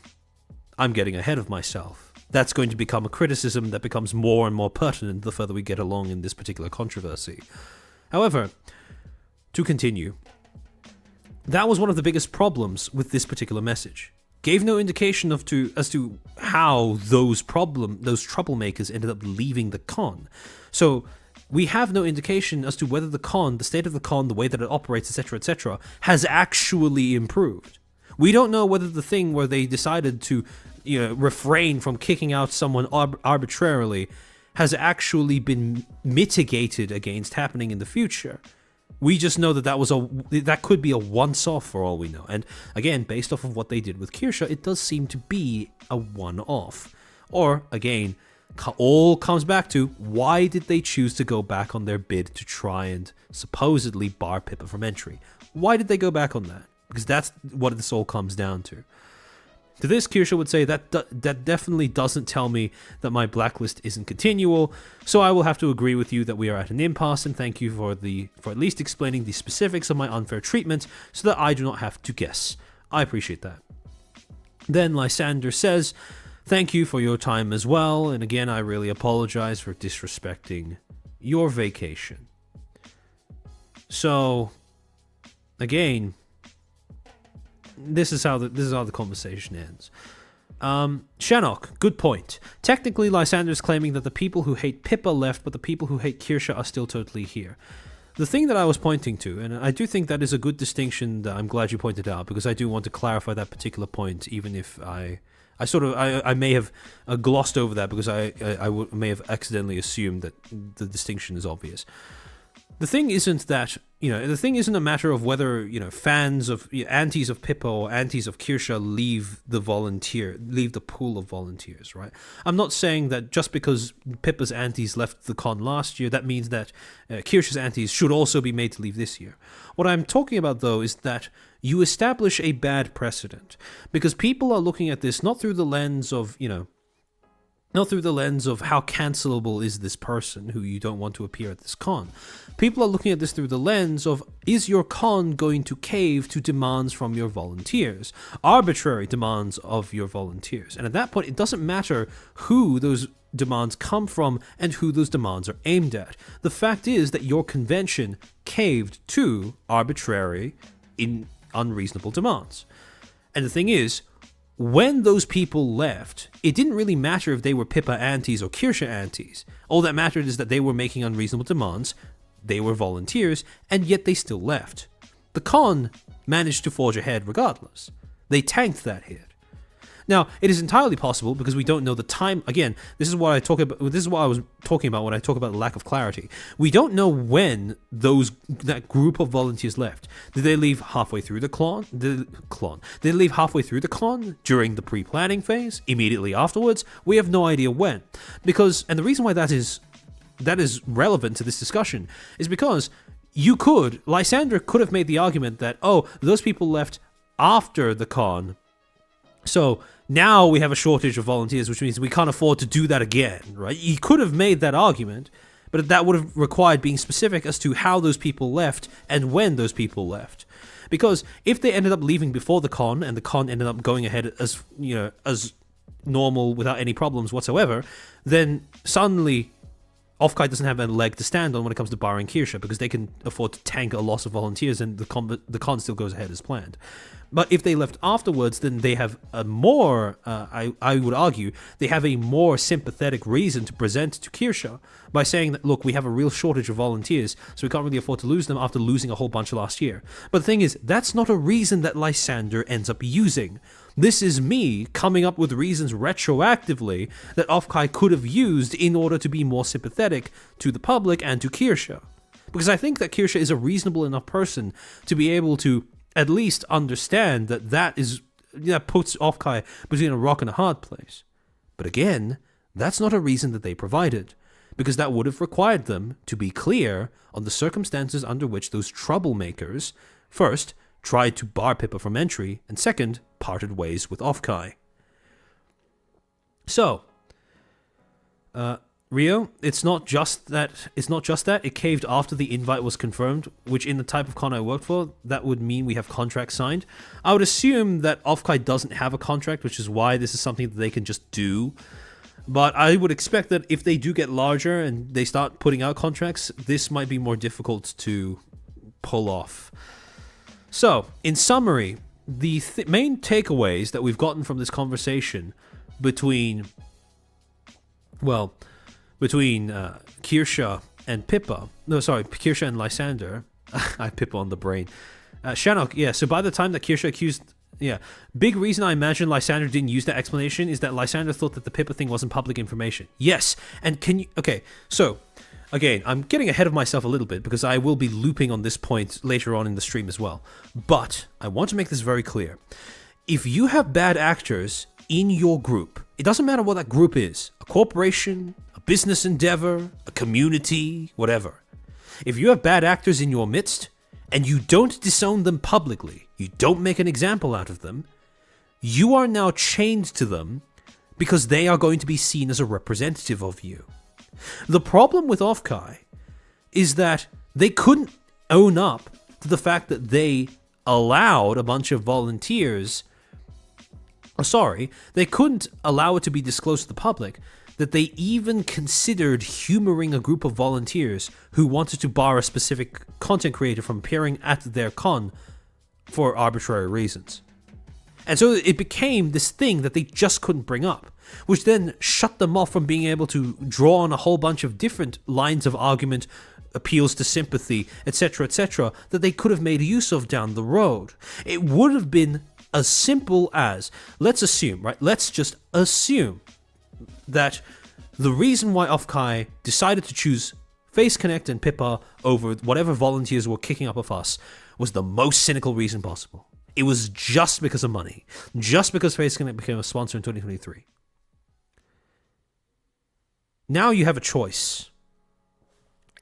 I'm getting ahead of myself. That's going to become a criticism that becomes more and more pertinent the further we get along in this particular controversy. However, to continue, that was one of the biggest problems with this particular message. Gave no indication as to how those troublemakers ended up leaving the con. So we have no indication as to whether the state of the con, the way that it operates, etc., has actually improved. We don't know whether the thing where they decided to refrain from kicking out someone arbitrarily has actually been mitigated against happening in the future. We just know that could be a once-off for all we know. And again, based off of what they did with Kirsche, it does seem to be a one-off. Or, again, all comes back to why did they choose to go back on their bid to try and supposedly bar Pippa from entry? Why did they go back on that? Because that's what this all comes down to. To this, Kirsche would say that definitely doesn't tell me that my blacklist isn't continual, so I will have to agree with you that we are at an impasse, and thank you for at least explaining the specifics of my unfair treatment so that I do not have to guess. I appreciate that. Then Lysander says, thank you for your time as well, and again I really apologize for disrespecting your vacation. So, again, this is how the conversation ends. Shanok, good point. Technically, Lysander's claiming that the people who hate Pippa left, but the people who hate Kirsche are still totally here. The thing that I was pointing to, and I do think that is a good distinction that I'm glad you pointed out, because I do want to clarify that particular point, even if I may have glossed over that because I may have accidentally assumed that the distinction is obvious. The thing isn't that, the thing isn't a matter of whether, fans of, antis of Pippa or antis of Kirsche leave the pool of volunteers, right? I'm not saying that just because Pippa's antis left the con last year, that means that Kirsche's antis should also be made to leave this year. What I'm talking about, though, is that you establish a bad precedent, because people are looking at this not through the lens of, not through the lens of how cancelable is this person who you don't want to appear at this con. People are looking at this through the lens of, is your con going to cave to demands from your volunteers? Arbitrary demands of your volunteers. And at that point, it doesn't matter who those demands come from and who those demands are aimed at. The fact is that your convention caved to arbitrary, unreasonable demands. And the thing is, when those people left, it didn't really matter if they were Pippa antis or Kirsche antis. All that mattered is that they were making unreasonable demands, they were volunteers, and yet they still left. The con managed to forge ahead regardless. They tanked that hit. Now, it is entirely possible, because we don't know the time. Again, this is what I was talking about when I talk about the lack of clarity. We don't know when that group of volunteers left. Did they leave halfway through the con? Did they leave halfway through the con? During the pre-planning phase? Immediately afterwards? We have no idea when. And the reason why that is relevant to this discussion is because Lysander could have made the argument that, those people left after the con, so now we have a shortage of volunteers, which means we can't afford to do that again, right? He could have made that argument, but that would have required being specific as to how those people left and when those people left. Because if they ended up leaving before the con and the con ended up going ahead as normal without any problems whatsoever, then suddenly Offkai doesn't have a leg to stand on when it comes to barring Kirsche, because they can afford to tank a loss of volunteers and the con still goes ahead as planned. But if they left afterwards, then they have a more, I would argue, they have a more sympathetic reason to present to Kirsche by saying that, look, we have a real shortage of volunteers, so we can't really afford to lose them after losing a whole bunch last year. But the thing is, that's not a reason that Lysander ends up using. This is me coming up with reasons retroactively that Offkai could have used in order to be more sympathetic to the public and to Kirsche. Because I think that Kirsche is a reasonable enough person to be able to at least understand that puts Offkai between a rock and a hard place. But again, that's not a reason that they provided, because that would have required them to be clear on the circumstances under which those troublemakers, first, tried to bar Pippa from entry, and second, parted ways with Offkai. So, Rio, it's not just that it caved after the invite was confirmed, which in the type of con I worked for, that would mean we have contracts signed. I would assume that Offkai doesn't have a contract, which is why this is something that they can just do. But I would expect that if they do get larger and they start putting out contracts, this might be more difficult to pull off. So, in summary, the main takeaways that we've gotten from this conversation between Kirsche and Pippa. No, sorry, Kirsche and Lysander. I have Pippa on the brain. Shanok, yeah, so by the time that Kirsche accused... Yeah, big reason I imagine Lysander didn't use that explanation is that Lysander thought that the Pippa thing wasn't public information. Yes, and can you... Okay, so, again, I'm getting ahead of myself a little bit because I will be looping on this point later on in the stream as well. But I want to make this very clear. If you have bad actors in your group, it doesn't matter what that group is, a corporation, a business endeavor, a community, whatever. If you have bad actors in your midst, and you don't disown them publicly, you don't make an example out of them, you are now chained to them because they are going to be seen as a representative of you. The problem with Offkai is that they couldn't own up to the fact that they allowed a bunch of volunteers... they couldn't allow it to be disclosed to the public that they even considered humoring a group of volunteers who wanted to bar a specific content creator from appearing at their con for arbitrary reasons. And so it became this thing that they just couldn't bring up, which then shut them off from being able to draw on a whole bunch of different lines of argument, appeals to sympathy, etc., that they could have made use of down the road. It would have been as simple as, let's just assume that the reason why Offkai decided to choose Face Connect and Pippa over whatever volunteers were kicking up a fuss was the most cynical reason possible. It was just because of money. Just because Face Connect became a sponsor in 2023. Now you have a choice.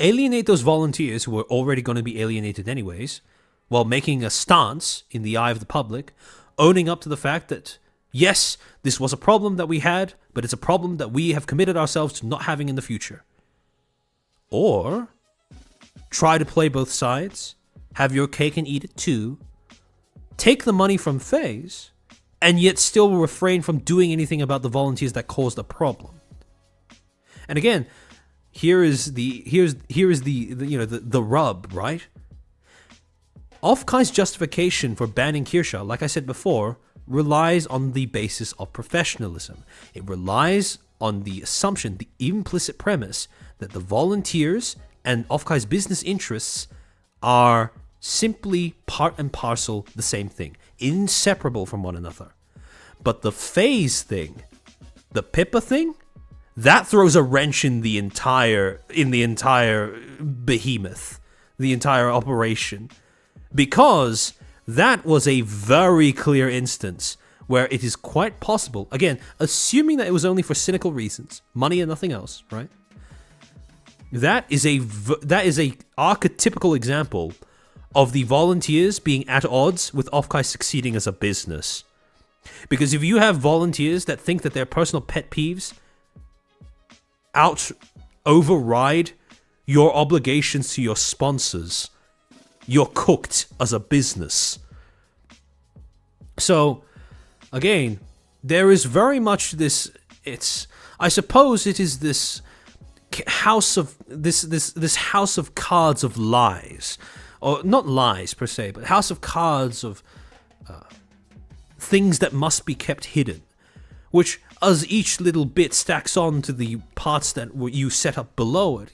Alienate those volunteers who were already going to be alienated anyways, while making a stance in the eye of the public, owning up to the fact that, yes, this was a problem that we had, but it's a problem that we have committed ourselves to not having in the future. Or try to play both sides, have your cake and eat it too, take the money from FaZe, and yet still refrain from doing anything about the volunteers that caused the problem. And again, here's the rub, right? Offkai's justification for banning Kirsche, like I said before, relies on the basis of professionalism. It relies on the assumption, the implicit premise, that the volunteers and Offkai's business interests are simply part and parcel the same thing, inseparable from one another. But the FaZe thing, the Pippa thing, that throws a wrench in the entire behemoth, the entire operation, because that was a very clear instance where it is quite possible, again, assuming that it was only for cynical reasons, money and nothing else, right? That is a archetypical example of the volunteers being at odds with Offkai succeeding as a business. Because if you have volunteers that think that their personal pet peeves override your obligations to your sponsors, you're cooked as a business. So, again, there is very much this. I suppose it is this house of this house of cards of lies, or not lies per se, but house of cards of things that must be kept hidden, which, as each little bit stacks on to the parts that you set up below it,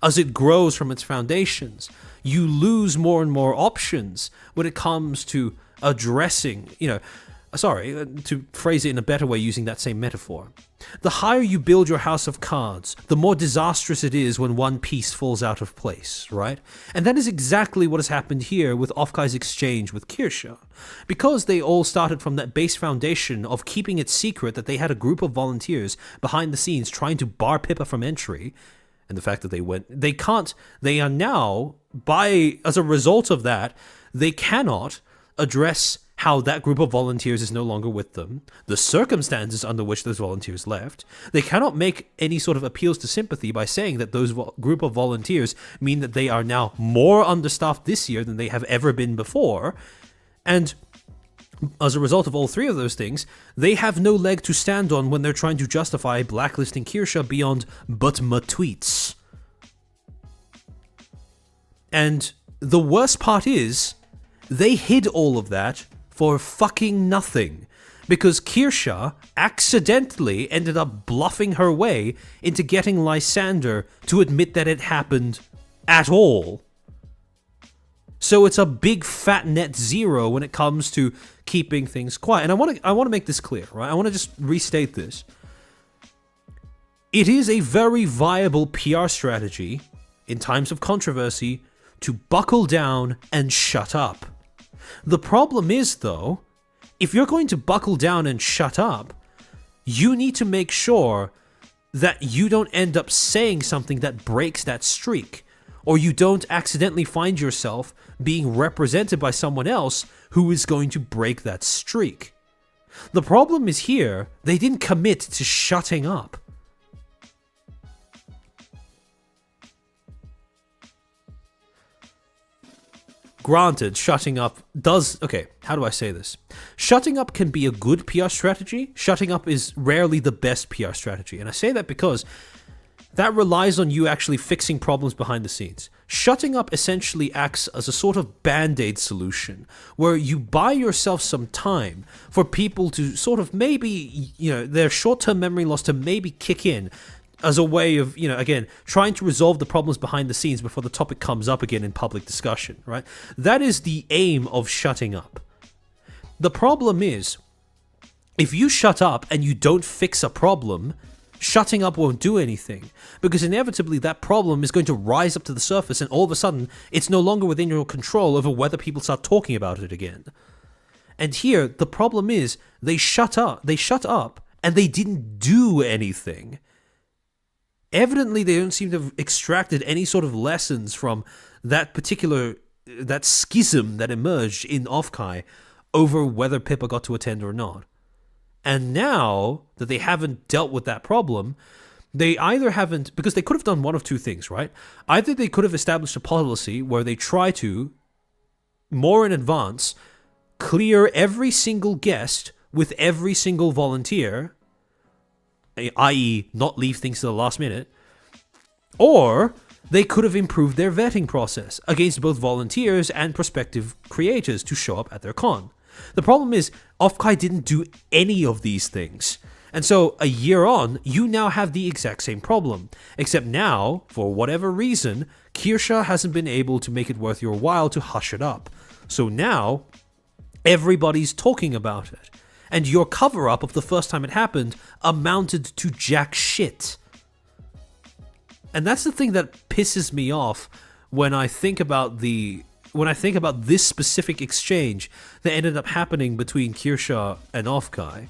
as it grows from its foundations, you lose more and more options when it comes to addressing, to phrase it in a better way using that same metaphor. The higher you build your house of cards, the more disastrous it is when one piece falls out of place, right? And that is exactly what has happened here with Offkai's exchange with Kirsche. Because they all started from that base foundation of keeping it secret that they had a group of volunteers behind the scenes trying to bar Pippa from entry, and the fact that they are now, as a result of that, they cannot address how that group of volunteers is no longer with them, the circumstances under which those volunteers left. They cannot make any sort of appeals to sympathy by saying that those group of volunteers mean that they are now more understaffed this year than they have ever been before. And as a result of all three of those things, they have no leg to stand on when they're trying to justify blacklisting Kirsche beyond but my tweets. And the worst part is, they hid all of that for fucking nothing, because Kirsche accidentally ended up bluffing her way into getting Lysander to admit that it happened at all. So it's a big fat net zero when it comes to keeping things quiet. And I want to make this clear, right? I want to just restate this. It is a very viable PR strategy in times of controversy to buckle down and shut up. The problem is, though, if you're going to buckle down and shut up, you need to make sure that you don't end up saying something that breaks that streak, or you don't accidentally find yourself being represented by someone else who is going to break that streak. The problem is here, they didn't commit to shutting up. granted, shutting up does... Okay, how do I say this? Shutting up can be a good PR strategy. Shutting up is rarely the best PR strategy. And I say that because that relies on you actually fixing problems behind the scenes. Shutting up essentially acts as a sort of band-aid solution where you buy yourself some time for people to sort of maybe, their short-term memory loss to maybe kick in as a way of, again, trying to resolve the problems behind the scenes before the topic comes up again in public discussion, right? That is the aim of shutting up. The problem is, if you shut up and you don't fix a problem, shutting up won't do anything, because inevitably that problem is going to rise up to the surface and all of a sudden it's no longer within your control over whether people start talking about it again. And here, the problem is, they shut up and they didn't do anything. Evidently, they don't seem to have extracted any sort of lessons from that schism that emerged in Offkai over whether Pippa got to attend or not. And now that they haven't dealt with that problem, they either haven't, because they could have done one of two things, right? Either they could have established a policy where they try to, more in advance, clear every single guest with every single volunteer, i.e. not leave things to the last minute, or they could have improved their vetting process against both volunteers and prospective creators to show up at their con. The problem is, Offkai didn't do any of these things. And so, a year on, you now have the exact same problem. Except now, for whatever reason, Kirsche hasn't been able to make it worth your while to hush it up. So now, everybody's talking about it. And your cover-up of the first time it happened amounted to jack shit. And that's the thing that pisses me off when I think about this specific exchange that ended up happening between Kirsche and Offkai.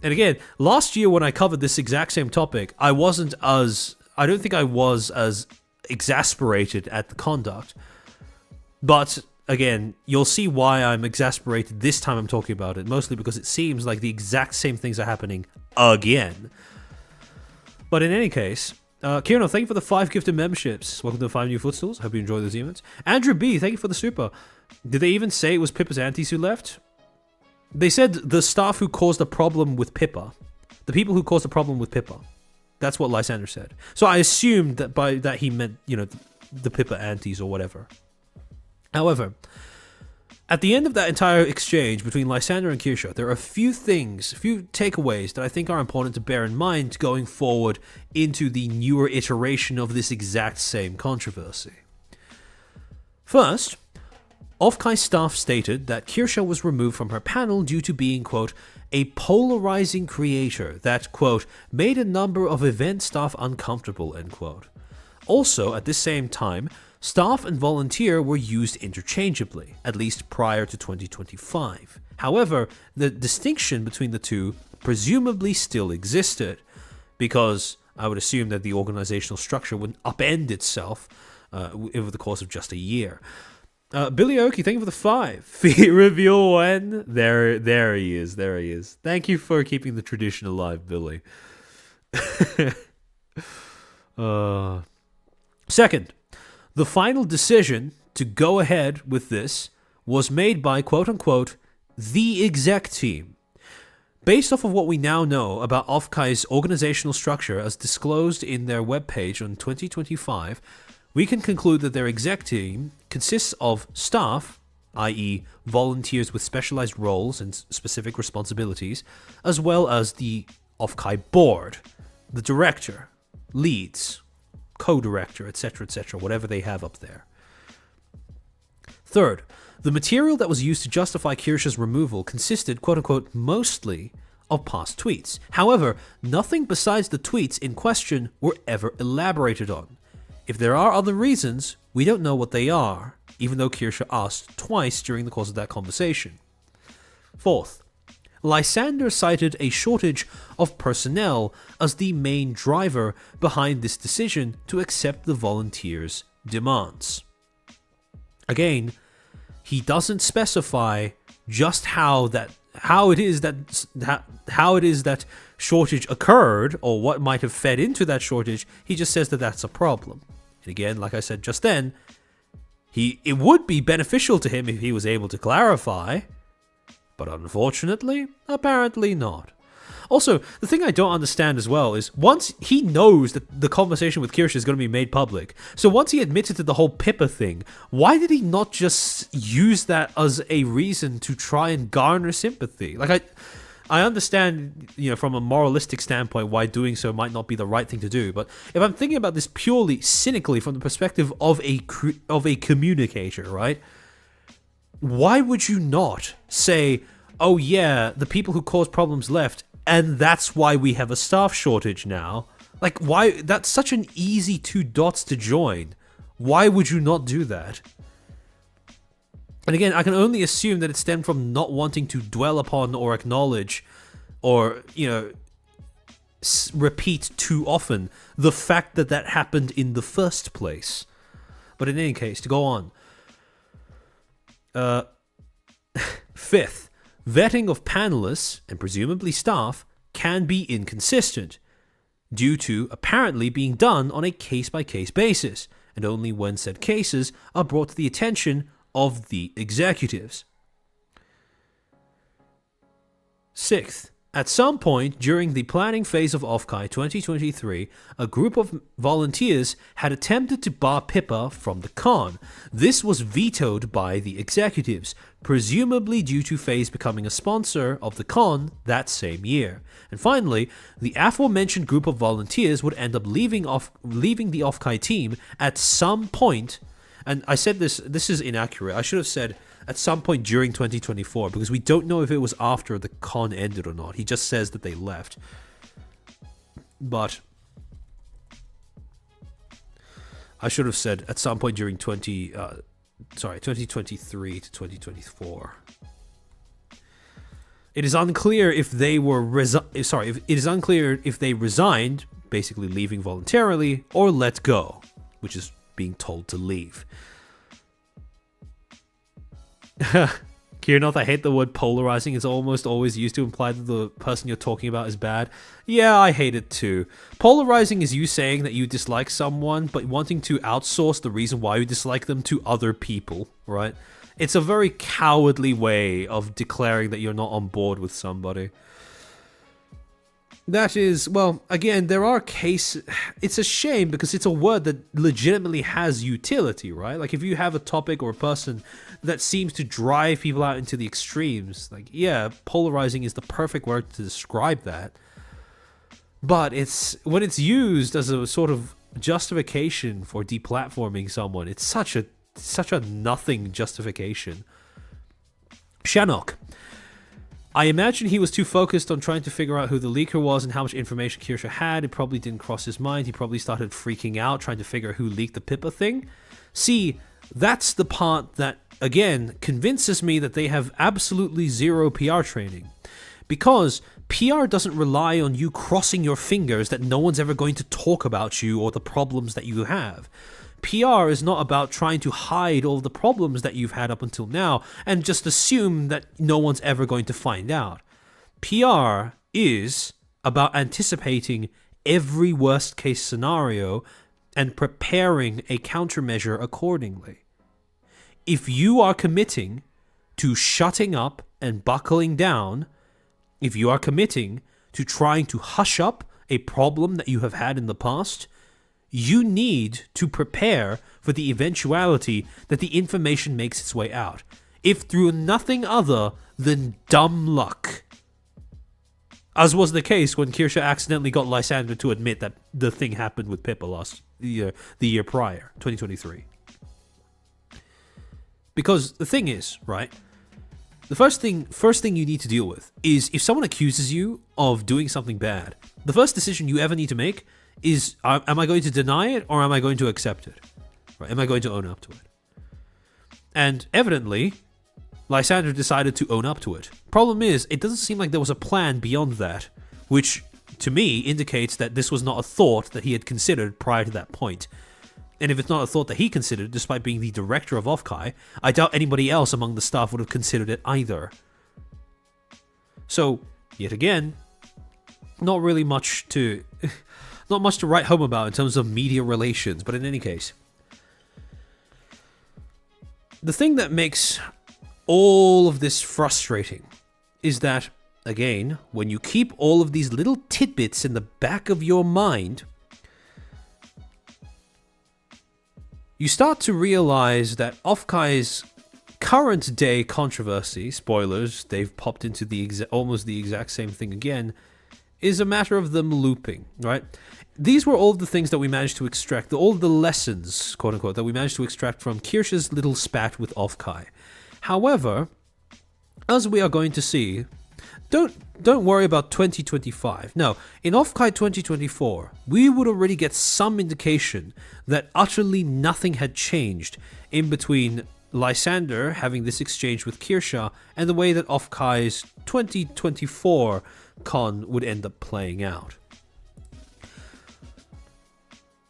And again, last year when I covered this exact same topic, I don't think I was as exasperated at the conduct. But again, you'll see why I'm exasperated this time I'm talking about it, mostly because it seems like the exact same things are happening again. But in any case, Kieran, thank you for the 5 gifted memberships. Welcome to the 5 new Footstools. Hope you enjoy those emotes. Andrew B, thank you for the super. Did they even say it was Pippa's aunties who left? They said the staff who caused a problem with Pippa. The people who caused a problem with Pippa. That's what Lysander said. So I assumed that by that he meant, the Pippa aunties or whatever. However, at the end of that entire exchange between Lysander and Kirsche, there are a few takeaways that I think are important to bear in mind going forward into the newer iteration of this exact same controversy. First, Offkai staff stated that Kirsche was removed from her panel due to being, quote, a polarizing creator that, quote, made a number of event staff uncomfortable, end quote. Also, at this same time, staff and volunteer were used interchangeably, at least prior to 2025. However, the distinction between the two presumably still existed, because I would assume that the organizational structure wouldn't upend itself over the course of just a year. Billy Oki, thank you for the 5. Fear of your when? There he is. Thank you for keeping the tradition alive, Billy. Second, the final decision to go ahead with this was made by, quote-unquote, the exec team. Based off of what we now know about Offkai's organizational structure as disclosed in their webpage on 2025, we can conclude that their exec team consists of staff, i.e. volunteers with specialized roles and specific responsibilities, as well as the Offkai board, the director, leads, co-director, etc., whatever they have up there. Third, the material that was used to justify Kirsche's removal consisted, quote-unquote, mostly of past tweets. However, nothing besides the tweets in question were ever elaborated on. If there are other reasons, we don't know what they are, even though Kirsche asked twice during the course of that conversation. Fourth, Lysander cited a shortage of personnel as the main driver behind this decision to accept the volunteers' demands. Again, he doesn't specify just how it is that shortage occurred or what might have fed into that shortage. He just says that that's a problem. And again, like I said just then, It would be beneficial to him if he was able to clarify, but unfortunately, apparently not. Also, the thing I don't understand as well is once he knows that the conversation with Kirsche is going to be made public, so once he admitted to the whole Pippa thing, why did he not just use that as a reason to try and garner sympathy? Like, I understand, from a moralistic standpoint, why doing so might not be the right thing to do. But if I'm thinking about this purely cynically from the perspective of a communicator, right? Why would you not say, "Oh yeah, the people who caused problems left, and that's why we have a staff shortage now"? Like, why? That's such an easy two dots to join. Why would you not do that? And again, I can only assume that it stemmed from not wanting to dwell upon or acknowledge or, repeat too often the fact that that happened in the first place. But in any case, to go on. Fifth, vetting of panelists, and presumably staff, can be inconsistent, due to apparently being done on a case-by-case basis, and only when said cases are brought to the attention of the executives. Sixth, at some point during the planning phase of Offkai 2023, a group of volunteers had attempted to bar Pippa from the con. This was vetoed by the executives, presumably due to FaZe becoming a sponsor of the con that same year. And finally, the aforementioned group of volunteers would end up leaving the Offkai team at some point. And I said this is inaccurate. I should have said at some point during 2024, because we don't know if it was after the con ended or not. He just says that they left. But I should have said at some point during 2023 to 2024. It is unclear if they were it is unclear if they resigned, basically leaving voluntarily, or let go, which is being told to leave. Kiernoth, I hate the word polarizing. It's almost always used to imply that the person you're talking about is bad. Yeah, I hate it too. Polarizing is you saying that you dislike someone, but wanting to outsource the reason why you dislike them to other people, right? It's a very cowardly way of declaring that you're not on board with somebody. That is, well, again, there are cases. It's a shame because it's a word that legitimately has utility, right? Like, if you have a topic or a person that seems to drive people out into the extremes, like, yeah, polarizing is the perfect word to describe that. But when it's used as a sort of justification for deplatforming someone, it's such a nothing justification. Shanok. I imagine he was too focused on trying to figure out who the leaker was and how much information Kirsche had. It probably didn't cross his mind. He probably started freaking out trying to figure out who leaked the Pippa thing. See, that's the part that, again, convinces me that they have absolutely zero PR training. Because PR doesn't rely on you crossing your fingers that no one's ever going to talk about you or the problems that you have. PR is not about trying to hide all the problems that you've had up until now and just assume that no one's ever going to find out. PR is about anticipating every worst case scenario and preparing a countermeasure accordingly. If you are committing to shutting up and buckling down, if you are committing to trying to hush up a problem that you have had in the past, you need to prepare for the eventuality that the information makes its way out, if through nothing other than dumb luck. As was the case when Kirsche accidentally got Lysander to admit that the thing happened with Pippa the year prior, 2023. Because the thing is, right, the first thing you need to deal with is if someone accuses you of doing something bad, the first decision you ever need to make is, am I going to deny it or am I going to accept it? Right? Am I going to own up to it? And evidently, Lysander decided to own up to it. Problem is, it doesn't seem like there was a plan beyond that, which to me indicates that this was not a thought that he had considered prior to that point. And if it's not a thought that he considered, despite being the director of Offkai, I doubt anybody else among the staff would have considered it either. So, yet again, not much to write home about in terms of media relations, but in any case. the thing that makes all of this frustrating is that, again, when you keep all of these little tidbits in the back of your mind, you start to realize that Offkai's current day controversy, spoilers, they've popped into almost the exact same thing again, is a matter of them looping, right? These were all the things that we managed to extract, all the lessons, quote unquote, that we managed to extract from Kirsche's little spat with Offkai. However, as we are going to see, don't worry about 2025. No, in Offkai 2024, we would already get some indication that utterly nothing had changed in between Lysander having this exchange with Kirsche and the way that Offkai's 2024 con would end up playing out.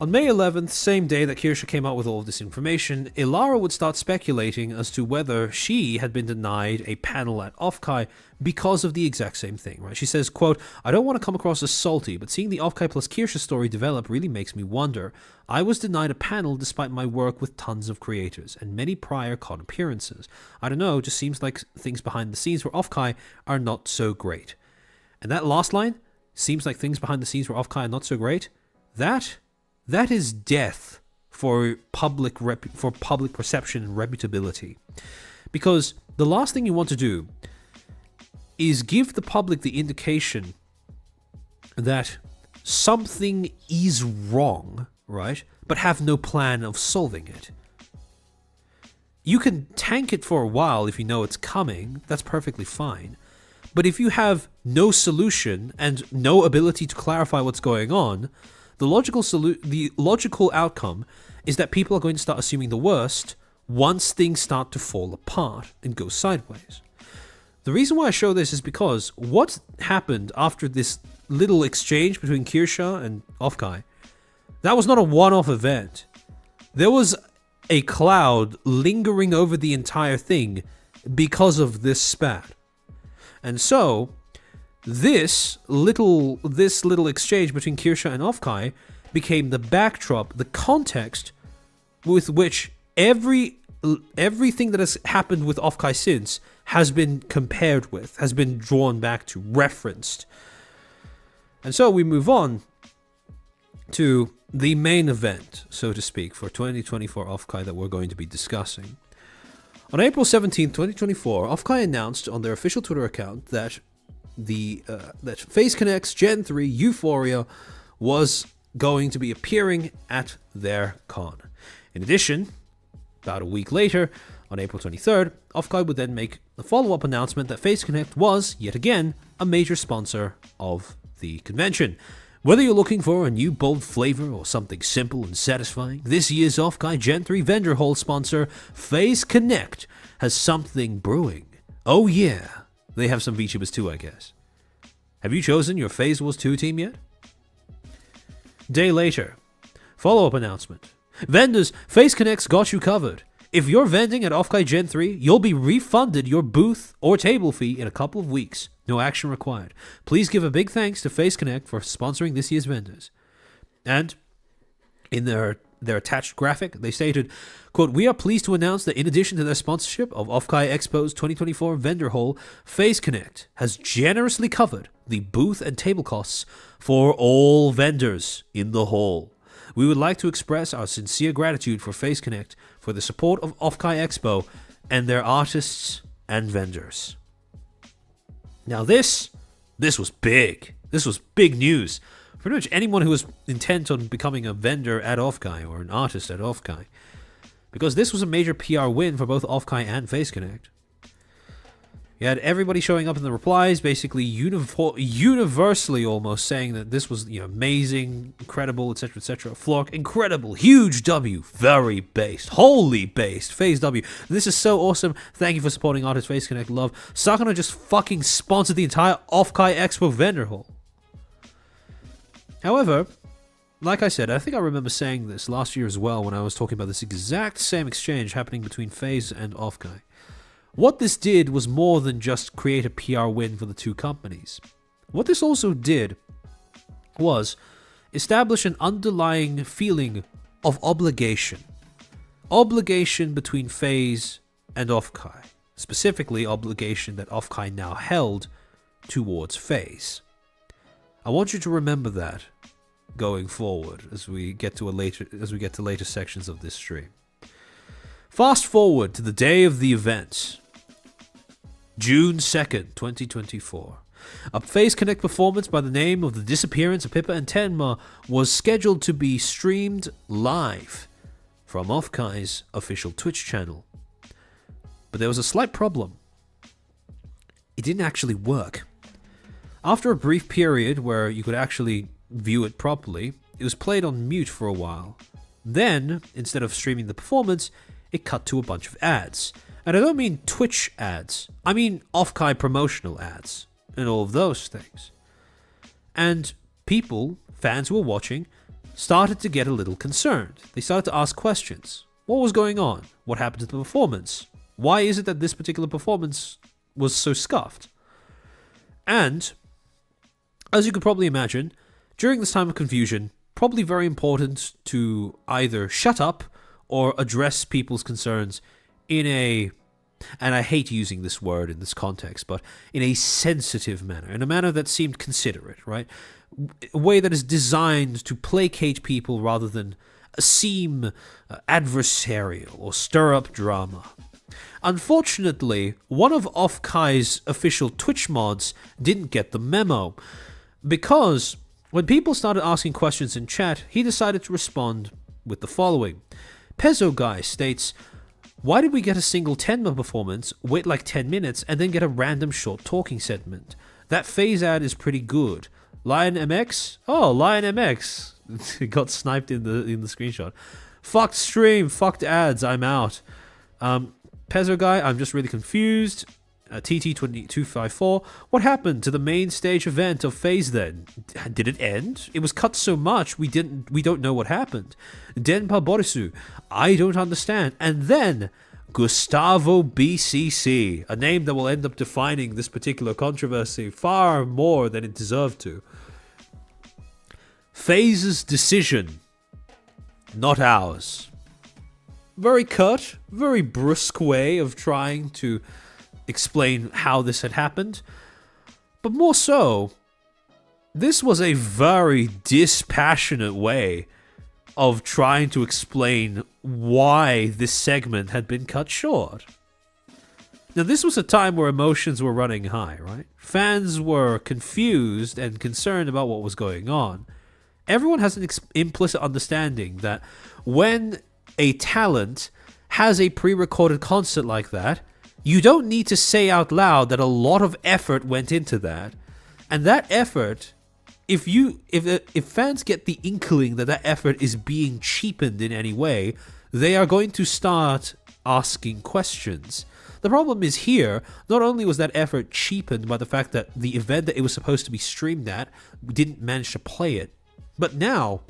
On May 11th, same day that Kirsche came out with all of this information, Ilara would start speculating as to whether she had been denied a panel at Offkai because of the exact same thing, right? She says, quote, "I don't want to come across as salty, but seeing the Offkai plus Kirsche story develop really makes me wonder. I was denied a panel despite my work with tons of creators and many prior con appearances. I don't know, just seems like things behind the scenes for Offkai are not so great." And that last line, seems like things behind the scenes for Offkai are not so great, that is death for public perception and reputability. Because the last thing you want to do is give the public the indication that something is wrong, right? But have no plan of solving it. You can tank it for a while if you know it's coming, that's perfectly fine. But if you have no solution and no ability to clarify what's going on, the logical outcome is that people are going to start assuming the worst once things start to fall apart and go sideways. The reason why I show this is because what happened after this little exchange between Kirsche and Offkai, that was not a one-off event. There was a cloud lingering over the entire thing because of this spat. And so, this little exchange between Kirsche and Offkai became the backdrop, the context with which everything that has happened with Offkai since has been compared with, has been drawn back to, referenced. And so we move on to the main event, so to speak, for 2024 Offkai that we're going to be discussing. On April 17, 2024, Offkai announced on their official Twitter account that that FaZe Connect's Gen 3 Euphoria was going to be appearing at their con. In addition, about a week later, on April 23rd, Offkai would then make a follow-up announcement that FaZe Connect was, yet again, a major sponsor of the convention. Whether you're looking for a new bold flavor or something simple and satisfying, this year's Offkai Gen 3 vendor hall sponsor, FaZe Connect, has something brewing. Oh yeah, they have some VTubers too, I guess. Have you chosen your FaZe Wars 2 team yet? Day later, follow-up announcement. Vendors, FaZe Connect's got you covered. If you're vending at Offkai Gen 3, you'll be refunded your booth or table fee in a couple of weeks. No action required. Please give a big thanks to FaZe Connect for sponsoring this year's vendors. And in their attached graphic, they stated, quote, "We are pleased to announce that in addition to their sponsorship of Offkai Expo's 2024 vendor hall, FaZe Connect has generously covered the booth and table costs for all vendors in the hall. We would like to express our sincere gratitude for FaZe Connect for the support of Offkai Expo and their artists and vendors." Now this was big. This was big news. Pretty much anyone who was intent on becoming a vendor at Offkai or an artist at Offkai. Because this was a major PR win for both Offkai and FaZe Connect. You had everybody showing up in the replies, basically universally almost saying that this was amazing, incredible, etc., etc. Flork, incredible, huge W, very based, wholly based, FaZe W. This is so awesome. Thank you for supporting artists, FaZe Connect, love. Sakana just fucking sponsored the entire Offkai Expo vendor hall. However, like I said, I think I remember saying this last year as well when I was talking about this exact same exchange happening between FaZe and Offkai. What this did was more than just create a PR win for the two companies. What this also did was establish an underlying feeling of obligation. obligation between FaZe and Offkai. Specifically, obligation that Offkai now held towards FaZe. I want you to remember that going forward as we get to later sections of this stream. Fast forward to the day of the event, June 2nd, 2024. A FaZe Connect performance by the name of The Disappearance of Pippa and Tenma was scheduled to be streamed live from Offkai's official Twitch channel. But there was a slight problem. It didn't actually work. After a brief period where you could actually view it properly, it was played on mute for a while. Then, instead of streaming the performance, it cut to a bunch of ads. And I don't mean Twitch ads. I mean Offkai promotional ads and all of those things. And people, fans who were watching, started to get a little concerned. They started to ask questions. What was going on? What happened to the performance? Why is it that this particular performance was so scuffed? And, as you could probably imagine, during this time of confusion, probably very important to either shut up or address people's concerns in a, and I hate using this word in this context, but in a sensitive manner, in a manner that seemed considerate, right? A way that is designed to placate people rather than seem adversarial or stir up drama. Unfortunately, one of Offkai's official Twitch mods didn't get the memo, because when people started asking questions in chat, he decided to respond with the following. Pezzo Guy states, "Why did we get a single Tenma performance, wait like 10 minutes, and then get a random short talking segment? That FaZe ad is pretty good. Lion MX? Oh, Lion MX." It got sniped in the screenshot. "Fucked stream, fucked ads, I'm out." Pezzo Guy, "I'm just really confused." TT2254, "What happened to the main stage event of FaZe then? Did it end? It was cut so much we don't know what happened." Denpa Borisu, "I don't understand." And then Gustavo BCC, a name that will end up defining this particular controversy far more than it deserved to. "FaZe's decision, not ours." Very curt, very brusque way of trying to explain how this had happened. But more so, this was a very dispassionate way of trying to explain why this segment had been cut short. Now, this was a time where emotions were running high, right? Fans were confused and concerned about what was going on. Everyone has an implicit understanding that when a talent has a pre-recorded concert like that, you don't need to say out loud that a lot of effort went into that. And that effort, if fans get the inkling that that effort is being cheapened in any way, they are going to start asking questions. The problem is here, not only was that effort cheapened by the fact that the event that it was supposed to be streamed at didn't manage to play it, but now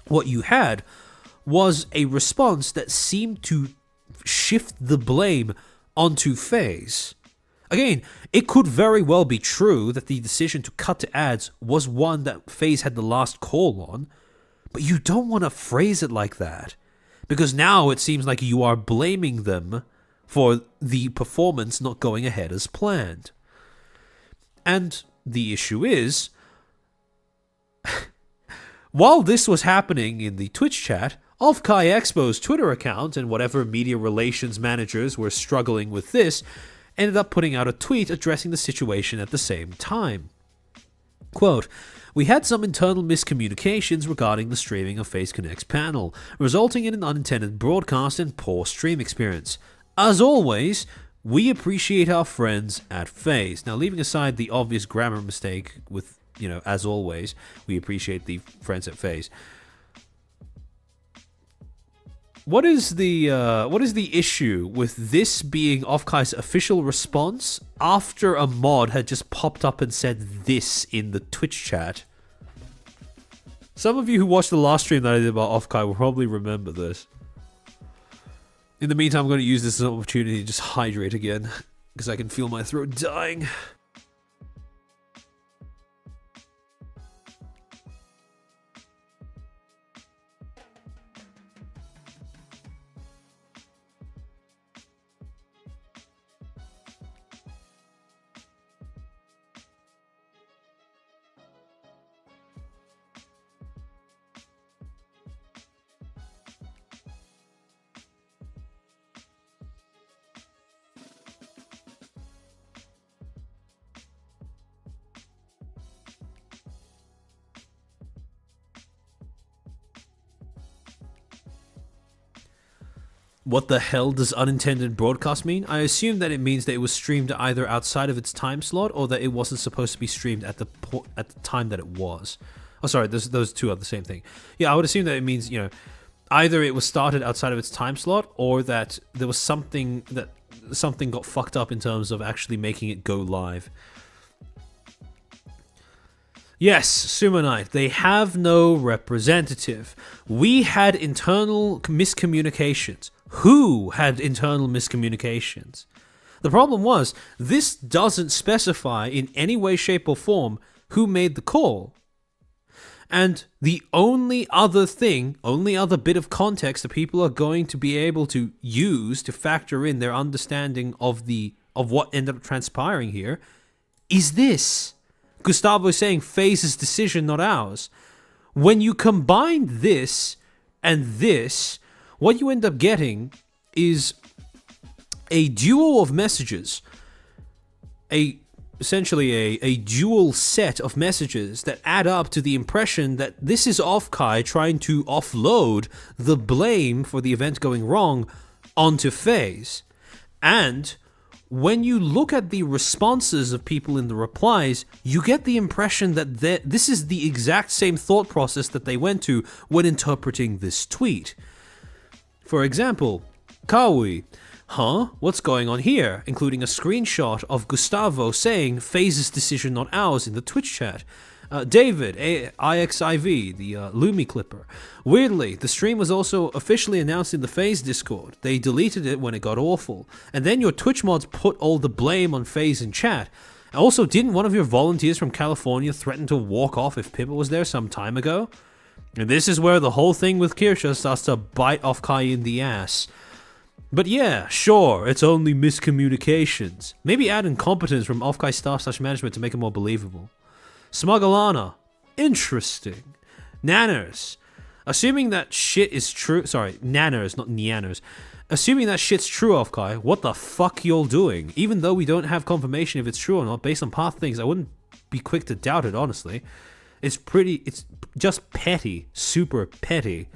what you had was a response that seemed to shift the blame onto FaZe. Again, it could very well be true that the decision to cut to ads was one that FaZe had the last call on, but you don't want to phrase it like that, because now it seems like you are blaming them for the performance not going ahead as planned. And the issue is, while this was happening in the Twitch chat, Offkai Expo's Twitter account and whatever media relations managers were struggling with this ended up putting out a tweet addressing the situation at the same time. Quote, "We had some internal miscommunications regarding the streaming of FaZe Connect's panel, resulting in an unintended broadcast and poor stream experience. As always, we appreciate our friends at FaZe." Now, leaving aside the obvious grammar mistake with, as always, we appreciate the friends at FaZe. What is the issue with this being Offkai's official response after a mod had just popped up and said this in the Twitch chat? Some of you who watched the last stream that I did about Offkai will probably remember this. In the meantime, I'm going to use this as an opportunity to just hydrate again, because I can feel my throat dying. What the hell does unintended broadcast mean? I assume that it means that it was streamed either outside of its time slot or that it wasn't supposed to be streamed at the time that it was. Oh, sorry, those two are the same thing. Yeah, I would assume that it means, either it was started outside of its time slot or that there was something got fucked up in terms of actually making it go live. Yes, Sumo Knight, they have no representative. We had internal miscommunications. Who had internal miscommunications? The problem was, this doesn't specify in any way, shape, or form who made the call. And the only other bit of context that people are going to be able to use to factor in their understanding of what ended up transpiring here is this. Gustavo is saying FaZe's decision, not ours. When you combine this and this, what you end up getting is a duo of messages, essentially a dual set of messages that add up to the impression that this is Offkai trying to offload the blame for the event going wrong onto FaZe. And when you look at the responses of people in the replies, you get the impression that this is the exact same thought process that they went to when interpreting this tweet. For example, Kawi, huh? What's going on here? Including a screenshot of Gustavo saying FaZe's decision, not ours, in the Twitch chat. David, IXIV, the Lumi Clipper. Weirdly, the stream was also officially announced in the FaZe Discord. They deleted it when it got awful. And then your Twitch mods put all the blame on FaZe in chat. Also, didn't one of your volunteers from California threaten to walk off if Pippa was there some time ago? And this is where the whole thing with Kirsche starts to bite Offkai in the ass. But yeah, sure, it's only miscommunications. Maybe add incompetence from Offkai staff/management to make it more believable. Smugglana, interesting. Nanners, assuming that shit is true. Sorry, Nanners, not Neanners. Assuming that shit's true, Offkai, what the fuck y'all doing? Even though we don't have confirmation if it's true or not, based on past things, I wouldn't be quick to doubt it, honestly. It's just petty, super petty.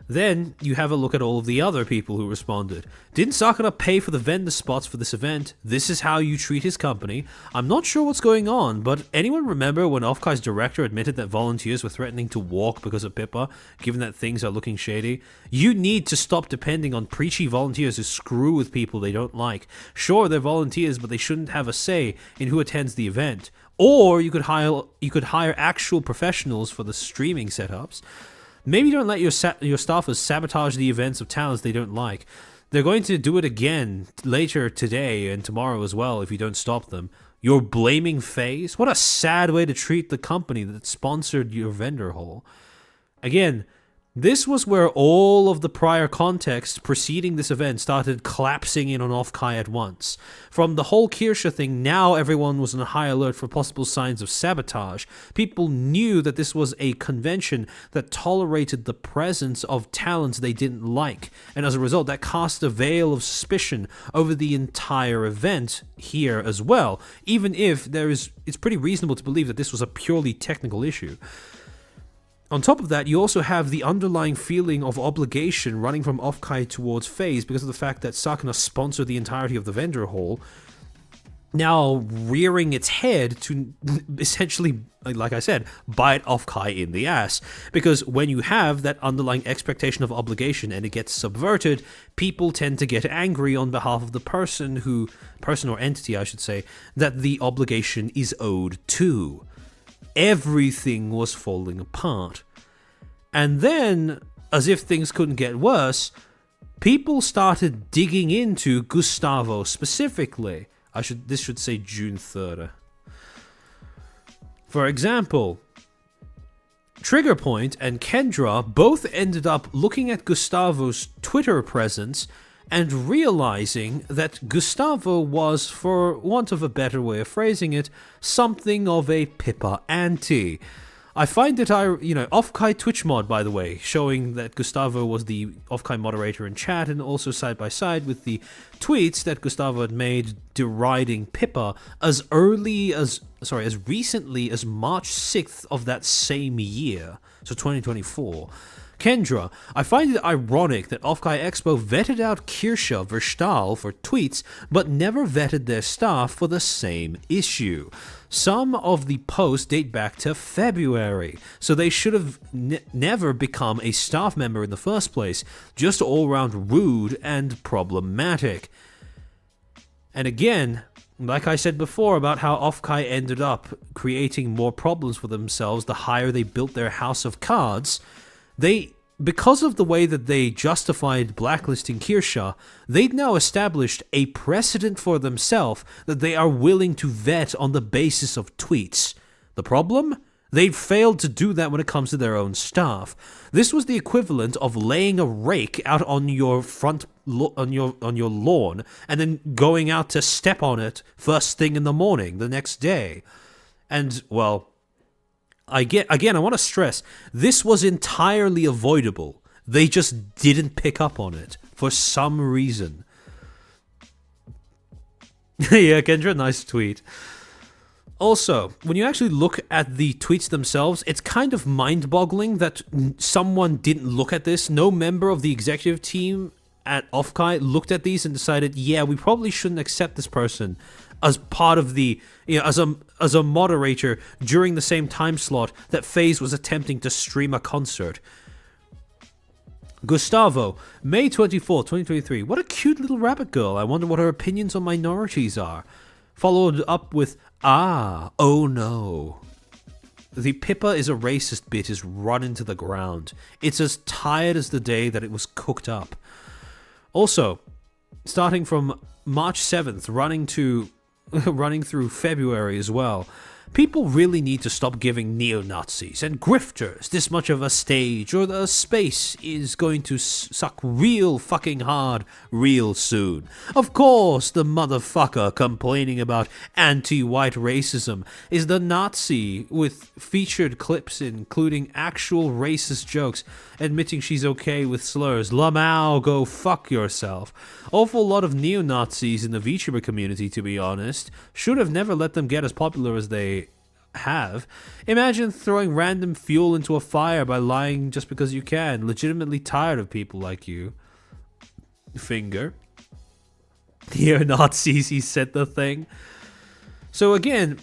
Then you have a look at all of the other people who responded. Didn't Sakura pay for the vendor spots for this event? This is how you treat his company. I'm not sure what's going on, but anyone remember when Offkai's director admitted that volunteers were threatening to walk because of Pippa, given that things are looking shady? You need to stop depending on preachy volunteers who screw with people they don't like. Sure, they're volunteers, but they shouldn't have a say in who attends the event. Or you could hire actual professionals for the streaming setups. Maybe don't let your staffers sabotage the events of talents they don't like. They're going to do it again later today and tomorrow as well if you don't stop them. You're blaming FaZe? What a sad way to treat the company that sponsored your vendor hole. Again, this was where all of the prior context preceding this event started collapsing in on Offkai at once. From the whole Kirsche thing, now everyone was on high alert for possible signs of sabotage. People knew that this was a convention that tolerated the presence of talents they didn't like, and as a result, that cast a veil of suspicion over the entire event here as well, even if it's pretty reasonable to believe that this was a purely technical issue. On top of that, you also have the underlying feeling of obligation running from Offkai towards FaZe because of the fact that Sakuna sponsored the entirety of the vendor hall, now rearing its head to essentially, like I said, bite Offkai in the ass. Because when you have that underlying expectation of obligation and it gets subverted, people tend to get angry on behalf of the person or entity, I should say, that the obligation is owed to. Everything was falling apart. And then, as if things couldn't get worse, people started digging into Gustavo specifically. This should say June 3rd. For example, Triggerpoint and Kendra both ended up looking at Gustavo's Twitter presence and realizing that Gustavo was, for want of a better way of phrasing it, something of a Pippa anti. I find that Offkai Twitch mod, by the way, showing that Gustavo was the Offkai moderator in chat, and also side by side with the tweets that Gustavo had made deriding Pippa as recently as March 6th of that same year, so 2024. Kendra, I find it ironic that Offkai Expo vetted out Kirsche Verstahl for tweets, but never vetted their staff for the same issue. Some of the posts date back to February, so they should have never become a staff member in the first place, just all around rude and problematic. And again, like I said before about how Offkai ended up creating more problems for themselves the higher they built their house of cards, because of the way that they justified blacklisting Kirsche, they'd now established a precedent for themselves that they are willing to vet on the basis of tweets. The problem? They'd failed to do that when it comes to their own staff. This was the equivalent of laying a rake out on your on your lawn and then going out to step on it first thing in the morning the next day. And, well, I want to stress, this was entirely avoidable. They just didn't pick up on it for some reason. Yeah, Kendra, nice tweet. Also, when you actually look at the tweets themselves, it's kind of mind-boggling that someone didn't look at this. No member of the executive team at Offkai looked at these and decided, yeah, we probably shouldn't accept this person as part of the, as a moderator during the same time slot that FaZe was attempting to stream a concert. Gustavo, May 24, 2023. What a cute little rabbit girl. I wonder what her opinions on minorities are. Followed up with, oh no. The Pippa is a racist bit is run into the ground. It's as tired as the day that it was cooked up. Also, starting from March 7th, running through February as well, people really need to stop giving neo-Nazis and grifters this much of a stage, or the space is going to suck real fucking hard real soon. Of course, the motherfucker complaining about anti-white racism is the Nazi with featured clips including actual racist jokes, admitting she's okay with slurs. Lamau, go fuck yourself. Awful lot of neo-Nazis in the VTuber community, to be honest. Should have never let them get as popular as they have. Imagine throwing random fuel into a fire by lying just because you can. Legitimately tired of people like you. Finger. Neo-Nazis, he said the thing. So again,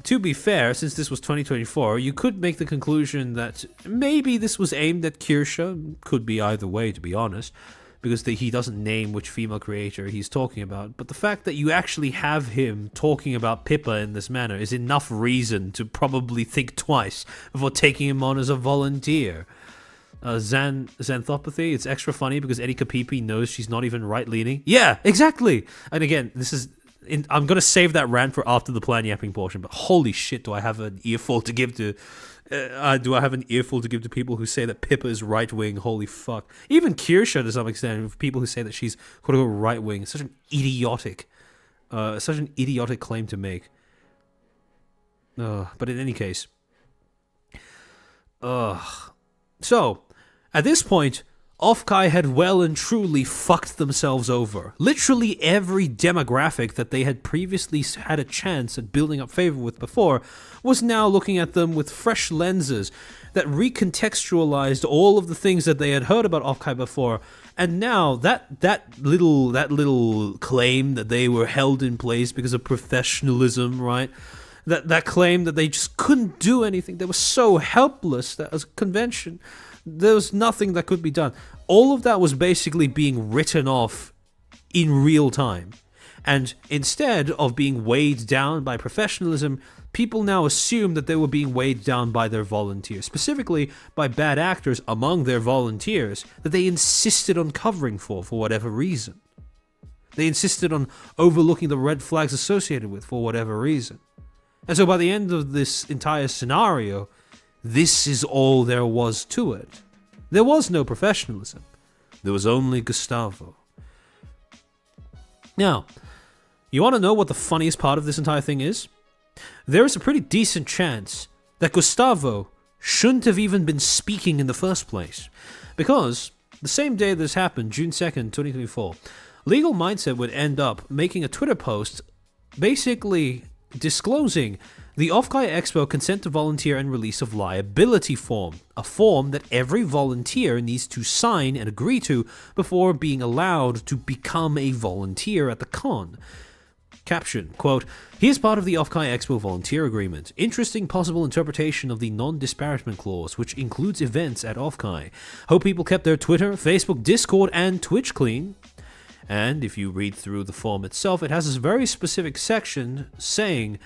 to be fair, since this was 2024, you could make the conclusion that maybe this was aimed at Kirsche. Could be either way, to be honest, because he doesn't name which female creator he's talking about. But the fact that you actually have him talking about Pippa in this manner is enough reason to probably think twice before taking him on as a volunteer. Xanthopathy, it's extra funny because Eddie Kapipi knows she's not even right-leaning. Yeah, exactly! And again, I'm going to save that rant for after the plan yapping portion, but holy shit, do I have an earful to give to people who say that Pippa is right-wing? Holy fuck. Even Kirsche, to some extent, people who say that she's quote-unquote right-wing. Such an idiotic claim to make. But in any case. So, at this point, Offkai had well and truly fucked themselves over. Literally every demographic that they had previously had a chance at building up favor with before was now looking at them with fresh lenses that recontextualized all of the things that they had heard about Offkai before. And now that little claim that they were held in place because of professionalism, right? That claim that they just couldn't do anything. They were so helpless that as a convention, there was nothing that could be done. All of that was basically being written off in real time. And instead of being weighed down by professionalism, people now assume that they were being weighed down by their volunteers, specifically by bad actors among their volunteers that they insisted on covering for whatever reason. They insisted on overlooking the red flags associated with for whatever reason. And so by the end of this entire scenario, this is all there was to it. There was no professionalism. There was only Gustavo. Now, you want to know what the funniest part of this entire thing is? There is a pretty decent chance that Gustavo shouldn't have even been speaking in the first place. Because the same day this happened, June 2nd, 2024, Legal Mindset would end up making a Twitter post basically disclosing The Offkai Expo consent to volunteer and release of liability form, a form that every volunteer needs to sign and agree to before being allowed to become a volunteer at the con. Caption, quote, "Here's part of the Offkai Expo volunteer agreement. Interesting possible interpretation of the non-disparagement clause, which includes events at Offkai. Hope people kept their Twitter, Facebook, Discord, and Twitch clean." And if you read through the form itself, it has this very specific section saying,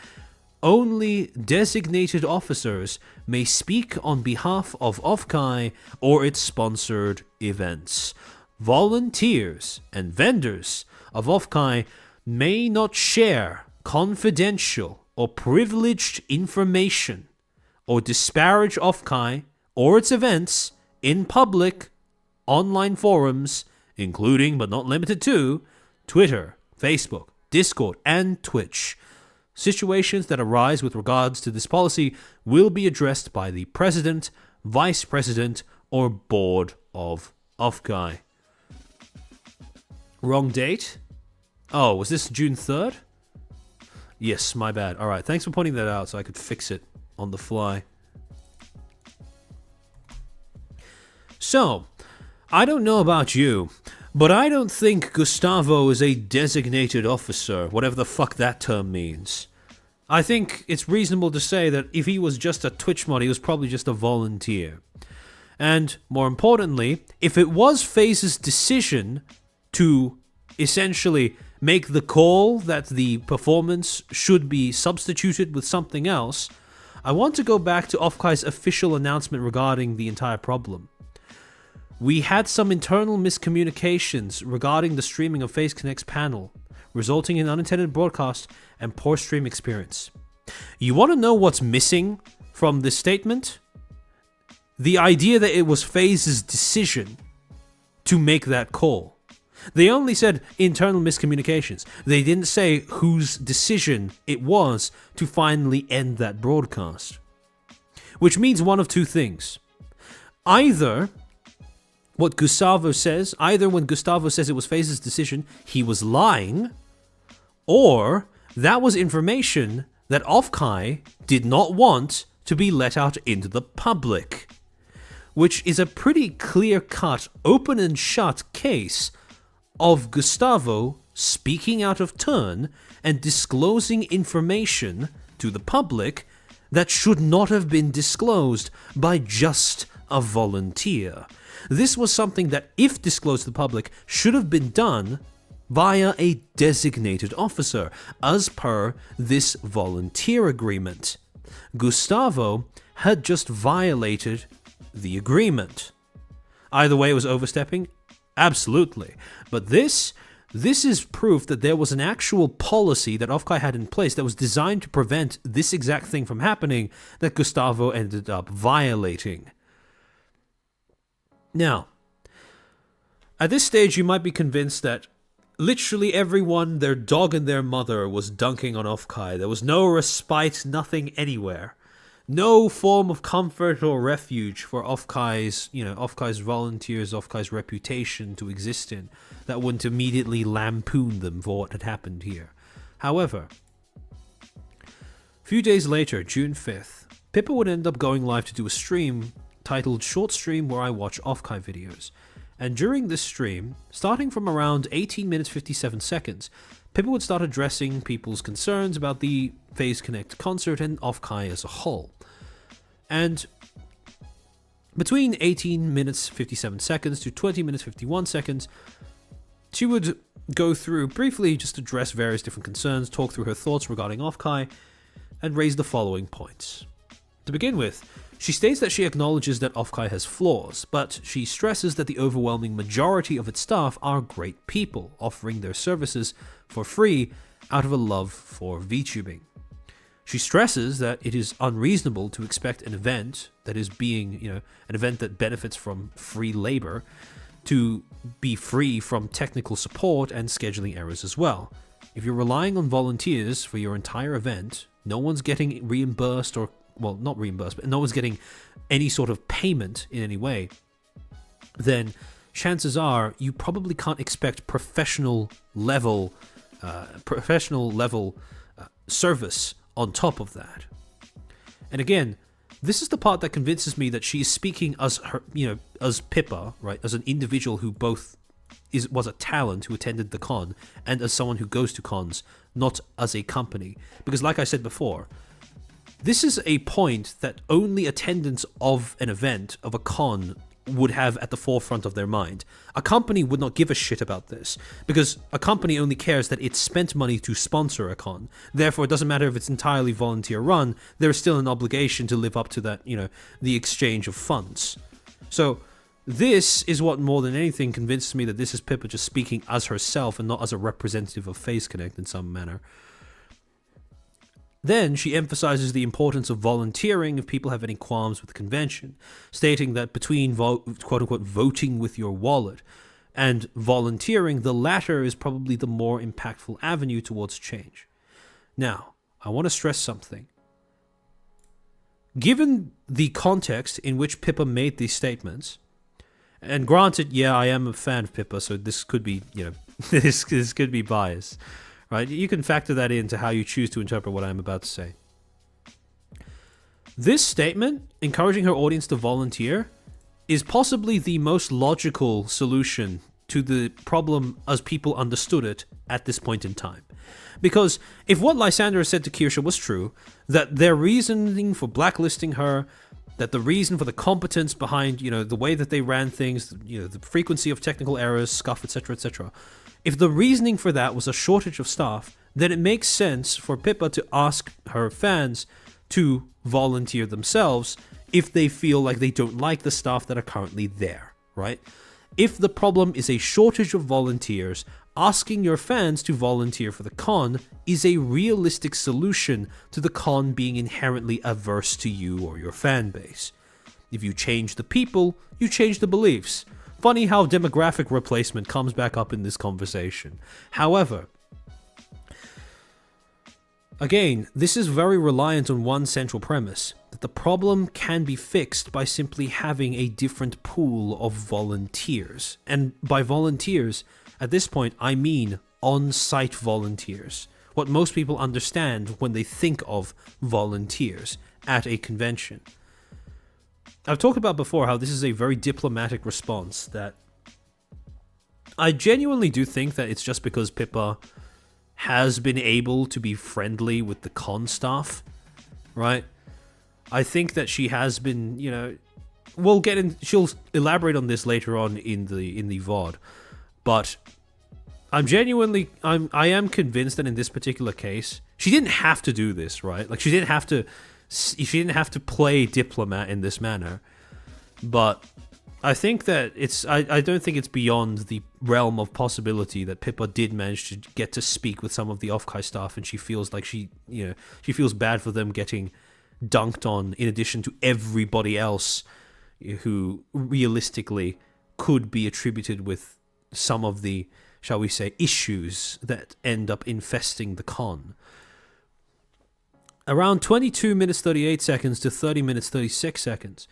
"Only designated officers may speak on behalf of Offkai or its sponsored events. Volunteers and vendors of Offkai may not share confidential or privileged information or disparage Offkai or its events in public online forums, including but not limited to Twitter, Facebook, Discord, and Twitch. Situations that arise with regards to this policy will be addressed by the President, Vice President, or Board of Offkai." Wrong date? Oh, was this June 3rd? Yes, my bad. Alright, thanks for pointing that out so I could fix it on the fly. So, I don't know about you, but I don't think Gustavo is a designated officer, whatever the fuck that term means. I think it's reasonable to say that if he was just a Twitch mod, he was probably just a volunteer. And, more importantly, if it was FaZe's decision to essentially make the call that the performance should be substituted with something else, I want to go back to Offkai's official announcement regarding the entire problem. "We had some internal miscommunications regarding the streaming of FaZe Connect's panel, resulting in unintended broadcast and poor stream experience." You want to know what's missing from this statement? The idea that it was FaZe's decision to make that call. They only said internal miscommunications. They didn't say whose decision it was to finally end that broadcast. Which means one of two things. Either when Gustavo says it was FaZe's decision, he was lying, or that was information that Offkai did not want to be let out into the public. Which is a pretty clear-cut, open and shut case of Gustavo speaking out of turn and disclosing information to the public that should not have been disclosed by just a volunteer. This was something that, if disclosed to the public, should have been done via a designated officer, as per this volunteer agreement. Gustavo had just violated the agreement. Either way, it was overstepping? Absolutely. But this is proof that there was an actual policy that Offkai had in place that was designed to prevent this exact thing from happening that Gustavo ended up violating. Now, at this stage, you might be convinced that literally everyone, their dog and their mother, was dunking on Offkai. There was no respite, nothing anywhere. No form of comfort or refuge for Offkai's volunteers, Offkai's reputation to exist in, that wouldn't immediately lampoon them for what had happened here. However, a few days later, June 5th, Pippa would end up going live to do a stream titled Short Stream Where I Watch Offkai Videos. And during this stream, starting from around 18 minutes 57 seconds, Pippa would start addressing people's concerns about the FaZe Connect concert and Offkai as a whole. And between 18 minutes 57 seconds to 20 minutes 51 seconds, she would go through, briefly just address various different concerns, talk through her thoughts regarding Offkai, and raise the following points. To begin with, she states that she acknowledges that Offkai has flaws, but she stresses that the overwhelming majority of its staff are great people, offering their services for free out of a love for VTubing. She stresses that it is unreasonable to expect an event that is being, an event that benefits from free labor, to be free from technical support and scheduling errors as well. If you're relying on volunteers for your entire event, no one's getting reimbursed or, well, not reimbursed, but no one's getting any sort of payment in any way, then chances are you probably can't expect professional level service on top of that. And again, this is the part that convinces me that she is speaking as her, as Pippa, right, as an individual who both was a talent who attended the con, and as someone who goes to cons, not as a company. Because like I said before, this is a point that only attendance of an event, of a con, would have at the forefront of their mind. A company would not give a shit about this, because a company only cares that it spent money to sponsor a con. Therefore, it doesn't matter if it's entirely volunteer run, there's still an obligation to live up to that, the exchange of funds. So this is what more than anything convinces me that this is Pippa just speaking as herself and not as a representative of Face Connect in some manner. Then she emphasizes the importance of volunteering if people have any qualms with the convention, stating that between quote-unquote voting with your wallet and volunteering, the latter is probably the more impactful avenue towards change. Now, I want to stress something. Given the context in which Pippa made these statements, and granted, yeah, I am a fan of Pippa, so this could be, this could be bias. Right? You can factor that into how you choose to interpret what I'm about to say. This statement, encouraging her audience to volunteer, is possibly the most logical solution to the problem as people understood it at this point in time. Because if what Lysander said to Kirsche was true, that their reasoning for blacklisting her, that the reason for the competence behind, the way that they ran things, the frequency of technical errors, scuff, etc., if the reasoning for that was a shortage of staff, then it makes sense for Pippa to ask her fans to volunteer themselves if they feel like they don't like the staff that are currently there, right? If the problem is a shortage of volunteers, asking your fans to volunteer for the con is a realistic solution to the con being inherently averse to you or your fan base. If you change the people, you change the beliefs. Funny how demographic replacement comes back up in this conversation. However, again, this is very reliant on one central premise, that the problem can be fixed by simply having a different pool of volunteers. And by volunteers, at this point, I mean on-site volunteers. What most people understand when they think of volunteers at a convention. I've talked about before how this is a very diplomatic response that I genuinely do think that it's just because Pippa has been able to be friendly with the con staff, right? I think that she has been, she'll elaborate on this later on in the VOD, but I am convinced that in this particular case, she didn't have to do this, right? Like she didn't have to play diplomat in this manner, but I think that I don't think it's beyond the realm of possibility that Pippa did manage to get to speak with some of the Offkai staff, and she feels like she feels bad for them getting dunked on in addition to everybody else who realistically could be attributed with some of the, shall we say, issues that end up infesting the con. Around 22 minutes 38 seconds to 30 minutes 36 seconds,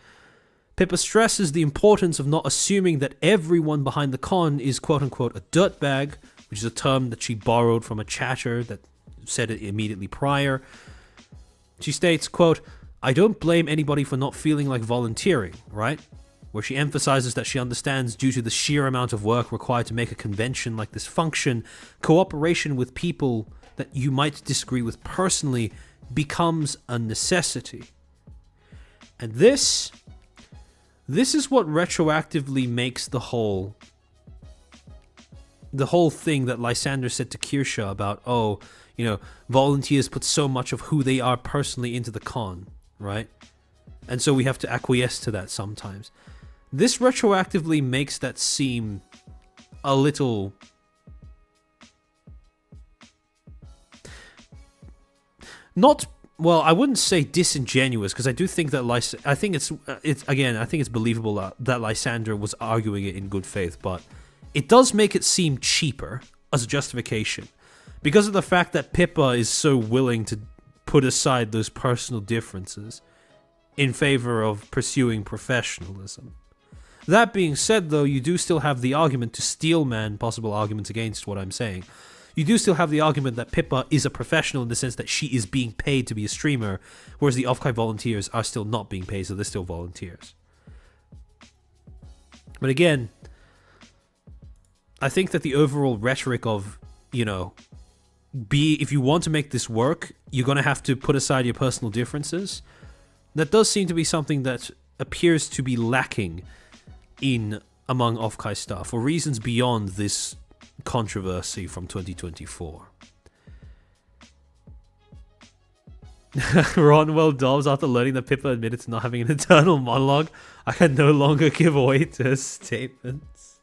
Pippa stresses the importance of not assuming that everyone behind the con is quote-unquote a dirtbag, which is a term that she borrowed from a chatter that said it immediately prior. She states, quote, "I don't blame anybody for not feeling like volunteering," right? Where she emphasizes that she understands, due to the sheer amount of work required to make a convention like this function, cooperation with people that you might disagree with personally becomes a necessity. And this is what retroactively makes the whole thing that Lysander said to Kirsche about, volunteers put so much of who they are personally into the con, right? And so we have to acquiesce to that sometimes. This retroactively makes that seem a little... I wouldn't say disingenuous, because I do think that I think it's believable that Lysander was arguing it in good faith, but it does make it seem cheaper as a justification because of the fact that Pippa is so willing to put aside those personal differences in favor of pursuing professionalism. That being said, though, you do still have the argument to steelman possible arguments against what I'm saying. you do still have the argument that Pippa is a professional in the sense that she is being paid to be a streamer, whereas the Offkai volunteers are still not being paid, so they're still volunteers. But again, I think that the overall rhetoric of, if you want to make this work, you're going to have to put aside your personal differences. That does seem to be something that appears to be lacking among Offkai staff for reasons beyond this controversy from 2024. Ronwell Dobbs, after learning that Pippa admitted to not having an internal monologue, I can no longer give way to her statements.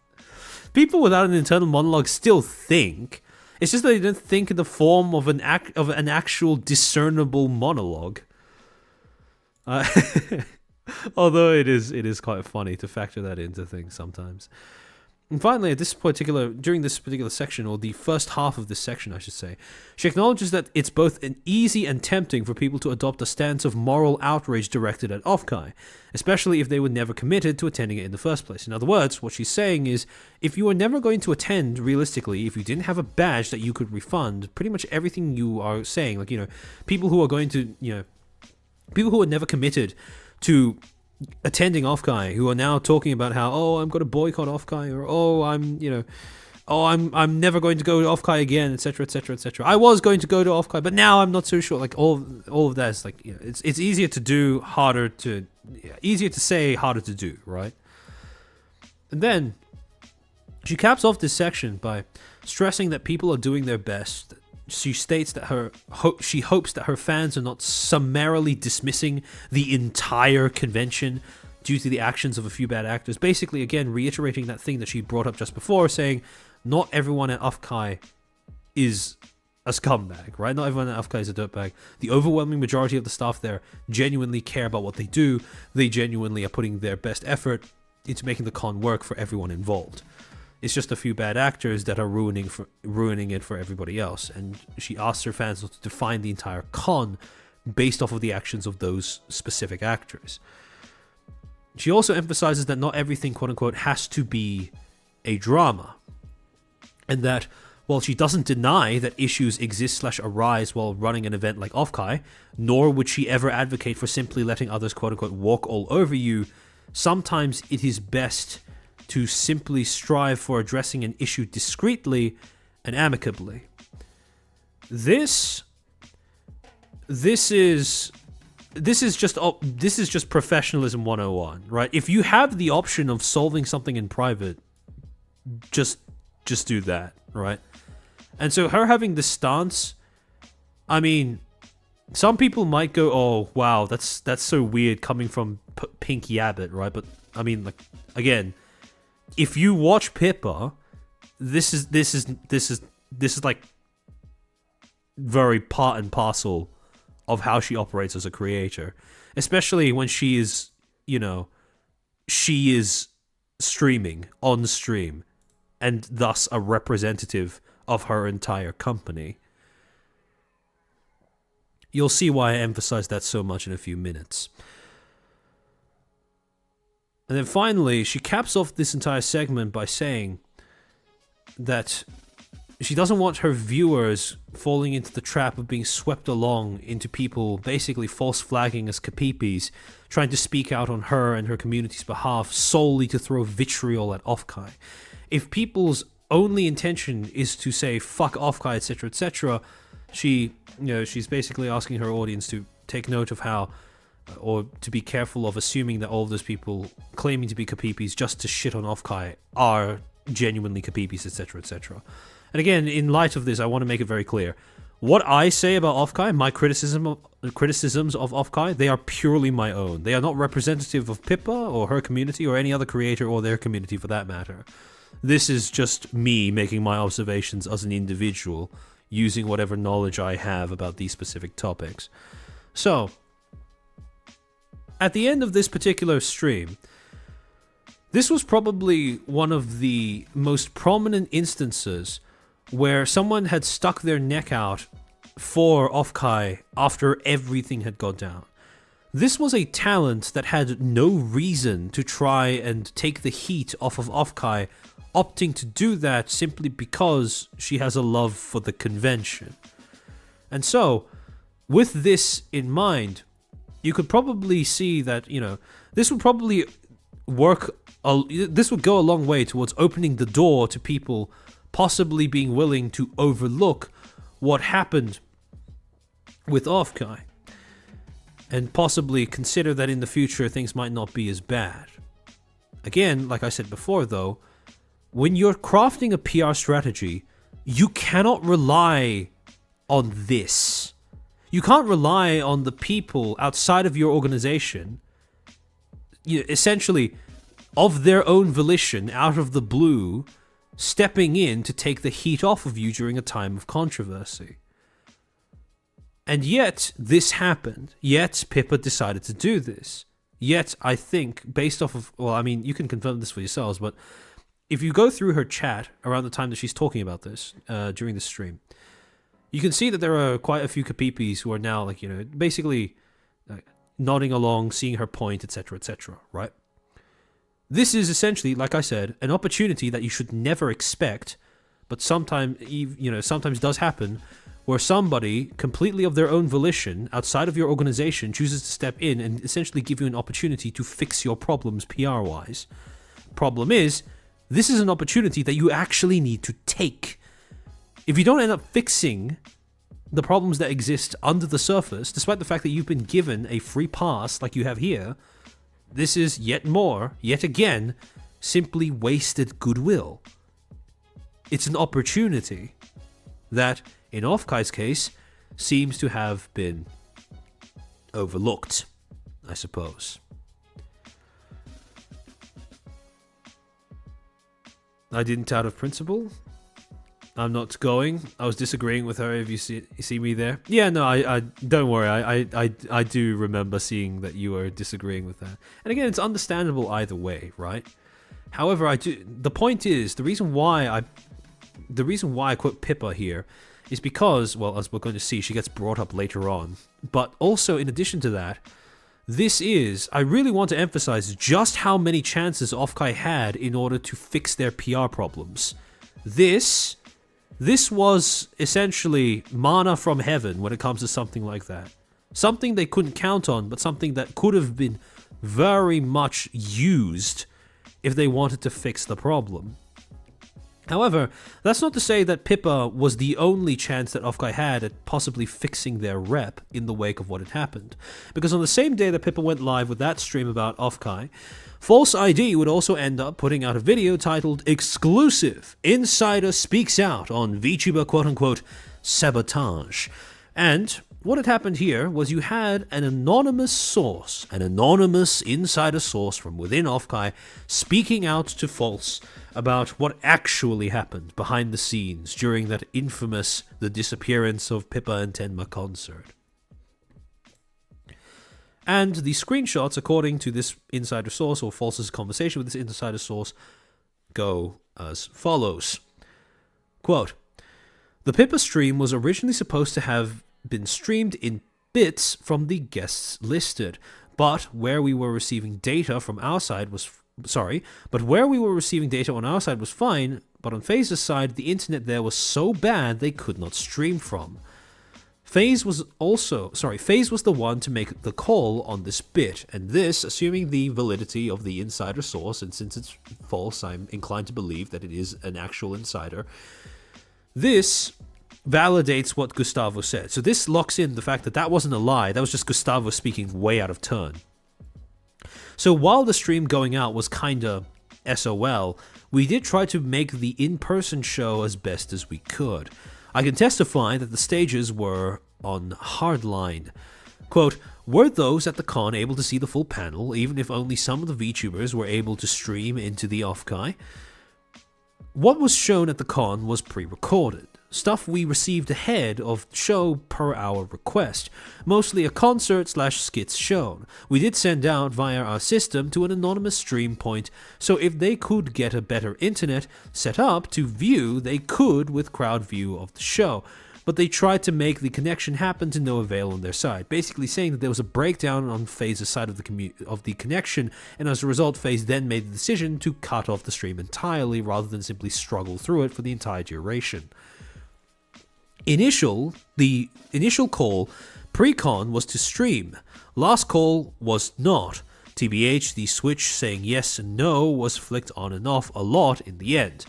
People without an internal monologue still think. It's just that they don't think in the form of an actual discernible monologue. Although it is quite funny to factor that into things sometimes. And finally, during this particular section, or the first half of this section, I should say, she acknowledges that it's both easy and tempting for people to adopt a stance of moral outrage directed at Offkai, especially if they were never committed to attending it in the first place. In other words, what she's saying is, if you were never going to attend, realistically, if you didn't have a badge that you could refund, pretty much everything you are saying, people who are going to, people who are never committed to attending Offkai, who are now talking about how, I'm going to boycott Offkai, or I'm never going to go to Offkai again, etc., etc., etc. I was going to go to Offkai, but now I'm not so sure. Like all of that is it's easier to do, easier to say, harder to do, right? And then she caps off this section by stressing that people are doing their best. She states that she hopes that her fans are not summarily dismissing the entire convention due to the actions of a few bad actors. Basically, again, reiterating that thing that she brought up just before, saying not everyone at Offkai is a scumbag, right? Not everyone at Offkai is a dirtbag. The overwhelming majority of the staff there genuinely care about what they do. They genuinely are putting their best effort into making the con work for everyone involved. It's just a few bad actors that are ruining it for everybody else. And she asks her fans to define the entire con based off of the actions of those specific actors. She also emphasizes that not everything, quote unquote, has to be a drama. And that while she doesn't deny that issues exist/arise while running an event like Offkai, nor would she ever advocate for simply letting others, quote unquote, walk all over you, sometimes it is best to simply strive for addressing an issue discreetly and amicably. This is just professionalism 101, right? If you have the option of solving something in private, just do that, right? And so her having this stance, I mean, some people might go, "Oh, wow, that's so weird coming from Pink Yabbit," right? But I mean, like, again, if you watch Pippa, this is like very part and parcel of how she operates as a creator, especially when she is streaming on stream and thus a representative of her entire company. You'll see why I emphasize that so much in a few minutes. And then finally, she caps off this entire segment by saying that she doesn't want her viewers falling into the trap of being swept along into people basically false flagging as kapipis, trying to speak out on her and her community's behalf solely to throw vitriol at Offkai. If people's only intention is to say fuck Offkai, etc., etc., she's basically asking her audience to take note of how, or to be careful of assuming that all of those people claiming to be kapipis just to shit on Offkai are genuinely kapipis, etc., etc. And again, in light of this, I want to make it very clear. What I say about Offkai, my criticisms of Offkai, they are purely my own. They are not representative of Pippa or her community or any other creator or their community for that matter. This is just me making my observations as an individual, using whatever knowledge I have about these specific topics. So, at the end of this particular stream, this was probably one of the most prominent instances where someone had stuck their neck out for Offkai after everything had gone down. This was a talent that had no reason to try and take the heat off of Offkai, opting to do that simply because she has a love for the convention. And so, with this in mind, you could probably see that, this would probably this would go a long way towards opening the door to people possibly being willing to overlook what happened with Offkai, and possibly consider that in the future things might not be as bad. Again, like I said before though, when you're crafting a PR strategy, you cannot rely on this. You can't rely on the people outside of your organization, essentially, of their own volition, out of the blue, stepping in to take the heat off of you during a time of controversy. And yet, this happened. Yet, Pippa decided to do this. Yet, I think, based off of... Well, I mean, you can confirm this for yourselves, but if you go through her chat around the time that she's talking about this, during the stream, you can see that there are quite a few kapipis who are now, basically nodding along, seeing her point, etc., right? This is essentially, like I said, an opportunity that you should never expect, but sometimes does happen, where somebody, completely of their own volition, outside of your organization, chooses to step in and essentially give you an opportunity to fix your problems PR-wise. Problem is, this is an opportunity that you actually need to take. If you don't end up fixing the problems that exist under the surface, despite the fact that you've been given a free pass like you have here, this is yet again, simply wasted goodwill. It's an opportunity that, in Offkai's case, seems to have been overlooked, I suppose. I didn't out of principle. I'm not going. I was disagreeing with her. If you see me there, yeah, no, I don't worry. I do remember seeing that you were disagreeing with that. And again, it's understandable either way, right? However, the point is, the reason why I quote Pippa here is because, well, as we're going to see, she gets brought up later on. But also, in addition to that, I really want to emphasize just how many chances Offkai had in order to fix their PR problems. This was essentially manna from heaven when it comes to something like that. Something they couldn't count on, but something that could have been very much used if they wanted to fix the problem. However, that's not to say that Pippa was the only chance that Offkai had at possibly fixing their rep in the wake of what had happened. Because on the same day that Pippa went live with that stream about Offkai, False ID would also end up putting out a video titled Exclusive Insider Speaks Out on VTuber quote-unquote sabotage. And what had happened here was you had an anonymous source, an anonymous insider source from within Offkai, speaking out to False about what actually happened behind the scenes during that infamous The Disappearance of Pippa and Tenma concert. And the screenshots, according to this insider source, or False's conversation with this insider source, go as follows. Quote, "The Pippa stream was originally supposed to have been streamed in bits from the guests listed, but where we were receiving data from our side was fine, but on FaZe's side, the internet there was so bad they could not stream from. FaZe was the one to make the call on this bit, and this, assuming the validity of the insider source, and since it's false, I'm inclined to believe that it is an actual insider, this validates what Gustavo said. So this locks in the fact that that wasn't a lie, that was just Gustavo speaking way out of turn. So while the stream going out was kinda SOL, we did try to make the in-person show as best as we could. I can testify that the stages were on hardline. Quote, were those at the con able to see the full panel, even if only some of the VTubers were able to stream into the Offkai? What was shown at the con was pre-recorded. Stuff we received ahead of show per our request, mostly a concert/skits shown. We did send out via our system to an anonymous stream point, so if they could get a better internet set up to view, they could with crowd view of the show. but they tried to make the connection happen to no avail on their side, basically saying that there was a breakdown on FaZe's side of the connection, and as a result, FaZe then made the decision to cut off the stream entirely rather than simply struggle through it for the entire duration. The initial call pre-con was to stream. Last call was not. TBH, the switch saying yes and no was flicked on and off a lot in the end.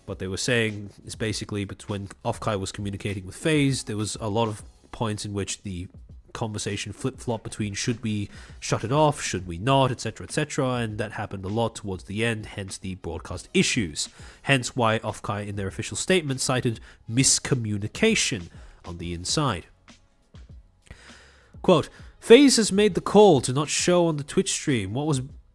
What they were saying is basically, but when Offkai was communicating with FaZe, there was a lot of points in which the conversation flip-flopped between should we shut it off, should we not, etc., and that happened a lot towards the end, hence the broadcast issues. Hence why Offkai in their official statement cited miscommunication on the inside. Quote, FaZe has made the call to not show on the Twitch stream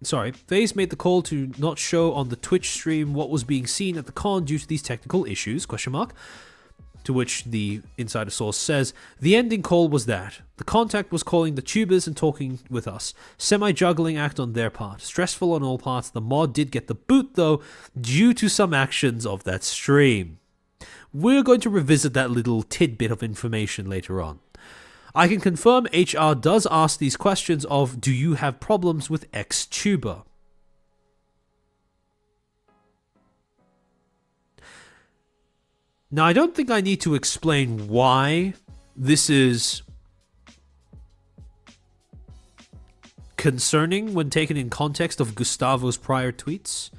FaZe made the call to not show on the Twitch stream what was being seen at the con due to these technical issues, ? To which the insider source says, the ending call was that. The contact was calling the tubers and talking with us. Semi-juggling act on their part. Stressful on all parts. The mod did get the boot though, due to some actions of that stream. We're going to revisit that little tidbit of information later on. I can confirm HR does ask these questions of, do you have problems with X-Tuber? Now, I don't think I need to explain why this is concerning when taken in context of Gustavo's prior tweets.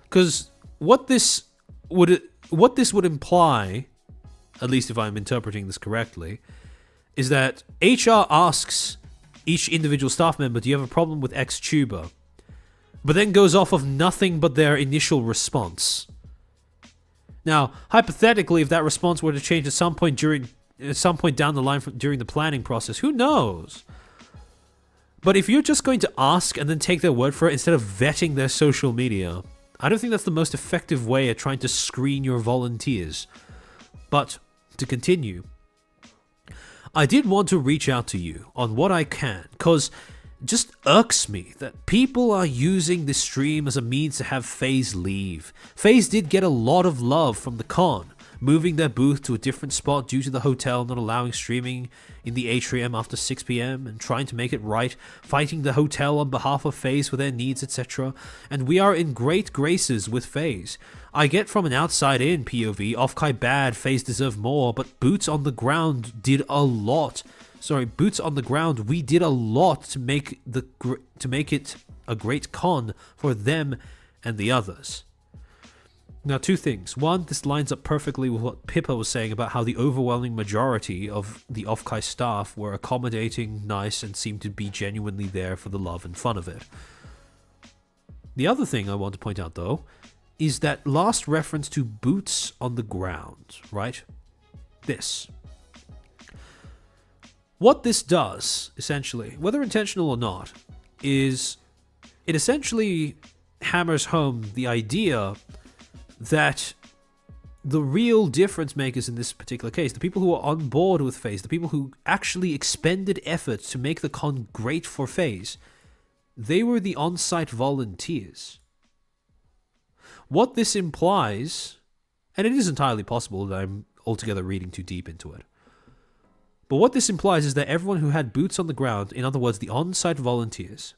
Because what this would imply, at least if I'm interpreting this correctly, is that HR asks each individual staff member, do you have a problem with X-Tuber? But then goes off of nothing but their initial response. Now, hypothetically, if that response were to change at some point down the line during the planning process, who knows? But if you're just going to ask and then take their word for it instead of vetting their social media, I don't think that's the most effective way at trying to screen your volunteers. But to continue, I did want to reach out to you on what I can, because it just irks me that people are using this stream as a means to have FaZe leave. FaZe did get a lot of love from the con, moving their booth to a different spot due to the hotel not allowing streaming in the atrium after 6 p.m. and trying to make it right, fighting the hotel on behalf of FaZe for their needs, etc. And we are in great graces with FaZe. I get from an outside-in POV, Offkai bad, FaZe deserve more, but Boots on the Ground did a lot. Boots on the Ground, we did a lot to make it a great con for them and the others. Now, two things. One, this lines up perfectly with what Pippa was saying about how the overwhelming majority of the Offkai staff were accommodating, nice, and seemed to be genuinely there for the love and fun of it. The other thing I want to point out, though, is that last reference to boots on the ground, right? This. What this does, essentially, whether intentional or not, is it essentially hammers home the idea that the real difference makers in this particular case, the people who are on board with FaZe, the people who actually expended effort to make the con great for FaZe, they were the on-site volunteers. What this implies, and it is entirely possible that I'm altogether reading too deep into it, but what this implies is that everyone who had boots on the ground, in other words, the on-site volunteers,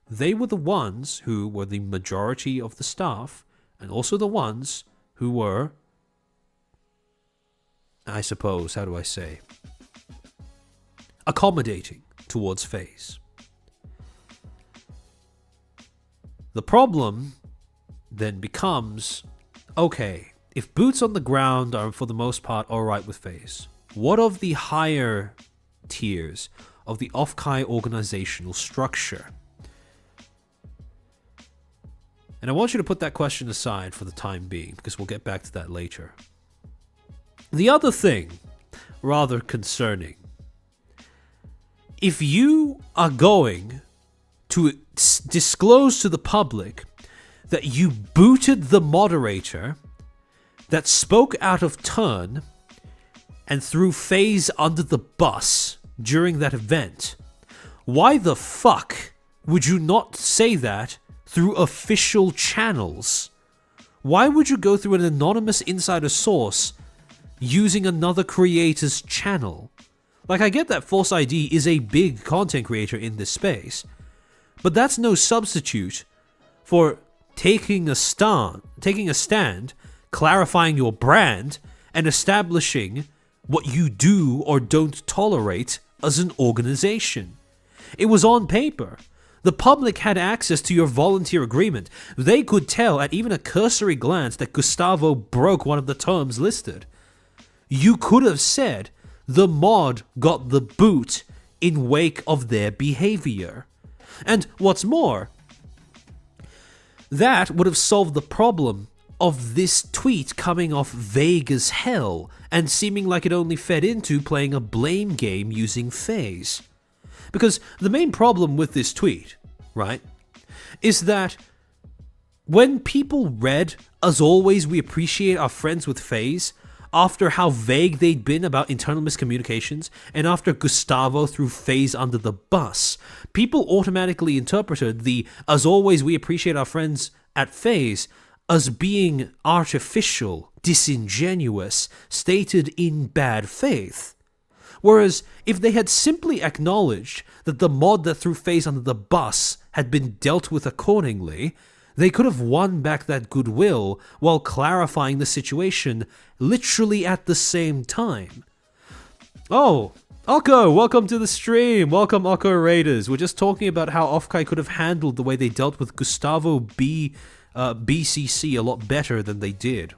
they were the ones who were the majority of the staff, and also the ones who were, I suppose, how do I say, accommodating towards FaZe. The problem then becomes, okay, if boots on the ground are for the most part alright with FaZe, what of the higher tiers of the Offkai organizational structure? And I want you to put that question aside for the time being, because we'll get back to that later. The other thing, rather concerning, if you are going to disclose to the public that you booted the moderator that spoke out of turn and threw FaZe under the bus during that event, why the fuck would you not say that through official channels? Why would you go through an anonymous insider source using another creator's channel. Like, I get that False ID is a big content creator in this space, but that's no substitute for taking a stand, clarifying your brand, and establishing what you do or don't tolerate as an organization. It was on paper. The public had access to your volunteer agreement. They could tell at even a cursory glance that Gustavo broke one of the terms listed. You could have said the mod got the boot in wake of their behavior. And what's more, that would have solved the problem of this tweet coming off vague as hell and seeming like it only fed into playing a blame game using phase. Because the main problem with this tweet, right, is that when people read, as always, we appreciate our friends with phase, after how vague they'd been about internal miscommunications, and after Gustavo threw phase under the bus, people automatically interpreted the as always, we appreciate our friends at phase as being artificial, disingenuous, stated in bad faith. Whereas, if they had simply acknowledged that the mod that threw phase under the bus had been dealt with accordingly, they could have won back that goodwill while clarifying the situation literally at the same time. Oh, Ocko, welcome to the stream. Welcome, Ocko Raiders. We're just talking about how Offkai could have handled the way they dealt with Gustavo BCC a lot better than they did.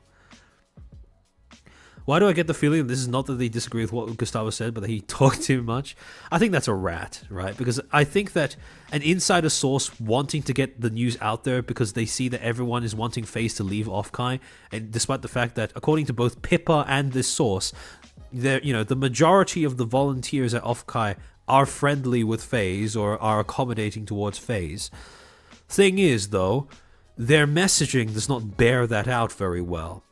Why do I get the feeling this is not that they disagree with what Gustavo said, but that he talked too much? I think that's a rat, right? Because I think that an insider source wanting to get the news out there because they see that everyone is wanting FaZe to leave Offkai, and despite the fact that, according to both Pippa and this source, the majority of the volunteers at Offkai are friendly with FaZe or are accommodating towards FaZe. Thing is, though, their messaging does not bear that out very well.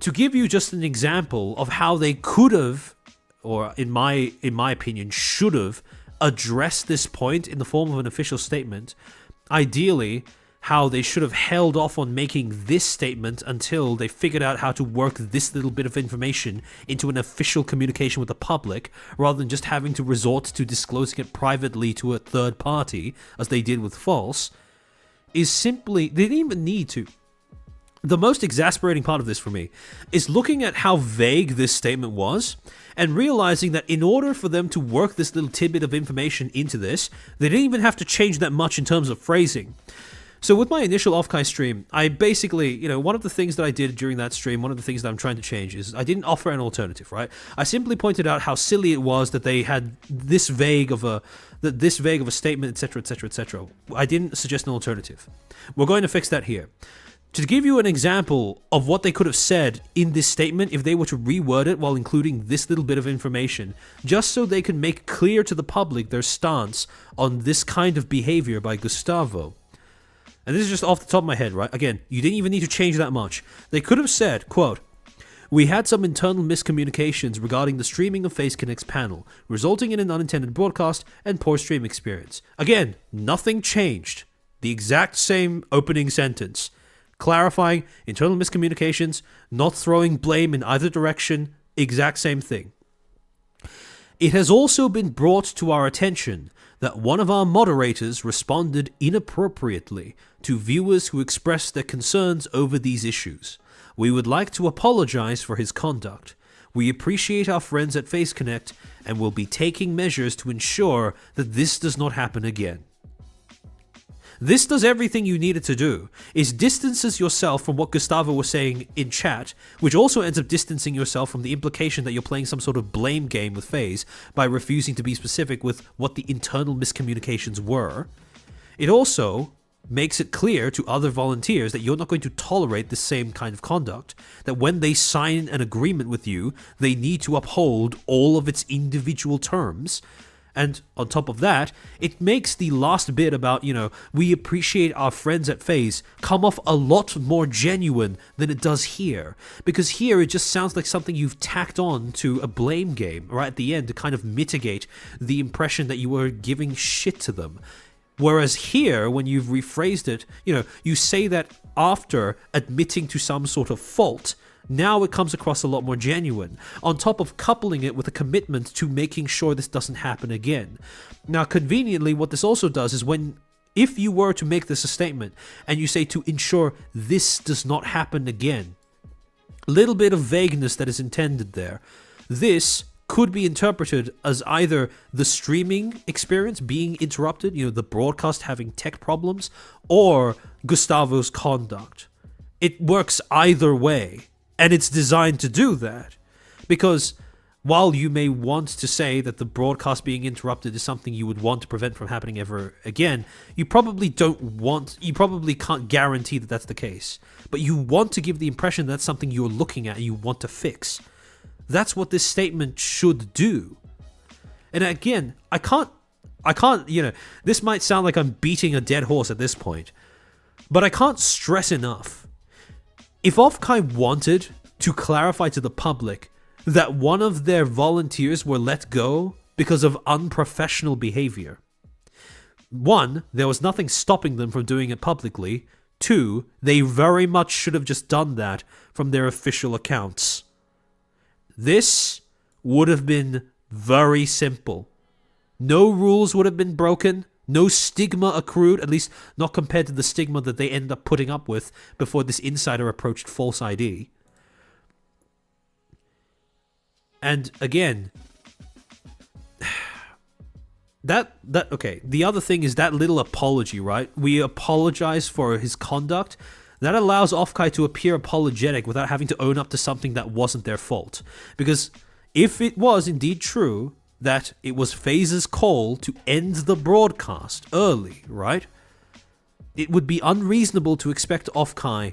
To give you just an example of how they could have, or in my opinion, should have addressed this point in the form of an official statement, ideally, how they should have held off on making this statement until they figured out how to work this little bit of information into an official communication with the public, rather than just having to resort to disclosing it privately to a third party, as they did with False, is simply, they didn't even need to. The most exasperating part of this for me is looking at how vague this statement was and realizing that in order for them to work this little tidbit of information into this, they didn't even have to change that much in terms of phrasing. So with my initial Offkai stream, I basically, one of the things that I did during that stream, one of the things that I'm trying to change is I didn't offer an alternative, right? I simply pointed out how silly it was that they had this vague of a statement, etc., etc., etc. I didn't suggest an alternative. We're going to fix that here. To give you an example of what they could have said in this statement if they were to reword it while including this little bit of information, just so they can make clear to the public their stance on this kind of behavior by Gustavo. And this is just off the top of my head, right? Again, you didn't even need to change that much. They could have said, quote, "We had some internal miscommunications regarding the streaming of FaZe Connect's panel, resulting in an unintended broadcast and poor stream experience." Again, nothing changed. The exact same opening sentence. Clarifying internal miscommunications, not throwing blame in either direction, exact same thing. "It has also been brought to our attention that one of our moderators responded inappropriately to viewers who expressed their concerns over these issues. We would like to apologize for his conduct. We appreciate our friends at FaZe Connect and will be taking measures to ensure that this does not happen again." This does everything you needed to do. It distances yourself from what Gustavo was saying in chat, which also ends up distancing yourself from the implication that you're playing some sort of blame game with FaZe by refusing to be specific with what the internal miscommunications were. It also makes it clear to other volunteers that you're not going to tolerate the same kind of conduct, that when they sign an agreement with you, they need to uphold all of its individual terms. And on top of that, it makes the last bit about, we appreciate our friends at FaZe come off a lot more genuine than it does here. Because here it just sounds like something you've tacked on to a blame game right at the end to kind of mitigate the impression that you were giving shit to them. Whereas here, when you've rephrased it, you say that after admitting to some sort of fault, now it comes across a lot more genuine, on top of coupling it with a commitment to making sure this doesn't happen again. Now, conveniently, what this also does is if you were to make this a statement and you say to ensure this does not happen again, little bit of vagueness that is intended there, this could be interpreted as either the streaming experience being interrupted, the broadcast having tech problems, or Gustavo's conduct. It works either way, and it's designed to do that. Because while you may want to say that the broadcast being interrupted is something you would want to prevent from happening ever again, you probably can't guarantee that that's the case. But you want to give the impression that's something you're looking at and you want to fix. That's what this statement should do. And again, I can't, this might sound like I'm beating a dead horse at this point, but I can't stress enough. If Offkai wanted to clarify to the public that one of their volunteers were let go because of unprofessional behavior, 1, there was nothing stopping them from doing it publicly. 2, they very much should have just done that from their official accounts. This would have been very simple. No rules would have been broken. No stigma accrued, at least not compared to the stigma that they ended up putting up with before this insider approached false ID. And again, okay, the other thing is that little apology, right? We apologize for his conduct. That allows Offkai to appear apologetic without having to own up to something that wasn't their fault. Because if it was indeed true that it was FaZe's call to end the broadcast early, right? It would be unreasonable to expect Offkai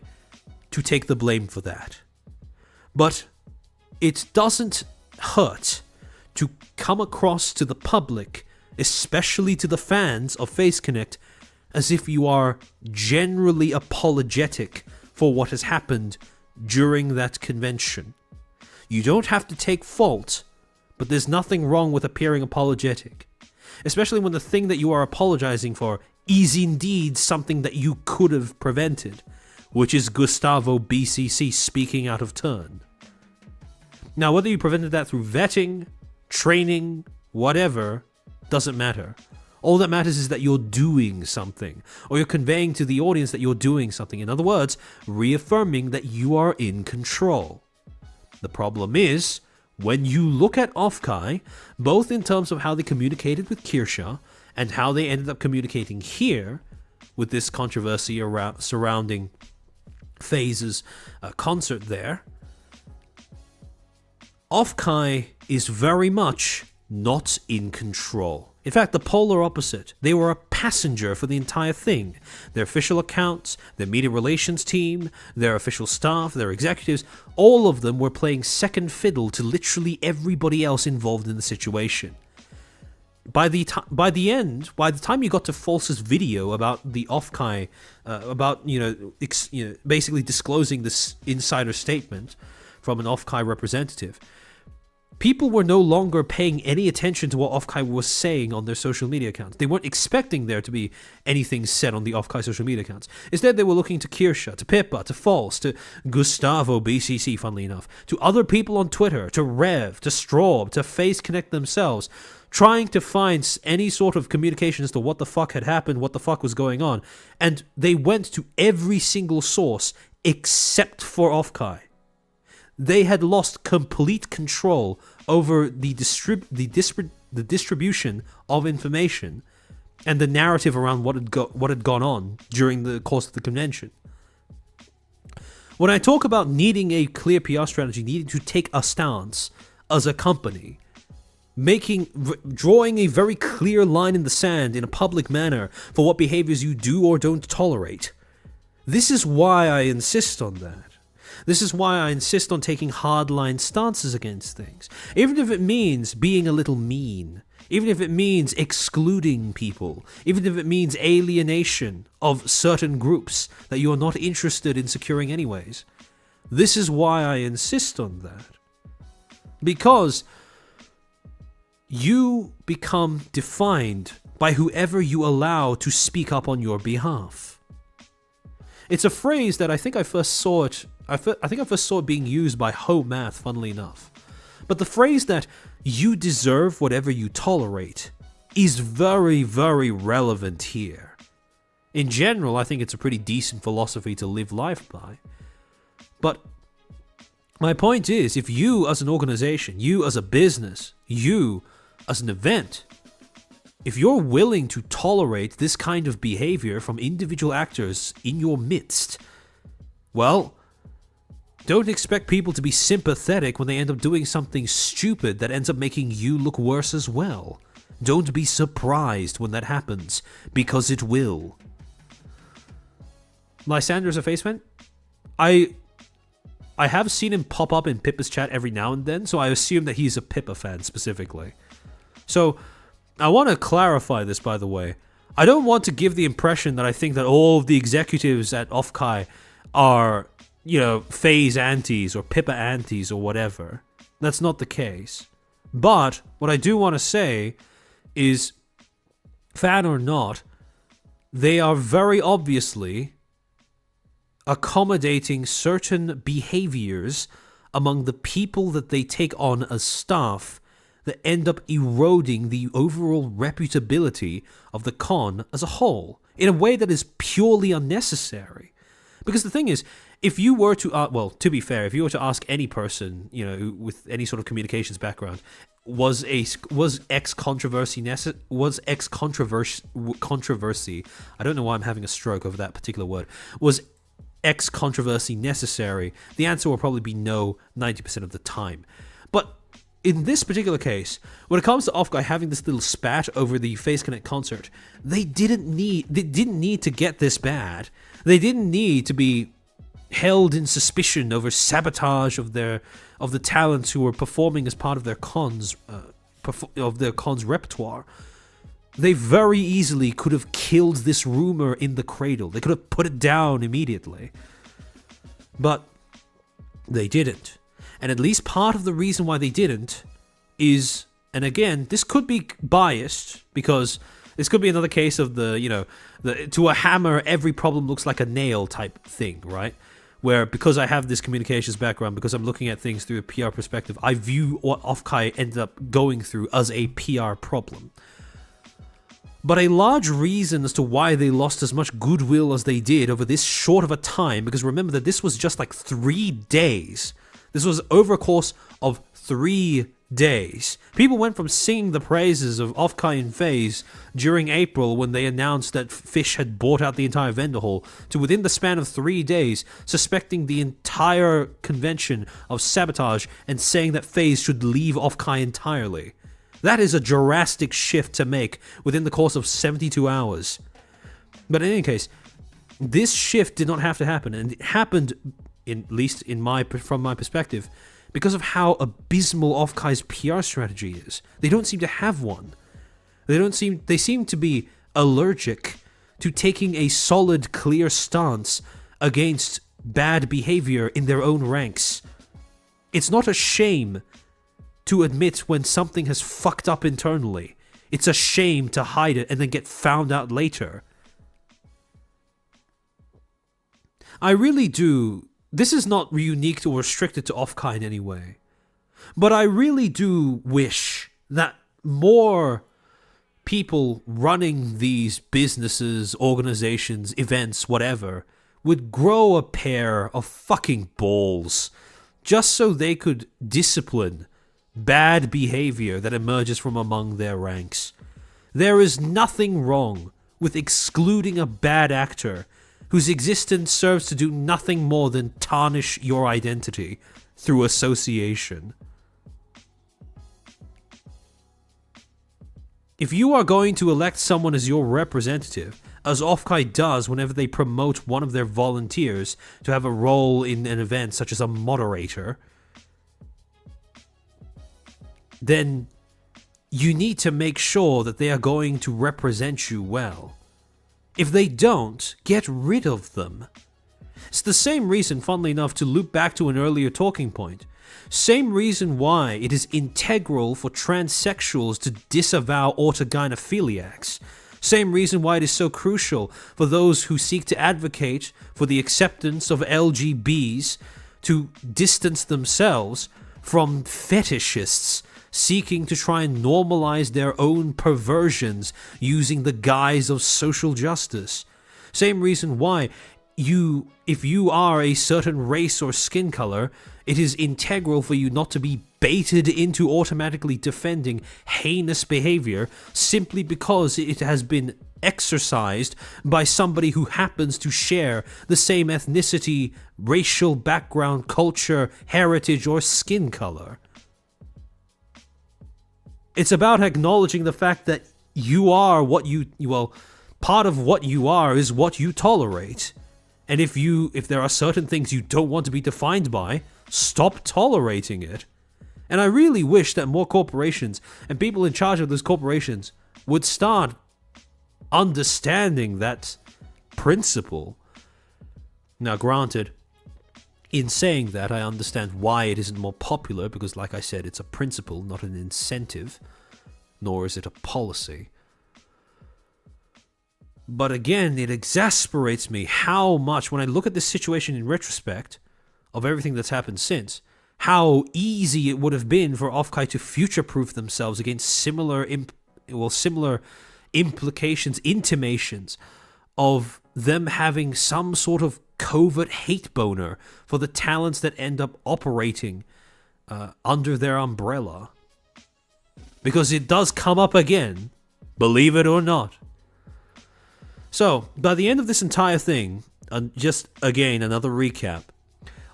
to take the blame for that. But it doesn't hurt to come across to the public, especially to the fans of FaZe Connect, as if you are generally apologetic for what has happened during that convention. You don't have to take fault, but there's nothing wrong with appearing apologetic. Especially when the thing that you are apologizing for is indeed something that you could have prevented, which is Gustavo BCC speaking out of turn. Now, whether you prevented that through vetting, training, whatever, doesn't matter. All that matters is that you're doing something, or you're conveying to the audience that you're doing something. In other words, reaffirming that you are in control. The problem is, when you look at Offkai, both in terms of how they communicated with Kirsche and how they ended up communicating here with this controversy surrounding FaZe's concert there, Offkai is very much not in control. In fact, the polar opposite. They were a passenger for the entire thing. Their official accounts, their media relations team, their official staff, their executives, all of them were playing second fiddle to literally everybody else involved in the situation. By the time you got to False's video about the Offkai, basically disclosing this insider statement from an Offkai representative, people were no longer paying any attention to what Offkai was saying on their social media accounts. They weren't expecting there to be anything said on the Offkai social media accounts. Instead, they were looking to Kirsche, to Pippa, to False, to Gustavo BCC, funnily enough, to other people on Twitter, to Rev, to Straub, to FaZe Connect themselves, trying to find any sort of communication as to what the fuck had happened, what the fuck was going on. And they went to every single source except for Offkai. They had lost complete control over the distribution of information and the narrative around what had gone on during the course of the convention. When I talk about needing a clear PR strategy, needing to take a stance as a company, drawing a very clear line in the sand in a public manner for what behaviors you do or don't tolerate, this is why I insist on that. This is why I insist on taking hardline stances against things. Even if it means being a little mean. Even if it means excluding people. Even if it means alienation of certain groups that you are not interested in securing anyways. This is why I insist on that. Because you become defined by whoever you allow to speak up on your behalf. It's a phrase that I think I first saw it I think I first saw it being used by Ho Math, funnily enough. But the phrase that you deserve whatever you tolerate is very, very relevant here. In general, I think it's a pretty decent philosophy to live life by. But my point is, if you as an organization, you as a business, you as an event, if you're willing to tolerate this kind of behavior from individual actors in your midst, well, don't expect people to be sympathetic when they end up doing something stupid that ends up making you look worse as well. Don't be surprised when that happens, because it will. Lysander's a face vent? I have seen him pop up in Pippa's chat every now and then, so I assume that he's a Pippa fan specifically. So, I want to clarify this, by the way. I don't want to give the impression that I think that all of the executives at Offkai are, phase antis or Pippa antis or whatever. That's not the case. But what I do want to say is, fan or not, they are very obviously accommodating certain behaviors among the people that they take on as staff that end up eroding the overall reputability of the con as a whole in a way that is purely unnecessary. Because the thing is, if you were to, to be fair, if you were to ask any person, with any sort of communications background, was X controversy, I don't know why I'm having a stroke over that particular word, was X controversy necessary, the answer will probably be no 90% of the time. But in this particular case, when it comes to Offkai having this little spat over the Face Connect concert, they didn't need to get this bad. They didn't need to be held in suspicion over sabotage of the talents who were performing as part of their cons repertoire. They very easily could have killed this rumor in the cradle. They could have put it down immediately. But they didn't. And at least part of the reason why they didn't is, and again, this could be biased, because this could be another case of to a hammer, every problem looks like a nail type thing, right? Where, because I have this communications background, because I'm looking at things through a PR perspective, I view what Offkai ended up going through as a PR problem. But a large reason as to why they lost as much goodwill as they did over this short of a time, because remember that this was just like 3 days. This was over a course of 3 days. People went from singing the praises of Offkai and FaZe during April when they announced that Fish had bought out the entire vendor hall, to within the span of 3 days suspecting the entire convention of sabotage and saying that FaZe should leave Offkai entirely. That is a drastic shift to make within the course of 72 hours. But in any case, this shift did not have to happen, and it happened, at least from my perspective, because of how abysmal Offkai's PR strategy is. They don't seem to have one. They seem to be allergic to taking a solid, clear stance against bad behavior in their own ranks. It's not a shame to admit when something has fucked up internally. It's a shame to hide it and then get found out later. I really do. This is not unique or restricted to Offkai in any way. But I really do wish that more people running these businesses, organizations, events, whatever, would grow a pair of fucking balls just so they could discipline bad behavior that emerges from among their ranks. There is nothing wrong with excluding a bad actor whose existence serves to do nothing more than tarnish your identity through association. If you are going to elect someone as your representative, as Offkai does whenever they promote one of their volunteers to have a role in an event such as a moderator, then you need to make sure that they are going to represent you well. If they don't, get rid of them. It's the same reason, funnily enough, to loop back to an earlier talking point. Same reason why it is integral for transsexuals to disavow autogynephiliacs. Same reason why it is so crucial for those who seek to advocate for the acceptance of LGBs to distance themselves from fetishists seeking to try and normalize their own perversions using the guise of social justice. Same reason why if you are a certain race or skin color, it is integral for you not to be baited into automatically defending heinous behavior simply because it has been exercised by somebody who happens to share the same ethnicity, racial background, culture, heritage, or skin color. It's about acknowledging the fact that you are what part of what you are is what you tolerate. And if there are certain things you don't want to be defined by, stop tolerating it. And I really wish that more corporations and people in charge of those corporations would start understanding that principle. Now, granted, in saying that, I understand why it isn't more popular, because like I said, it's a principle, not an incentive, nor is it a policy. But again, it exasperates me how much, when I look at this situation in retrospect of everything that's happened since, how easy it would have been for Offkai to future-proof themselves against similar implications, intimations of them having some sort of covert hate boner for the talents that end up operating under their umbrella. Because it does come up again, believe it or not. So, by the end of this entire thing, just again, another recap,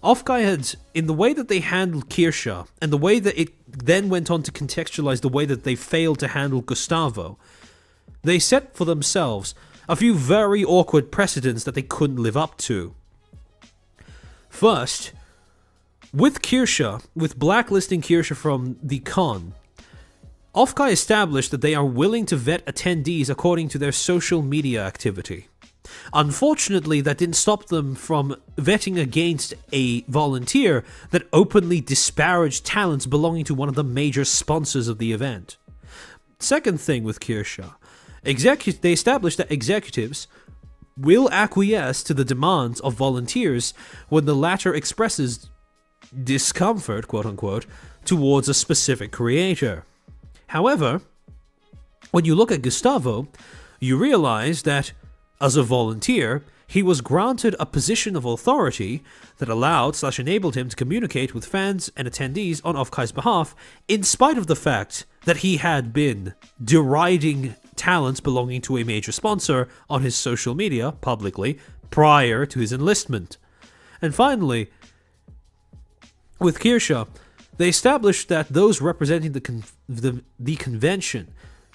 Offkai had, in the way that they handled Kirsche, and the way that it then went on to contextualize the way that they failed to handle Gustavo, they set for themselves a few very awkward precedents that they couldn't live up to. First, with Kirsche, with blacklisting Kirsche from the con, Offkai established that they are willing to vet attendees according to their social media activity. Unfortunately, that didn't stop them from vetting against a volunteer that openly disparaged talents belonging to one of the major sponsors of the event. Second thing with Kirsche, they established that executives will acquiesce to the demands of volunteers when the latter expresses discomfort, quote-unquote, towards a specific creator. However, when you look at Gustavo, you realize that, as a volunteer, he was granted a position of authority that allowed/enabled him to communicate with fans and attendees on Offkai's behalf, in spite of the fact that he had been deriding talents belonging to a major sponsor on his social media publicly prior to his enlistment. And finally, with Kirsche, they established that those representing the convention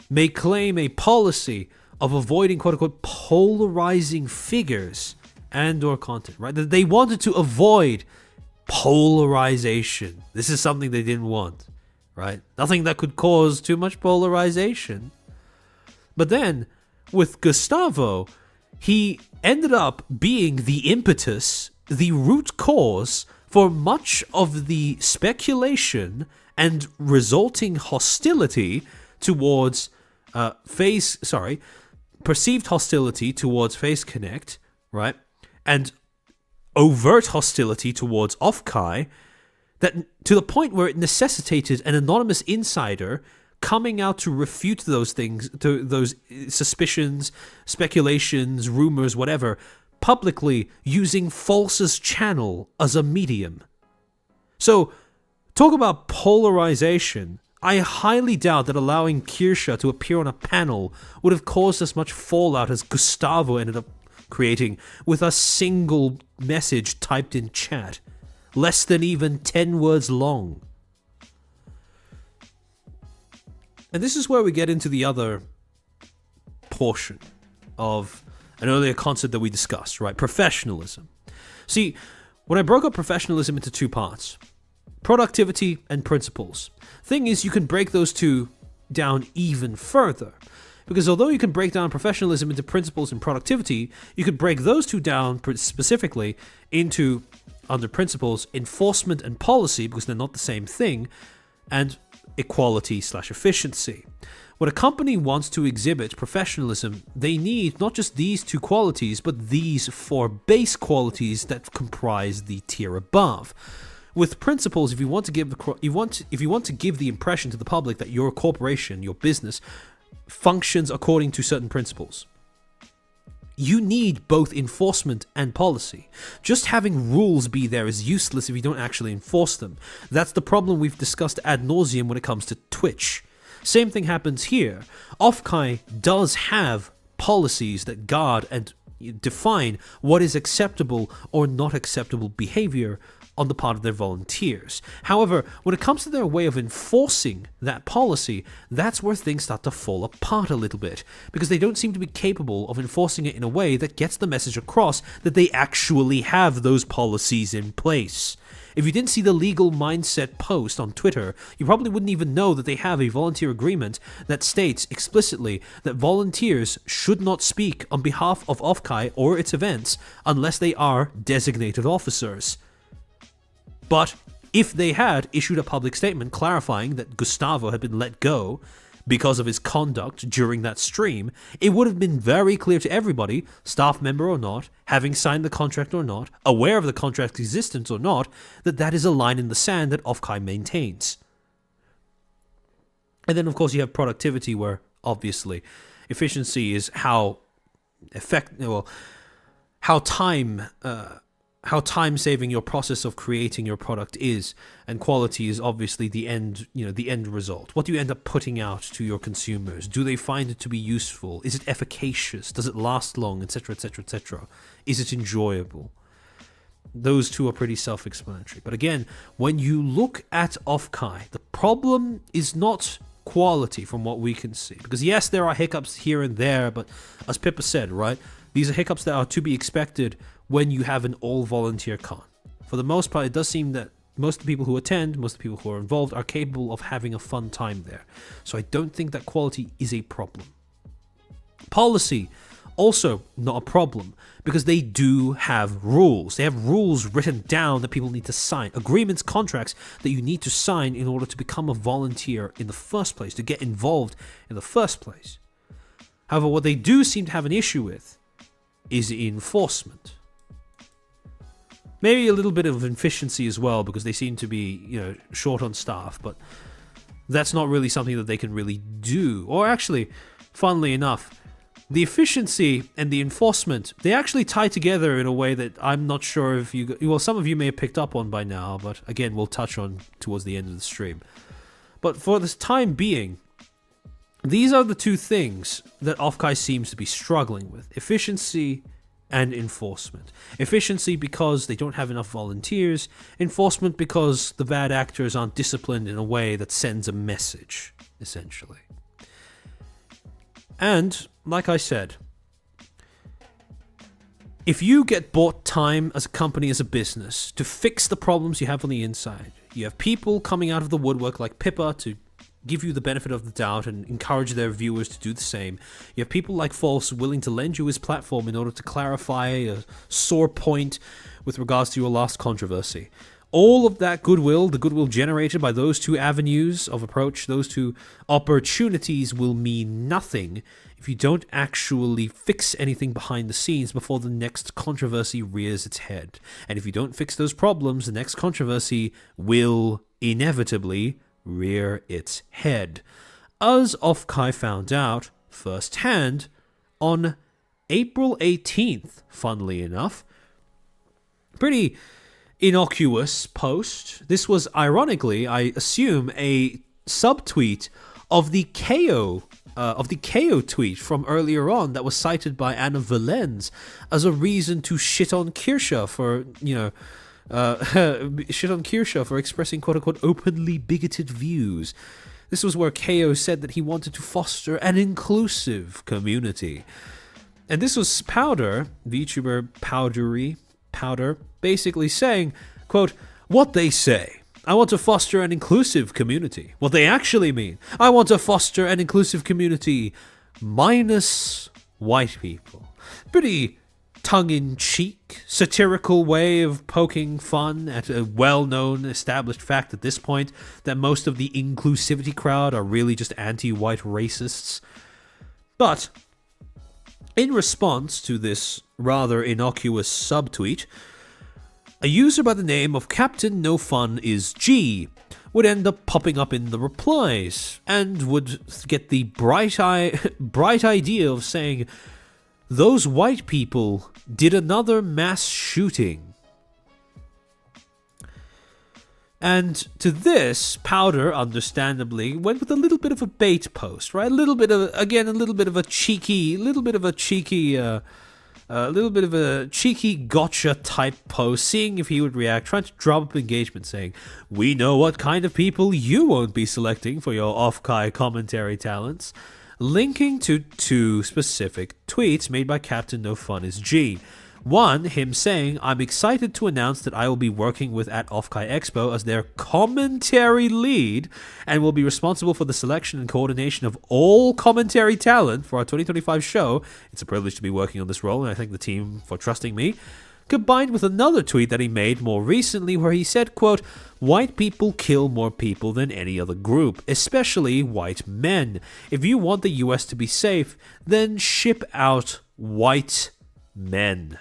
may claim a policy of avoiding quote-unquote polarizing figures and or content, right? That they wanted to avoid polarization. This is something they didn't want, right? Nothing that could cause too much polarization. But then, with Gustavo, he ended up being the impetus, the root cause for much of the speculation and resulting hostility towards perceived hostility towards Face Connect, right? And overt hostility towards Offkai, that to the point where it necessitated an anonymous insider coming out to refute those things, to those suspicions, speculations, rumors, whatever, publicly using False's channel as a medium. So, talk about polarization. I highly doubt that allowing Kirsche to appear on a panel would have caused as much fallout as Gustavo ended up creating with a single message typed in chat, less than even 10 words long. And this is where we get into the other portion of an earlier concept that we discussed, right? Professionalism. See, when I broke up professionalism into two parts, productivity and principles. Thing is, you can break those two down even further. Because although you can break down professionalism into principles and productivity, you could break those two down specifically into, under principles, enforcement and policy, because they're not the same thing, and equality/efficiency. When a company wants to exhibit professionalism, they need not just these two qualities, but these four base qualities that comprise the tier above. With principles, if you want to give the impression to the public that your corporation, your business, functions according to certain principles, you need both enforcement and policy. Just having rules be there is useless if you don't actually enforce them. That's the problem we've discussed ad nauseum when it comes to Twitch. Same thing happens here. Offkai does have policies that guard and define what is acceptable or not acceptable behavior on the part of their volunteers. However, when it comes to their way of enforcing that policy, that's where things start to fall apart a little bit, because they don't seem to be capable of enforcing it in a way that gets the message across that they actually have those policies in place. If you didn't see the legal mindset post on Twitter, you probably wouldn't even know that they have a volunteer agreement that states explicitly that volunteers should not speak on behalf of Offkai or its events unless they are designated officers. But if they had issued a public statement clarifying that Gustavo had been let go because of his conduct during that stream, it would have been very clear to everybody, staff member or not, having signed the contract or not, aware of the contract's existence or not, that that is a line in the sand that Offkai maintains. And then, of course, you have productivity, where obviously efficiency is how time-saving your process of creating your product is, and quality is obviously the end result. What do you end up putting out to your consumers? Do they find it to be useful? Is it efficacious? Does it last long? Etc., etc., etc. Is it enjoyable? Those two are pretty self-explanatory. But again, when you look at Offkai, the problem is not quality from what we can see. Because yes, there are hiccups here and there, but as Pippa said, right? These are hiccups that are to be expected when you have an all-volunteer con. For the most part, it does seem that most of the people who attend, most of the people who are involved, are capable of having a fun time there. So I don't think that quality is a problem. Policy, also not a problem, because they do have rules. They have rules written down that people need to sign. Agreements, contracts that you need to sign in order to become a volunteer in the first place, to get involved in the first place. However, what they do seem to have an issue with is enforcement. Maybe a little bit of efficiency as well, because they seem to be, short on staff, but that's not really something that they can really do. Or actually, funnily enough, the efficiency and the enforcement, they actually tie together in a way that I'm not sure if some of you may have picked up on by now, but again, we'll touch on towards the end of the stream. But for this time being, these are the two things that Offkai seems to be struggling with: efficiency and enforcement. Efficiency because they don't have enough volunteers. Enforcement because the bad actors aren't disciplined in a way that sends a message, essentially. And, like I said, if you get bought time as a company, as a business, to fix the problems you have on the inside, you have people coming out of the woodwork like Pippa to give you the benefit of the doubt and encourage their viewers to do the same. You have people like False willing to lend you his platform in order to clarify a sore point with regards to your last controversy. All of that goodwill, the goodwill generated by those two avenues of approach, those two opportunities, will mean nothing if you don't actually fix anything behind the scenes before the next controversy rears its head. And if you don't fix those problems, the next controversy will inevitably rear its head. As Offkai found out firsthand on April 18th, funnily enough. Pretty innocuous post. This was, ironically, I assume, a subtweet of the KO tweet from earlier on that was cited by Anna Valens as a reason to shit on Kirsche for, expressing quote-unquote openly bigoted views. This was where KO said that he wanted to foster an inclusive community. And this was Powder, VTuber Powder, basically saying, quote, what they say. I want to foster an inclusive community. What they actually mean. I want to foster an inclusive community minus white people. Pretty tongue-in-cheek, satirical way of poking fun at a well-known, established fact at this point that most of the inclusivity crowd are really just anti-white racists. But in response to this rather innocuous subtweet, a user by the name of Captain No Fun is G would end up popping up in the replies and would get the bright idea of saying, "Those white people did another mass shooting." And to this, Powder, understandably, went with a little bit of a bait post, right? A little bit of a cheeky gotcha type post, seeing if he would react, trying to drum up engagement, saying, "We know what kind of people you won't be selecting for your Offkai commentary talents," linking to two specific tweets made by Captain No Fun is G. One, him saying, "I'm excited to announce that I will be working with at Offkai Expo as their commentary lead and will be responsible for the selection and coordination of all commentary talent for our 2025 show. It's a privilege to be working on this role, and I thank the team for trusting me." Combined with another tweet that he made more recently where he said, quote, "White people kill more people than any other group, especially white men. If you want the US to be safe, then ship out white men."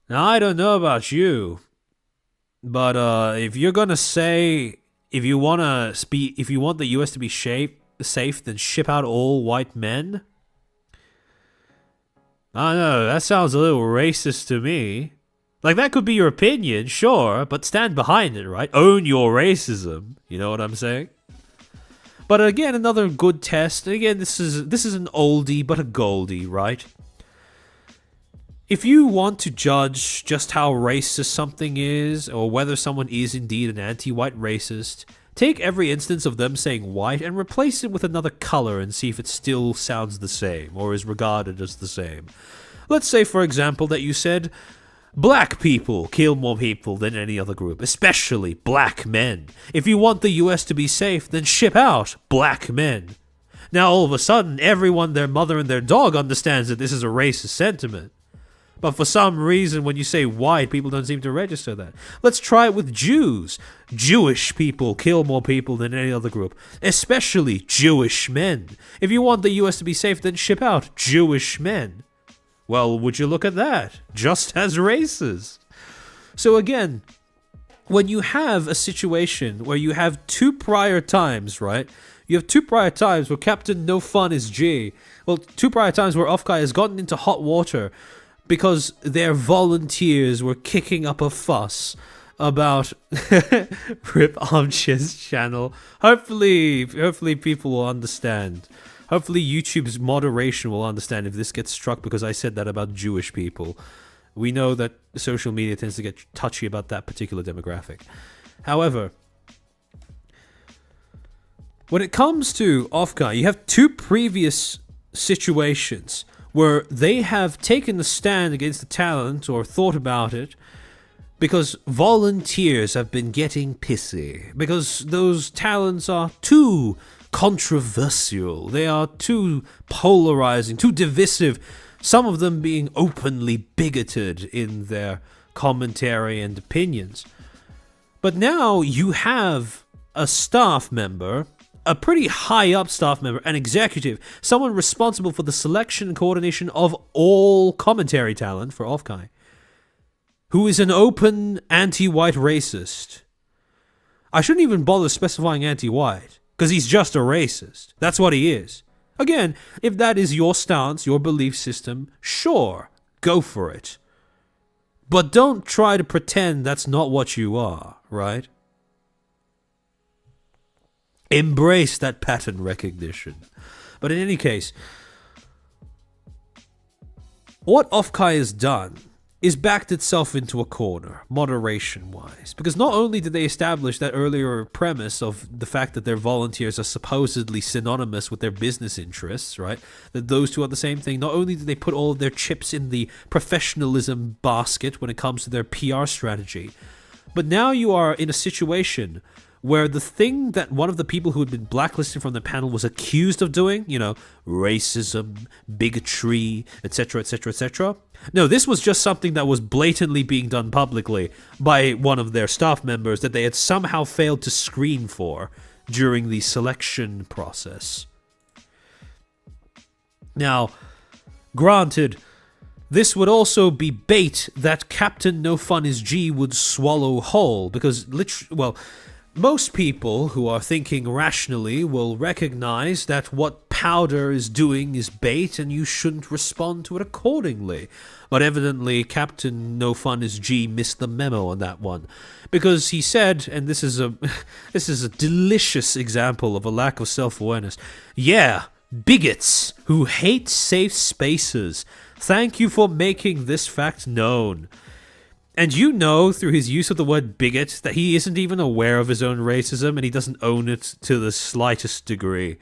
Now, I don't know about you, but if you're gonna say if you want the U.S. to be safe, then ship out all white men. I don't know. That sounds a little racist to me. Like, that could be your opinion, sure, but stand behind it, right? Own your racism. You know what I'm saying? But again, another good test. Again, this is an oldie but a goldie, right? If you want to judge just how racist something is, or whether someone is indeed an anti-white racist, take every instance of them saying white and replace it with another color and see if it still sounds the same, or is regarded as the same. Let's say, for example, that you said, "Black people kill more people than any other group, especially black men. If you want the US to be safe, then ship out black men." Now, all of a sudden, everyone, their mother and their dog understands that this is a racist sentiment. But for some reason, when you say white, people don't seem to register that. Let's try it with Jews. Jewish people kill more people than any other group, especially Jewish men. If you want the US to be safe, then ship out Jewish men. Well, would you look at that? Just as racist. So again, when you have a situation where you have two prior times, right? You have two prior times where Captain No Fun is G. Well, two prior times where Offkai has gotten into hot water because their volunteers were kicking up a fuss about Rip Armchair's channel. Hopefully people will understand. Hopefully YouTube's moderation will understand if this gets struck because I said that about Jewish people. We know that social media tends to get touchy about that particular demographic. However, when it comes to Offkai, you have two previous situations where they have taken the stand against the talent or thought about it because volunteers have been getting pissy, because those talents are too controversial, they are too polarizing, too divisive, some of them being openly bigoted in their commentary and opinions. But now you have a staff member, a pretty high up staff member, an executive, someone responsible for the selection and coordination of all commentary talent for Offkai, who is an open anti-white racist. I shouldn't even bother specifying anti-white, because he's just a racist. That's what he is. Again, if that is your stance, your belief system, sure, go for it. But don't try to pretend that's not what you are, right? Embrace that pattern recognition. But in any case, what Offkai has done is backed itself into a corner, moderation-wise. Because not only did they establish that earlier premise of the fact that their volunteers are supposedly synonymous with their business interests, right? That those two are the same thing. Not only did they put all of their chips in the professionalism basket when it comes to their PR strategy, but now you are in a situation where the thing that one of the people who had been blacklisted from the panel was accused of doing, racism, bigotry, etc., etc., etc. No, this was just something that was blatantly being done publicly by one of their staff members that they had somehow failed to screen for during the selection process. Now, granted, this would also be bait that Captain No Fun Is G would swallow whole, because most people who are thinking rationally will recognize that what Powder is doing is bait and you shouldn't respond to it accordingly. But evidently Captain No Fun Is G missed the memo on that one, because he said, and this is a delicious example of a lack of self-awareness, "Yeah, bigots who hate safe spaces. Thank you for making this fact known." And through his use of the word bigot, that he isn't even aware of his own racism and he doesn't own it to the slightest degree.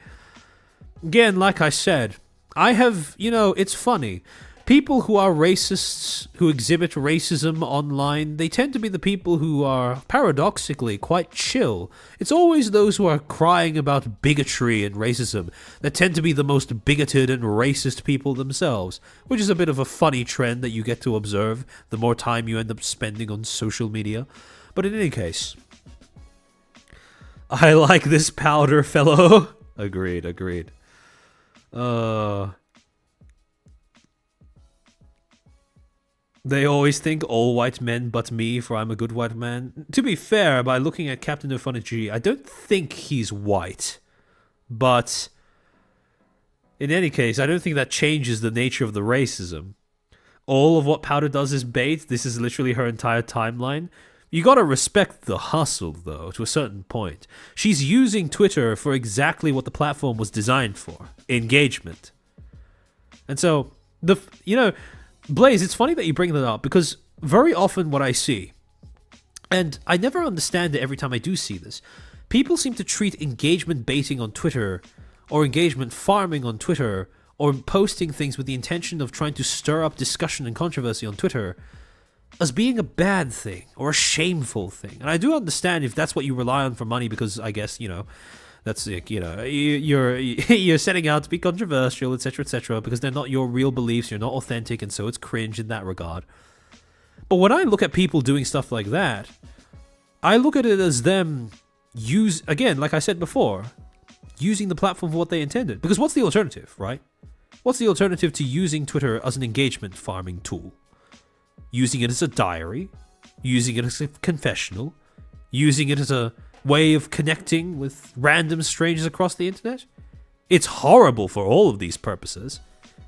Again, like I said, it's funny. People who are racists, who exhibit racism online, they tend to be the people who are, paradoxically, quite chill. It's always those who are crying about bigotry and racism that tend to be the most bigoted and racist people themselves, which is a bit of a funny trend that you get to observe the more time you end up spending on social media. But in any case, I like this Powder fellow. Agreed. They always think all white men but me, for I'm a good white man. To be fair, by looking at Captain No Fun Is G, I don't think he's white. But in any case, I don't think that changes the nature of the racism. All of what Powder does is bait. This is literally her entire timeline. You gotta respect the hustle, though, to a certain point. She's using Twitter for exactly what the platform was designed for. Engagement. And so, Blaze, it's funny that you bring that up, because very often what I see, and I never understand it every time I do see this, people seem to treat engagement baiting on Twitter, or engagement farming on Twitter, or posting things with the intention of trying to stir up discussion and controversy on Twitter as being a bad thing, or a shameful thing. And I do understand if that's what you rely on for money, because I guess, that's like, you're setting out to be controversial, etc., because they're not your real beliefs, you're not authentic, and so it's cringe in that regard. But when I look at people doing stuff like that, I look at it as them again, like I said before, using the platform for what they intended. Because what's the alternative, right? What's the alternative to using Twitter as an engagement farming tool? Using it as a diary, using it as a confessional, using it as a way of connecting with random strangers across the internet? It's horrible for all of these purposes.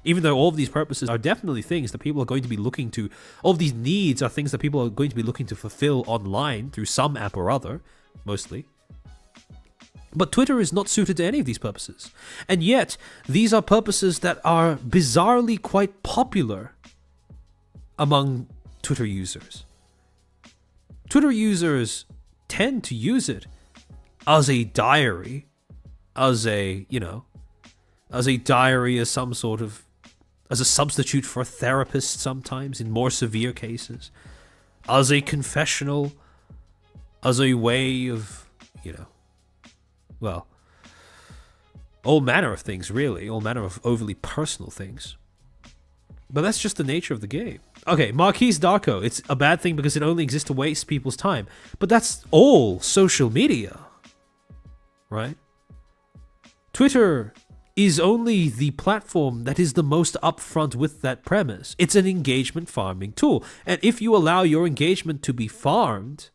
Even though all of these purposes are definitely things that people are going to be looking to, all of these needs are things that people are going to be looking to fulfill online through some app or other, mostly. But Twitter is not suited to any of these purposes. And yet, these are purposes that are bizarrely quite popular among Twitter users. Twitter users tend to use it as a diary, as a diary, as some sort of, as a substitute for a therapist sometimes in more severe cases, as a confessional, as a way of, all manner of things, really, all manner of overly personal things. But that's just the nature of the game. Okay, Marquise Darko, it's a bad thing because it only exists to waste people's time. But that's all social media, right? Twitter is only the platform that is the most upfront with that premise. It's an engagement farming tool. And if you allow your engagement to be farmed,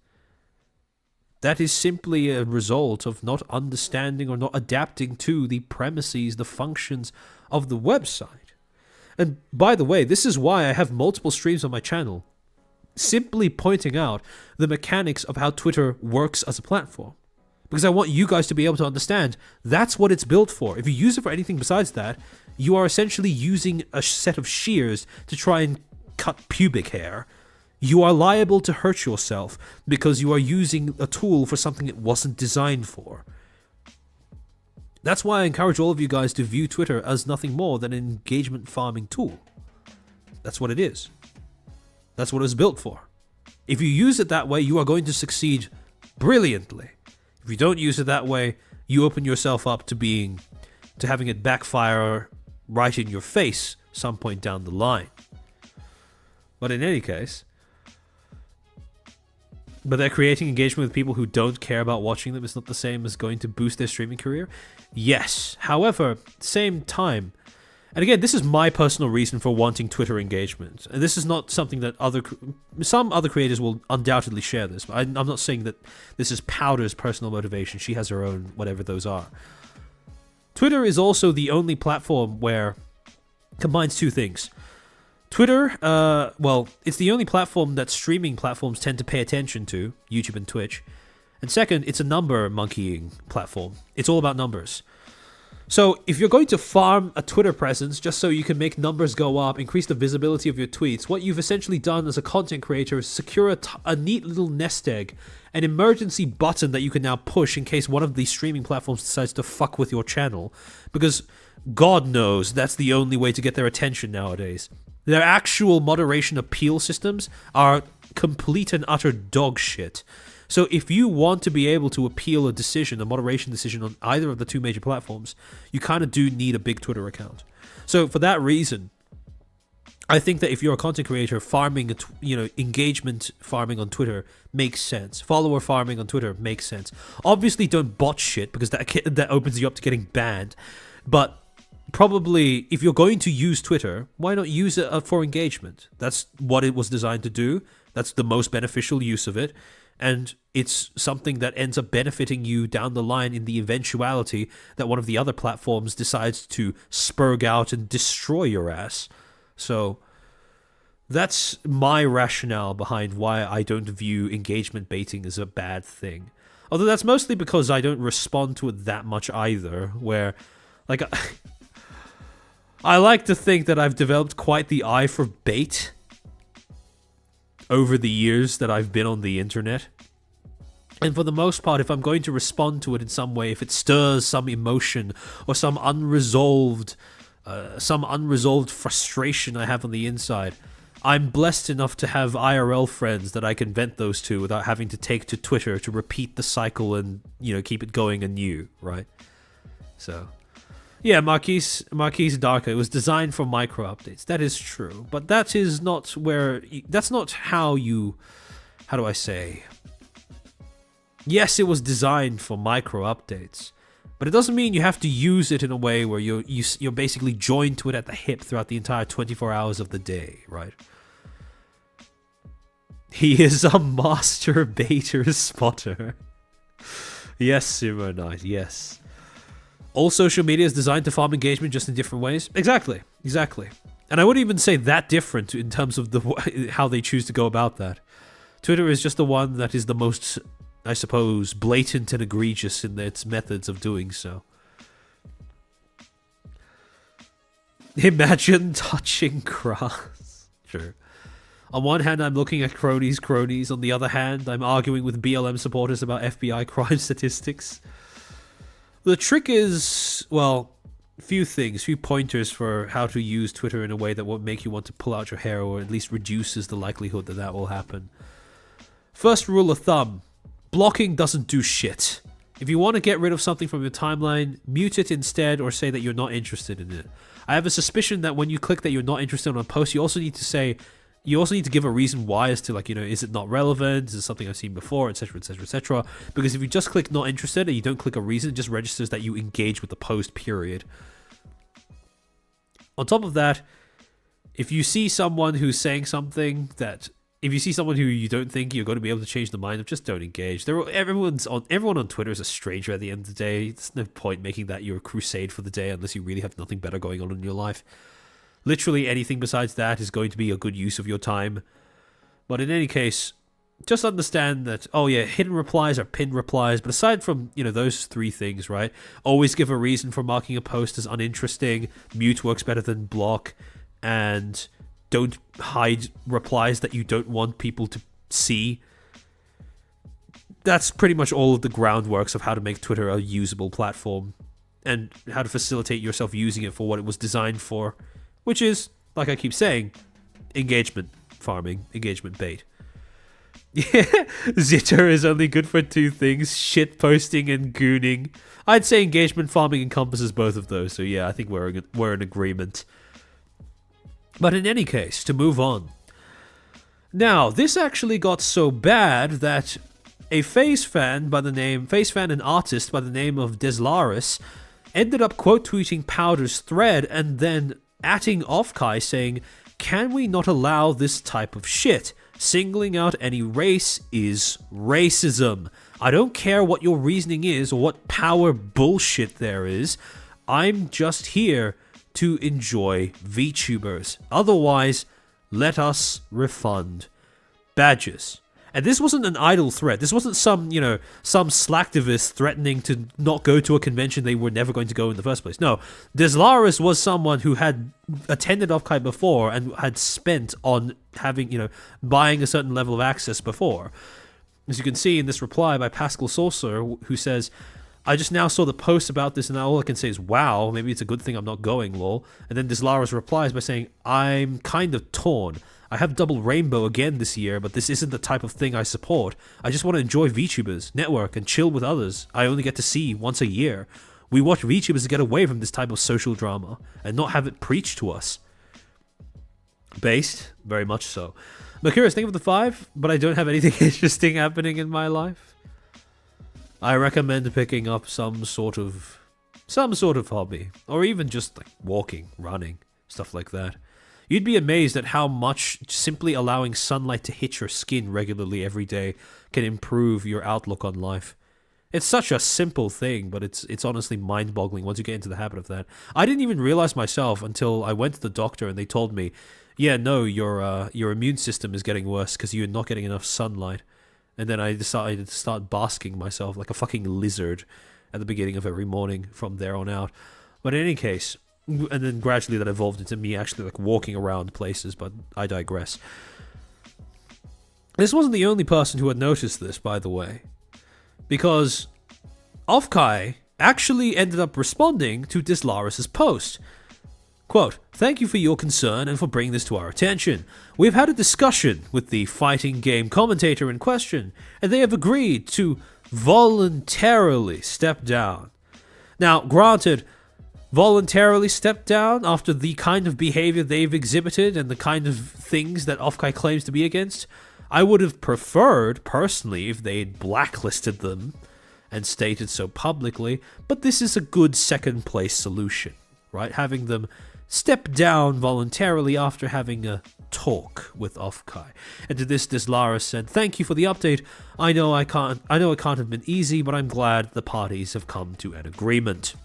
that is simply a result of not understanding or not adapting to the premises, the functions of the website. And by the way, this is why I have multiple streams on my channel, simply pointing out the mechanics of how Twitter works as a platform. Because I want you guys to be able to understand that's what it's built for. If you use it for anything besides that, you are essentially using a set of shears to try and cut pubic hair. You are liable to hurt yourself because you are using a tool for something it wasn't designed for. That's why I encourage all of you guys to view Twitter as nothing more than an engagement farming tool. That's what it is. That's what it was built for. If you use it that way, you are going to succeed brilliantly. If you don't use it that way, you open yourself up to having it backfire right in your face some point down the line. But in any case, but they're creating engagement with people who don't care about watching them. It's not the same as going to boost their streaming career. Yes. However, same time, and again, this is my personal reason for wanting Twitter engagement. And this is not something that some other creators will undoubtedly share this. But I'm not saying that this is Powder's personal motivation. She has her own, whatever those are. Twitter is also the only platform where it combines two things. Twitter, it's the only platform that streaming platforms tend to pay attention to, YouTube and Twitch. And second, it's a number monkeying platform. It's all about numbers. So if you're going to farm a Twitter presence just so you can make numbers go up, increase the visibility of your tweets, what you've essentially done as a content creator is secure a neat little nest egg, an emergency button that you can now push in case one of these streaming platforms decides to fuck with your channel. Because God knows that's the only way to get their attention nowadays. Their actual moderation appeal systems are complete and utter dog shit. So if you want to be able to appeal a moderation decision on either of the two major platforms, you kind of do need a big Twitter account. So for that reason, I think that if you're a content creator, farming, engagement farming on Twitter makes sense. Follower farming on Twitter makes sense. Obviously, don't bot shit because that opens you up to getting banned. But probably, if you're going to use Twitter, why not use it for engagement? That's what it was designed to do. That's the most beneficial use of it. And it's something that ends up benefiting you down the line in the eventuality that one of the other platforms decides to spurg out and destroy your ass. So that's my rationale behind why I don't view engagement baiting as a bad thing. Although that's mostly because I don't respond to it that much either, where, like, I like to think that I've developed quite the eye for bait over the years that I've been on the internet. And for the most part, if I'm going to respond to it in some way, if it stirs some emotion or some unresolved frustration I have on the inside, I'm blessed enough to have IRL friends that I can vent those to without having to take to Twitter to repeat the cycle and, keep it going anew, right? So, yeah, Marquise Darko, it was designed for micro updates. That is true, but that is not that's not how do I say? Yes, it was designed for micro updates, but it doesn't mean you have to use it in a way where you're basically joined to it at the hip throughout the entire 24 hours of the day, right? He is a master baiter spotter. Yes, Sumo Knight, yes. All social media is designed to farm engagement just in different ways. Exactly. And I wouldn't even say that different in terms of how they choose to go about that. Twitter is just the one that is the most, I suppose, blatant and egregious in its methods of doing so. Imagine touching grass. Sure. On one hand, I'm looking at cronies. On the other hand, I'm arguing with BLM supporters about FBI crime statistics. The trick is, few pointers for how to use Twitter in a way that won't make you want to pull out your hair or at least reduces the likelihood that will happen. First rule of thumb, blocking doesn't do shit. If you want to get rid of something from your timeline, mute it instead or say that you're not interested in it. I have a suspicion that when you click that you're not interested in a post, you also need to give a reason why as to, is it not relevant? Is it something I've seen before, etc., etc., etc. Because if you just click not interested and you don't click a reason, it just registers that you engage with the post, period. On top of that, if you see someone who's saying something if you see someone who you don't think you're going to be able to change the mind of, just don't engage. Everyone on Twitter is a stranger at the end of the day. There's no point making that your crusade for the day unless you really have nothing better going on in your life. Literally anything besides that is going to be a good use of your time. But in any case, just understand that, hidden replies are pinned replies. But aside from, those three things, right? Always give a reason for marking a post as uninteresting. Mute works better than block. And don't hide replies that you don't want people to see. That's pretty much all of the groundworks of how to make Twitter a usable platform. And how to facilitate yourself using it for what it was designed for. Which is, like I keep saying, engagement farming, engagement bait. Yeah, Zitter is only good for two things: shit posting and gooning. I'd say engagement farming encompasses both of those, so yeah, I think we're in agreement. But in any case, to move on. Now, this actually got so bad that a FaZe fan and artist by the name of Deslaris ended up quote tweeting Powder's thread and then atting Offkai saying, "Can we not allow this type of shit? Singling out any race is racism. I don't care what your reasoning is or what power bullshit there is. I'm just here to enjoy VTubers. Otherwise, let us refund badges." And this wasn't an idle threat. This wasn't some slacktivist threatening to not go to a convention they were never going to go in the first place. No, Deslaris was someone who had attended Offkai before and had spent on having, buying a certain level of access before. As you can see in this reply by Pascal Saucer, who says, "I just now saw the post about this and all I can say is, wow, maybe it's a good thing I'm not going, lol." And then Deslaris replies by saying, "I'm kind of torn. I have double rainbow again this year, but this isn't the type of thing I support. I just want to enjoy VTubers, network, and chill with others I only get to see once a year. We watch VTubers to get away from this type of social drama and not have it preached to us." Based? Very much so. Mercurius, think of the 5, but I don't have anything interesting happening in my life. I recommend picking up some sort of hobby, or even just like walking, running, stuff like that. You'd be amazed at how much simply allowing sunlight to hit your skin regularly every day can improve your outlook on life. It's such a simple thing, but it's honestly mind-boggling once you get into the habit of that. I didn't even realize myself until I went to the doctor and they told me, "Yeah, no, your immune system is getting worse because you're not getting enough sunlight." And then I decided to start basking myself like a fucking lizard at the beginning of every morning from there on out. But in any case, and then gradually that evolved into me actually like walking around places, but I digress. This wasn't the only person who had noticed this, by the way, because Offkai actually ended up responding to Deslaris' post. Quote, "Thank you for your concern and for bringing this to our attention. We've had a discussion with the fighting game commentator in question, and they have agreed to voluntarily step down." Now, granted, voluntarily step down after the kind of behavior they've exhibited and the kind of things that Offkai claims to be against, I would have preferred, personally, if they'd blacklisted them and stated so publicly, but this is a good second-place solution, right? Having them step down voluntarily after having a talk with Offkai. And to this, Deslaris said, "Thank you for the update. I know it can't have been easy, but I'm glad the parties have come to an agreement."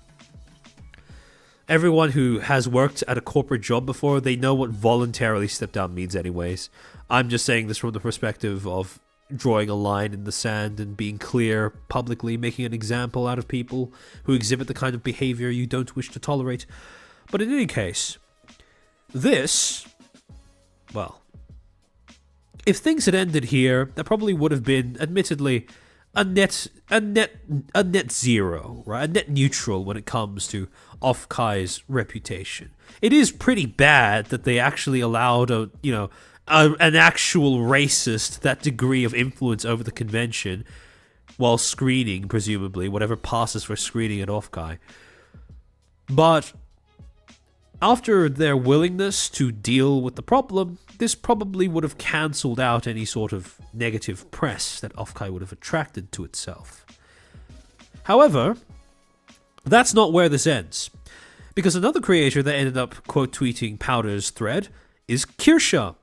Everyone who has worked at a corporate job before, they know what voluntarily step down means anyways. I'm just saying this from the perspective of drawing a line in the sand and being clear publicly, making an example out of people who exhibit the kind of behavior you don't wish to tolerate. But in any case, this, well, if things had ended here, that probably would have been, admittedly, a net zero, right? A net neutral when it comes to Offkai's reputation. It is pretty bad that they actually allowed an actual racist that degree of influence over the convention while screening, presumably, whatever passes for screening at Offkai. But after their willingness to deal with the problem, this probably would have cancelled out any sort of negative press that Offkai would have attracted to itself. However, that's not where this ends, because another creator that ended up quote tweeting Powder's thread is Kirsche.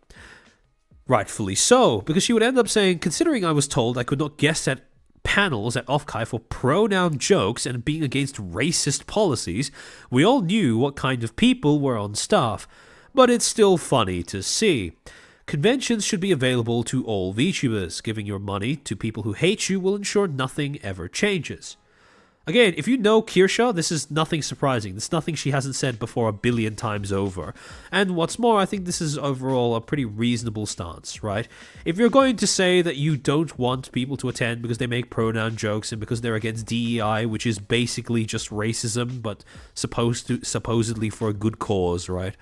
Rightfully so, because she would end up saying, "Considering I was told I could not guest at panels at Offkai for pronoun jokes and being against racist policies, we all knew what kind of people were on staff, but it's still funny to see. Conventions should be available to all VTubers. Giving your money to people who hate you will ensure nothing ever changes." Again, if you know Kirsche, this is nothing surprising. This is nothing she hasn't said before a billion times over. And what's more, I think this is overall a pretty reasonable stance, right? If you're going to say that you don't want people to attend because they make pronoun jokes and because they're against DEI, which is basically just racism, but supposedly for a good cause, right?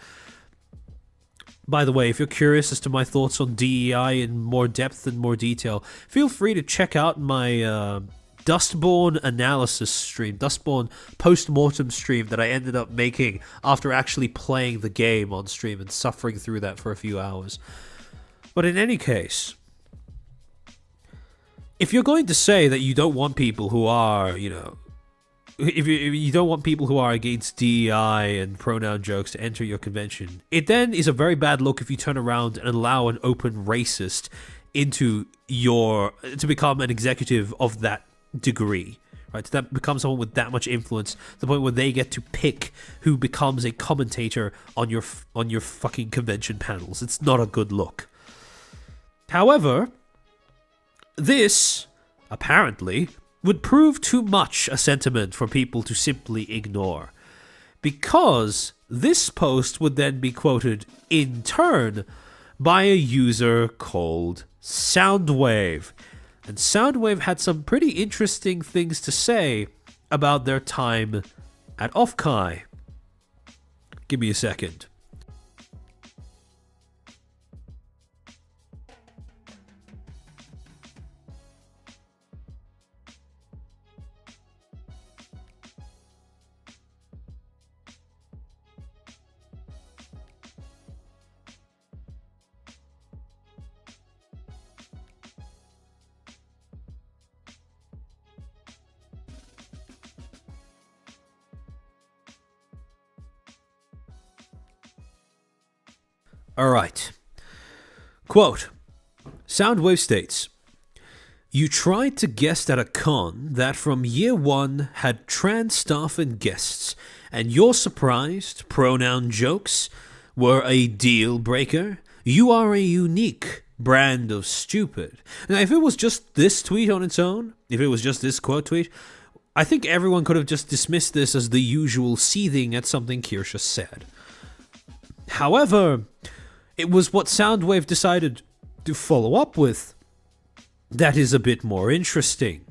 By the way, if you're curious as to my thoughts on DEI in more depth and more detail, feel free to check out my Dustborn analysis stream, Dustborn post-mortem stream that I ended up making after actually playing the game on stream and suffering through that for a few hours. But in any case, if you're going to say that you don't want people who are, if you don't want people who are against DEI and pronoun jokes to enter your convention, it then is a very bad look if you turn around and allow an open racist to become an executive of that degree, right? To become someone with that much influence, to the point where they get to pick who becomes a commentator on your fucking convention panels. It's not a good look. However, this apparently would prove too much a sentiment for people to simply ignore, because this post would then be quoted in turn by a user called Soundwave. And Soundwave had some pretty interesting things to say about their time at Offkai. Give me a second. Alright. Quote, Soundwave states, "You tried to guest at a con that from year one had trans staff and guests, and you're surprised pronoun jokes were a deal breaker? You are a unique brand of stupid." Now, if it was just this tweet on its own, if it was just this quote tweet, I think everyone could have just dismissed this as the usual seething at something Kirsche said. However, it was what Soundwave decided to follow up with that is a bit more interesting.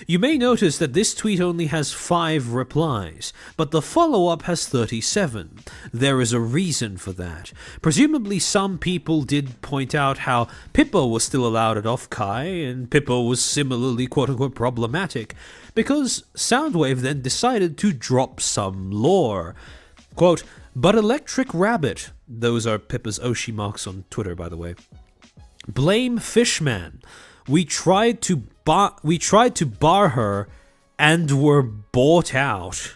You may notice that this tweet only has 5 replies, but the follow-up has 37. There is a reason for that. Presumably some people did point out how Pippo was still allowed at Offkai, and Pippo was similarly quote-unquote problematic, because Soundwave then decided to drop some lore. Quote, "But Electric Rabbit," those are Pippa's Oshi marks on Twitter, by the way, "blame Fishman. We tried to bar her and were bought out."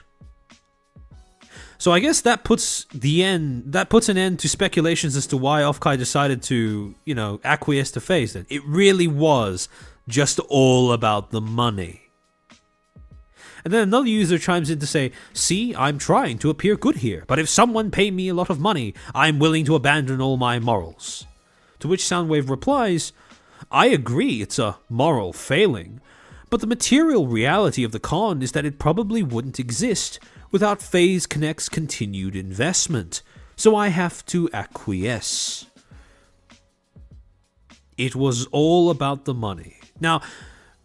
So I guess that puts an end to speculations as to why Offkai decided to, acquiesce to FaZe. Then it really was just all about the money. And then another user chimes in to say, "See, I'm trying to appear good here, but if someone pay me a lot of money, I'm willing to abandon all my morals." To which Soundwave replies, "I agree it's a moral failing, but the material reality of the con is that it probably wouldn't exist without FaZe Connect's continued investment, so I have to acquiesce." It was all about the money. Now,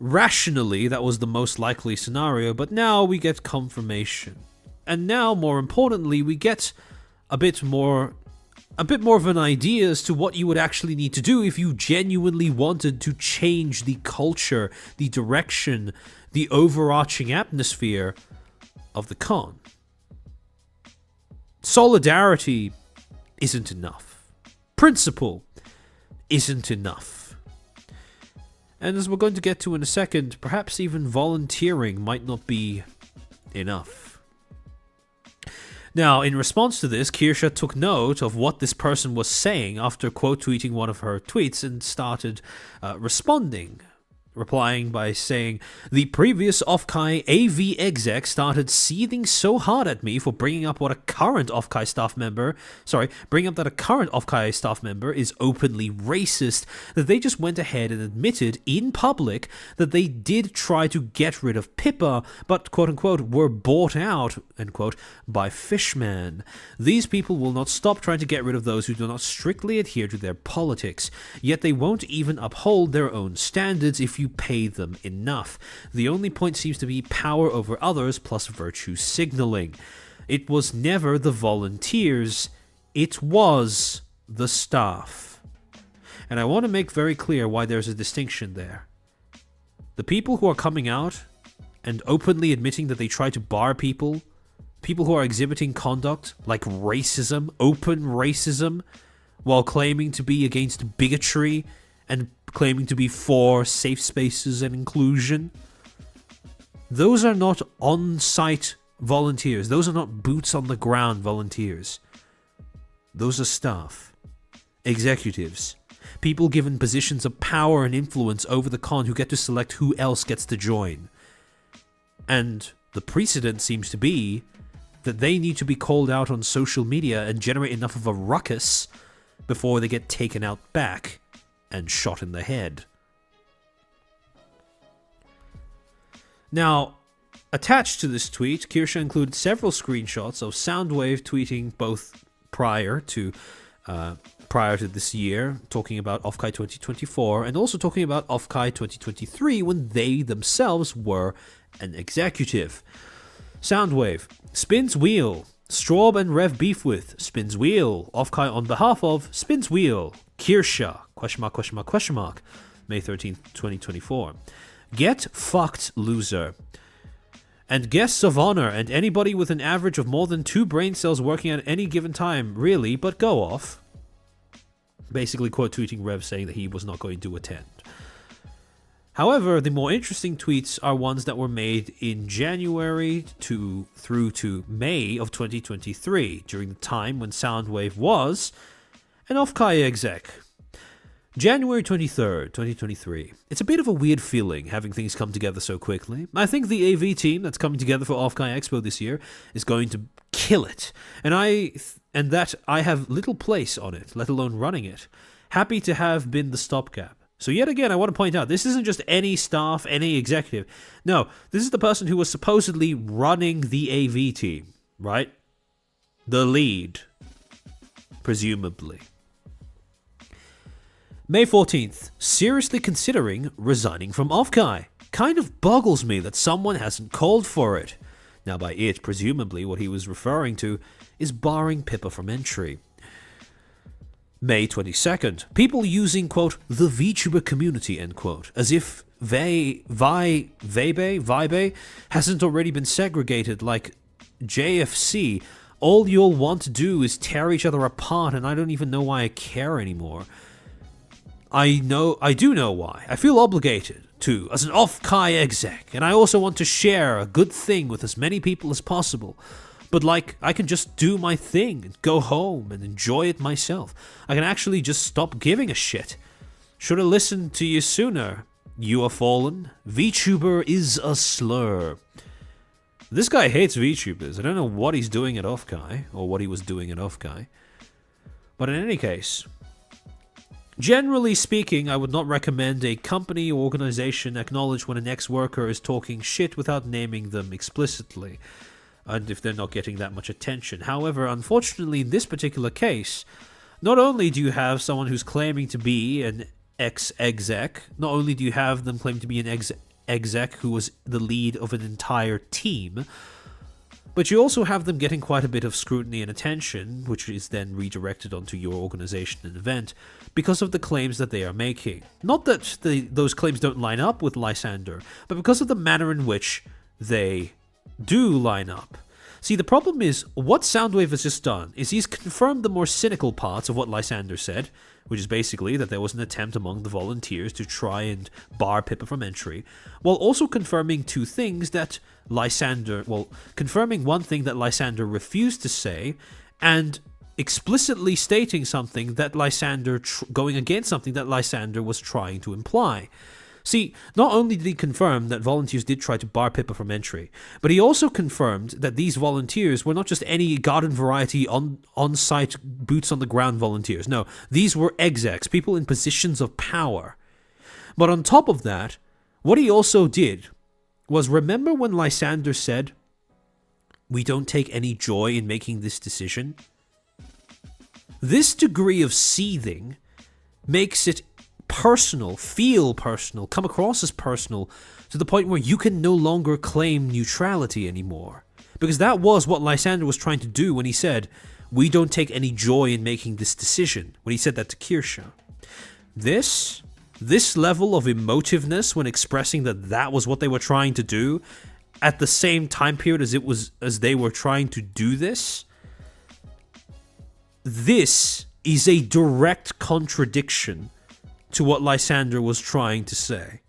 rationally, that was the most likely scenario, but now we get confirmation. And now, more importantly, we get a bit more of an idea as to what you would actually need to do if you genuinely wanted to change the culture, the direction, the overarching atmosphere of the con. Solidarity isn't enough. Principle isn't enough. And as we're going to get to in a second, perhaps even volunteering might not be enough. Now, in response to this, Kirsche took note of what this person was saying after quote-tweeting one of her tweets and started replying by saying, "The previous Offkai AV exec started seething so hard at me for bringing up that a current Offkai staff member is openly racist, that they just went ahead and admitted in public that they did try to get rid of Pippa, but quote-unquote were bought out, end quote, by Fishman. These people will not stop trying to get rid of those who do not strictly adhere to their politics, yet they won't even uphold their own standards if you pay them enough. The only point seems to be power over others plus virtue signaling. It was never the volunteers, it was the staff. And I want to make very clear why there's a distinction there. The people who are coming out and openly admitting that they try to bar people who are exhibiting conduct like racism, open racism, while claiming to be against bigotry and claiming to be for safe spaces and inclusion, those are not on-site volunteers. Those are not boots-on-the-ground volunteers. Those are staff, executives, people given positions of power and influence over the con who get to select who else gets to join. And the precedent seems to be that they need to be called out on social media and generate enough of a ruckus before they get taken out back and shot in the head. Now, attached to this tweet, Kirsche included several screenshots of Soundwave tweeting both prior to this year, talking about Offkai 2024, and also talking about Offkai 2023 when they themselves were an executive. Soundwave spins wheel. Straub and Rev beef with spins wheel. Offkai on behalf of spins wheel. Kirsche ? May 13th, 2024. Get fucked, loser. And guests of honor and anybody with an average of more than 2 brain cells working at any given time, really, but go off. Basically quote tweeting Rev saying that he was not going to attend. However, the more interesting tweets are ones that were made in January through to May of 2023, during the time when Soundwave was an Offkai exec. January 23rd, 2023. It's a bit of a weird feeling having things come together so quickly. I think the AV team that's coming together for Offkai Expo this year is going to kill it. And that I have little place on it, let alone running it. Happy to have been the stopgap. So yet again, I want to point out, this isn't just any staff, any executive. No, this is the person who was supposedly running the AV team, right? The lead, presumably. May 14th, seriously considering resigning from Offkai. Kind of boggles me that someone hasn't called for it. Now by it, presumably what he was referring to is barring Pippa from entry. May 22nd, people using, quote, the VTuber community, end quote, as if Vibe hasn't already been segregated like JFC. All you'll want to do is tear each other apart, and I don't even know why I care anymore. I do know why. I feel obligated to, as an Offkai exec, and I also want to share a good thing with as many people as possible. But I can just do my thing and go home and enjoy it myself. I can actually just stop giving a shit. Should have listened to you sooner. You are fallen. VTuber is a slur. This guy hates VTubers. I don't know what he's doing at Offkai, or what he was doing at Offkai. But in any case, generally speaking, I would not recommend a company or organization acknowledge when an ex-worker is talking shit without naming them explicitly, and if they're not getting that much attention. However, unfortunately, in this particular case, not only do you have someone who's claiming to be an ex-exec, not only do you have them claim to be an exec who was the lead of an entire team, but you also have them getting quite a bit of scrutiny and attention, which is then redirected onto your organization and event, because of the claims that they are making. Not that those claims don't line up with Lysander, but because of the manner in which they do line up. See, the problem is, what Soundwave has just done is he's confirmed the more cynical parts of what Lysander said, which is basically that there was an attempt among the volunteers to try and bar Pippa from entry, while also confirming two things that confirming one thing that Lysander refused to say, and explicitly stating something that Lysander, going against something that Lysander was trying to imply. See, not only did he confirm that volunteers did try to bar Pippa from entry, but he also confirmed that these volunteers were not just any garden variety on-site boots-on-the-ground volunteers. No, these were execs, people in positions of power. But on top of that, what he also did was, remember when Lysander said, "We don't take any joy in making this decision"? This degree of seething makes it personal, feel personal, come across as personal, to the point where you can no longer claim neutrality anymore. Because that was what Lysander was trying to do when he said, we don't take any joy in making this decision, when he said that to Kirsche. This level of emotiveness when expressing that was what they were trying to do at the same time period as they were trying to do this is a direct contradiction to what Lysander was trying to say.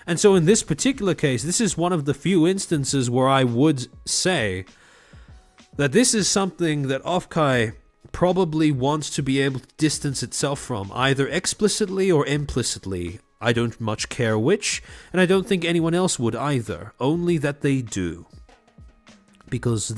And so in this particular case, this is one of the few instances where I would say that this is something that Offkai probably wants to be able to distance itself from, either explicitly or implicitly. I don't much care which, and I don't think anyone else would either, only that they do. Because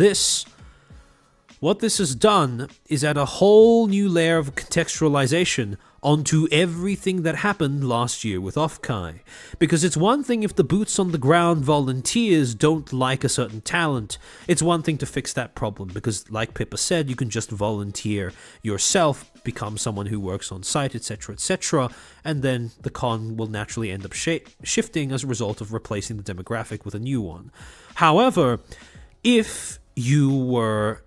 what this has done is add a whole new layer of contextualization onto everything that happened last year with Offkai. Because it's one thing if the boots on the ground volunteers don't like a certain talent. It's one thing to fix that problem, because like Pippa said, you can just volunteer yourself, become someone who works on site, etc., and then the con will naturally end up shifting as a result of replacing the demographic with a new one. However, if the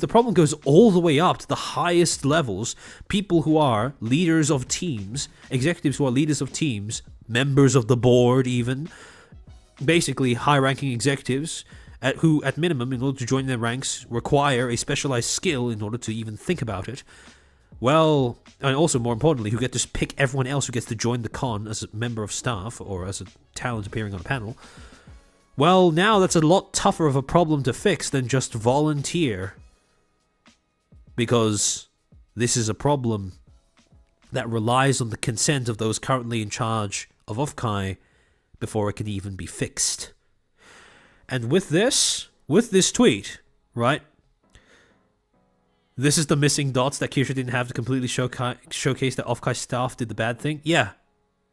problem goes all the way up to the highest levels, people who are leaders of teams, executives who are leaders of teams, members of the board even, basically high-ranking executives who, at minimum, in order to join their ranks, require a specialized skill in order to even think about it, well, and also more importantly, who get to pick everyone else who gets to join the con as a member of staff or as a talent appearing on a panel, well, now that's a lot tougher of a problem to fix than just volunteer. Because this is a problem that relies on the consent of those currently in charge of Offkai before it can even be fixed. And with this tweet, right? This is the missing dots that Kirsche didn't have to completely showcase that Offkai staff did the bad thing. Yeah,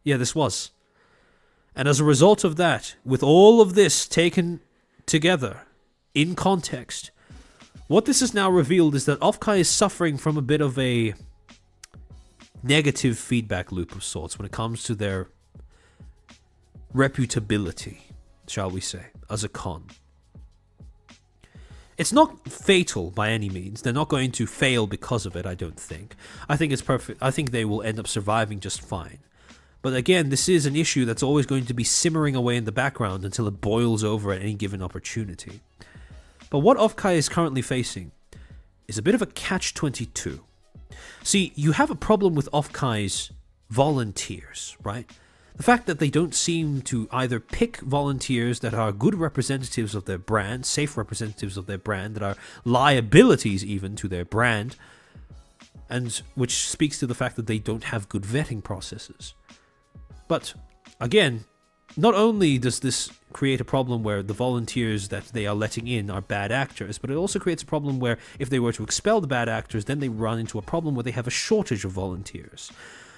this was. And as a result of that, with all of this taken together, in context, what this has now revealed is that Offkai is suffering from a bit of a negative feedback loop of sorts when it comes to their reputability, shall we say, as a con. It's not fatal by any means. They're not going to fail because of it, I don't think. I think it's perfect. I think they will end up surviving just fine. But again, this is an issue that's always going to be simmering away in the background until it boils over at any given opportunity. But what Offkai is currently facing is a bit of a catch-22. See, you have a problem with Offkai's volunteers, right? The fact that they don't seem to either pick volunteers that are good representatives of their brand, safe representatives of their brand, that are liabilities even to their brand, and which speaks to the fact that they don't have good vetting processes. But, again, not only does this create a problem where the volunteers that they are letting in are bad actors, but it also creates a problem where if they were to expel the bad actors, then they run into a problem where they have a shortage of volunteers.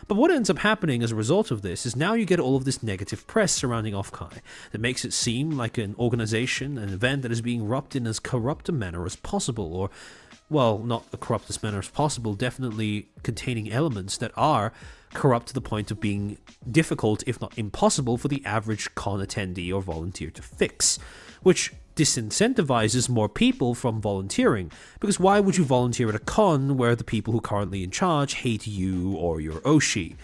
But what ends up happening as a result of this is now you get all of this negative press surrounding Offkai that makes it seem like an organization, an event that is being run in as corrupt a manner as possible, or, well, not the corruptest manner as possible, definitely containing elements that are corrupt to the point of being difficult, if not impossible, for the average con attendee or volunteer to fix, which disincentivizes more people from volunteering, because why would you volunteer at a con where the people who are currently in charge hate you or your Oshi?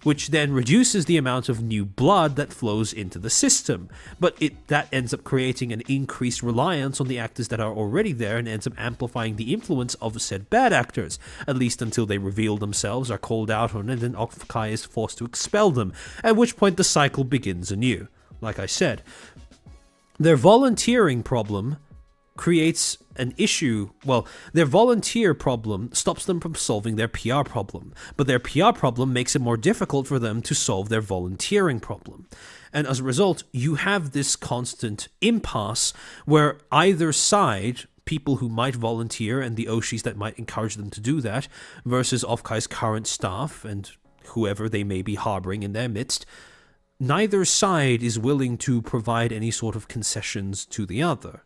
Which then reduces the amount of new blood that flows into the system, but that ends up creating an increased reliance on the actors that are already there and ends up amplifying the influence of said bad actors, at least until they reveal themselves, are called out on, and then Offkai is forced to expel them, at which point the cycle begins anew. Like I said, their volunteering problem creates an issue. Well, their volunteer problem stops them from solving their PR problem, but their PR problem makes it more difficult for them to solve their volunteering problem. And as a result, you have this constant impasse where either side, people who might volunteer and the Oshis that might encourage them to do that, versus Offkai's current staff and whoever they may be harboring in their midst, neither side is willing to provide any sort of concessions to the other.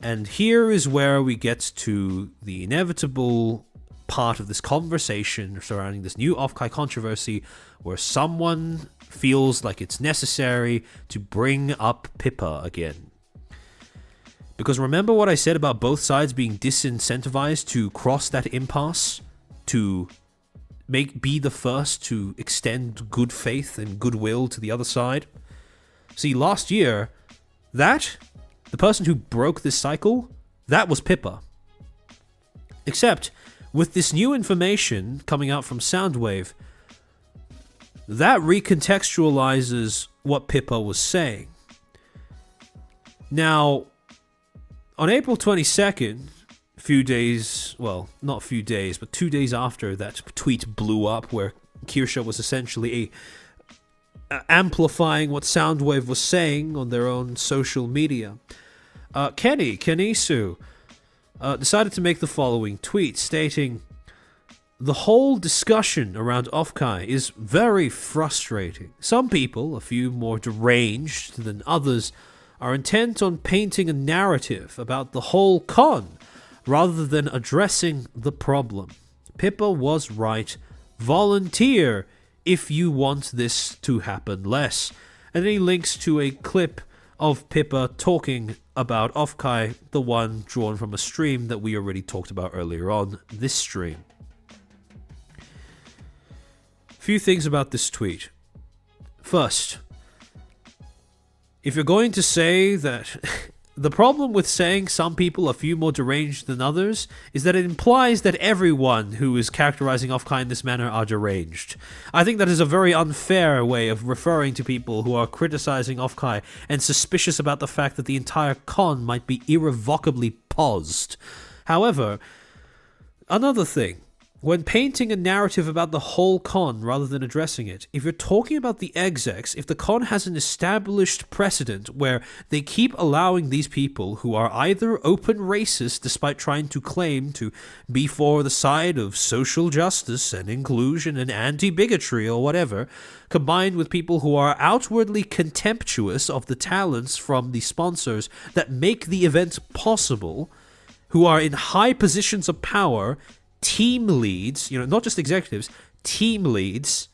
And here is where we get to the inevitable part of this conversation surrounding this new Offkai controversy where someone feels like it's necessary to bring up Pippa again. Because remember what I said about both sides being disincentivized to cross that impasse, to be the first to extend good faith and goodwill to the other side? See, last year, the person who broke this cycle, that was Pippa. Except, with this new information coming out from Soundwave, that recontextualizes what Pippa was saying. Now, on April 22nd, few days, well, not a few days, but 2 days after that tweet blew up where Kirsche was essentially amplifying what Soundwave was saying on their own social media, Kenisu decided to make the following tweet stating, "The whole discussion around Offkai is very frustrating. Some people, a few more deranged than others, are intent on painting a narrative about the whole con rather than addressing the problem. Pippa was right. Volunteer if you want this to happen less." And then he links to a clip of Pippa talking about Offkai, the one drawn from a stream that we already talked about earlier on this stream. Few things about this tweet. First, if you're going to say that the problem with saying some people are few more deranged than others is that it implies that everyone who is characterizing Offkai in this manner are deranged. I think that is a very unfair way of referring to people who are criticizing Offkai and suspicious about the fact that the entire con might be irrevocably paused. However, another thing. When painting a narrative about the whole con rather than addressing it, if you're talking about the execs, if the con has an established precedent where they keep allowing these people who are either open racist despite trying to claim to be for the side of social justice and inclusion and anti-bigotry or whatever, combined with people who are outwardly contemptuous of the talents from the sponsors that make the event possible, who are in high positions of power, team leads, not just executives, team leads,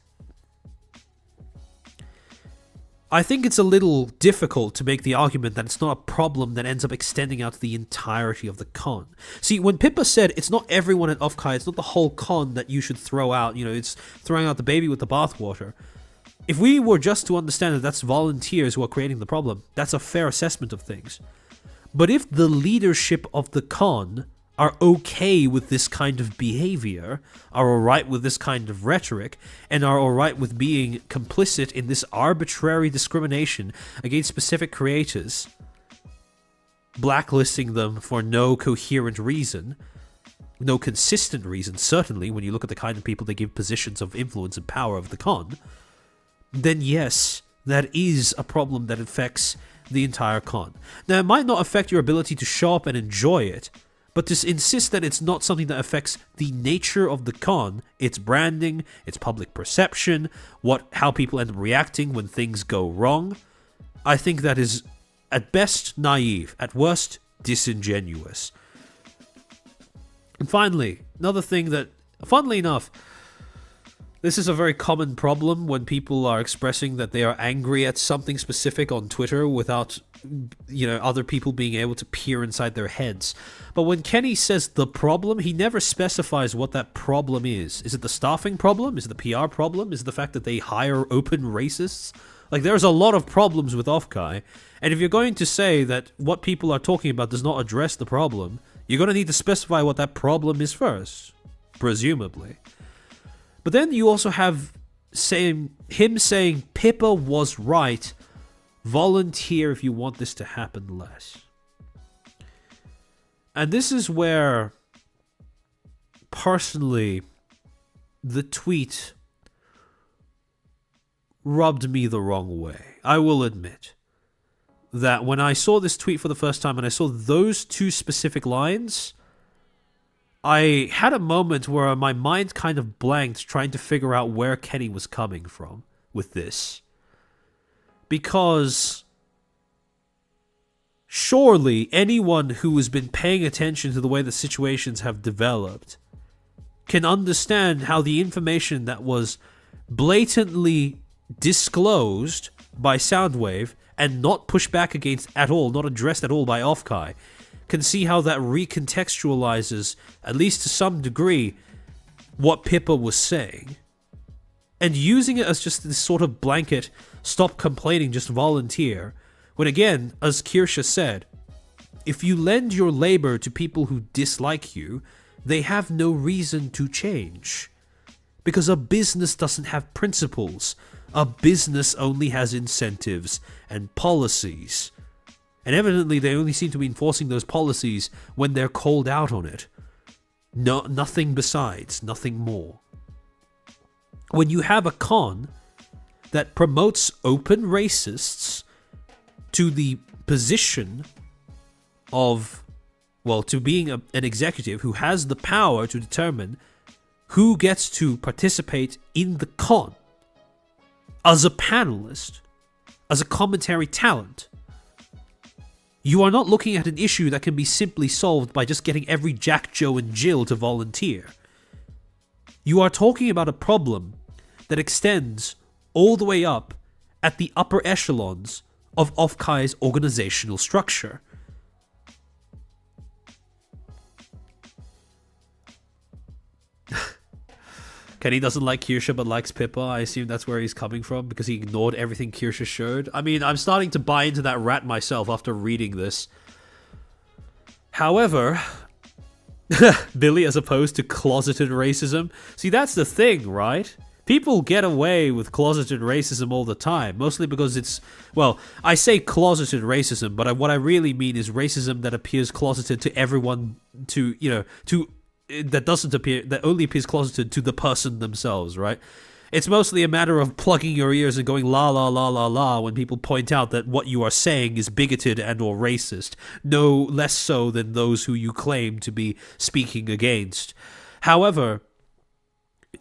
I think it's a little difficult to make the argument that it's not a problem that ends up extending out to the entirety of the con. See, when Pippa said it's not everyone at Offkai, it's not the whole con that you should throw out, it's throwing out the baby with the bathwater. If we were just to understand that that's volunteers who are creating the problem, that's a fair assessment of things. But if the leadership of the con are okay with this kind of behavior, are alright with this kind of rhetoric, and are alright with being complicit in this arbitrary discrimination against specific creators, blacklisting them for no coherent reason, no consistent reason, certainly, when you look at the kind of people they give positions of influence and power of the con, then yes, that is a problem that affects the entire con. Now, it might not affect your ability to show up and enjoy it, but to insist that it's not something that affects the nature of the con, its branding, its public perception, how people end up reacting when things go wrong, I think that is, at best, naive, at worst, disingenuous. And finally, another thing that, funnily enough, this is a very common problem when people are expressing that they are angry at something specific on Twitter without, other people being able to peer inside their heads. But when Kenny says the problem, he never specifies what that problem is. Is it the staffing problem? Is it the PR problem? Is it the fact that they hire open racists? Like, there's a lot of problems with Offkai. And if you're going to say that what people are talking about does not address the problem, you're going to need to specify what that problem is first, presumably. But then you also have him saying Pippa was right. Volunteer if you want this to happen less. And this is where, personally, the tweet rubbed me the wrong way. I will admit that when I saw this tweet for the first time and I saw those two specific lines, I had a moment where my mind kind of blanked trying to figure out where Kenny was coming from with this. Because surely anyone who has been paying attention to the way the situations have developed can understand how the information that was blatantly disclosed by Soundwave and not pushed back against at all, not addressed at all by Offkai, can see how that recontextualizes, at least to some degree, what Pippa was saying. And using it as just this sort of blanket, stop complaining, just volunteer, when again, as Kirsche said, if you lend your labor to people who dislike you, they have no reason to change. Because a business doesn't have principles. A business only has incentives and policies. And evidently they only seem to be enforcing those policies when they're called out on it. No, nothing besides, nothing more. When you have a con that promotes open racists to the position of, well, to being an executive who has the power to determine who gets to participate in the con as a panelist, as a commentary talent, you are not looking at an issue that can be simply solved by just getting every Jack, Joe, and Jill to volunteer. You are talking about a problem that extends all the way up at the upper echelons of Offkai's organizational structure. Kenny doesn't like Kirsche but likes Pippa. I assume that's where he's coming from because he ignored everything Kirsche showed. I mean, I'm starting to buy into that rat myself after reading this. However, Billy as opposed to closeted racism. See, that's the thing, right? People get away with closeted racism all the time, mostly because it's, well, I say closeted racism, but what I really mean is racism that appears closeted to everyone, to, you know, to, that doesn't appear, that only appears closeted to the person themselves, right? It's mostly a matter of plugging your ears and going la la la la la when people point out that what you are saying is bigoted and or racist, no less so than those who you claim to be speaking against. However,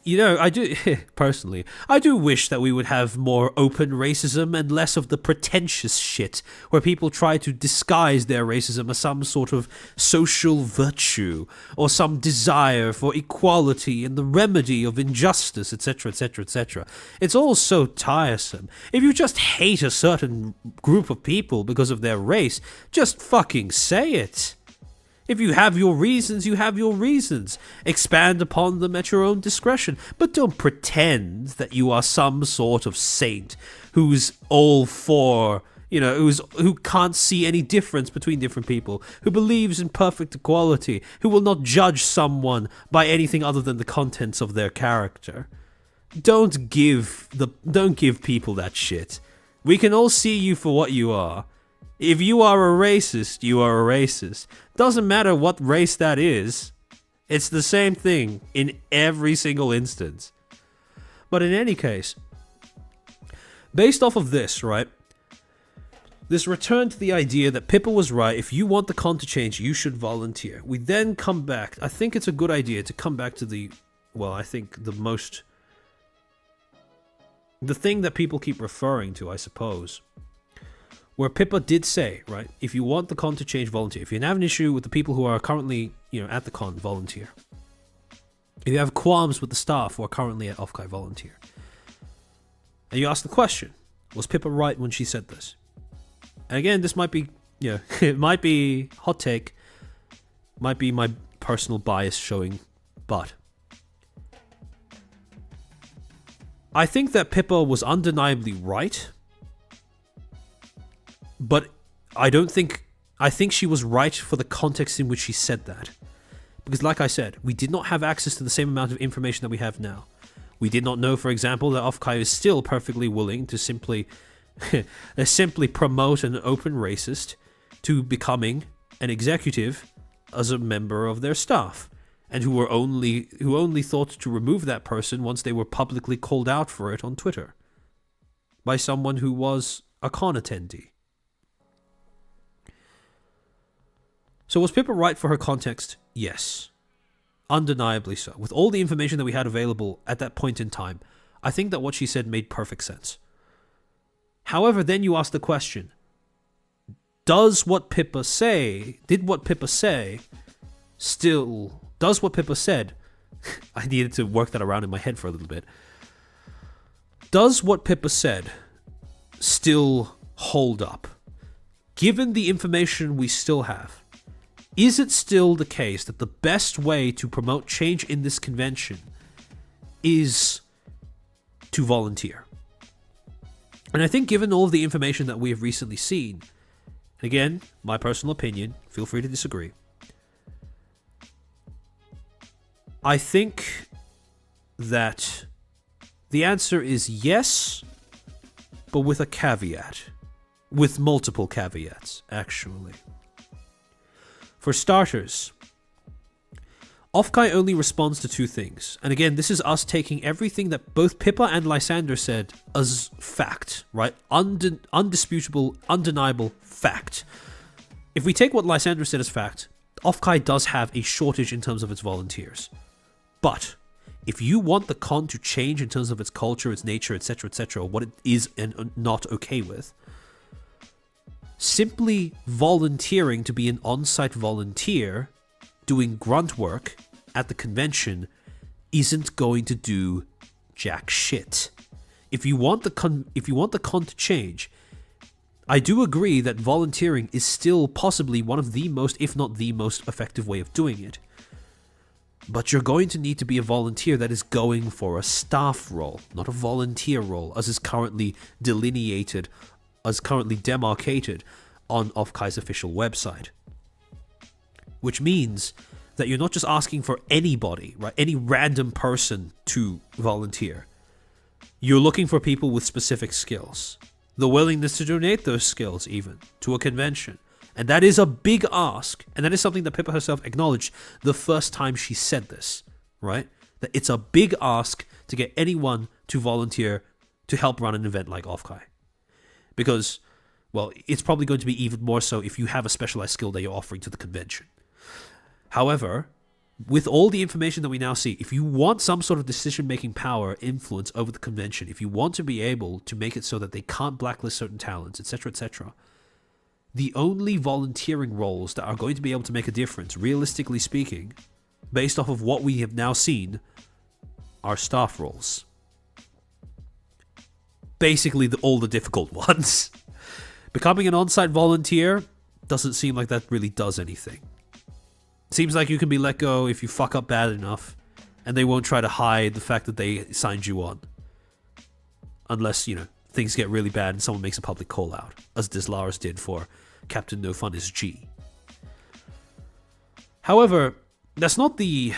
you know, I do, personally, I do wish that we would have more open racism and less of the pretentious shit where people try to disguise their racism as some sort of social virtue or some desire for equality and the remedy of injustice, etc., etc., etc. It's all so tiresome. If you just hate a certain group of people because of their race, just fucking say it. If you have your reasons, you have your reasons. Expand upon them at your own discretion. But don't pretend that you are some sort of saint who's all for, you know, who can't see any difference between different people, who believes in perfect equality, who will not judge someone by anything other than the contents of their character. Don't give people that shit. We can all see you for what you are. If you are a racist, you are a racist. Doesn't matter what race that is. It's the same thing in every single instance. But in any case, based off of this, right? This return to the idea that Pippa was right. If you want the con to change, you should volunteer. We then come back. I think it's a good idea to come back to the thing that people keep referring to, I suppose. Where Pippa did say, right, if you want the con to change, volunteer. If you have an issue with the people who are currently, you know, at the con, volunteer. If you have qualms with the staff who are currently at Offkai, volunteer. And you ask the question, was Pippa right when she said this? And again, this might be, you know, it might be hot take, might be my personal bias showing, but I think that Pippa was undeniably right. But I think she was right for the context in which she said that. Because like I said, we did not have access to the same amount of information that we have now. We did not know, for example, that Offkai is still perfectly willing to simply promote an open racist to becoming an executive as a member of their staff. And who only thought to remove that person once they were publicly called out for it on Twitter. By someone who was a con attendee. So was Pippa right for her context? Yes. Undeniably so. With all the information that we had available at that point in time, I think that what she said made perfect sense. However, then you ask the question, does what Pippa said still I needed to work that around in my head for a little bit. Does what Pippa said still hold up? Given the information we still have, is it still the case that the best way to promote change in this convention is to volunteer? And I think given all of the information that we have recently seen, again, my personal opinion, feel free to disagree, I think that the answer is yes, but with a caveat. With multiple caveats, actually. For starters, Offkai only responds to two things. And again, this is us taking everything that both Pippa and Lysander said as fact, right? Undisputable, undeniable fact. If we take what Lysander said as fact, Offkai does have a shortage in terms of its volunteers. But if you want the con to change in terms of its culture, its nature, etc., what it is and not okay with, simply volunteering to be an on-site volunteer doing grunt work at the convention isn't going to do jack shit. If you want the con to change, I do agree that volunteering is still possibly one of the most, if not the most effective way of doing it. But you're going to need to be a volunteer that is going for a staff role, not a volunteer role, as is currently delineated, as currently demarcated on Offkai's official website. Which means that you're not just asking for anybody, right? Any random person to volunteer. You're looking for people with specific skills. The willingness to donate those skills, even, to a convention. And that is a big ask. And that is something that Pippa herself acknowledged the first time she said this, right? That it's a big ask to get anyone to volunteer to help run an event like Offkai. Because, well, it's probably going to be even more so if you have a specialized skill that you're offering to the convention. However, with all the information that we now see, if you want some sort of decision-making power, influence over the convention, if you want to be able to make it so that they can't blacklist certain talents, etc., the only volunteering roles that are going to be able to make a difference, realistically speaking, based off of what we have now seen, are staff roles. Basically, all the difficult ones. Becoming an on-site volunteer doesn't seem like that really does anything. Seems like you can be let go if you fuck up bad enough, and they won't try to hide the fact that they signed you on. Unless, things get really bad and someone makes a public call out, as Dislaris did for Captain No Fun is G. However, that's not the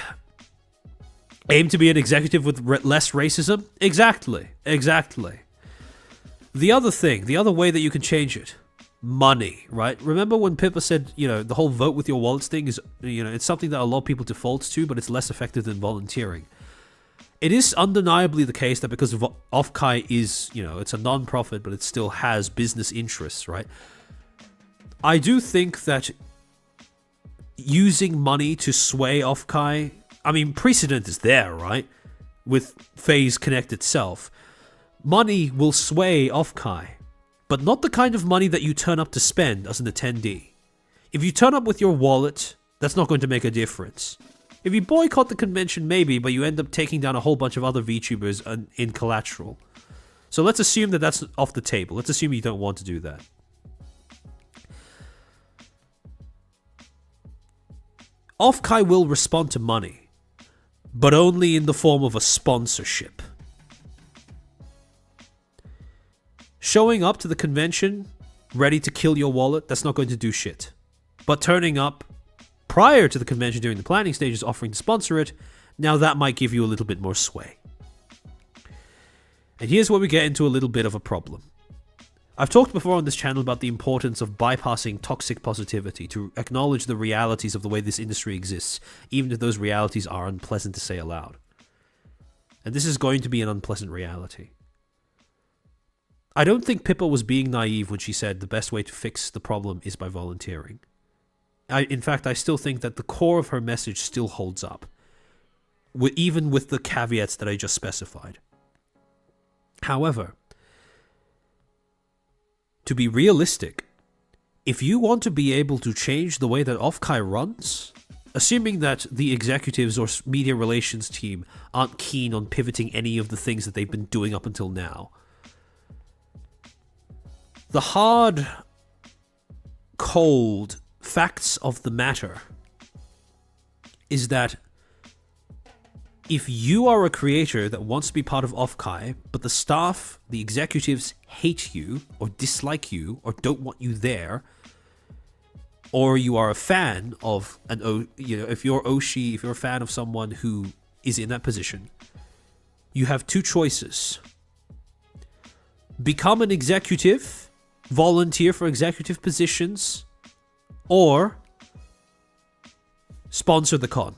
aim to be an executive with less racism. Exactly. The other way that you can change it, money, right? Remember when Pippa said, the whole vote with your wallets thing is, it's something that a lot of people default to, but it's less effective than volunteering. It is undeniably the case that because Offkai is, it's a non-profit, but it still has business interests, right? I do think that using money to sway Offkai, precedent is there, right? With Phase Connect itself. Money will sway Offkai, but not the kind of money that you turn up to spend as an attendee. If you turn up with your wallet, that's not going to make a difference. If you boycott the convention, maybe, but you end up taking down a whole bunch of other VTubers in collateral. So let's assume that that's off the table. Let's assume you don't want to do that. Offkai will respond to money, but only in the form of a sponsorship. Showing up to the convention, ready to kill your wallet, that's not going to do shit. But turning up prior to the convention during the planning stages offering to sponsor it, now that might give you a little bit more sway. And here's where we get into a little bit of a problem. I've talked before on this channel about the importance of bypassing toxic positivity to acknowledge the realities of the way this industry exists, even if those realities are unpleasant to say aloud. And this is going to be an unpleasant reality. I don't think Pippa was being naive when she said the best way to fix the problem is by volunteering. In fact, I still think that the core of her message still holds up, even with the caveats that I just specified. However, to be realistic, if you want to be able to change the way that Offkai runs, assuming that the executives or media relations team aren't keen on pivoting any of the things that they've been doing up until now, the hard, cold facts of the matter is that if you are a creator that wants to be part of Offkai, but the staff, the executives hate you or dislike you or don't want you there, or you are a fan of if you're Oshi, if you're a fan of someone who is in that position, you have two choices. Become an executive, volunteer for executive positions, or sponsor the con.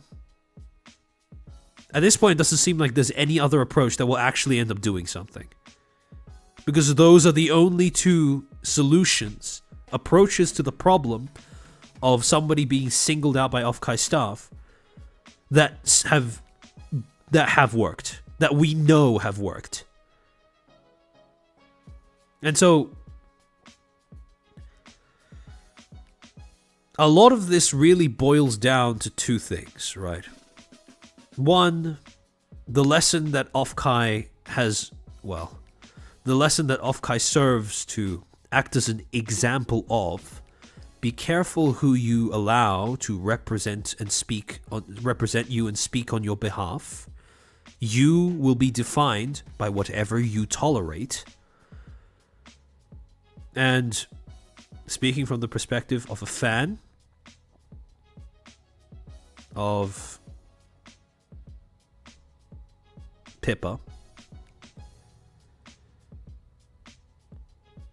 At this point, it doesn't seem like there's any other approach that will actually end up doing something. Because those are the only two solutions, approaches to the problem of somebody being singled out by Offkai staff that have worked, that we know have worked. And so a lot of this really boils down to two things, right? One, the lesson that Offkai serves to act as an example of: be careful who you allow to represent you and speak on your behalf. You will be defined by whatever you tolerate. And speaking from the perspective of a fan of Pippa,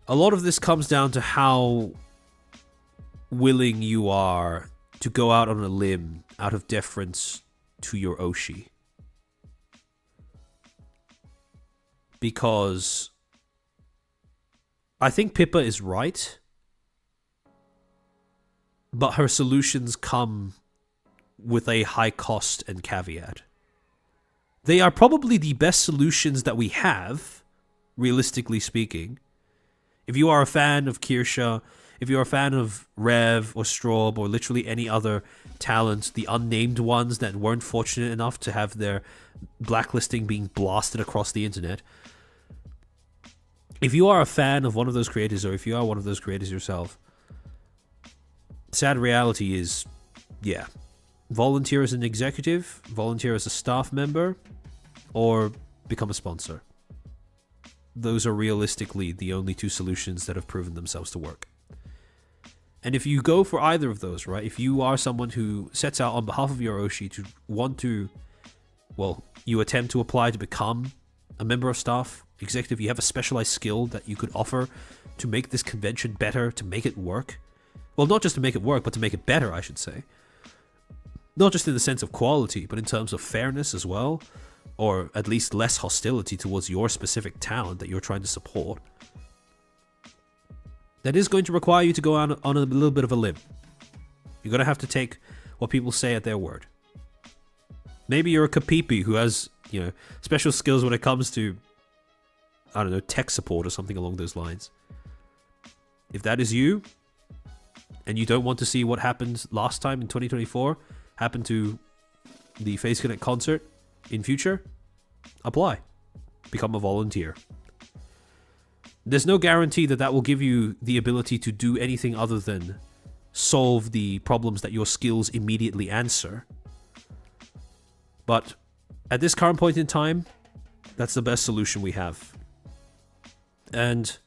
a lot of this comes down to how willing you are to go out on a limb out of deference to your Oshi. Because I think Pippa is right, but her solutions come with a high cost and caveat. They are probably the best solutions that we have, realistically speaking. If you are a fan of Kirsche, if you're a fan of Rev or Straub or literally any other talent, the unnamed ones that weren't fortunate enough to have their blacklisting being blasted across the internet, if you are a fan of one of those creators, or if you are one of those creators yourself, sad reality is, yeah, volunteer as an executive, volunteer as a staff member, or become a sponsor. Those are realistically the only two solutions that have proven themselves to work. And if you go for either of those, right, if you are someone who sets out on behalf of your Oshi to want to, you attempt to apply to become a member of staff, executive, you have a specialized skill that you could offer to make this convention better, to make it work. Well, not just to make it work, but to make it better, I should say. Not just in the sense of quality, but in terms of fairness as well, or at least less hostility towards your specific talent that you're trying to support. That is going to require you to go on a little bit of a limb. You're going to have to take what people say at their word. Maybe you're a Kapipi who has, special skills when it comes to, tech support or something along those lines. If that is you, and you don't want to see what happened last time in 2024 happen to the Face Connect concert in future, apply. Become a volunteer. There's no guarantee that will give you the ability to do anything other than solve the problems that your skills immediately answer. But at this current point in time, that's the best solution we have. And,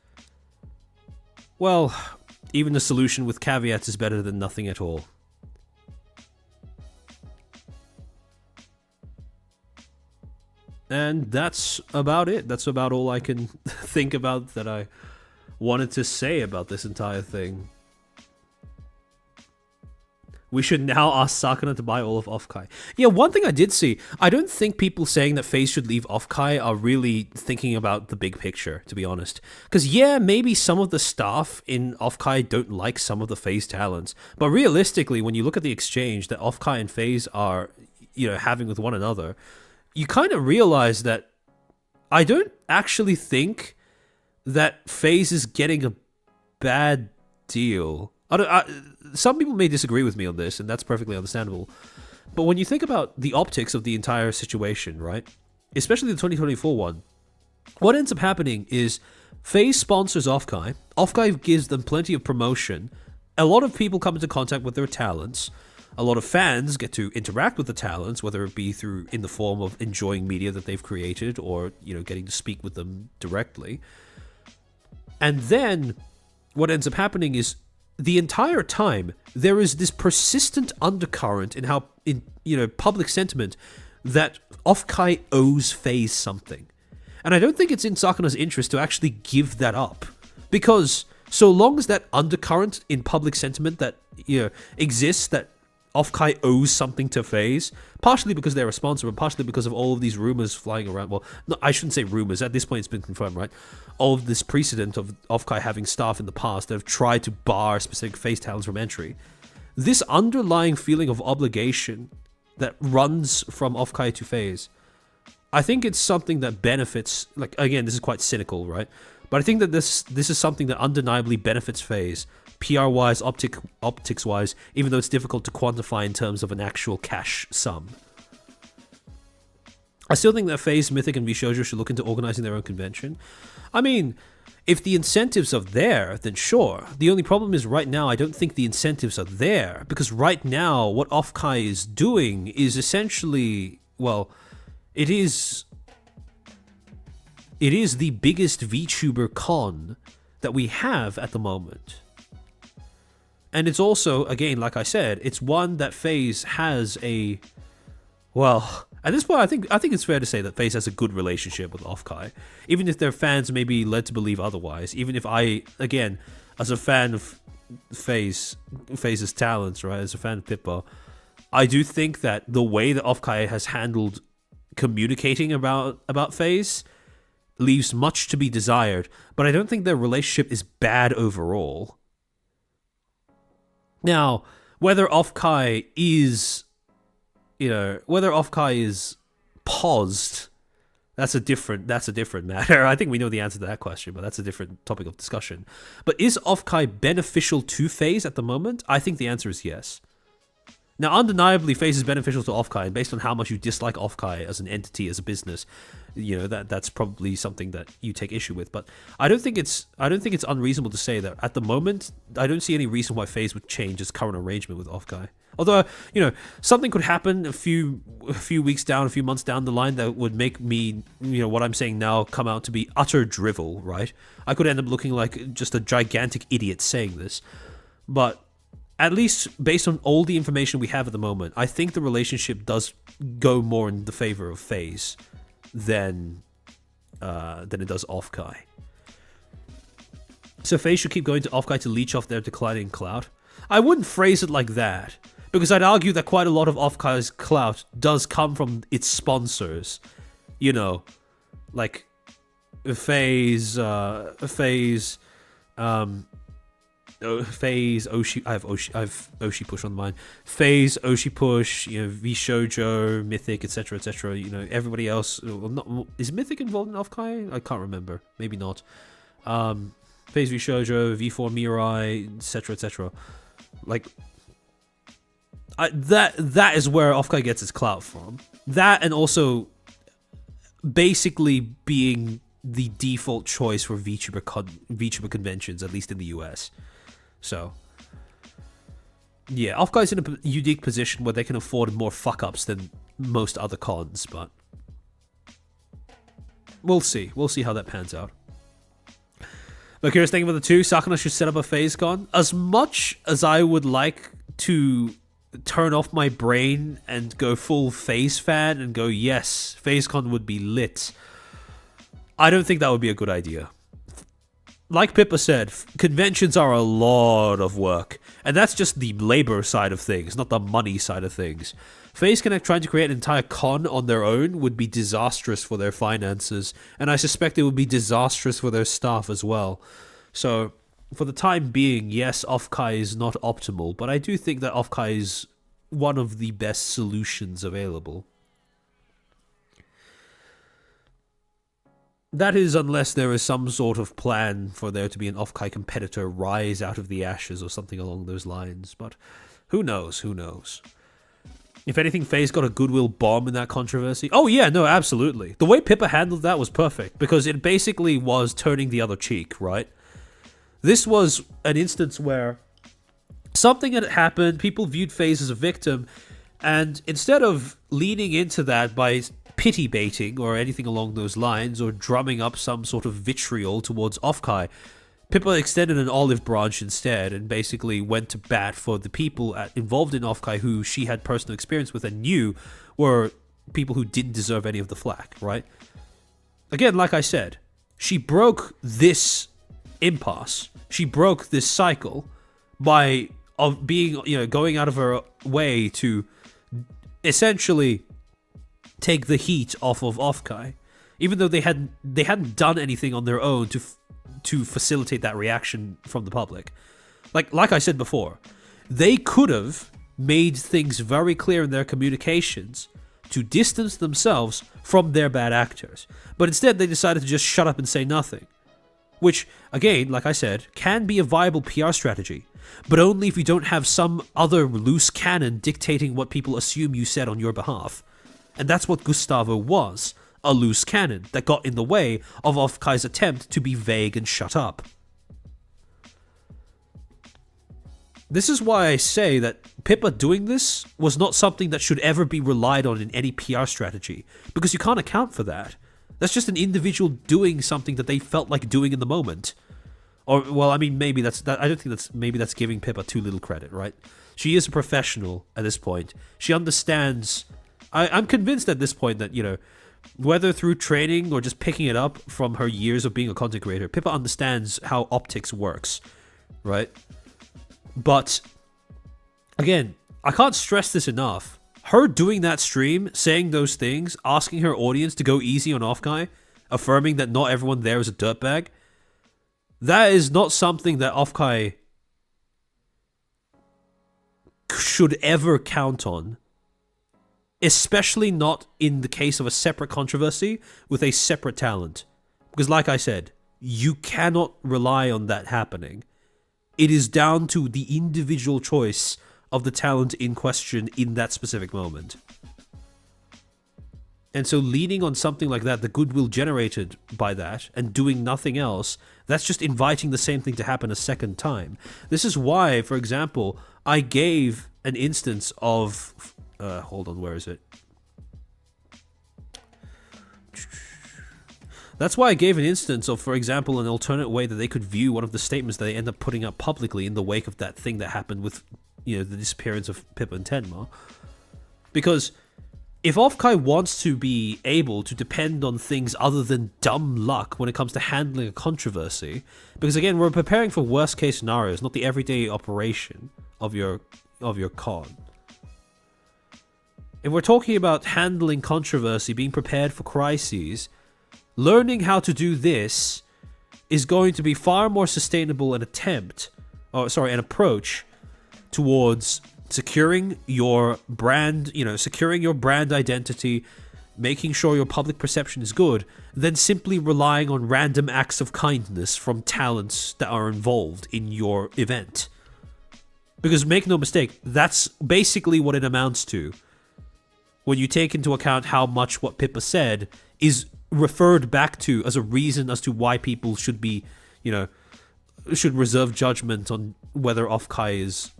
even a solution with caveats is better than nothing at all. And that's about it. That's about all I can think about that I wanted to say about this entire thing. We should now ask Sakana to buy all of Offkai. Yeah, one thing I did see, I don't think people saying that FaZe should leave Offkai are really thinking about the big picture, to be honest. Because maybe some of the staff in Offkai don't like some of the FaZe talents. But realistically, when you look at the exchange that Offkai and FaZe are, having with one another, you kind of realize that I don't actually think that FaZe is getting a bad deal Some people may disagree with me on this, and that's perfectly understandable. But when you think about the optics of the entire situation, right? Especially the 2024 one, what ends up happening is FaZe sponsors Offkai. Offkai gives them plenty of promotion. A lot of people come into contact with their talents. A lot of fans get to interact with the talents, whether it be through in the form of enjoying media that they've created or, getting to speak with them directly. And then what ends up happening is the entire time there is this persistent undercurrent in how public sentiment that Offkai owes FaZe something. And I don't think it's in Sakana's interest to actually give that up, because so long as that undercurrent in public sentiment that exists, that Offkai owes something to FaZe, partially because they're a sponsor, but partially because of all of these rumors flying around. Well, no, I shouldn't say rumors. At this point, it's been confirmed, right? All of this precedent of Offkai having staff in the past that have tried to bar specific FaZe talents from entry. This underlying feeling of obligation that runs from Offkai to FaZe, I think it's something that benefits. Like, again, this is quite cynical, right? But I think that this is something that undeniably benefits FaZe. PR-wise, optics-wise, even though it's difficult to quantify in terms of an actual cash sum. I still think that FaZe, Mythic, and VShojo should look into organizing their own convention. I mean, if the incentives are there, then sure. The only problem is right now I don't think the incentives are there, because right now what Offkai is doing is essentially, well, it is the biggest VTuber con that we have at the moment. And it's also, again, like I said, it's one that FaZe has a, well, at this point, I think it's fair to say that FaZe has a good relationship with Offkai, even if their fans may be led to believe otherwise. Even if I, again, as a fan of FaZe's talents, right, as a fan of Pippa, I do think that the way that Offkai has handled communicating about FaZe leaves much to be desired, but I don't think their relationship is bad overall. Now, whether Offkai is paused, that's a different matter. I think we know the answer to that question, but that's a different topic of discussion. But is Offkai beneficial to FaZe at the moment? I think the answer is yes. Now, undeniably, FaZe is beneficial to Offkai, and based on how much you dislike Offkai as an entity, as a business, that's probably something that you take issue with. But I don't think it's unreasonable to say that at the moment, I don't see any reason why FaZe would change its current arrangement with Offkai. Although, something could happen a few weeks down, a few months down the line that would make me, what I'm saying now come out to be utter drivel, right? I could end up looking like just a gigantic idiot saying this, but at least based on all the information we have at the moment, I think the relationship does go more in the favor of FaZe than it does Offkai. So FaZe should keep going to Offkai to leech off their declining clout. I wouldn't phrase it like that, because I'd argue that quite a lot of Offkai's clout does come from its sponsors. Like FaZe, FaZe, Oshi. I have Oshi Push on the mind. FaZe, Oshi Push, VShojo, Mythic, etc., etc. Everybody else. Is Mythic involved in Offkai? I can't remember. Maybe not. FaZe, VShojo, V4 Mirai, etc., etc. Like, that is where Offkai gets its clout from. That, and also basically being the default choice for VTuber conventions, at least in the US. So, yeah, Offkai's in a unique position where they can afford more fuck-ups than most other cons, but we'll see. We'll see how that pans out. But curious thing about the two, Sakana should set up a FaZe con. As much as I would like to turn off my brain and go full FaZe fan and go, yes, FaZe con would be lit, I don't think that would be a good idea. Like Pippa said, conventions are a lot of work, and that's just the labor side of things, not the money side of things. FaZe Connect trying to create an entire con on their own would be disastrous for their finances, and I suspect it would be disastrous for their staff as well. So, for the time being, yes, Offkai is not optimal, but I do think that Offkai is one of the best solutions available. That is unless there is some sort of plan for there to be an Offkai competitor rise out of the ashes or something along those lines. But who knows? Who knows? If anything, FaZe got a goodwill bomb in that controversy. Oh yeah, no, absolutely. The way Pippa handled that was perfect, because it basically was turning the other cheek, right? This was an instance where something had happened, people viewed FaZe as a victim, and instead of leaning into that by pity baiting or anything along those lines, or drumming up some sort of vitriol towards Offkai, Pippa extended an olive branch instead and basically went to bat for the people involved in Offkai who she had personal experience with and knew were people who didn't deserve any of the flack, right? Again, like I said, she broke this impasse. She broke this cycle by going out of her way to essentially take the heat off of Offkai, even though they hadn't done anything on their own to facilitate that reaction from the public. Like I said before, they could have made things very clear in their communications to distance themselves from their bad actors, but instead they decided to just shut up and say nothing, which, again, like I said, can be a viable PR strategy, but only if you don't have some other loose cannon dictating what people assume you said on your behalf. And that's what Gustavo was, a loose cannon that got in the way of Offkai's attempt to be vague and shut up. This is why I say that Pippa doing this was not something that should ever be relied on in any PR strategy, because you can't account for that. That's just an individual doing something that they felt like doing in the moment. Or, well, I mean, maybe that's that. I don't think that's giving Pippa too little credit, right? She is a professional at this point. She understands. I'm convinced at this point that, whether through training or just picking it up from her years of being a content creator, Pippa understands how optics works, right? But again, I can't stress this enough. Her doing that stream, saying those things, asking her audience to go easy on Offkai, affirming that not everyone there is a dirtbag, that is not something that Offkai should ever count on. Especially not in the case of a separate controversy with a separate talent. Because like I said, you cannot rely on that happening. It is down to the individual choice of the talent in question in that specific moment. And so leaning on something like that, the goodwill generated by that, and doing nothing else, that's just inviting the same thing to happen a second time. This is why, for example, I gave an instance of... hold on, where is it? That's why I gave an instance of, for example, an alternate way that they could view one of the statements that they end up putting up publicly in the wake of that thing that happened with, the disappearance of Pippa and Tenma. Because if Offkai wants to be able to depend on things other than dumb luck when it comes to handling a controversy, because again, we're preparing for worst case scenarios, not the everyday operation of your con. If we're talking about handling controversy, being prepared for crises, learning how to do this is going to be far more sustainable an approach towards securing your brand, securing your brand identity, making sure your public perception is good, than simply relying on random acts of kindness from talents that are involved in your event. Because make no mistake, that's basically what it amounts to. When you take into account how much what Pippa said is referred back to as a reason as to why people should be, should reserve judgment on whether Offkai is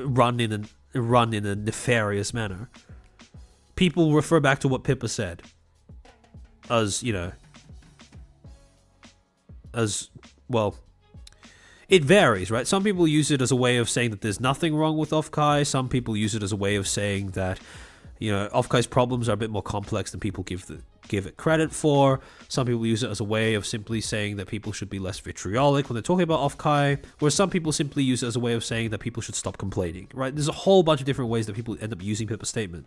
run in a nefarious manner. People refer back to what Pippa said as, it varies, right? Some people use it as a way of saying that there's nothing wrong with Offkai. Some people use it as a way of saying that, Offkai's problems are a bit more complex than people give it credit for. Some people use it as a way of simply saying that people should be less vitriolic when they're talking about Offkai, whereas some people simply use it as a way of saying that people should stop complaining, right? There's a whole bunch of different ways that people end up using Pippa's statement.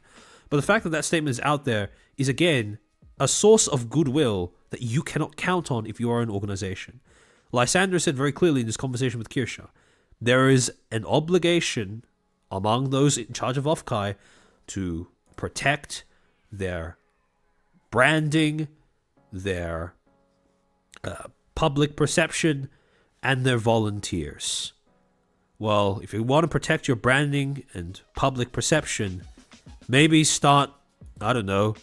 But the fact that that statement is out there is, again, a source of goodwill that you cannot count on if you are an organization. Lysander said very clearly in this conversation with Kirsche, there is an obligation among those in charge of Offkai to protect their branding, their public perception and their volunteers. Well, if you want to protect your branding and public perception, maybe start, I don't know,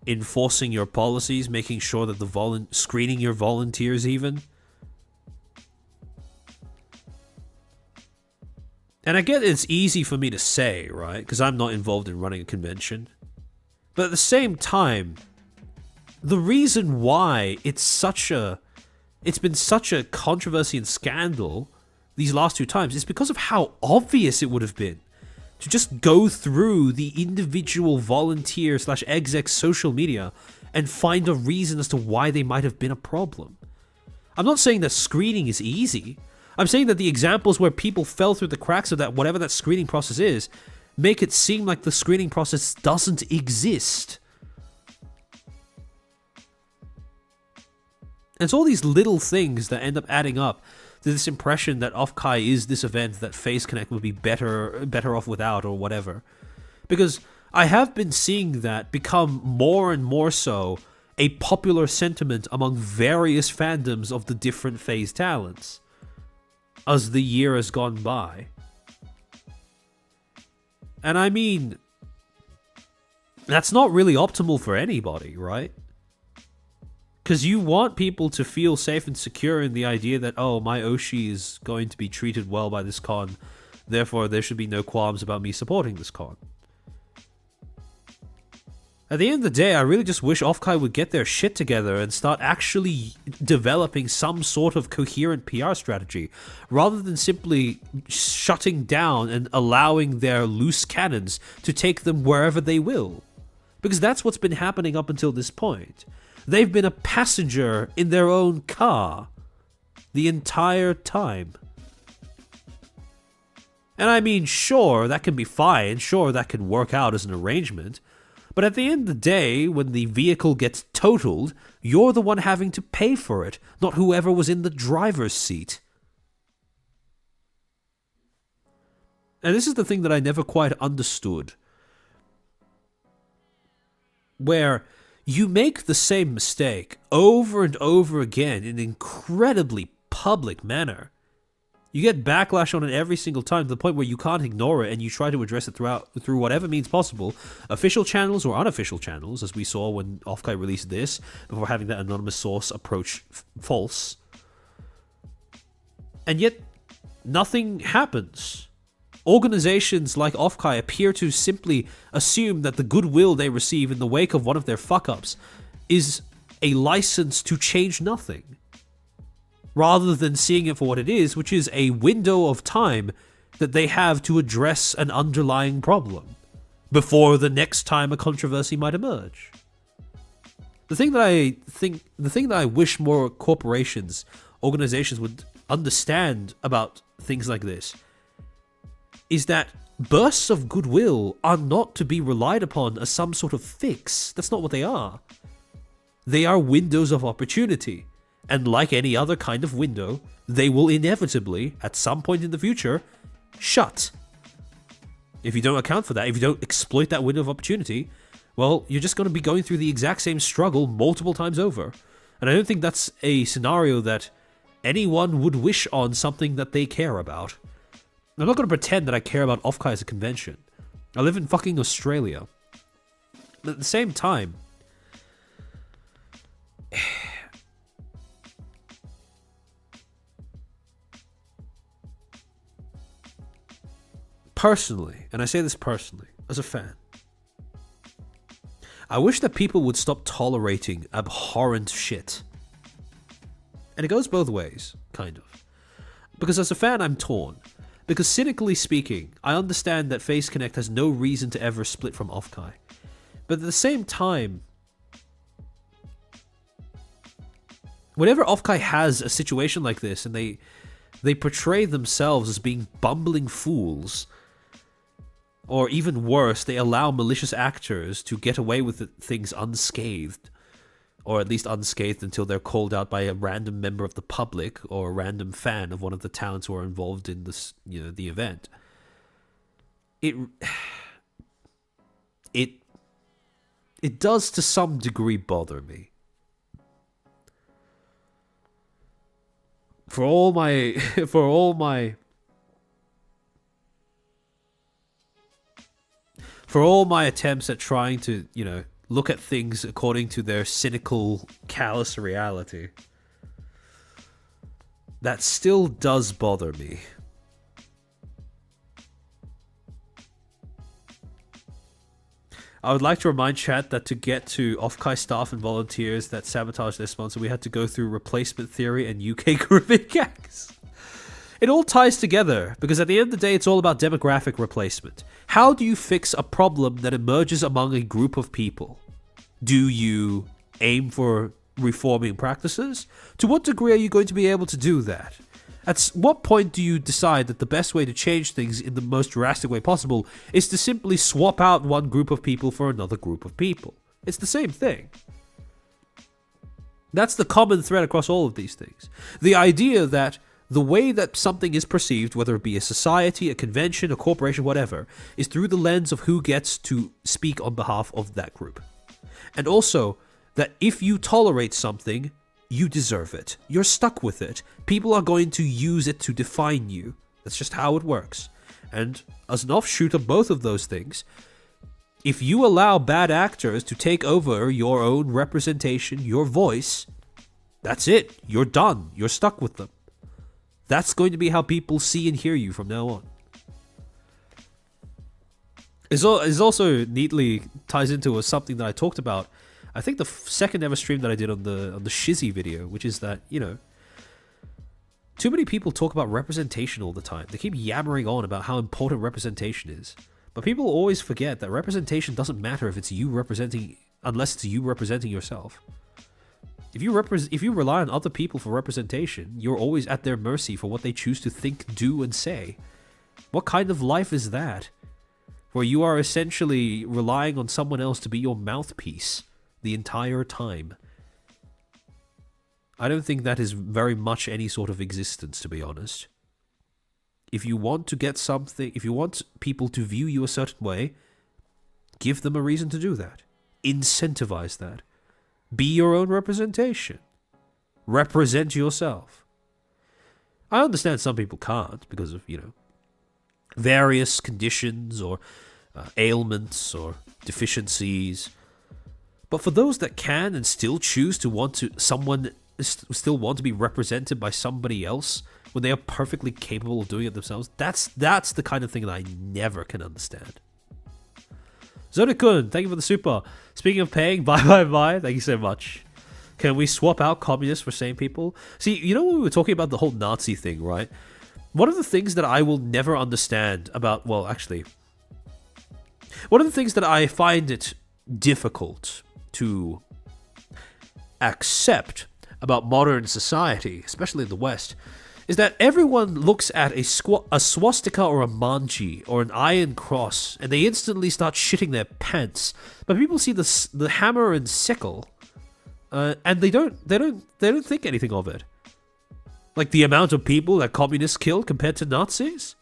enforcing your policies, making sure that screening your volunteers even. And I get it's easy for me to say, right? Because I'm not involved in running a convention. But at the same time, the reason why it's been such a controversy and scandal these last two times is because of how obvious it would have been to just go through the individual volunteer / exec social media and find a reason as to why they might have been a problem. I'm not saying that screening is easy. I'm saying that the examples where people fell through the cracks of that, whatever that screening process is, make it seem like the screening process doesn't exist. And it's all these little things that end up adding up to this impression that Offkai is this event that Face Connect would be better off without or whatever. Because I have been seeing that become more and more so a popular sentiment among various fandoms of the different Phase talents as the year has gone by. And I mean, that's not really optimal for anybody, right? Because you want people to feel safe and secure in the idea that, oh, my Oshi is going to be treated well by this con, therefore there should be no qualms about me supporting this con. At the end of the day, I really just wish Offkai would get their shit together and start actually developing some sort of coherent PR strategy, rather than simply shutting down and allowing their loose cannons to take them wherever they will. Because that's what's been happening up until this point. They've been a passenger in their own car the entire time. And I mean, sure, that can be fine, sure, that can work out as an arrangement, but at the end of the day, when the vehicle gets totaled, you're the one having to pay for it, not whoever was in the driver's seat. And this is the thing that I never quite understood. Where you make the same mistake over and over again in an incredibly public manner. You get backlash on it every single time to the point where you can't ignore it and you try to address it through whatever means possible, official channels or unofficial channels, as we saw when Offkai released this, before having that anonymous source approach false. And yet, nothing happens. Organizations like Offkai appear to simply assume that the goodwill they receive in the wake of one of their fuck-ups is a license to change nothing, rather than seeing it for what it is, which is a window of time that they have to address an underlying problem before the next time a controversy might emerge. The thing that I wish more corporations, organizations would understand about things like this is that bursts of goodwill are not to be relied upon as some sort of fix. That's not what they are. They are windows of opportunity. And like any other kind of window, they will inevitably, at some point in the future, shut. If you don't account for that, if you don't exploit that window of opportunity, well, you're just going to be going through the exact same struggle multiple times over. And I don't think that's a scenario that anyone would wish on something that they care about. I'm not going to pretend that I care about Offkai as a convention. I live in fucking Australia. But at the same time, personally, and I say this personally, as a fan, I wish that people would stop tolerating abhorrent shit. And it goes both ways, kind of. Because as a fan, I'm torn. Because cynically speaking, I understand that Face Connect has no reason to ever split from Offkai. But at the same time, whenever Offkai has a situation like this and they portray themselves as being bumbling fools, or even worse, they allow malicious actors to get away with things unscathed, or at least unscathed until they're called out by a random member of the public or a random fan of one of the talents who are involved in this, the event. It does to some degree bother me. for all my for all my attempts at trying to, look at things according to their cynical, callous reality, that still does bother me. I would like to remind chat that to get to Offkai staff and volunteers that sabotage their sponsor, we had to go through replacement theory and UK grouping acts. It all ties together, because at the end of the day, it's all about demographic replacement. How do you fix a problem that emerges among a group of people? Do you aim for reforming practices? To what degree are you going to be able to do that? At what point do you decide that the best way to change things in the most drastic way possible is to simply swap out one group of people for another group of people? It's the same thing. That's the common thread across all of these things. The idea that the way that something is perceived, whether it be a society, a convention, a corporation, whatever, is through the lens of who gets to speak on behalf of that group. And also, that if you tolerate something, you deserve it. You're stuck with it. People are going to use it to define you. That's just how it works. And as an offshoot of both of those things, if you allow bad actors to take over your own representation, your voice, that's it. You're done. You're stuck with them. That's going to be how people see and hear you from now on. It also neatly ties into something that I talked about, I think the second ever stream that I did on the Shizzy video, which is that, too many people talk about representation all the time. They keep yammering on about how important representation is. But people always forget that representation doesn't matter if it's you representing, unless it's you representing yourself. If you rely on other people for representation, you're always at their mercy for what they choose to think, do, and say. What kind of life is that? Where you are essentially relying on someone else to be your mouthpiece the entire time. I don't think that is very much any sort of existence, to be honest. If you want to get something, if you want people to view you a certain way, give them a reason to do that. Incentivize that. Be your own representation. Represent yourself. I understand some people can't because of, various conditions or ailments or deficiencies. But for those that can and still choose to want to, still want to be represented by somebody else when they are perfectly capable of doing it themselves, that's the kind of thing that I never can understand. Zodikun, thank you for the super. Speaking of paying, bye. Thank you so much. Can we swap out communists for sane people? See, when we were talking about the whole Nazi thing, right? One of the things that I will never understand about, one of the things that I find it difficult to accept about modern society, especially in the West, is that everyone looks at a swastika or a manji or an iron cross and they instantly start shitting their pants. But people see the hammer and sickle, and they don't think anything of it. Like the amount of people that communists killed compared to Nazis.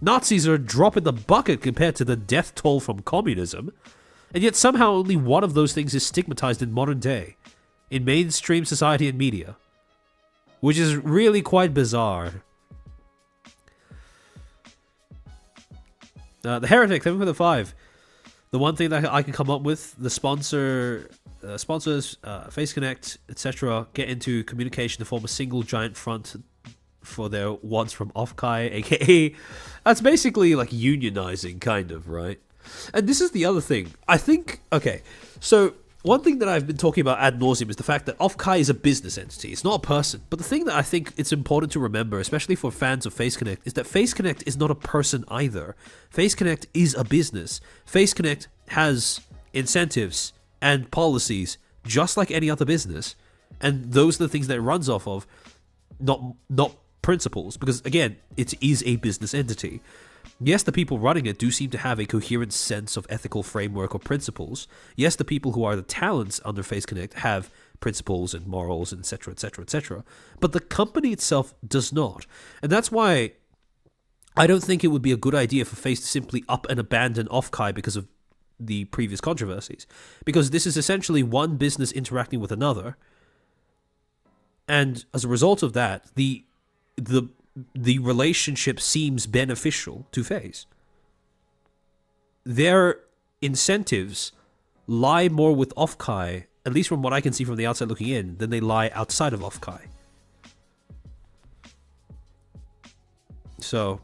Nazis are a drop in the bucket compared to the death toll from communism. And yet somehow only one of those things is stigmatized in modern day, in mainstream society and media. Which is really quite bizarre. The Heretic, 7 for the 5. The one thing that I can come up with, the sponsors, Face Connect, etc., get into communication to form a single giant front for their wants from Offkai, aka that's basically like unionizing, kind of, right? And this is the other thing. I think, okay, so one thing that I've been talking about ad nauseum is the fact that Offkai is a business entity. It's not a person. But the thing that I think it's important to remember, especially for fans of Face Connect, is that Face Connect is not a person either. Face Connect is a business. Face Connect has incentives and policies just like any other business. And those are the things that it runs off of, not principles. Because, again, it is a business entity. Yes, the people running it do seem to have a coherent sense of ethical framework or principles. Yes, the people who are the talents under Face Connect have principles and morals, and etc., etc., etc. But the company itself does not. And that's why I don't think it would be a good idea for Face to simply up and abandon Offkai because of the previous controversies. Because this is essentially one business interacting with another. And as a result of that, the the relationship seems beneficial to phase. Their incentives lie more with Offkai, at least from what I can see from the outside looking in, than they lie outside of Offkai. So,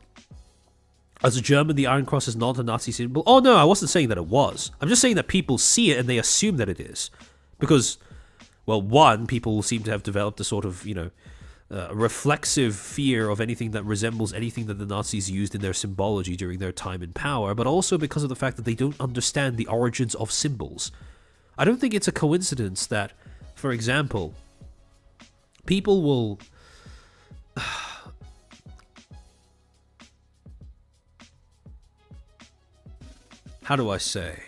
as a German, the Iron Cross is not a Nazi symbol. Oh no, I wasn't saying that it was. I'm just saying that people see it and they assume that it is. Because, well, one, people seem to have developed a sort of, reflexive fear of anything that resembles anything that the Nazis used in their symbology during their time in power, but also because of the fact that they don't understand the origins of symbols. I don't think it's a coincidence that, for example, people will... How do I say?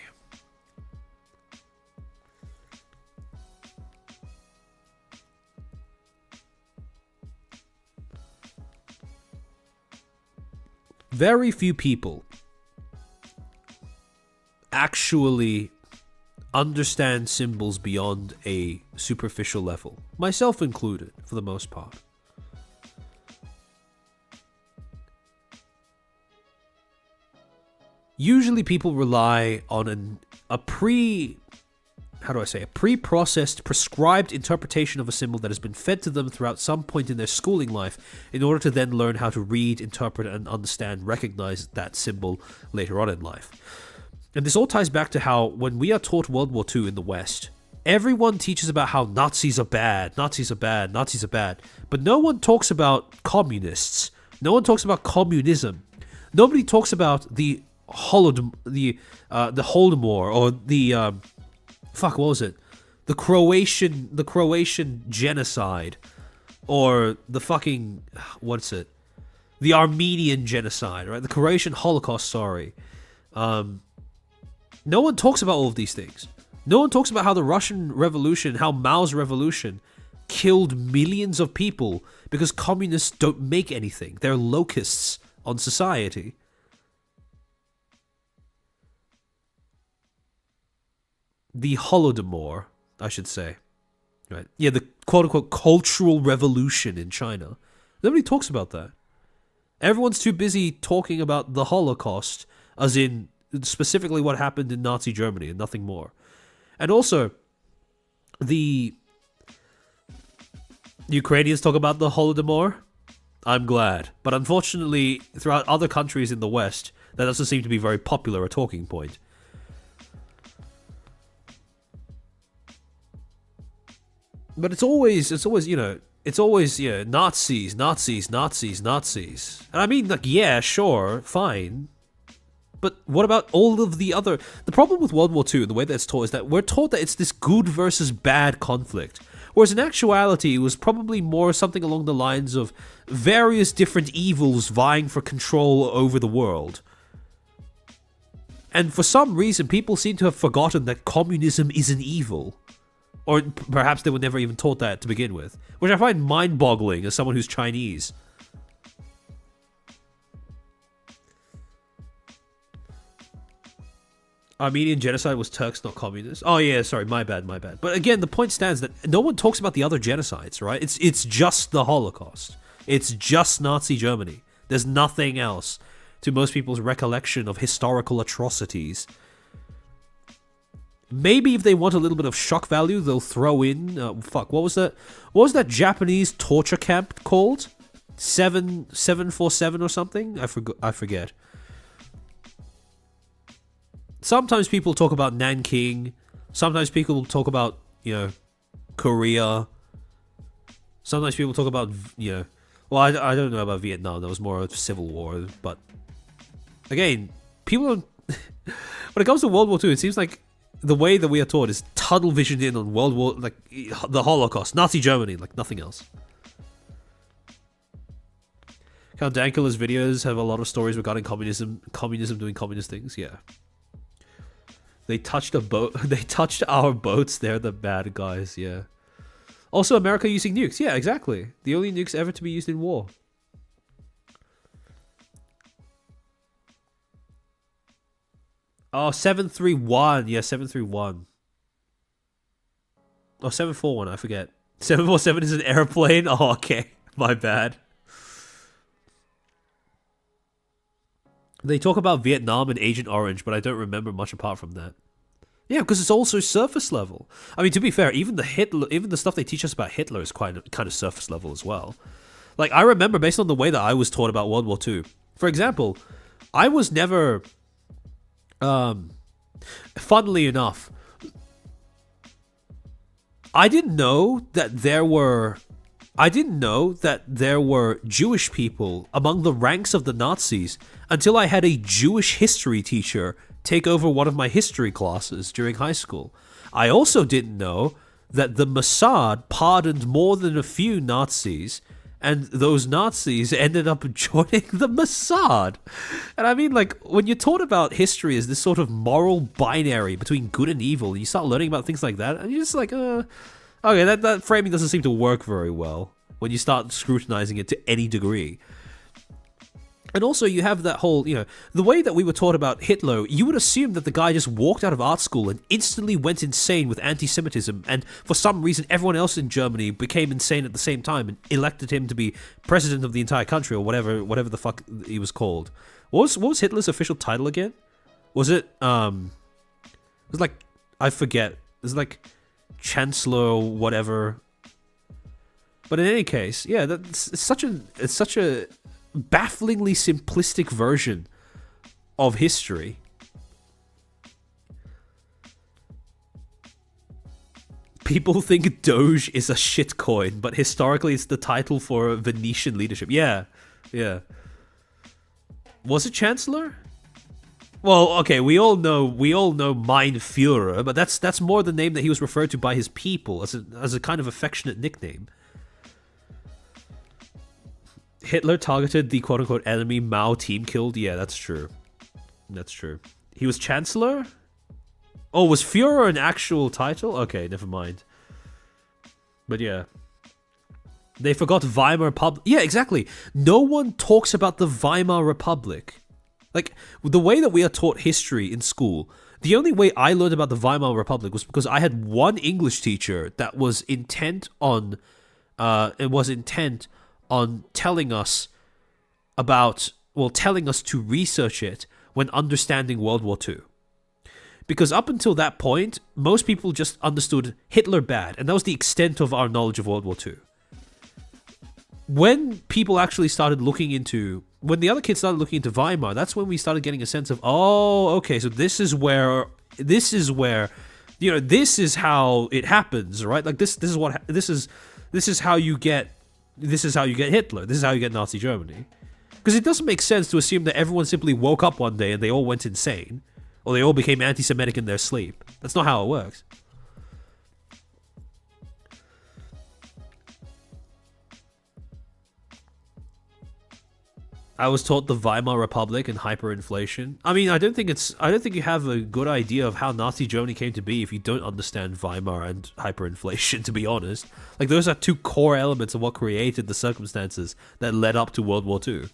Very few people actually understand symbols beyond a superficial level, myself included, for the most part. Usually people rely on a pre-processed, prescribed interpretation of a symbol that has been fed to them throughout some point in their schooling life in order to then learn how to read, interpret, and understand, recognize that symbol later on in life. And this all ties back to how, when we are taught World War II in the West, everyone teaches about how Nazis are bad, Nazis are bad, Nazis are bad, but no one talks about communists. No one talks about communism. Nobody talks about the Holodomor, or the what was it? The Croatian genocide, or the fucking the Armenian genocide, right? The Croatian Holocaust. Sorry, no one talks about all of these things. No one talks about how the Russian Revolution, how Mao's revolution killed millions of people because communists don't make anything. They're locusts on society. The Holodomor, I should say. Right? Yeah, the quote-unquote cultural revolution in China. Nobody talks about that. Everyone's too busy talking about the Holocaust, as in specifically what happened in Nazi Germany and nothing more. And also, the Ukrainians talk about the Holodomor. I'm glad. But unfortunately, throughout other countries in the West, that doesn't seem to be very popular a talking point. But it's always Nazis. And I mean, like, yeah, sure, fine. But what about all of the other... The problem with World War II, the way that it's taught, is that we're taught that it's this good versus bad conflict. Whereas in actuality, it was probably more something along the lines of various different evils vying for control over the world. And for some reason, people seem to have forgotten that communism is an evil. Or perhaps they were never even taught that to begin with. Which I find mind-boggling as someone who's Chinese. Armenian genocide was Turks, not communists. Oh yeah, sorry, my bad. But again, the point stands that no one talks about the other genocides, right? It's just the Holocaust. It's just Nazi Germany. There's nothing else to most people's recollection of historical atrocities. Maybe if they want a little bit of shock value, they'll throw in... what was that? What was that Japanese torture camp called? 747 or something? I forget. Sometimes people talk about Nanking. Sometimes people talk about, Korea. Sometimes people talk about, Well, I don't know about Vietnam. That was more of a civil war. But, again, people don't... When it comes to World War II, it seems like the way that we are taught is tunnel visioned in on World War, like the Holocaust, Nazi Germany, like nothing else. Count Dankula's videos have a lot of stories regarding communism doing communist things. Yeah, they touched a boat. They touched our boats. They're the bad guys. Yeah. Also, America using nukes. Yeah, exactly. The only nukes ever to be used in war. Oh, 731. Yeah, 731. Oh, 741. I forget. 747 is an airplane. Oh, okay. My bad. They talk about Vietnam and Agent Orange, but I don't remember much apart from that. Yeah, because it's also surface level. I mean, to be fair, even the stuff they teach us about Hitler is kind of surface level as well. Like, I remember, based on the way that I was taught about World War II, for example, I was never, funnily enough, I didn't know that there were Jewish people among the ranks of the Nazis until I had a Jewish history teacher take over one of my history classes during high school. I also didn't know that the Mossad pardoned more than a few Nazis, and those Nazis ended up joining the Mossad. And I mean, like, when you're taught about history as this sort of moral binary between good and evil, and you start learning about things like that, and you're just like, okay, that framing doesn't seem to work very well when you start scrutinizing it to any degree. And also, you have that whole, the way that we were taught about Hitler, you would assume that the guy just walked out of art school and instantly went insane with anti-Semitism, and for some reason, everyone else in Germany became insane at the same time and elected him to be president of the entire country, or whatever the fuck he was called. What was Hitler's official title again? Was it, I forget. It was like Chancellor or whatever. But in any case, yeah, it's such a bafflingly simplistic version of history. People think Doge is a shitcoin, but historically it's the title for Venetian leadership. Yeah. Was it Chancellor? Well, okay, we all know Mein Führer, but that's more the name that he was referred to by his people as a kind of affectionate nickname. Hitler targeted the quote-unquote enemy Mao team killed. Yeah, that's true. He was Chancellor? Oh, was Führer an actual title? Okay, never mind. But yeah. They forgot Weimar Republic. Yeah, exactly. No one talks about the Weimar Republic. Like, the way that we are taught history in school, the only way I learned about the Weimar Republic was because I had one English teacher that was intent on telling us to research it when understanding World War II. Because up until that point, most people just understood Hitler bad, and that was the extent of our knowledge of World War II. When people actually started when the other kids started looking into Weimar, that's when we started getting a sense of, okay, so this is how it happens, right? Like this is how you get Hitler. This is how you get Nazi Germany. Because it doesn't make sense to assume that everyone simply woke up one day and they all went insane. Or they all became anti-Semitic in their sleep. That's not how it works. I was taught the Weimar Republic and hyperinflation. I mean, I don't think you have a good idea of how Nazi Germany came to be if you don't understand Weimar and hyperinflation, to be honest. Like, those are two core elements of what created the circumstances that led up to World War II.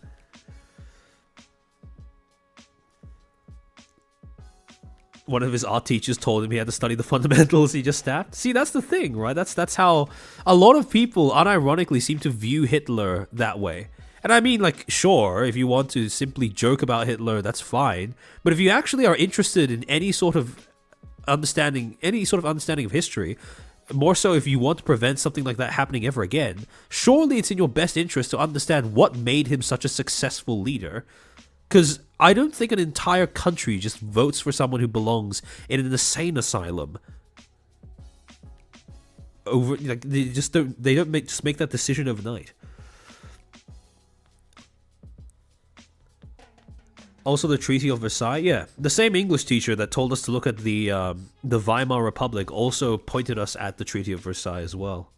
One of his art teachers told him he had to study the fundamentals. He just stabbed. See, that's the thing, right? That's how a lot of people unironically seem to view Hitler that way. And I mean, like, sure, if you want to simply joke about Hitler, that's fine. But if you actually are interested in any sort of understanding of history, more so if you want to prevent something like that happening ever again, surely it's in your best interest to understand what made him such a successful leader. Because I don't think an entire country just votes for someone who belongs in an insane asylum. They don't make that decision overnight. Also, the Treaty of Versailles, yeah. The same English teacher that told us to look at the Weimar Republic also pointed us at the Treaty of Versailles as well.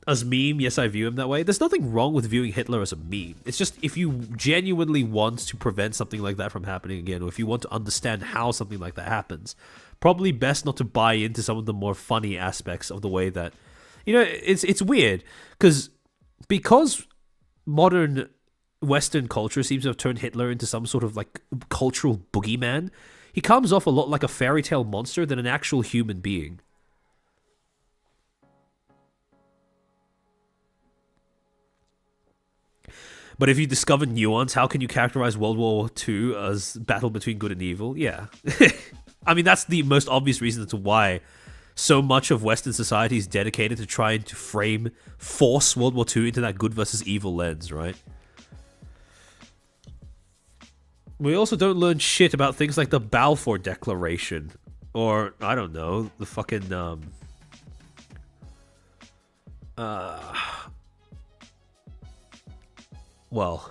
As meme, yes, I view him that way. There's nothing wrong with viewing Hitler as a meme. It's just if you genuinely want to prevent something like that from happening again, or if you want to understand how something like that happens, probably best not to buy into some of the more funny aspects of the way that, it's weird because modern Western culture seems to have turned Hitler into some sort of like cultural boogeyman. He comes off a lot like a fairy tale monster than an actual human being. But if you discover nuance, how can you characterize World War II as battle between good and evil? Yeah. I mean, that's the most obvious reason as to why so much of Western society is dedicated to trying to force World War II into that good versus evil lens, right? We also don't learn shit about things like the Balfour Declaration, or, I don't know, the fucking, well,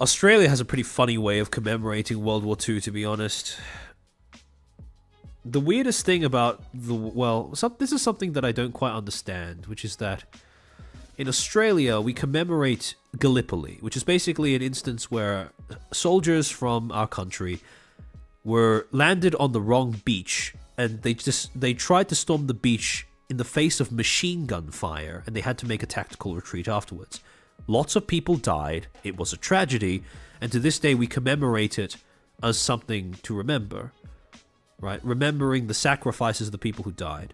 Australia has a pretty funny way of commemorating World War II, to be honest. The weirdest thing about this is something that I don't quite understand, which is that in Australia, we commemorate Gallipoli, which is basically an instance where soldiers from our country were landed on the wrong beach, and they tried to storm the beach in the face of machine gun fire, and they had to make a tactical retreat afterwards. Lots of people died, it was a tragedy, and to this day we commemorate it as something to remember, right? Remembering the sacrifices of the people who died.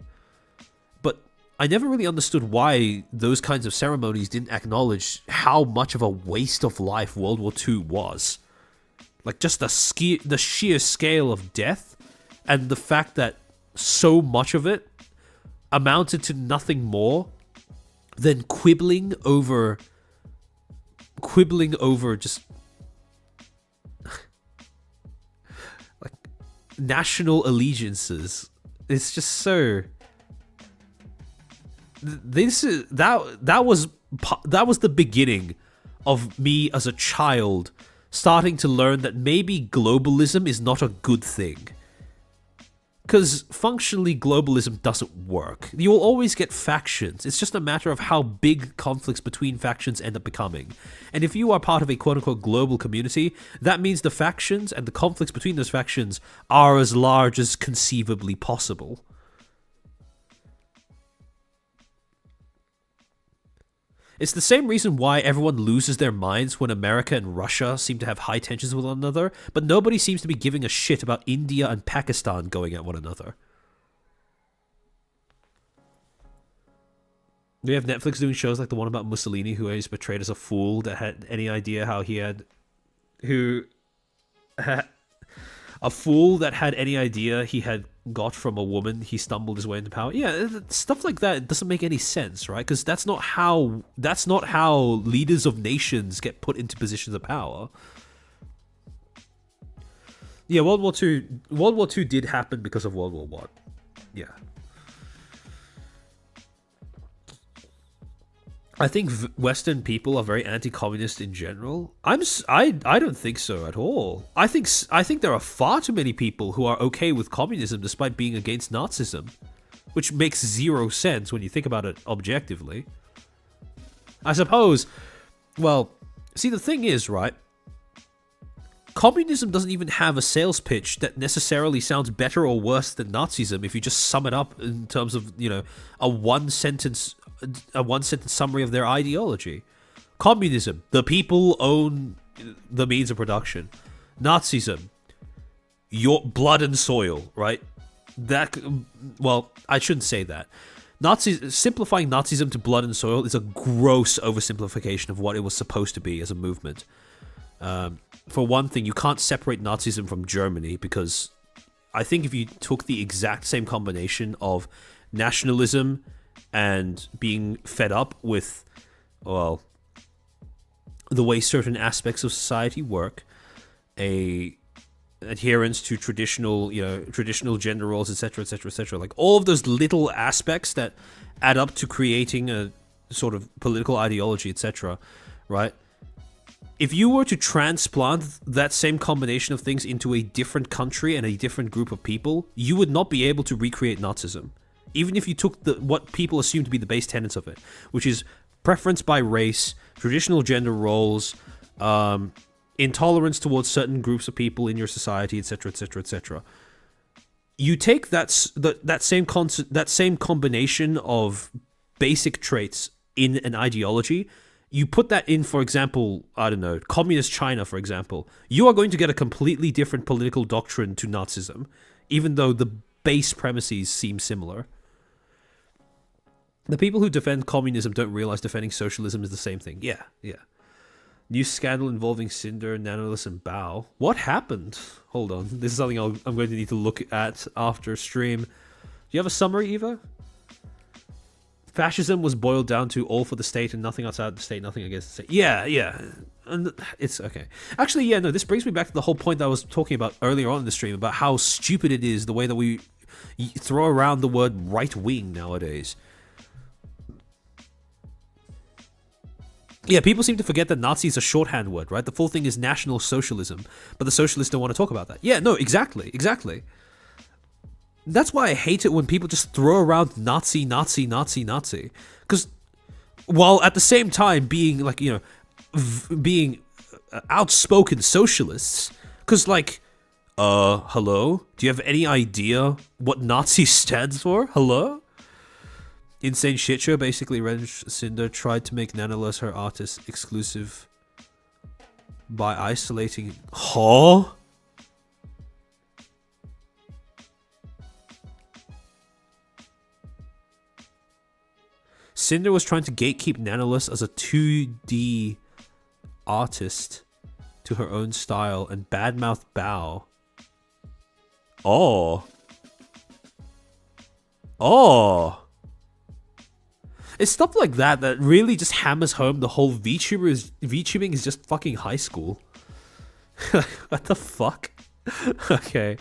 But I never really understood why those kinds of ceremonies didn't acknowledge how much of a waste of life World War II was. Like, just the sheer scale of death, and the fact that so much of it amounted to nothing more than quibbling over just like national allegiances. It's just so. That was the beginning of me as a child starting to learn that maybe globalism is not a good thing. Because functionally, globalism doesn't work. You will always get factions. It's just a matter of how big conflicts between factions end up becoming. And if you are part of a quote-unquote global community, that means the factions and the conflicts between those factions are as large as conceivably possible. It's the same reason why everyone loses their minds when America and Russia seem to have high tensions with one another, but nobody seems to be giving a shit about India and Pakistan going at one another. We have Netflix doing shows like the one about Mussolini, who is portrayed as a fool that had any idea how he had... A fool that had any idea he had got from a woman, he stumbled his way into power. Yeah, stuff like that doesn't make any sense, right? Because that's not how leaders of nations get put into positions of power. Yeah, World War II did happen because of World War I. Yeah. I think Western people are very anti-communist in general. I don't think so at all. I think there are far too many people who are okay with communism despite being against Nazism, which makes zero sense when you think about it objectively. I suppose, well, see, the thing is, right? Communism doesn't even have a sales pitch that necessarily sounds better or worse than Nazism if you just sum it up in terms of, a one-sentence summary of their ideology. Communism, the people own the means of production. Nazism, your blood and soil, right? I shouldn't say that. Simplifying Nazism to blood and soil is a gross oversimplification of what it was supposed to be as a movement. For one thing, you can't separate Nazism from Germany, because I think if you took the exact same combination of nationalism and being fed up with, the way certain aspects of society work, a adherence to traditional gender roles, etc., etc., etc., like all of those little aspects that add up to creating a sort of political ideology, etc., right? If you were to transplant that same combination of things into a different country and a different group of people, you would not be able to recreate Nazism. Even if you took what people assume to be the base tenets of it, which is preference by race, traditional gender roles, intolerance towards certain groups of people in your society, etc., etc., etc. You take that same combination of basic traits in an ideology, you put that in, for example, I don't know, communist China, for example, you are going to get a completely different political doctrine to Nazism, even though the base premises seem similar. The people who defend communism don't realize defending socialism is the same thing. Yeah, yeah. New scandal involving Cinder, Nanolus, and Bao. What happened? Hold on. This is something I'm going to need to look at after stream. Do you have a summary, Eva? Fascism was boiled down to all for the state and nothing outside the state, nothing against the state. Yeah, yeah. And it's okay. Actually, yeah, no, this brings me back to the whole point that I was talking about earlier on in the stream about how stupid it is the way that we throw around the word right-wing nowadays. Yeah, people seem to forget that Nazi is a shorthand word, right? The full thing is National Socialism, but the socialists don't want to talk about that. Yeah, no, exactly, exactly. That's why I hate it when people just throw around Nazi, Nazi, Nazi, Nazi. Because while at the same time being like, you know, being outspoken socialists, because like, hello? Do you have any idea what Nazi stands for? Hello? Insane shit show. Basically, Ren Cinder tried to make Nanoless her artist exclusive by isolating. Huh? Cinder was trying to gatekeep Nanoless as a 2D artist to her own style and badmouth Bao. Oh. Oh. It's stuff like that that really just hammers home the whole VTubing is just fucking high school. What the fuck? Okay.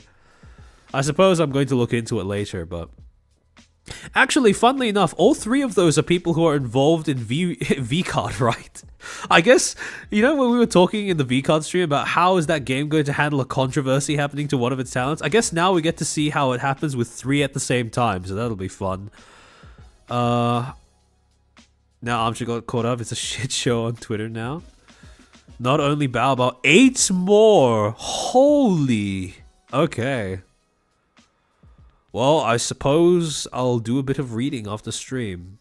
I suppose I'm going to look into it later, but... Actually, funnily enough, all three of those are people who are involved in VCard, right? I guess, you know, when we were talking in the VCard stream about how is that game going to handle a controversy happening to one of its talents, I guess now we get to see how it happens with three at the same time, so that'll be fun. Now Amcha got caught up. It's a shit show on Twitter now. Not only Bao Bao, 8 more! Holy! Okay. Well, I suppose I'll do a bit of reading after stream.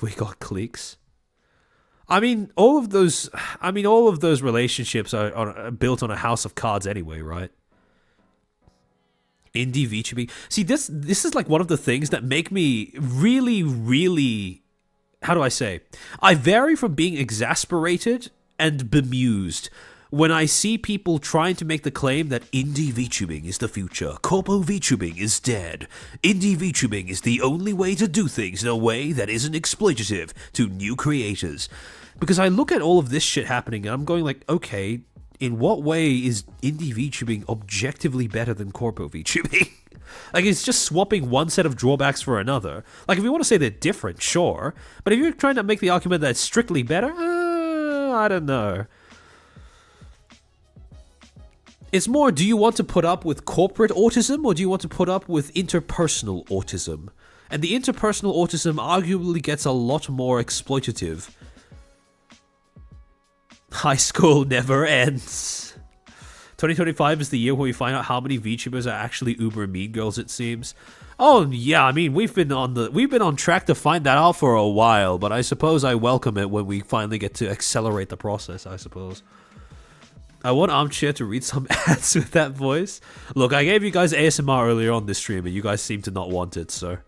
We got cliques. I mean, all of those relationships are built on a house of cards anyway, right? Indie VTubing. See, this is like one of the things that make me really, really... How do I say? I vary from being exasperated and bemused when I see people trying to make the claim that indie VTubing is the future, corpo VTubing is dead, indie VTubing is the only way to do things in a way that isn't exploitative to new creators. Because I look at all of this shit happening and I'm going like, okay, in what way is indie VTubing objectively better than corpo VTubing? Like, it's just swapping one set of drawbacks for another. Like, if you want to say they're different, sure. But if you're trying to make the argument that it's strictly better, I don't know. It's more, do you want to put up with corporate autism or do you want to put up with interpersonal autism? And the interpersonal autism arguably gets a lot more exploitative. High school never ends. 2025 is the year where we find out how many VTubers are actually uber mean girls, it seems. Oh yeah, I mean we've been on track to find that out for a while, but I suppose I welcome it when we finally get to accelerate the process, I suppose. I want Armchair to read some ads with that voice. Look, I gave you guys ASMR earlier on this stream, and you guys seem to not want it, so...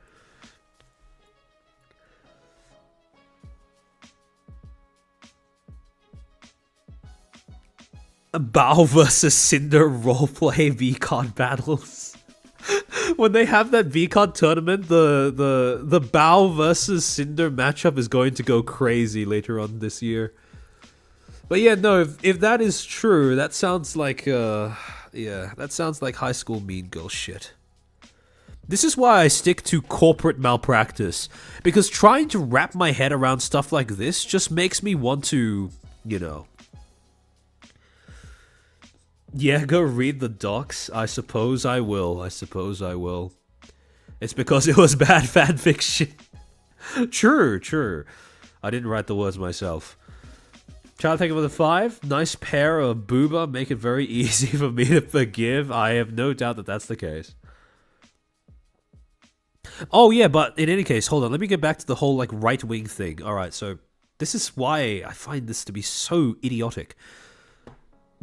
Bao versus Cinder roleplay VCard battles. When they have that VCard tournament, the Bao versus Cinder matchup is going to go crazy later on this year. But yeah, no, if that is true, that sounds like, that sounds like high school mean girl shit. This is why I stick to corporate malpractice, because trying to wrap my head around stuff like this just makes me want to, you know... Yeah, go read the docs. I suppose I will. It's because it was bad fanfiction. True. I didn't write the words myself. Child Taker with a 5. Nice pair of booba. Make it very easy for me to forgive. I have no doubt that that's the case. Oh yeah, but in any case, hold on. Let me get back to the whole like right-wing thing. Alright, so this is why I find this to be so idiotic.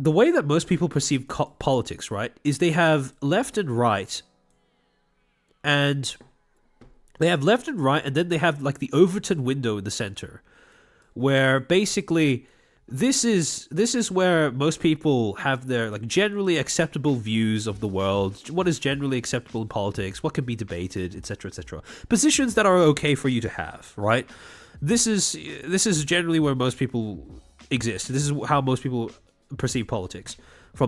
The way that most people perceive politics, right, is they have left and right, and They have left and right, and then they have like the Overton window in the center, where basically this is where most people have their like generally acceptable views of the world, what is generally acceptable in politics, what can be debated, etc., etc. Positions that are okay for you to have, right? This is generally where most people exist. This is how most people perceive politics. This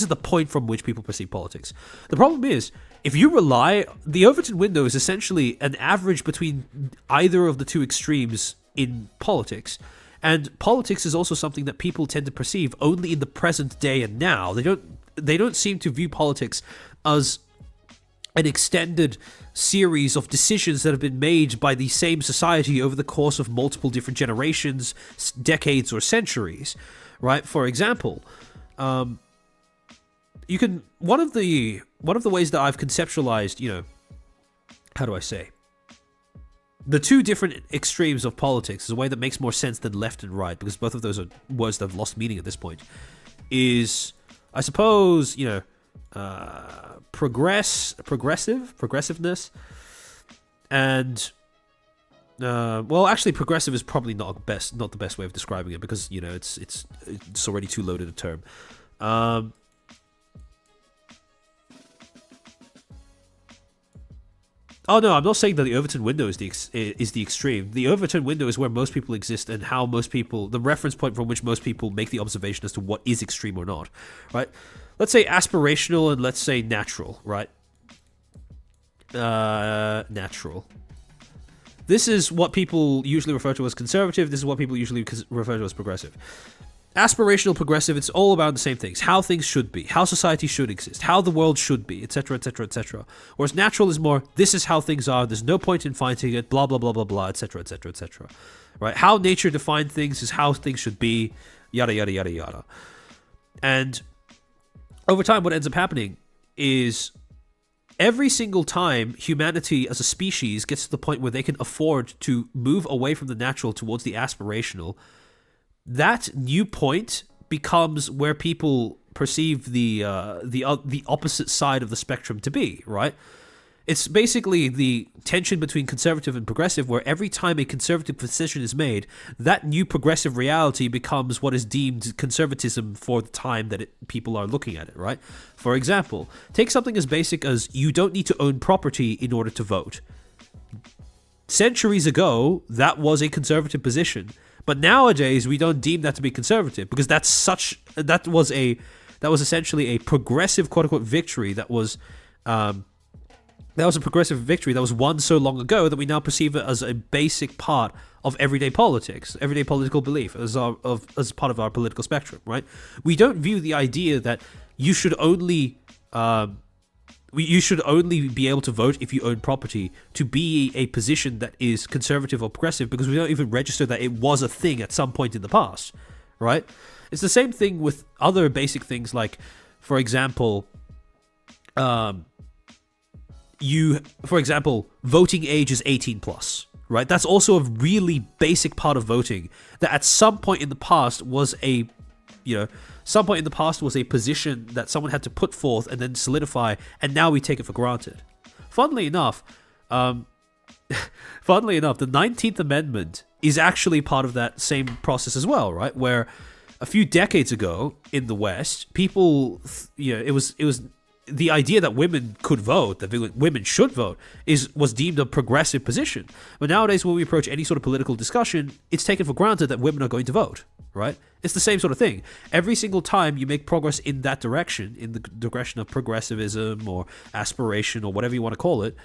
is the point from which people perceive politics. The problem is, if you rely, the Overton window is essentially an average between either of the two extremes in politics. And politics is also something that people tend to perceive only in the present day and now. They don't seem to view politics as an extended series of decisions that have been made by the same society over the course of multiple different generations, decades, or centuries. Right? For example, you can one of the ways that I've conceptualized, how do I say, the two different extremes of politics is a way that makes more sense than left and right, because both of those are words that have lost meaning at this point. Is, I suppose, progressiveness, and actually, progressive is probably not the best way of describing it, because it's already too loaded a term. Oh no, I'm not saying that the Overton window is the extreme. The Overton window is where most people exist, and how most people, the reference point from which most people make the observation as to what is extreme or not, right? Let's say aspirational and let's say natural, right? Natural. This is what people usually refer to as conservative. This is what people usually refer to as progressive. Aspirational, progressive, it's all about the same things. How things should be, how society should exist, how the world should be, etc., etc., etc. Whereas natural is more, this is how things are, there's no point in fighting it, blah, blah, blah, blah, blah, etc., etc., etc. Right? How nature defined things is how things should be, yada, yada, yada, yada. And over time, what ends up happening is every single time humanity as a species gets to the point where they can afford to move away from the natural towards the aspirational, that new point becomes where people perceive the opposite side of the spectrum to be, right? It's basically the tension between conservative and progressive, where every time a conservative decision is made, that new progressive reality becomes what is deemed conservatism for the time that people are looking at it, right? For example, take something as basic as you don't need to own property in order to vote. Centuries ago, that was a conservative position. But nowadays, we don't deem that to be conservative, because that was essentially a progressive quote unquote victory that was a progressive victory that was won so long ago that we now perceive it as a basic part of everyday politics, everyday political belief, as part of our political spectrum, right? We don't view the idea that you should only be able to vote if you own property to be a position that is conservative or progressive, because we don't even register that it was a thing at some point in the past, right? It's the same thing with other basic things, like, for example, voting age is 18 plus, right? That's also a really basic part of voting that at some point in the past was a position that someone had to put forth and then solidify, and now we take it for granted. Funnily enough, the 19th Amendment is actually part of that same process as well, right? Where a few decades ago in the West, people, it was the idea that women could vote, that women should vote, was deemed a progressive position. But nowadays, when we approach any sort of political discussion, it's taken for granted that women are going to vote, right? It's the same sort of thing. Every single time you make progress in that direction, in the direction of progressivism or aspiration or whatever you want to call it,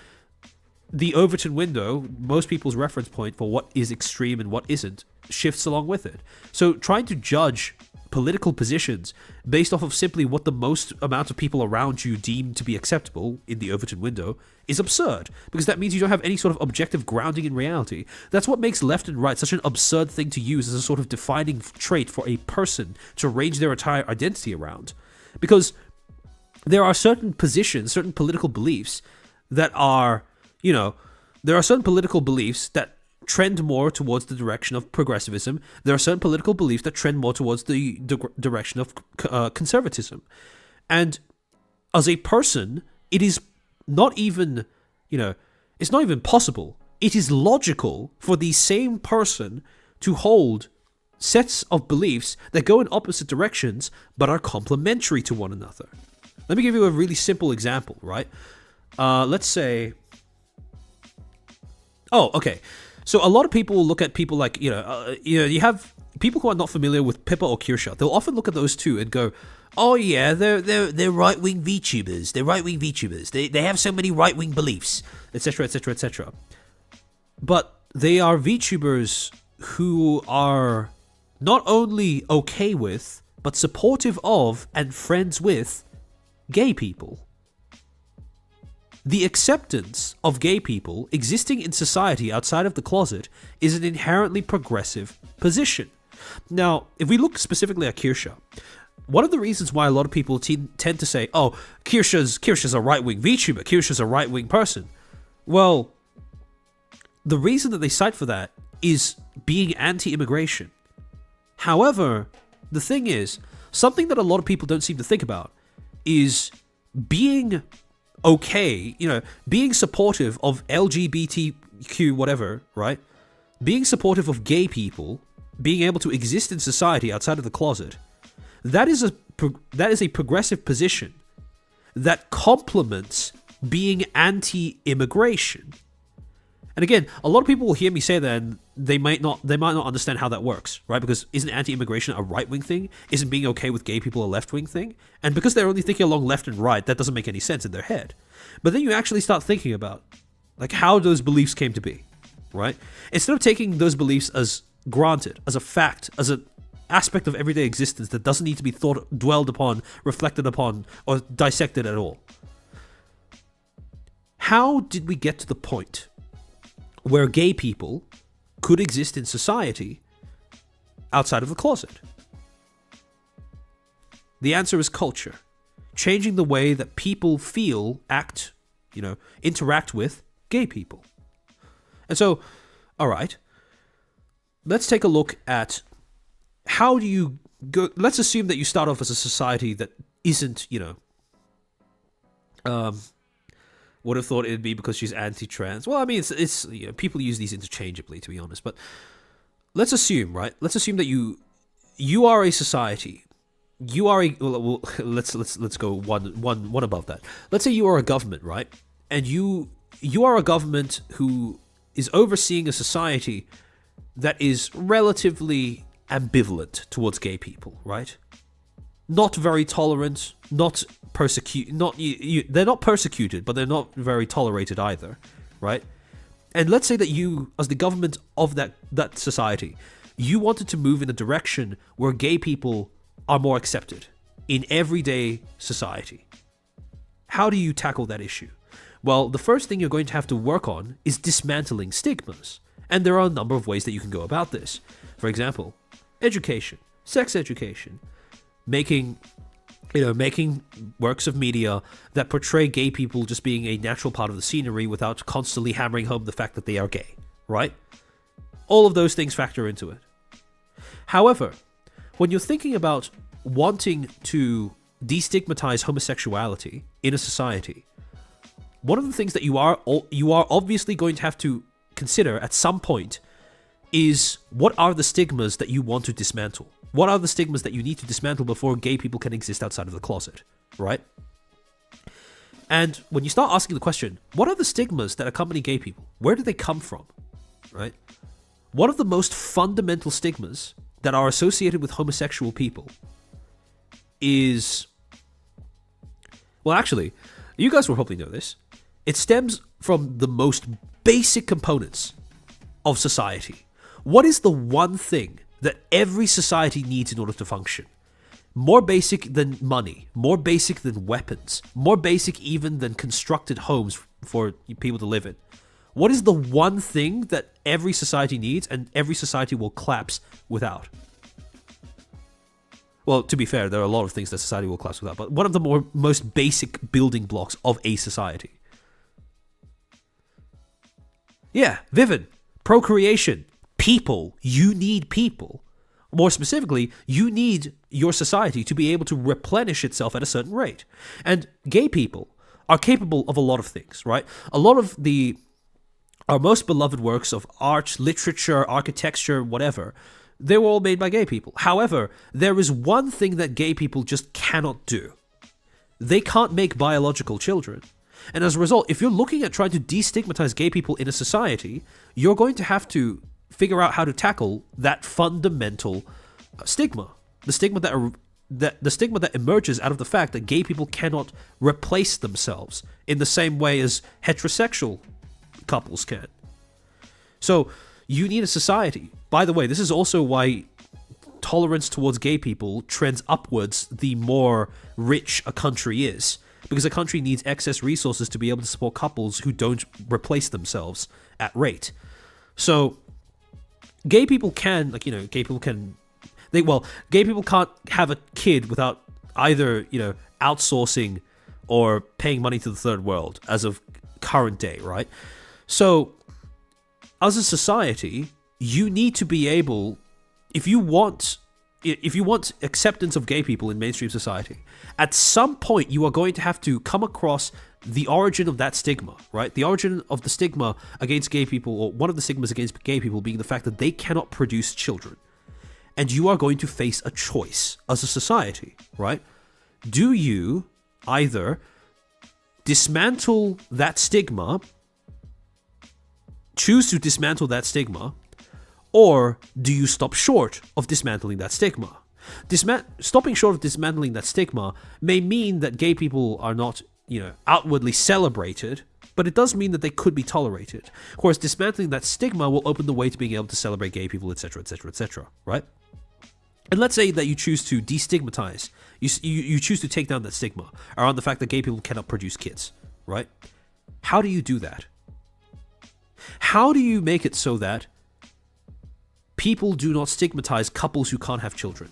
the Overton window, most people's reference point for what is extreme and what isn't, shifts along with it. So trying to judge political positions based off of simply what the most amount of people around you deem to be acceptable in the Overton window is absurd, because that means you don't have any sort of objective grounding in reality. That's what makes left and right such an absurd thing to use as a sort of defining trait for a person to arrange their entire identity around. Because there are certain positions, certain political beliefs that are, there are certain political beliefs that trend more towards the direction of progressivism. There are certain political beliefs that trend more towards the direction of conservatism. And as a person, it is not even, it's not even possible. It is logical for the same person to hold sets of beliefs that go in opposite directions but are complementary to one another. Let me give you a really simple example, right? Let's say... Oh, okay. So a lot of people look at people like, you have people who are not familiar with Pippa or Kirsche. They'll often look at those two and go, oh yeah, they're right-wing VTubers. They're right-wing VTubers. They have so many right-wing beliefs, etc., etc., etc. But they are VTubers who are not only okay with, but supportive of and friends with gay people. The acceptance of gay people existing in society outside of the closet is an inherently progressive position. Now, if we look specifically at Kirsche, one of the reasons why a lot of people tend to say, oh, Kirsche's a right-wing VTuber, Kirsche's a right-wing person. Well, the reason that they cite for that is being anti-immigration. However, the thing is, something that a lot of people don't seem to think about is being okay, being supportive of LGBTQ whatever, right? Being supportive of gay people, being able to exist in society outside of the closet, that is a progressive position that complements being anti-immigration. And again, a lot of people will hear me say that and they might not understand how that works, right? Because isn't anti-immigration a right-wing thing? Isn't being okay with gay people a left-wing thing? And because they're only thinking along left and right, that doesn't make any sense in their head. But then you actually start thinking about like how those beliefs came to be, right? Instead of taking those beliefs as granted, as a fact, as an aspect of everyday existence that doesn't need to be dwelled upon, reflected upon, or dissected at all. How did we get to the point where gay people could exist in society outside of the closet? The answer is culture. Changing the way that people feel, act, interact with gay people. And so, all right, let's take a look at how do you go. Let's assume that you start off as a society that isn't, would have thought it'd be because she's anti-trans. Well, I mean, it's people use these interchangeably, to be honest. But let's assume, right? Let's assume that you are a society. You are a let's go one above that. Let's say you are a government, right? And you are a government who is overseeing a society that is relatively ambivalent towards gay people, right? Not very tolerant, not they're not persecuted, but they're not very tolerated either, right? And let's say that you, as the government of that society, you wanted to move in a direction where gay people are more accepted in everyday society. How do you tackle that issue? Well, the first thing you're going to have to work on is dismantling stigmas. And there are a number of ways that you can go about this. For example, education, sex education, making works of media that portray gay people just being a natural part of the scenery without constantly hammering home the fact that they are gay, right? All of those things factor into it. However, when you're thinking about wanting to destigmatize homosexuality in a society, one of the things that you are obviously going to have to consider at some point is what are the stigmas that you want to dismantle? What are the stigmas that you need to dismantle before gay people can exist outside of the closet, right? And when you start asking the question, what are the stigmas that accompany gay people? Where do they come from, right? One of the most fundamental stigmas that are associated with homosexual people is... Well, actually, you guys will probably know this. It stems from the most basic components of society. What is the one thing that every society needs in order to function? More basic than money, more basic than weapons, more basic even than constructed homes for people to live in. What is the one thing that every society needs and every society will collapse without? Well, to be fair, there are a lot of things that society will collapse without, but one of the most basic building blocks of a society. Yeah, Vivian, procreation, people. You need people. More specifically, you need your society to be able to replenish itself at a certain rate. And gay people are capable of a lot of things, right? A lot of our most beloved works of art, literature, architecture, whatever, they were all made by gay people. However, there is one thing that gay people just cannot do. They can't make biological children. And as a result, if you're looking at trying to destigmatize gay people in a society, you're going to have to figure out how to tackle that fundamental stigma. The stigma that emerges out of the fact that gay people cannot replace themselves in the same way as heterosexual couples can. So you need a society. By the way, this is also why tolerance towards gay people trends upwards the more rich a country is. Because a country needs excess resources to be able to support couples who don't replace themselves at rate. So gay people can, gay people can't have a kid without either, outsourcing or paying money to the third world as of current day, right? So as a society, you need to be able, if you want acceptance of gay people in mainstream society, at some point you are going to have to come across the origin of that stigma, right? The origin of the stigma against gay people, or one of the stigmas against gay people being the fact that they cannot produce children. And you are going to face a choice as a society, right? Do you either choose to dismantle that stigma, or do you stop short of dismantling that stigma? Stopping short of dismantling that stigma may mean that gay people are not, outwardly celebrated, but it does mean that they could be tolerated. Of course, dismantling that stigma will open the way to being able to celebrate gay people, etc., etc., etc., right? And let's say that you choose to destigmatize, you choose to take down that stigma around the fact that gay people cannot produce kids, right? How do you do that? How do you make it so that people do not stigmatize couples who can't have children?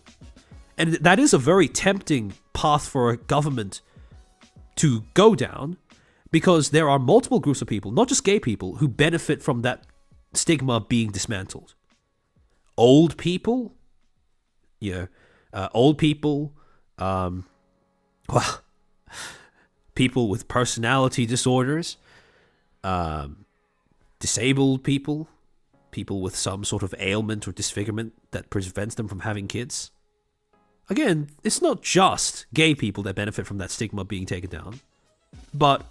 And that is a very tempting path for a government to go down, because there are multiple groups of people, not just gay people, who benefit from that stigma being dismantled. Old people, people with personality disorders, disabled people, people with some sort of ailment or disfigurement that prevents them from having kids. Again, it's not just gay people that benefit from that stigma being taken down, but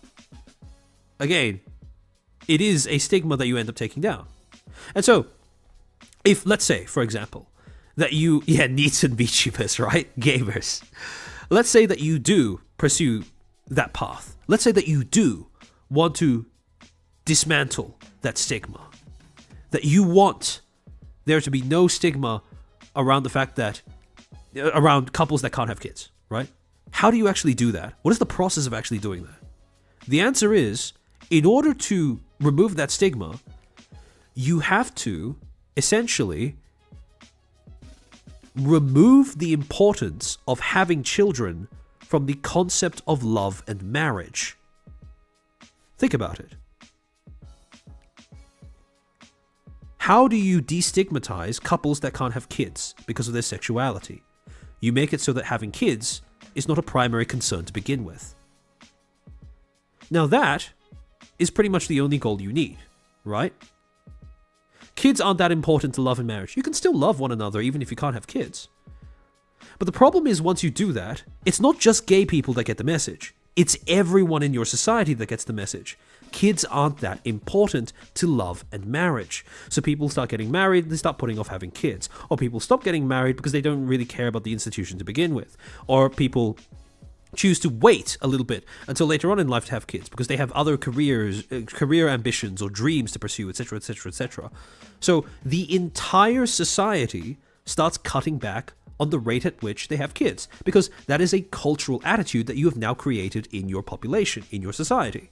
again, it is a stigma that you end up taking down. And so, if, let's say, for example, that you, neats and VTubers, right? Gamers. Let's say that you do pursue that path. Let's say that you do want to dismantle that stigma. That you want there to be no stigma around the fact that, around couples that can't have kids, right? How do you actually do that? What is the process of actually doing that? The answer is, in order to remove that stigma, you have to essentially remove the importance of having children from the concept of love and marriage. Think about it. How do you destigmatize couples that can't have kids because of their sexuality? You make it so that having kids is not a primary concern to begin with. Now that is pretty much the only goal you need, right? Kids aren't that important to love and marriage. You can still love one another even if you can't have kids. But the problem is, once you do that, it's not just gay people that get the message. It's everyone in your society that gets the message. Kids aren't that important to love and marriage. So people start getting married, they start putting off having kids. Or people stop getting married because they don't really care about the institution to begin with. Or people choose to wait a little bit until later on in life to have kids because they have other career ambitions or dreams to pursue, etc., etc., etc. So the entire society starts cutting back on the rate at which they have kids, because that is a cultural attitude that you have now created in your population, in your society.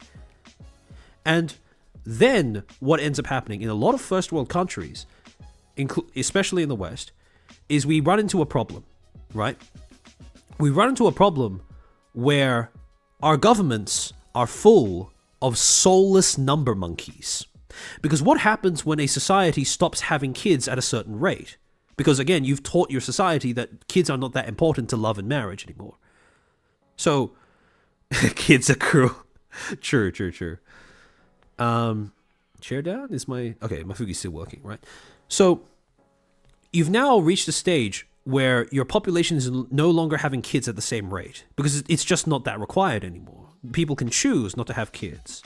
And then what ends up happening in a lot of first world countries, especially in the West, is we run into a problem, right? We run into a problem where our governments are full of soulless number monkeys. Because what happens when a society stops having kids at a certain rate? Because again, you've taught your society that kids are not that important to love and marriage anymore. So, kids are cruel. True. Chair down is my Fugi's still working, right? So you've now reached a stage where your population is no longer having kids at the same rate because it's just not that required anymore. People can choose not to have kids.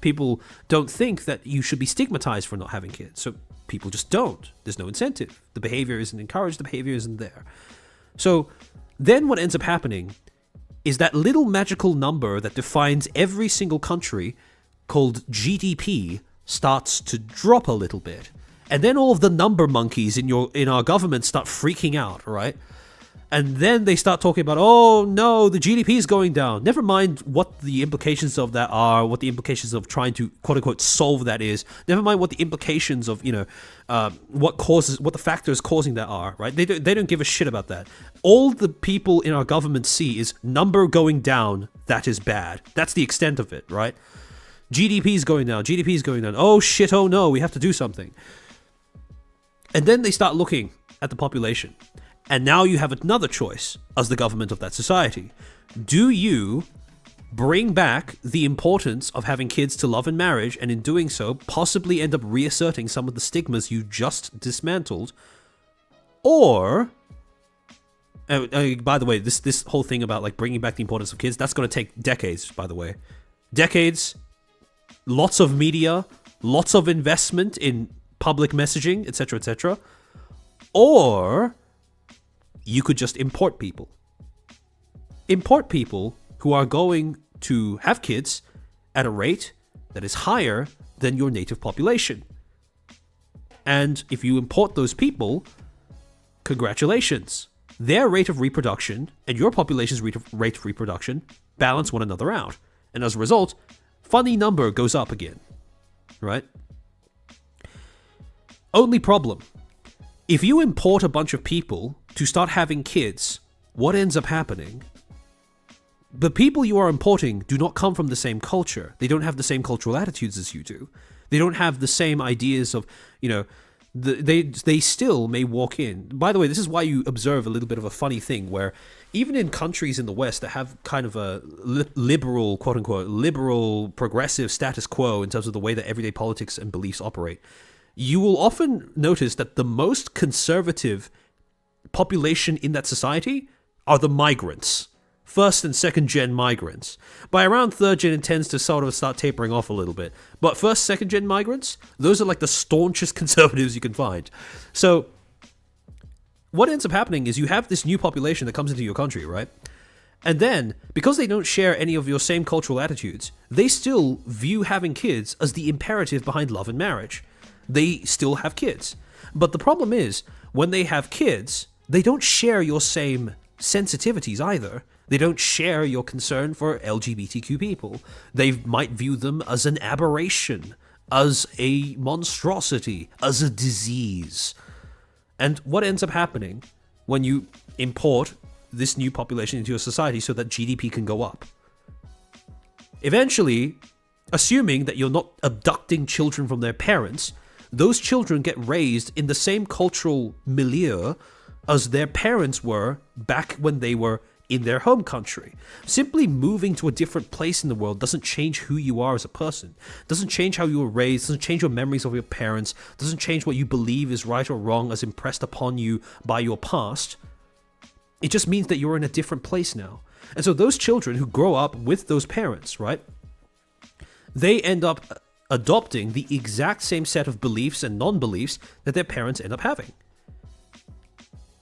People don't think that you should be stigmatized for not having kids, so people just don't. There's no incentive. The behavior isn't encouraged, the behavior isn't there. So then what ends up happening is that little magical number that defines every single country called GDP starts to drop a little bit. And then all of the number monkeys in our government start freaking out, right? And then they start talking about, oh no, the GDP is going down. Never mind what the implications of that are, what the implications of trying to quote unquote solve that is. Never mind what the implications of what the factors causing that are, right? They don't give a shit about that. All the people in our government see is number going down. That is bad. That's the extent of it, right? GDP is going down. GDP is going down. Oh shit! Oh no, we have to do something. And then they start looking at the population. And now you have another choice as the government of that society. Do you bring back the importance of having kids to love and marriage, and in doing so, possibly end up reasserting some of the stigmas you just dismantled? Or, by the way, this whole thing about like bringing back the importance of kids, that's going to take decades, by the way. Decades, lots of media, lots of investment in public messaging, etc., etc. Or you could just import people. Import people who are going to have kids at a rate that is higher than your native population. And if you import those people, congratulations. Their rate of reproduction and your population's rate of reproduction balance one another out. And as a result, funny number goes up again. Right? Only problem. If you import a bunch of people to start having kids, what ends up happening? The people you are importing do not come from the same culture. They don't have the same cultural attitudes as you do. They don't have the same ideas of, they still may walk in. By the way, this is why you observe a little bit of a funny thing where even in countries in the West that have kind of a liberal, quote unquote, liberal progressive status quo in terms of the way that everyday politics and beliefs operate, you will often notice that the most conservative population in that society are the migrants. First and second gen migrants. By around third gen, it tends to sort of start tapering off a little bit. But first, second gen migrants, those are like the staunchest conservatives you can find. So what ends up happening is you have this new population that comes into your country, right? And then, because they don't share any of your same cultural attitudes, they still view having kids as the imperative behind love and marriage. They still have kids. But the problem is, when they have kids, they don't share your same sensitivities either. They don't share your concern for LGBTQ people. They might view them as an aberration, as a monstrosity, as a disease. And what ends up happening when you import this new population into your society so that GDP can go up? Eventually, assuming that you're not abducting children from their parents, those children get raised in the same cultural milieu as their parents were back when they were in their home country. Simply moving to a different place in the world doesn't change who you are as a person. Doesn't change how you were raised, doesn't change your memories of your parents, doesn't change what you believe is right or wrong as impressed upon you by your past. It just means that you're in a different place now. And so those children who grow up with those parents, right, they end up adopting the exact same set of beliefs and non-beliefs that their parents end up having.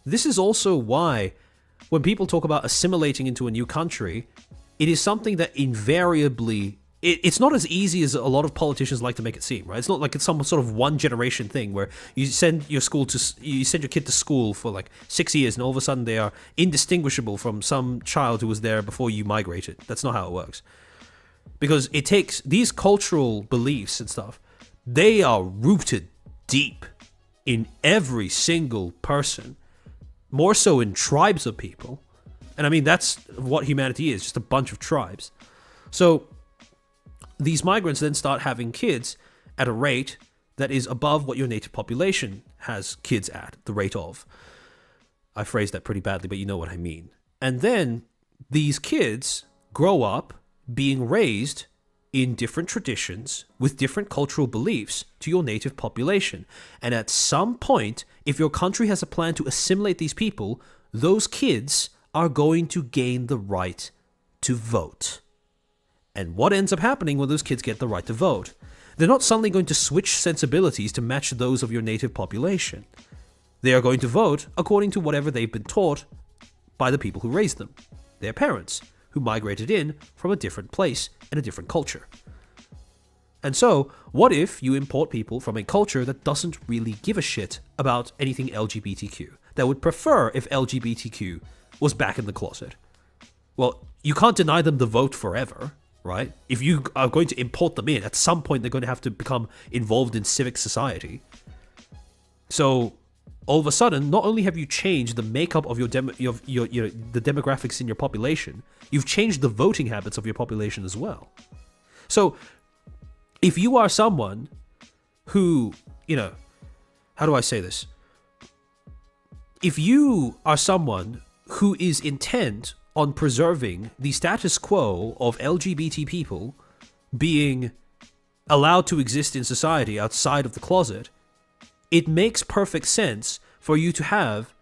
This is also why when people talk about assimilating into a new country, it is something that invariably, it's not as easy as a lot of politicians like to make it seem, right? It's not like it's some sort of one generation thing where you send your kid to school for like 6 years and all of a sudden they are indistinguishable from some child who was there before you migrated. That's not how it works. Because it takes these cultural beliefs and stuff, they are rooted deep in every single person, more so in tribes of people. And I mean, that's what humanity is, just a bunch of tribes. So these migrants then start having kids at a rate that is above what your native population has kids at, the rate of. I phrased that pretty badly, but you know what I mean. And then these kids grow up being raised in different traditions with different cultural beliefs to your native population. And at some point, if your country has a plan to assimilate these people, those kids are going to gain the right to vote. And what ends up happening when those kids get the right to vote? They're not suddenly going to switch sensibilities to match those of your native population. They are going to vote according to whatever they've been taught by the people who raised them, their parents, who migrated in from a different place and a different culture. And so, what if you import people from a culture that doesn't really give a shit about anything LGBTQ, that would prefer if LGBTQ was back in the closet? Well, you can't deny them the vote forever, right? If you are going to import them in, at some point they're going to have to become involved in civic society. So, all of a sudden, not only have you changed the makeup of the demographics in your population, you've changed the voting habits of your population as well. So, if you are someone who, how do I say this? If you are someone who is intent on preserving the status quo of LGBT people being allowed to exist in society outside of the closet, it makes perfect sense for you to have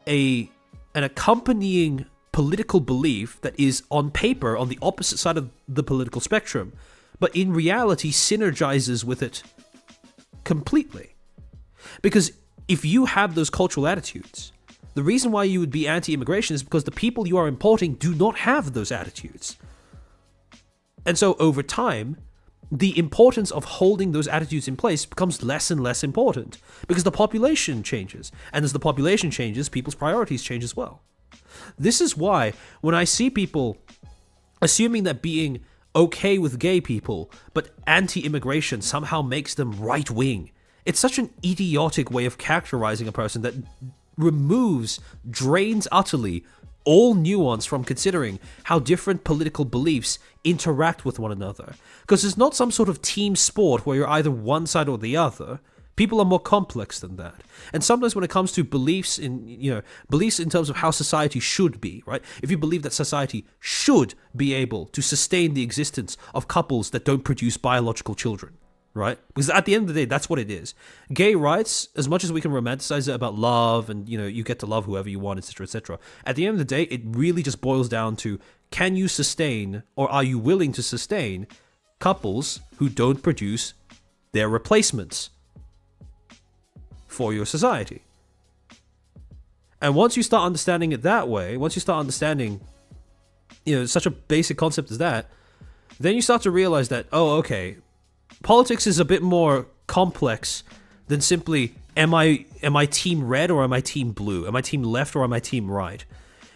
an accompanying political belief that is on paper on the opposite side of the political spectrum, but in reality synergizes with it completely. Because if you have those cultural attitudes, the reason why you would be anti-immigration is because the people you are importing do not have those attitudes. And so over time, the importance of holding those attitudes in place becomes less and less important because the population changes. And as the population changes, people's priorities change as well. This is why when I see people assuming that being okay with gay people but anti-immigration somehow makes them right-wing, it's such an idiotic way of characterizing a person that drains utterly all nuance from considering how different political beliefs interact with one another. Because it's not some sort of team sport where you're either one side or the other. People are more complex than that. And sometimes when it comes to beliefs in terms of how society should be, right? If you believe that society should be able to sustain the existence of couples that don't produce biological children, right? Because at the end of the day, that's what it is. Gay rights, as much as we can romanticize it about love and, you get to love whoever you want, etc., etc., at the end of the day, it really just boils down to, can you sustain, or are you willing to sustain, couples who don't produce their replacements for your society? And once you start understanding it that way, once you start understanding, such a basic concept as that, then you start to realize that, oh, okay, politics is a bit more complex than simply, am I team red or am I team blue? Am I team left or am I team right?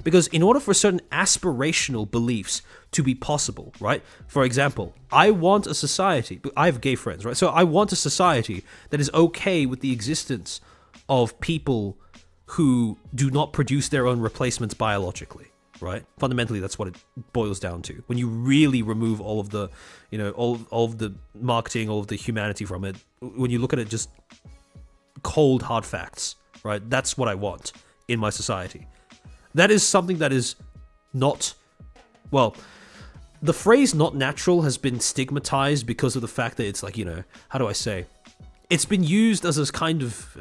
Because in order for certain aspirational beliefs to be possible, right? For example, I want a society, I have gay friends, right? So I want a society that is okay with the existence of people who do not produce their own replacements biologically. Right? Fundamentally, that's what it boils down to. When you really remove all of the, all of the marketing, all of the humanity from it, when you look at it just cold, hard facts, right? That's what I want in my society. That is something that is not, well, the phrase not natural has been stigmatized because of the fact that it's like, how do I say? It's been used as a kind of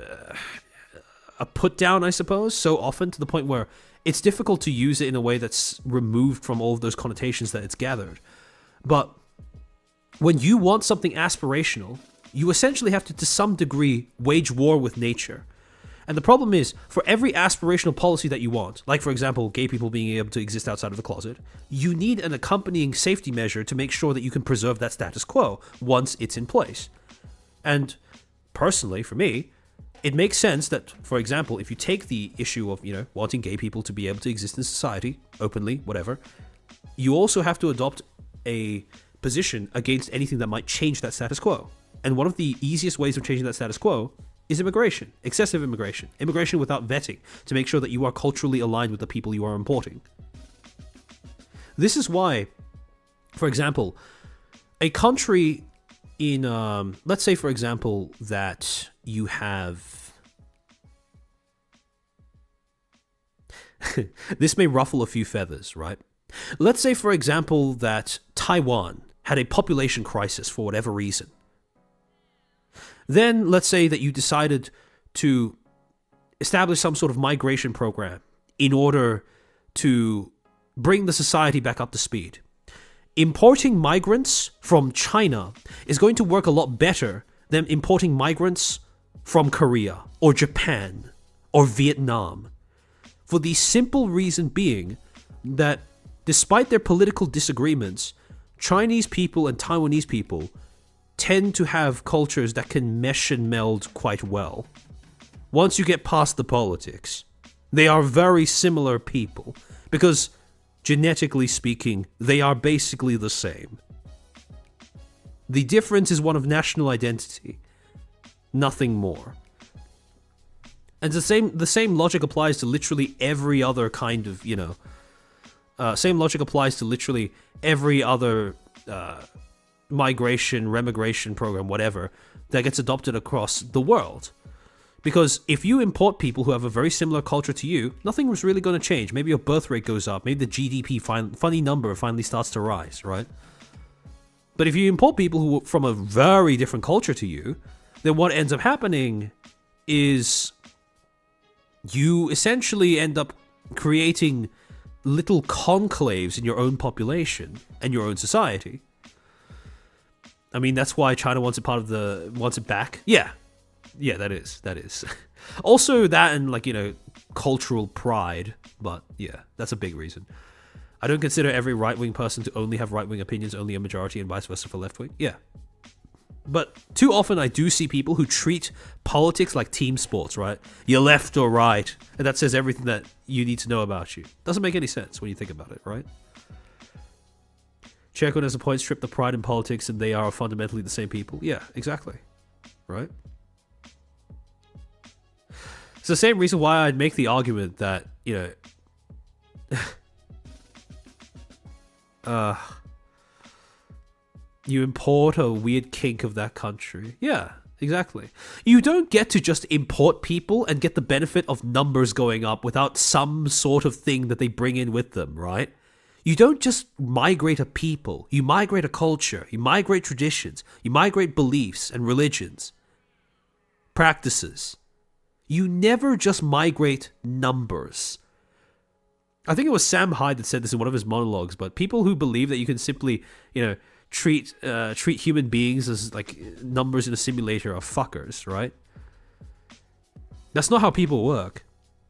a put down, I suppose, so often to the point where it's difficult to use it in a way that's removed from all of those connotations that it's gathered. But when you want something aspirational, you essentially have to some degree, wage war with nature. And the problem is, for every aspirational policy that you want, like for example, gay people being able to exist outside of the closet, you need an accompanying safety measure to make sure that you can preserve that status quo once it's in place. And personally, for me, it makes sense that, for example, if you take the issue of, wanting gay people to be able to exist in society, openly, whatever, you also have to adopt a position against anything that might change that status quo. And one of the easiest ways of changing that status quo is immigration, excessive immigration without vetting, to make sure that you are culturally aligned with the people you are importing. This is why, for example, a country in, let's say, for example, that you have... This may ruffle a few feathers, right? Let's say, for example, that Taiwan had a population crisis for whatever reason. Then let's say that you decided to establish some sort of migration program in order to bring the society back up to speed. Importing migrants from China is going to work a lot better than importing migrants from Korea or Japan or Vietnam. For the simple reason being that despite their political disagreements, Chinese people and Taiwanese people tend to have cultures that can mesh and meld quite well. Once you get past the politics, they are very similar people because, genetically speaking, they are basically the same. The difference is one of national identity, nothing more. And the same logic applies to literally every other kind of, same logic applies to literally every other migration, remigration program, whatever, that gets adopted across the world. Because if you import people who have a very similar culture to you, nothing was really going to change. Maybe your birth rate goes up. Maybe the GDP funny number finally starts to rise, right? But if you import people who are from a very different culture to you, then what ends up happening is you essentially end up creating little conclaves in your own population and your own society. I mean, that's why China wants it back. Yeah, that is. Also that and cultural pride, but yeah, that's a big reason. I don't consider every right-wing person to only have right-wing opinions, only a majority, and vice versa for left-wing. Yeah. But too often I do see people who treat politics like team sports, right? You're left or right, and that says everything that you need to know about you. Doesn't make any sense when you think about it, right? Checo has a point, strip the pride in politics and they are fundamentally the same people. Yeah, exactly. Right? It's the same reason why I'd make the argument that, you import a weird kink of that country. Yeah, exactly. You don't get to just import people and get the benefit of numbers going up without some sort of thing that they bring in with them, right? You don't just migrate a people. You migrate a culture. You migrate traditions. You migrate beliefs and religions. Practices. You never just migrate numbers. I think it was Sam Hyde that said this in one of his monologues, but people who believe that you can simply, treat human beings as like numbers in a simulator are fuckers, right? That's not how people work.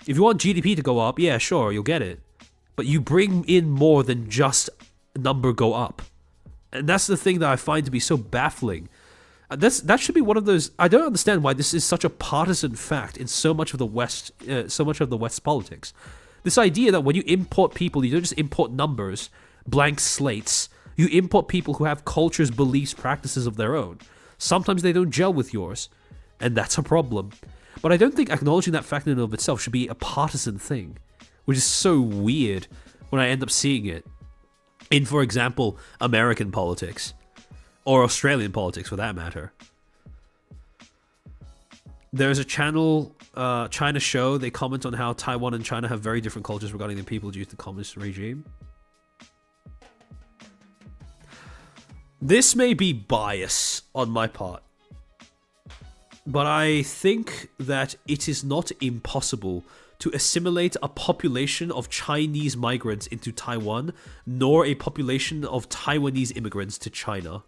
If you want GDP to go up, yeah, sure, you'll get it. But you bring in more than just a number go up. And that's the thing that I find to be so baffling. That should be one of those. I don't understand why this is such a partisan fact in so much of the West, West's politics. This idea that when you import people, you don't just import numbers, blank slates. You import people who have cultures, beliefs, practices of their own. Sometimes they don't gel with yours, and that's a problem. But I don't think acknowledging that fact in and of itself should be a partisan thing, which is so weird when I end up seeing it in, for example, American politics. Or Australian politics, for that matter. There's a channel, China Show, they comment on how Taiwan and China have very different cultures regarding the people due to the communist regime. This may be bias on my part, but I think that it is not impossible to assimilate a population of Chinese migrants into Taiwan, nor a population of Taiwanese immigrants to China.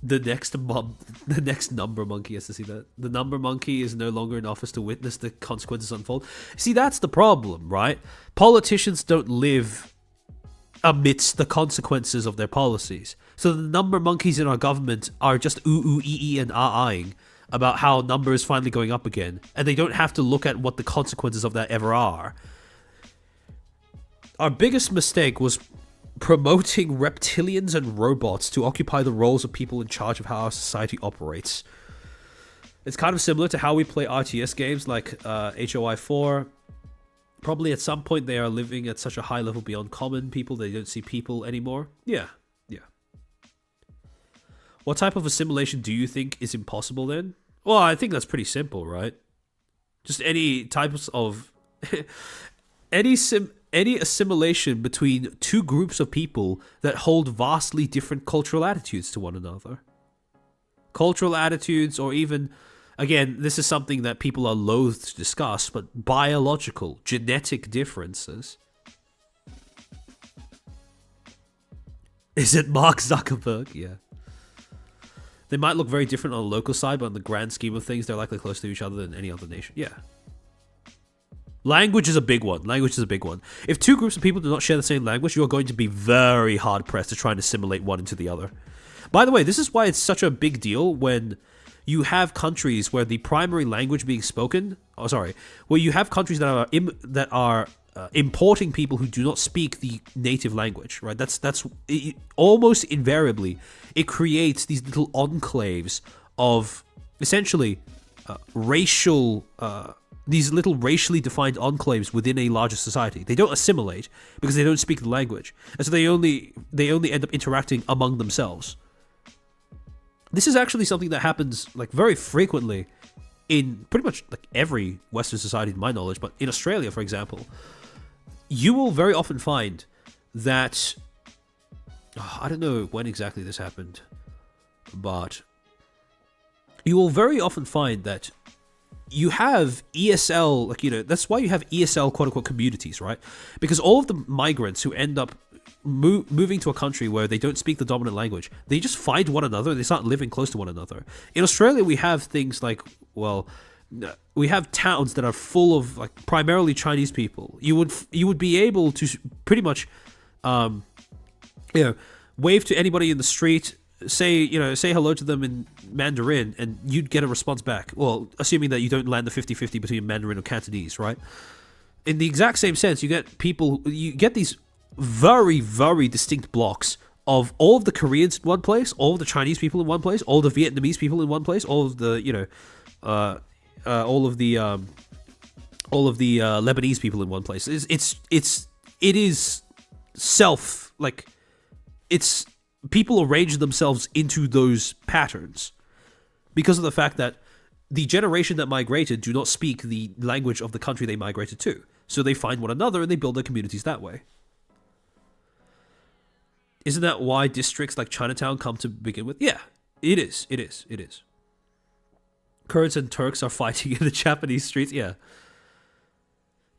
The next number monkey has to see that. The number monkey is no longer in office to witness the consequences unfold. See, that's the problem, right? Politicians don't live amidst the consequences of their policies. So the number monkeys in our government are just ooh, and ah-ahing about how number is finally going up again. And they don't have to look at what the consequences of that ever are. Our biggest mistake was promoting reptilians and robots to occupy the roles of people in charge of how our society operates. It's kind of similar to how we play RTS games like HOI 4. Probably at some point they are living at such a high level beyond common people they don't see people anymore. Yeah. What type of assimilation do you think is impossible then? Well, I think that's pretty simple, right? Just any types of any assimilation between two groups of people that hold vastly different cultural attitudes to one another. Cultural attitudes, or even, again, this is something that people are loath to discuss, but biological, genetic differences. Is it Mark Zuckerberg? Yeah. They might look very different on a local side, but in the grand scheme of things, they're likely closer to each other than any other nation. Yeah. Language is a big one. If two groups of people do not share the same language, you are going to be very hard-pressed to try and assimilate one into the other. By the way, this is why it's such a big deal when you have countries where the primary language being spoken... where you have countries that are importing people who do not speak the native language, right? Almost invariably, it creates these little enclaves of essentially these little racially defined enclaves within a larger society. They don't assimilate because they don't speak the language, and so they only end up interacting among themselves. This is actually something that happens like very frequently in pretty much like every Western society, to my knowledge. But in Australia, for example, you will very often find that I don't know when exactly this happened, but you will very often find that you have ESL, that's why you have ESL quote-unquote communities, right? Because all of the migrants who end up moving to a country where they don't speak the dominant language, they just find one another, they start living close to one another. In Australia, we have things like, we have towns that are full of like primarily Chinese people. You would be able to pretty much, wave to anybody in the street, say hello to them in Mandarin, and you'd get a response back. Well, assuming that you don't land the 50-50 between Mandarin or Cantonese, right? In the exact same sense, you get these very, very distinct blocks of all of the Koreans in one place, all of the Chinese people in one place, all the Vietnamese people in one place, all of the Lebanese people in one place. People arrange themselves into those patterns because of the fact that the generation that migrated do not speak the language of the country they migrated to. So they find one another and they build their communities that way. Isn't that why districts like Chinatown come to begin with? Yeah, it is. Kurds and Turks are fighting in the Japanese streets. Yeah.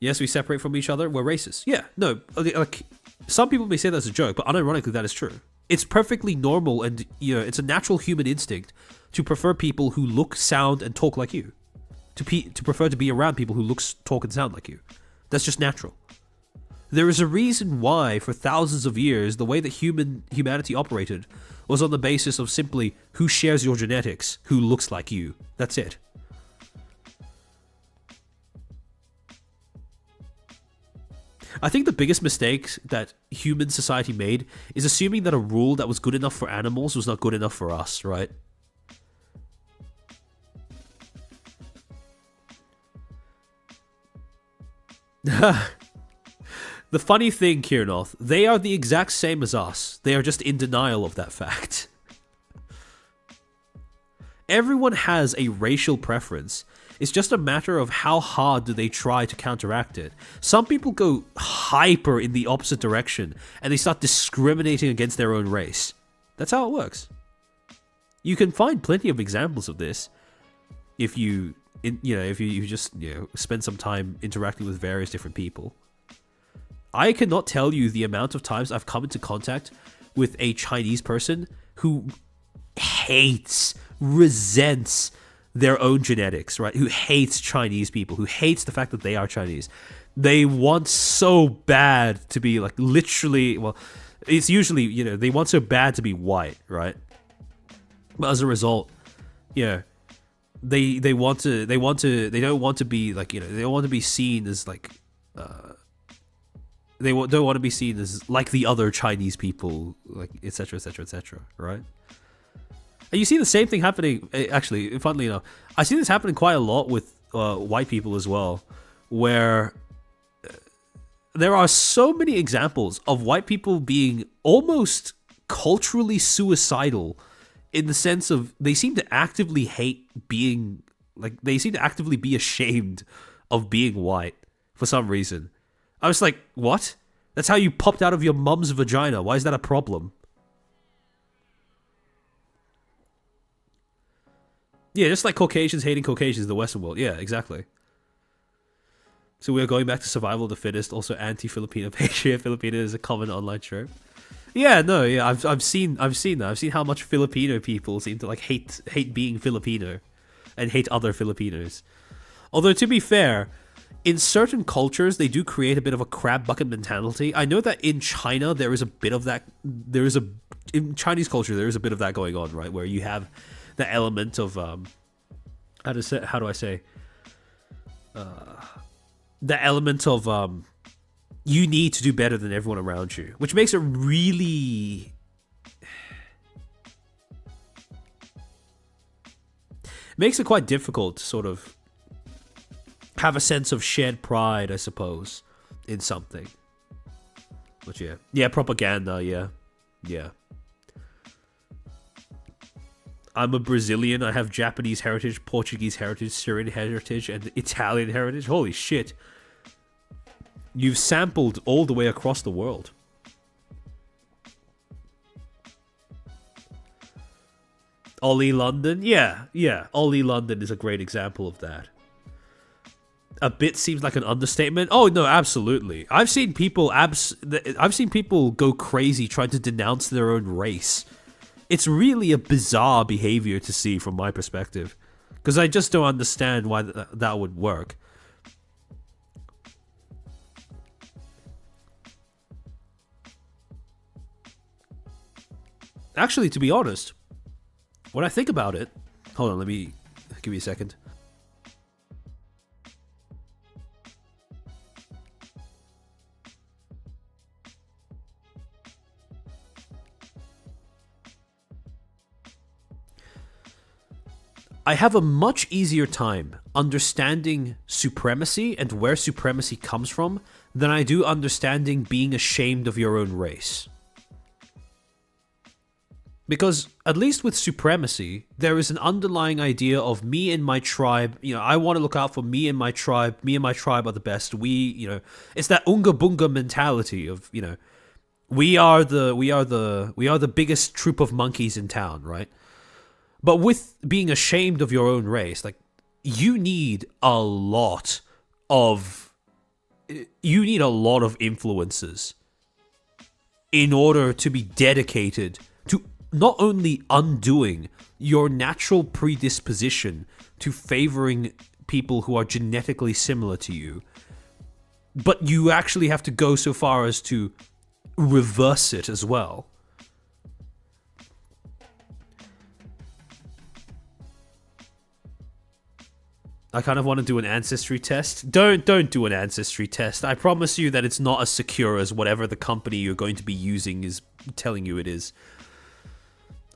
Yes, we separate from each other. We're racist. Yeah. No, like some people may say that's a joke, but unironically that is true. It's perfectly normal, and it's a natural human instinct to prefer people who look, sound, and talk like you. To prefer to be around people who look, talk, and sound like you. That's just natural. There is a reason why, for thousands of years, the way that humanity operated was on the basis of simply who shares your genetics, who looks like you. That's it. I think the biggest mistake that human society made is assuming that a rule that was good enough for animals was not good enough for us, right? The funny thing, Kirnoth, they are the exact same as us. They are just in denial of that fact. Everyone has a racial preference. It's just a matter of how hard do they try to counteract it. Some people go hyper in the opposite direction and they start discriminating against their own race. That's how it works. You can find plenty of examples of this if you just spend some time interacting with various different people. I cannot tell you the amount of times I've come into contact with a Chinese person who resents their own genetics, right? Who hates Chinese people, who hates the fact that they are Chinese. They want so bad to be like literally, it's usually, they want so bad to be white, right? But as a result, they don't want to be like, they don't want to be seen as like, they don't want to be seen as like the other Chinese people, like etc., etc., etc., right? And you see the same thing happening, actually, funnily enough, I see this happening quite a lot with white people as well, where there are so many examples of white people being almost culturally suicidal in the sense of they seem to actively hate they seem to actively be ashamed of being white for some reason. I was like, what? That's how you popped out of your mum's vagina. Why is that a problem? Yeah, just like Caucasians hating Caucasians in the Western world. Yeah, exactly. So we're going back to survival of the fittest, also anti-Filipino patriot. Filipino is a common online trope. Yeah, no, yeah, I've seen that. I've seen how much Filipino people seem to like hate being Filipino and hate other Filipinos. Although to be fair, in certain cultures they do create a bit of a crab bucket mentality. I know that in China there is a bit of that. In Chinese culture there is a bit of that going on, right? Where you have the element of how do I say the element of you need to do better than everyone around you, which makes it really makes it quite difficult to sort of have a sense of shared pride, I suppose, in something. But yeah, propaganda, yeah. I'm a Brazilian. I have Japanese heritage, Portuguese heritage, Syrian heritage, and Italian heritage. Holy shit. You've sampled all the way across the world. Ollie London? Yeah. Ollie London is a great example of that. A bit seems like an understatement. Oh no, absolutely. I've seen people go crazy trying to denounce their own race. It's really a bizarre behavior to see from my perspective, because I just don't understand why that would work. Actually, to be honest, when I think about it, hold on, give me a second. I have a much easier time understanding supremacy and where supremacy comes from than I do understanding being ashamed of your own race. Because, at least with supremacy, there is an underlying idea of me and my tribe. You know, I want to look out for me and my tribe. Me and my tribe are the best. It's that unga bunga mentality of, we are the biggest troop of monkeys in town, right? But with being ashamed of your own race, like, you need a lot of influences in order to be dedicated to not only undoing your natural predisposition to favoring people who are genetically similar to you, but you actually have to go so far as to reverse it as well. I kind of want to do an ancestry test. Don't do an ancestry test. I promise you that it's not as secure as whatever the company you're going to be using is telling you it is.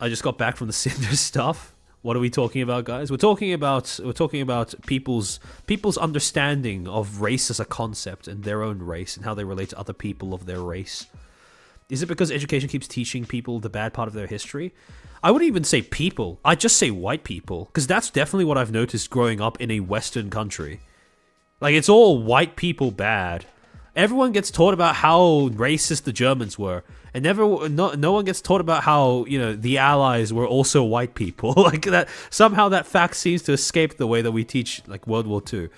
I just got back from the Cinder stuff. What are we talking about, guys? We're talking about people's understanding of race as a concept and their own race and how they relate to other people of their race. Is it because education keeps teaching people the bad part of their history? I wouldn't even say people. I'd just say white people, because that's definitely what I've noticed growing up in a Western country. Like, it's all white people bad. Everyone gets taught about how racist the Germans were, and no one gets taught about how, the Allies were also white people. Like, that somehow that fact seems to escape the way that we teach, like, World War II.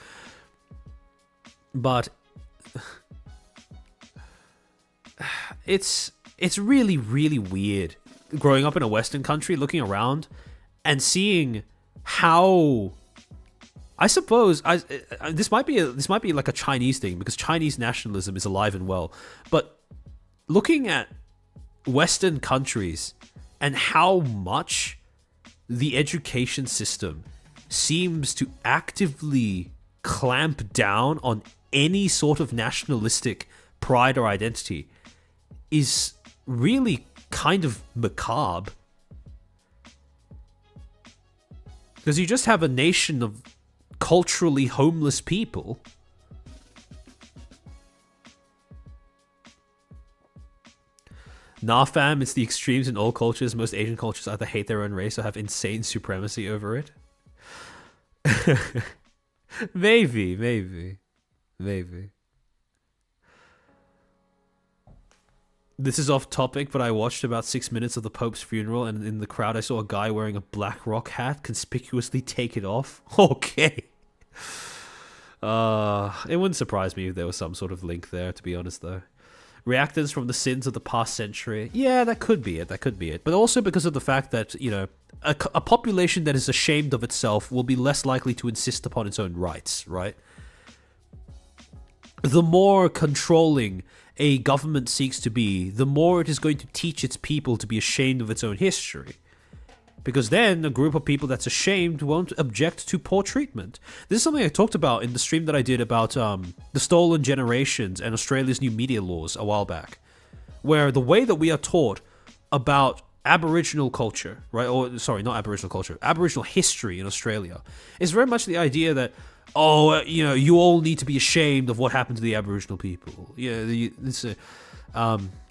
But it's really, really weird growing up in a Western country, looking around and seeing how, I suppose, this might be like a Chinese thing, because Chinese nationalism is alive and well, but looking at Western countries and how much the education system seems to actively clamp down on any sort of nationalistic pride or identity is really kind of macabre. Because you just have a nation of culturally homeless people. Nah, fam, it's the extremes in all cultures. Most Asian cultures either hate their own race or have insane supremacy over it. Maybe. This is off topic, but I watched about 6 minutes of the Pope's funeral, and in the crowd I saw a guy wearing a black rock hat conspicuously take it off. Okay. It wouldn't surprise me if there was some sort of link there, to be honest, though. Reactants from the sins of the past century. Yeah, that could be it. That could be it. But also because of the fact that, you know, a population that is ashamed of itself will be less likely to insist upon its own rights, right? The more controlling a government seeks to be, the more it is going to teach its people to be ashamed of its own history. Because then a group of people that's ashamed won't object to poor treatment. This is something I talked about in the stream that I did about the stolen generations and Australia's new media laws a while back. Where the way that we are taught about Aboriginal culture, right? Or, sorry, not Aboriginal culture, Aboriginal history in Australia is very much the idea that, oh, you know, you all need to be ashamed of what happened to the Aboriginal people. Yeah,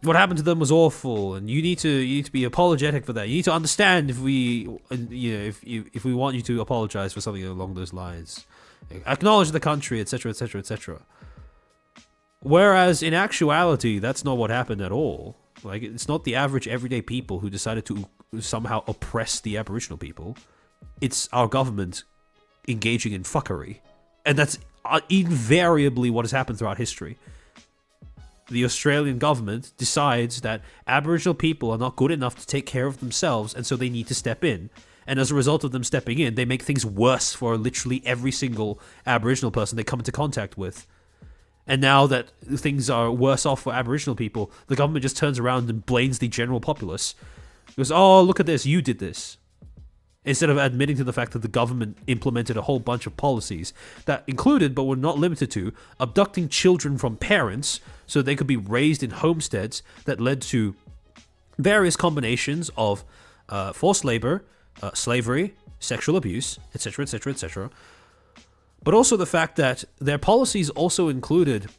what happened to them was awful, and you need to be apologetic for that. You need to understand if we want you to apologize for something along those lines, acknowledge the country, etc., etc., etc. Whereas in actuality, that's not what happened at all. Like, it's not the average everyday people who decided to somehow oppress the Aboriginal people. It's our government engaging in fuckery. And that's invariably what has happened throughout history. The Australian government decides that Aboriginal people are not good enough to take care of themselves, and so they need to step in. And as a result of them stepping in, they make things worse for literally every single Aboriginal person they come into contact with. And now that things are worse off for Aboriginal people, the government just turns around and blames the general populace. It goes, oh, look at this, you did this. Instead of admitting to the fact that the government implemented a whole bunch of policies that included, but were not limited to, abducting children from parents so they could be raised in homesteads that led to various combinations of forced labor, slavery, sexual abuse, etc., etc., etc. But also the fact that their policies also included,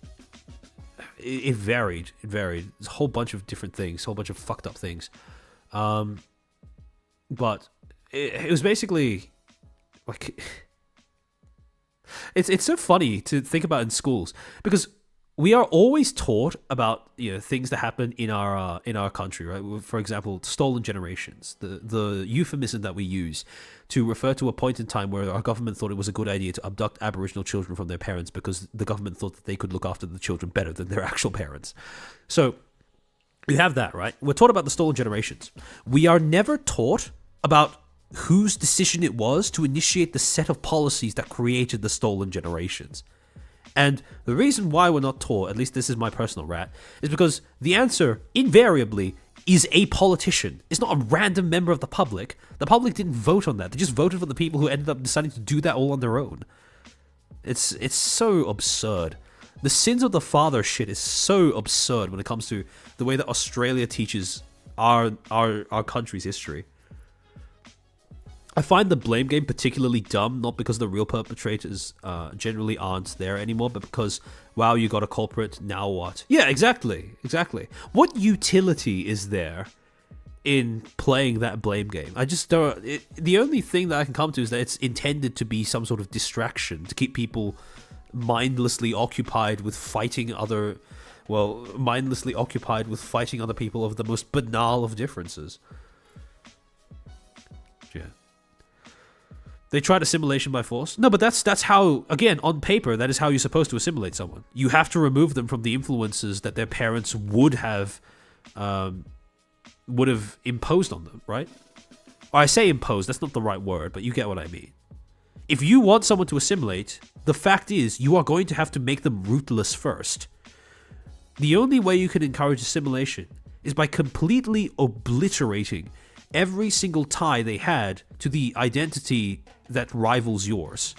it varied. There's a whole bunch of different things, a whole bunch of fucked up things. But it was basically like, it's so funny to think about in schools, because we are always taught about, you know, things that happen in our country, right? For example, stolen generations, the euphemism that we use to refer to a point in time where our government thought it was a good idea to abduct Aboriginal children from their parents because the government thought that they could look after the children better than their actual parents. So you have that, right? We're taught about the stolen generations. We are never taught about whose decision it was to initiate the set of policies that created the stolen generations. And the reason why we're not taught, at least this is my personal rant, is because the answer, invariably, is a politician. It's not a random member of the public. The public didn't vote on that. They just voted for the people who ended up deciding to do that all on their own. It's so absurd. The sins of the father shit is so absurd when it comes to the way that Australia teaches our country's history. I find the blame game particularly dumb, not because the real perpetrators generally aren't there anymore, but because, wow, you got a culprit, now what? Yeah, exactly. What utility is there in playing that blame game? I just don't. The only thing that I can come to is that it's intended to be some sort of distraction, to keep people mindlessly occupied with fighting other people over the most banal of differences. Yeah. They tried assimilation by force. No, but that's how, again, on paper, that is how you're supposed to assimilate someone. You have to remove them from the influences that their parents would have imposed on them, right? Or I say imposed, that's not the right word, but you get what I mean. If you want someone to assimilate, the fact is you are going to have to make them rootless first. The only way you can encourage assimilation is by completely obliterating every single tie they had to the identity that rivals yours,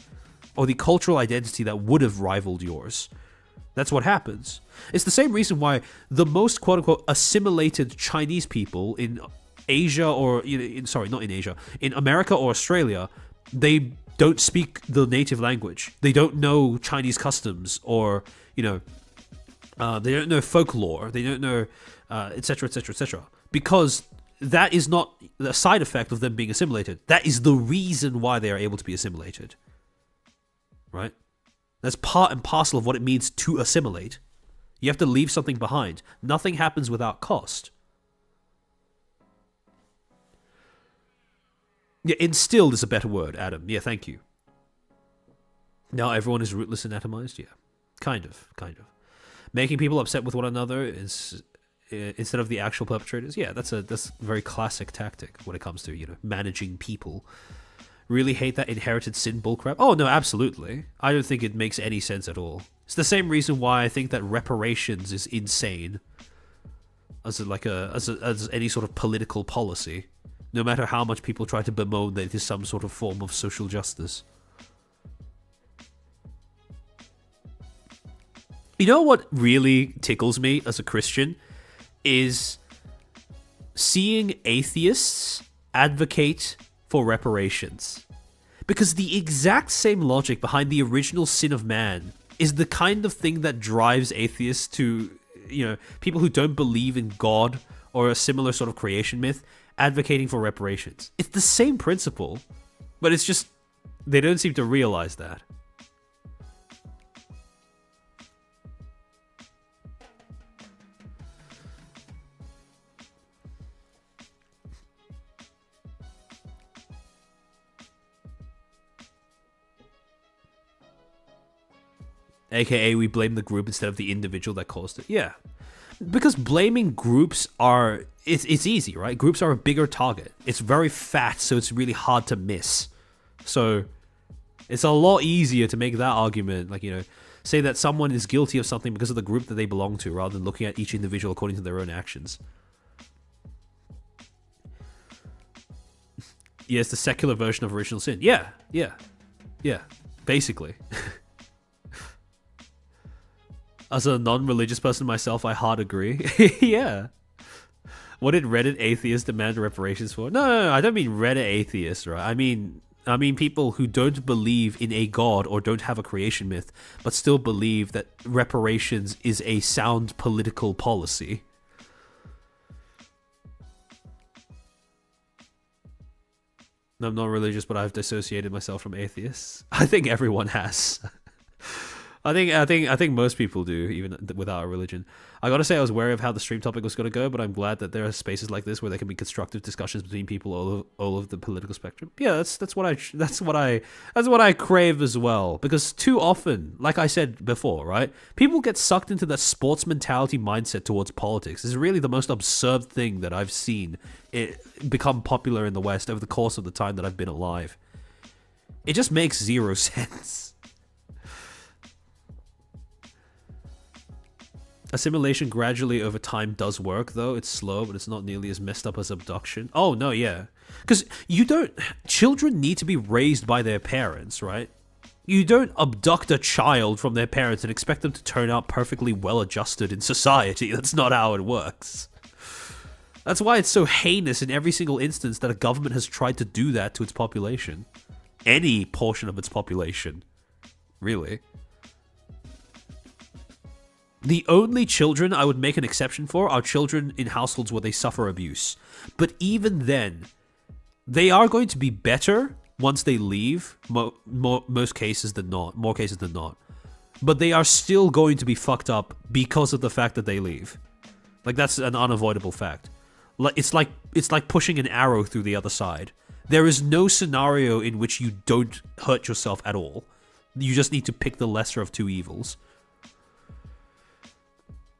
or the cultural identity that would have rivaled yours. That's what happens. It's the same reason why the most quote-unquote assimilated Chinese people in Asia, or in America or Australia, they don't speak the native language. They don't know Chinese customs, or they don't know folklore. They don't know etc., etc., etc. Because that is not the side effect of them being assimilated. That is the reason why they are able to be assimilated. Right? That's part and parcel of what it means to assimilate. You have to leave something behind. Nothing happens without cost. Yeah, instilled is a better word, Adam. Yeah, thank you. Now everyone is rootless and atomized? Yeah. Kind of. Making people upset with one another is instead of the actual perpetrators. Yeah, that's a very classic tactic when it comes to, managing people. Really hate that inherited sin bullcrap? Oh, no, absolutely. I don't think it makes any sense at all. It's the same reason why I think that reparations is insane as any sort of political policy, no matter how much people try to bemoan that it is some sort of form of social justice. You know what really tickles me as a Christian is seeing atheists advocate for reparations. Because the exact same logic behind the original sin of man is the kind of thing that drives atheists to, people who don't believe in God or a similar sort of creation myth advocating for reparations. It's the same principle, but it's just they don't seem to realize that. AKA, we blame the group instead of the individual that caused it. Yeah. Because blaming groups it's easy, right? Groups are a bigger target. It's very fat, so it's really hard to miss. So it's a lot easier to make that argument, say that someone is guilty of something because of the group that they belong to, rather than looking at each individual according to their own actions. Yeah, it's the secular version of original sin. Yeah. Basically. As a non-religious person myself, I hard agree. Yeah. What did Reddit atheists demand reparations for? No, I don't mean Reddit atheists, right? I mean people who don't believe in a god or don't have a creation myth, but still believe that reparations is a sound political policy. I'm not religious, but I've dissociated myself from atheists. I think everyone has. I think most people do, even without a religion. I gotta say, I was wary of how the stream topic was gonna go, but I'm glad that there are spaces like this where there can be constructive discussions between people all of the political spectrum. Yeah, that's what I crave as well. Because too often, like I said before, right, people get sucked into that sports mentality mindset towards politics. It's really the most absurd thing that I've seen it become popular in the West over the course of the time that I've been alive. It just makes zero sense. Assimilation gradually over time does work, though. It's slow, but it's not nearly as messed up as abduction. Oh, no, yeah. Because children need to be raised by their parents, right? You don't abduct a child from their parents and expect them to turn out perfectly well-adjusted in society. That's not how it works. That's why it's so heinous in every single instance that a government has tried to do that to its population. Any portion of its population. Really. The only children I would make an exception for are children in households where they suffer abuse. But even then, they are going to be better once they leave, most cases than not, more cases than not. But they are still going to be fucked up because of the fact that they leave. Like, that's an unavoidable fact. It's like pushing an arrow through the other side. There is no scenario in which you don't hurt yourself at all. You just need to pick the lesser of two evils.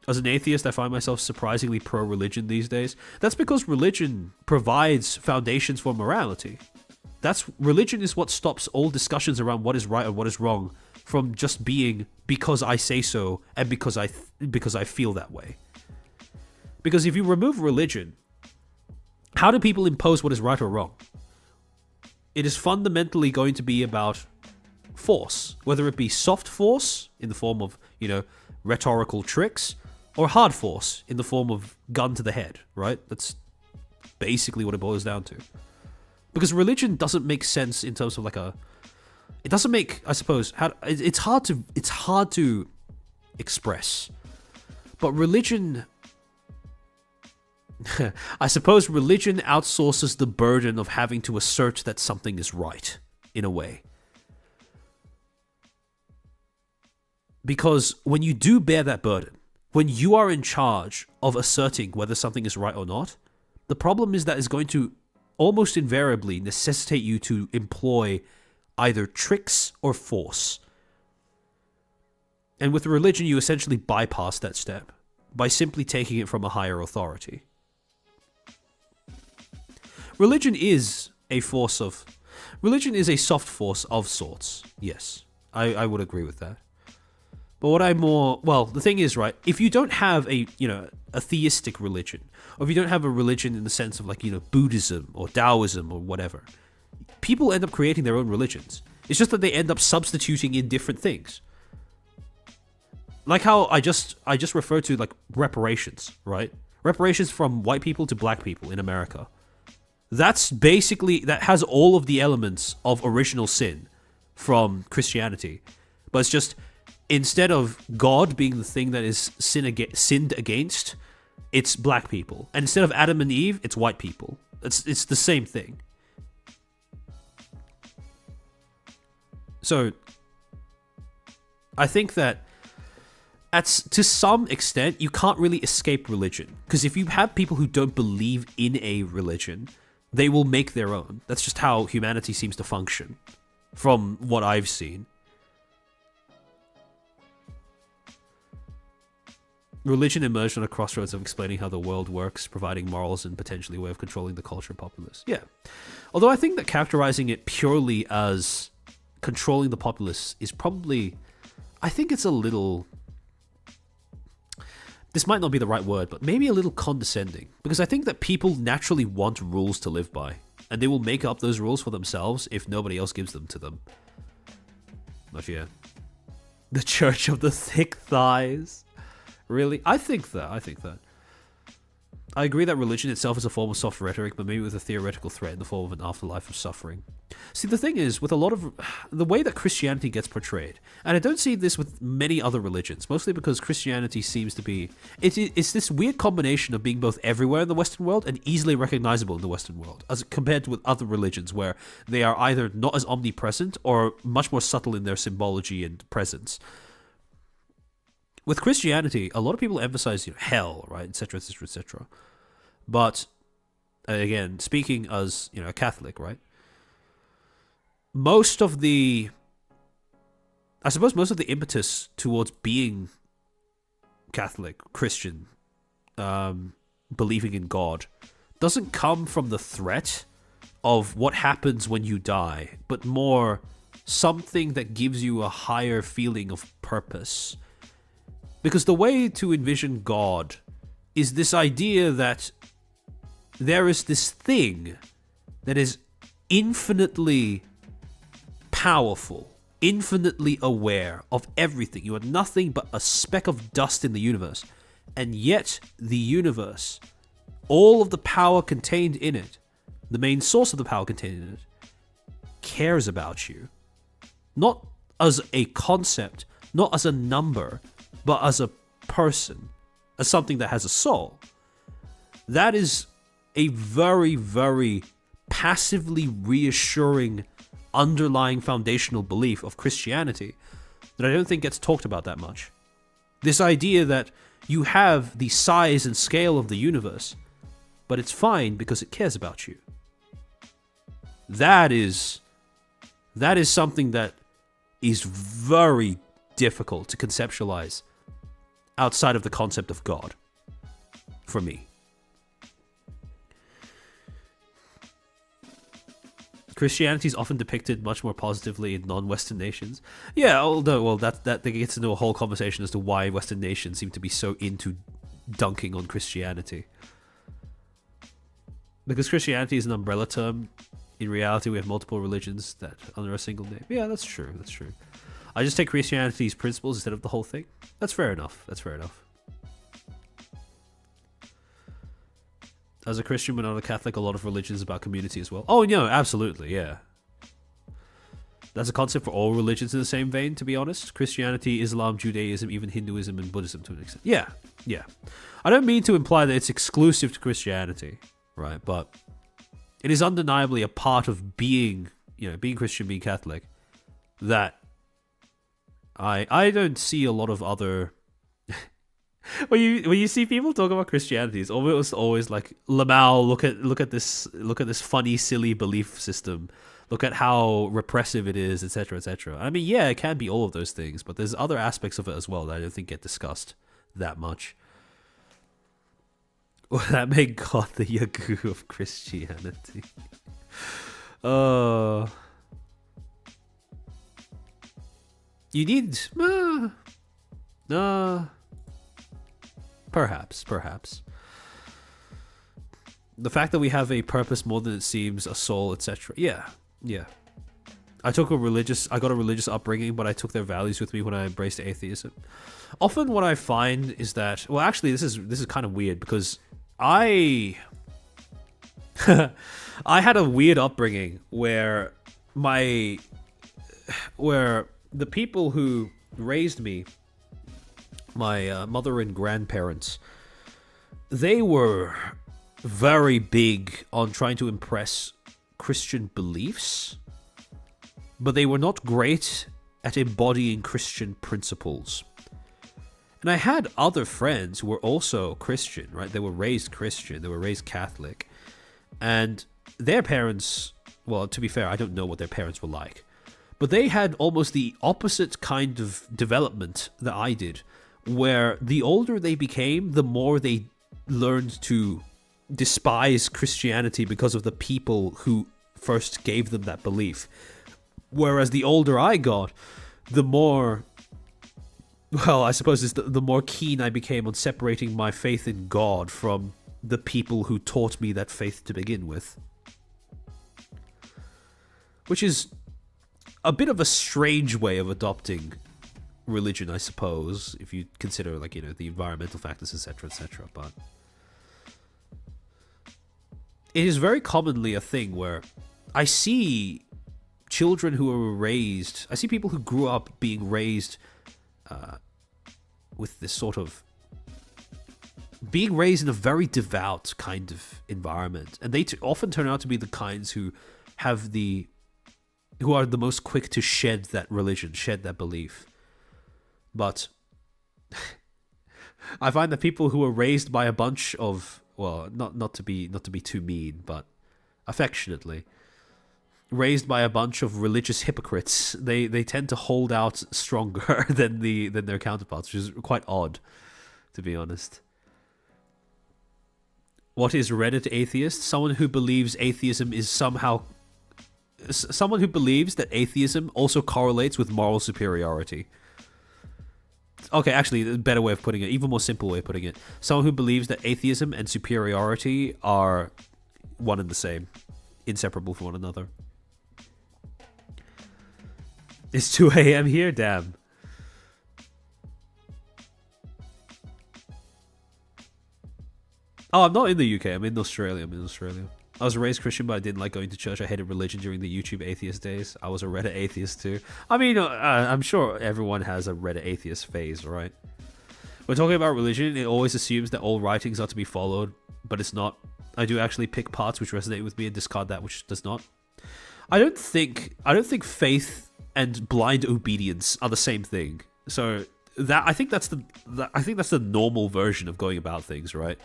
As an atheist, I find myself surprisingly pro-religion these days. That's because religion provides foundations for morality. Religion is what stops all discussions around what is right and what is wrong from just being because I say so and because I feel that way. Because if you remove religion, how do people impose what is right or wrong? It is fundamentally going to be about force, whether it be soft force in the form of, rhetorical tricks, or hard force in the form of gun to the head, right? That's basically what it boils down to. Because religion doesn't make sense in terms of it doesn't make, I suppose, it's hard to express. But religion, I suppose religion outsources the burden of having to assert that something is right, in a way. Because when you do bear that burden, when you are in charge of asserting whether something is right or not, the problem is that it's going to almost invariably necessitate you to employ either tricks or force. And with religion, you essentially bypass that step by simply taking it from a higher authority. Religion is a soft force of sorts. Yes, I would agree with that. But the thing is, right, if you don't have a theistic religion, or if you don't have a religion in the sense of Buddhism or Taoism or whatever, people end up creating their own religions. It's just that they end up substituting in different things. Like how I just referred to reparations, right? Reparations from white people to black people in America. That has all of the elements of original sin from Christianity. But it's just, instead of God being the thing that is sinned against, it's black people. And instead of Adam and Eve, it's white people. It's the same thing. So, I think that to some extent, you can't really escape religion. Because if you have people who don't believe in a religion, they will make their own. That's just how humanity seems to function, from what I've seen. Religion emerged on a crossroads of explaining how the world works, providing morals, and potentially a way of controlling the culture and populace. Yeah. Although I think that characterizing it purely as controlling the populace is probably... I think it's a little... This might not be the right word, but maybe a little condescending. Because I think that people naturally want rules to live by. And they will make up those rules for themselves if nobody else gives them to them. But yeah. The Church of the Thick Thighs. Really? I think that. I agree that religion itself is a form of soft rhetoric, but maybe with a theoretical threat in the form of an afterlife of suffering. See, the thing is, with a lot of the way that Christianity gets portrayed, and I don't see this with many other religions, mostly because Christianity seems to be... It's this weird combination of being both everywhere in the Western world and easily recognizable in the Western world, as compared to with other religions where they are either not as omnipresent or much more subtle in their symbology and presence. With Christianity, a lot of people emphasize hell, right, etc., etc., etc. But again, speaking as a Catholic, right, most of the impetus towards being Catholic, Christian, believing in God, doesn't come from the threat of what happens when you die, but more something that gives you a higher feeling of purpose. Because the way to envision God is this idea that there is this thing that is infinitely powerful, infinitely aware of everything. You are nothing but a speck of dust in the universe. And yet, the universe, all of the power contained in it, the main source of the power contained in it, cares about you. Not as a concept, not as a number, but as a person, as something that has a soul. That is a very, very passively reassuring underlying foundational belief of Christianity that I don't think gets talked about that much. This idea that you have the size and scale of the universe, but it's fine because it cares about you. That is something that is very difficult to conceptualize outside of the concept of God, for me. Christianity is often depicted much more positively in non-Western nations. Yeah, although, that gets into a whole conversation as to why Western nations seem to be so into dunking on Christianity. Because Christianity is an umbrella term. In reality, we have multiple religions that under a single name. Yeah, that's true. I just take Christianity's principles instead of the whole thing. That's fair enough. As a Christian but not a Catholic, a lot of religions about community as well. Oh, no, absolutely, yeah. That's a concept for all religions in the same vein, to be honest. Christianity, Islam, Judaism, even Hinduism and Buddhism to an extent. Yeah. I don't mean to imply that it's exclusive to Christianity, right? But it is undeniably a part of being Christian, being Catholic, that I don't see a lot of other when you see people talk about Christianity, it's always like, Lamau, look at this funny, silly belief system. Look at how repressive it is, etc., etc. I mean, yeah, it can be all of those things, but there's other aspects of it as well that I don't think get discussed that much. That made God the Yagoo of Christianity. You need... Perhaps. The fact that we have a purpose more than it seems, a soul, etc. Yeah. I got a religious upbringing, but I took their values with me when I embraced atheism. Often what I find is that... Well, actually, this is kind of weird, because I had a weird upbringing where the people who raised me, my mother and grandparents, they were very big on trying to impress Christian beliefs, but they were not great at embodying Christian principles. And I had other friends who were also Christian, right? They were raised Christian, they were raised Catholic, and their parents, well, to be fair, I don't know what their parents were like, but they had almost the opposite kind of development that I did, where the older they became, the more they learned to despise Christianity because of the people who first gave them that belief. Whereas the older I got, the more... Well, I suppose it's the more keen I became on separating my faith in God from the people who taught me that faith to begin with. Which is a bit of a strange way of adopting religion, I suppose, if you consider, like, you know, the environmental factors, etc., etc. But it is very commonly a thing where I see children who are raised... I see people who grew up being raised... with this sort of being raised in a very devout kind of environment, and they often turn out to be the kinds who are the most quick to shed that religion, shed that belief. But I find that people who are raised by a bunch of, well, not to be too mean, but affectionately raised by a bunch of religious hypocrites, they tend to hold out stronger than their counterparts, which is quite odd, to be honest. What is Reddit atheist? Someone who believes that atheism also correlates with moral superiority. Okay, actually, a better way of putting it, even more simple way of putting it. Someone who believes that atheism and superiority are one and the same, inseparable from one another. It's 2 a.m. here? Damn. Oh, I'm not in the UK. I'm in Australia. I was raised Christian, but I didn't like going to church. I hated religion during the YouTube atheist days. I was a Reddit atheist too. I mean, I'm sure everyone has a Reddit atheist phase, right? When talking about religion, it always assumes that all writings are to be followed, but it's not. I do actually pick parts which resonate with me and discard that which does not. I don't think faith and blind obedience are the same thing. So I think that's the normal version of going about things, right?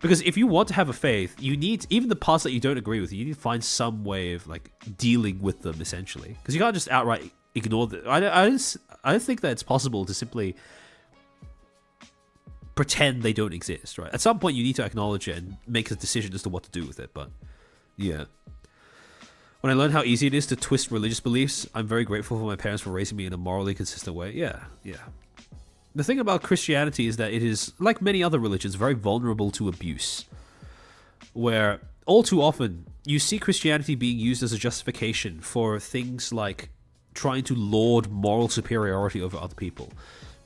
Because if you want to have a faith, you need, even the parts that you don't agree with, you need to find some way of, like, dealing with them, essentially. Because you can't just outright ignore them. I don't think that it's possible to simply pretend they don't exist, right? At some point, you need to acknowledge it and make a decision as to what to do with it, but yeah. When I learned how easy it is to twist religious beliefs, I'm very grateful for my parents for raising me in a morally consistent way. Yeah. The thing about Christianity is that it is, like many other religions, very vulnerable to abuse. Where, all too often, you see Christianity being used as a justification for things like trying to lord moral superiority over other people.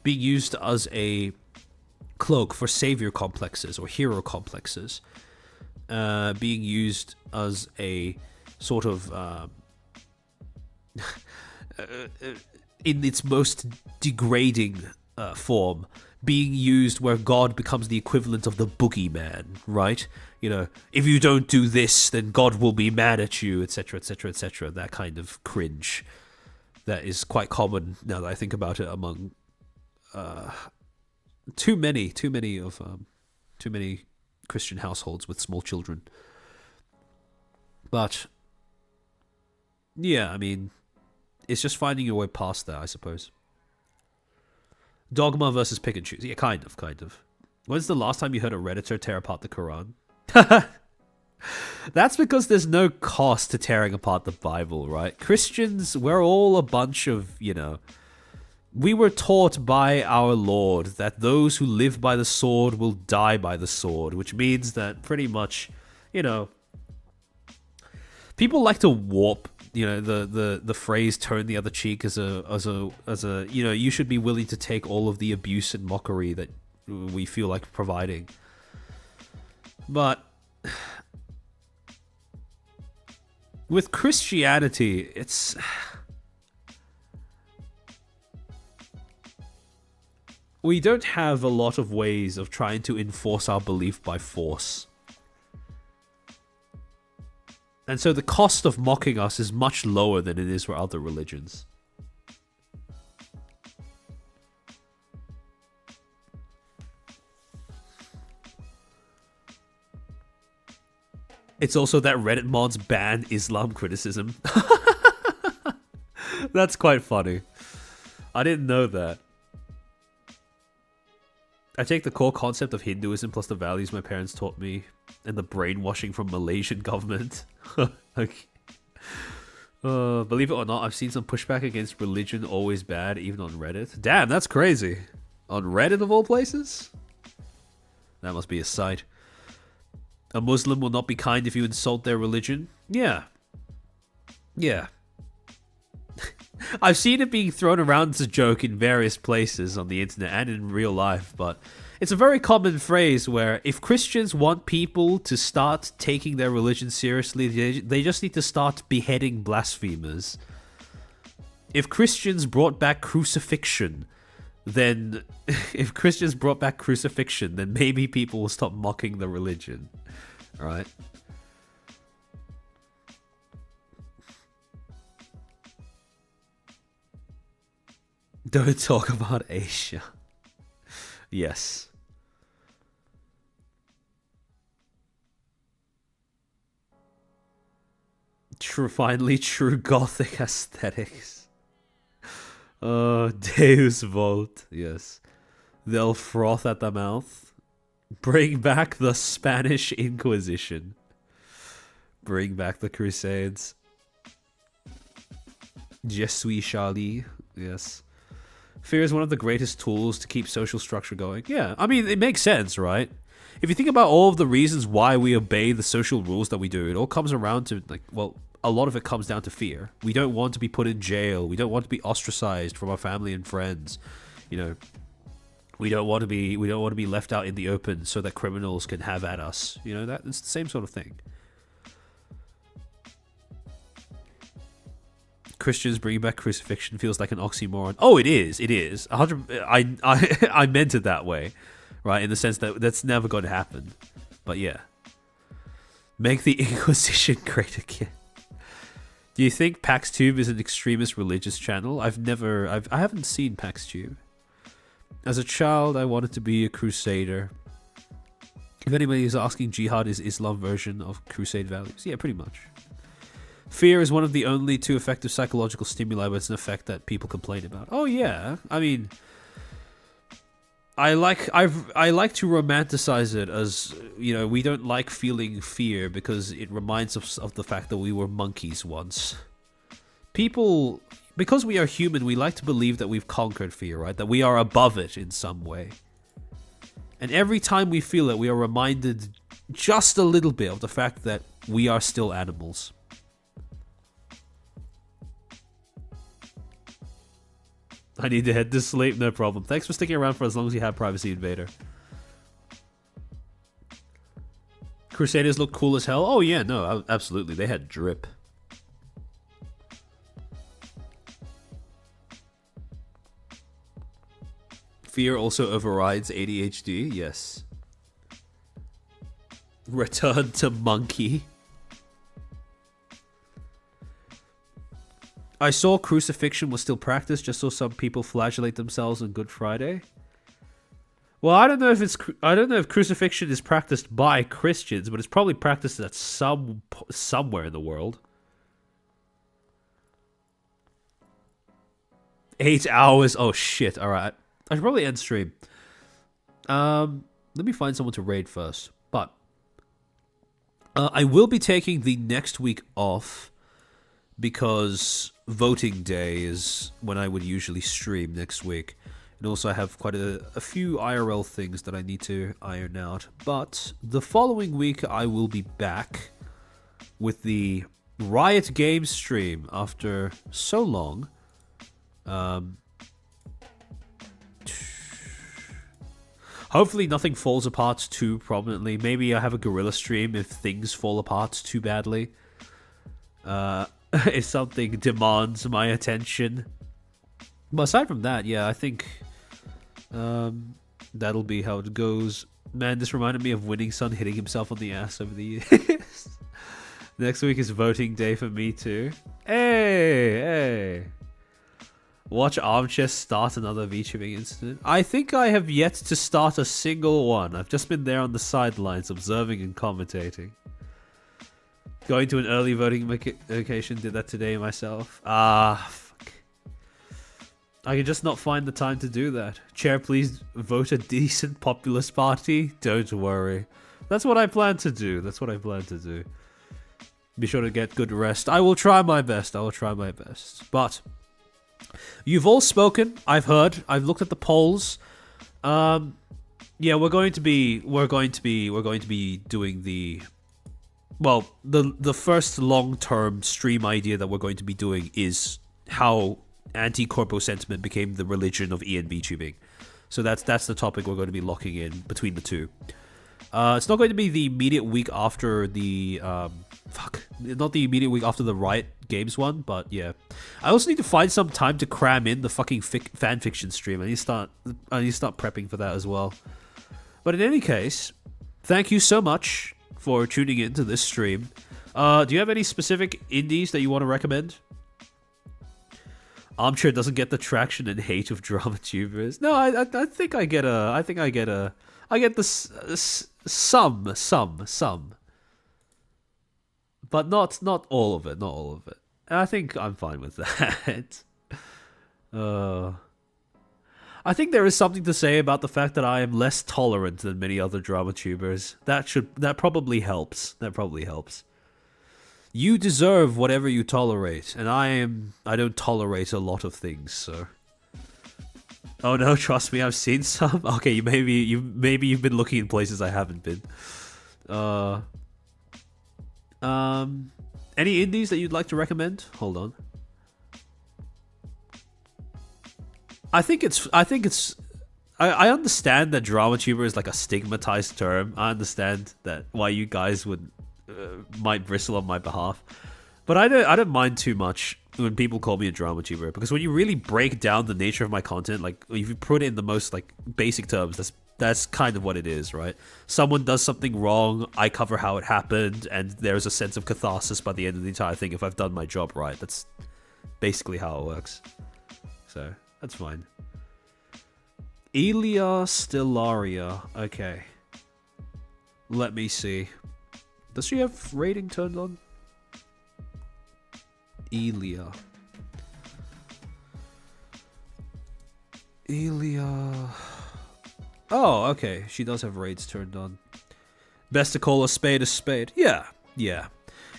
Being used as a cloak for savior complexes or hero complexes. Being used as a sort of in its most degrading form, being used where God becomes the equivalent of the boogeyman, right? You know, if you don't do this, then God will be mad at you, etc., etc., etc. That kind of cringe that is quite common now that I think about it among too many too many Christian households with small children. But yeah, I mean, it's just finding your way past that, I suppose. Dogma versus pick and choose. Yeah, kind of. When's the last time you heard a Redditor tear apart the Quran? That's because there's no cost to tearing apart the Bible, right? Christians, we're all a bunch of, we were taught by our Lord that those who live by the sword will die by the sword, which means that pretty much, people like to warp, the phrase "turn the other cheek" as a you should be willing to take all of the abuse and mockery that we feel like providing. But with Christianity, it's we don't have a lot of ways of trying to enforce our belief by force. And so the cost of mocking us is much lower than it is for other religions. It's also that Reddit mods ban Islam criticism. That's quite funny. I didn't know that. I take the core concept of Hinduism plus the values my parents taught me and the brainwashing from Malaysian government. Okay. Believe it or not, I've seen some pushback against religion always bad, even on Reddit. Damn, that's crazy. On Reddit of all places? That must be a sight. A Muslim will not be kind if you insult their religion? Yeah. Yeah. I've seen it being thrown around as a joke in various places on the internet and in real life, but it's a very common phrase where if Christians want people to start taking their religion seriously, they just need to start beheading blasphemers. If Christians brought back crucifixion, then maybe people will stop mocking the religion. All right? Don't talk about Asia. Yes. Finally true gothic aesthetics. Deus Volt. Yes. They'll froth at the mouth. Bring back the Spanish Inquisition. Bring back the Crusades. Je suis Charlie. Yes. Fear is one of the greatest tools to keep social structure going. Yeah, I mean, it makes sense, right? If you think about all of the reasons why we obey the social rules that we do, it all comes around to, a lot of it comes down to fear. We don't want to be put in jail. We don't want to be ostracized from our family and friends. We don't want to be left out in the open so that criminals can have at us. It's the same sort of thing. Christians bringing back crucifixion feels like an oxymoron. Oh, it is. It is. I meant it that way, right? In the sense that that's never going to happen. But yeah. Make the Inquisition great again. Do you think PaxTube is an extremist religious channel? I haven't seen PaxTube. As a child, I wanted to be a crusader. If anybody is asking, jihad is Islam version of crusade values. Yeah, pretty much. Fear is one of the only two effective psychological stimuli, but it's an effect that people complain about. Oh yeah, I mean, I like to romanticize it as, we don't like feeling fear because it reminds us of the fact that we were monkeys once. People, because we are human, we like to believe that we've conquered fear, right? That we are above it in some way. And every time we feel it, we are reminded just a little bit of the fact that we are still animals. I need to head to sleep, no problem. Thanks for sticking around for as long as you have, Privacy Invader. Crusaders look cool as hell. Oh yeah, no, absolutely. They had drip. Fear also overrides ADHD, yes. Return to monkey. I saw crucifixion was still practiced, just saw some people flagellate themselves on Good Friday. Well, I don't know if crucifixion is practiced by Christians, but it's probably practiced at somewhere in the world. 8 hours. Oh shit! All right, I should probably end stream. Let me find someone to raid first. But I will be taking the next week off because voting day is when I would usually stream next week. And also I have quite a few IRL things that I need to iron out. But the following week I will be back with the Riot Games stream after so long. Hopefully nothing falls apart too prominently. Maybe I have a gorilla stream if things fall apart too badly. If something demands my attention. But aside from that, yeah, I think that'll be how it goes. Man, this reminded me of Winning Son hitting himself on the ass over the years. Next week is voting day for me too. Hey! Watch Armchair start another VTubing incident. I think I have yet to start a single one. I've just been there on the sidelines observing and commentating. Going to an early voting location, did that today myself. Fuck. I can just not find the time to do that. Chair, please vote a decent populist party. Don't worry. That's what I plan to do. Be sure to get good rest. I will try my best. But you've all spoken. I've heard. I've looked at the polls. Yeah, we're going to be doing the. Well, the first long-term stream idea that we're going to be doing is how anti-corpo sentiment became the religion of VTubing. So that's the topic we're going to be locking in between the two. It's not going to be the immediate week after the not the immediate week after the Riot Games one, but yeah. I also need to find some time to cram in the fucking fan fiction stream. I need to start prepping for that as well. But in any case, thank you so much for tuning in to this stream. Do you have any specific indies that you want to recommend? Armchair doesn't get the traction and hate of drama tubers. No, I think I get some. But not all of it, And I think I'm fine with that. I think there is something to say about the fact that I am less tolerant than many other drama tubers. That probably helps. You deserve whatever you tolerate, and I don't tolerate a lot of things, so. Oh no, trust me, I've seen some. Okay, maybe you've been looking in places I haven't been. Any indies that you'd like to recommend? Hold on. I understand that drama tuber is like a stigmatized term. I understand that why you guys might bristle on my behalf, but I don't mind too much when people call me a drama tuber, because when you really break down the nature of my content, like if you put it in the most like basic terms, that's kind of what it is, right? Someone does something wrong, I cover how it happened, and there's a sense of catharsis by the end of the entire thing if I've done my job right. That's basically how it works. So that's fine. Elia Stellaria. Okay. Let me see. Does she have rating turned on? Elia. Oh, okay. She does have raids turned on. Best to call a spade a spade. Yeah.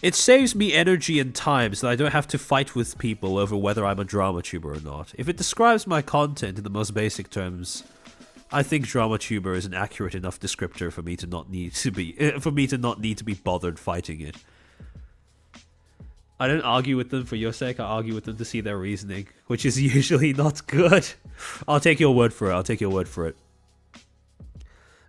It saves me energy and time so that I don't have to fight with people over whether I'm a drama tuber or not. If it describes my content in the most basic terms, I think drama tuber is an accurate enough descriptor for me to not need to be bothered fighting it. I don't argue with them for your sake, I argue with them to see their reasoning, which is usually not good. I'll take your word for it.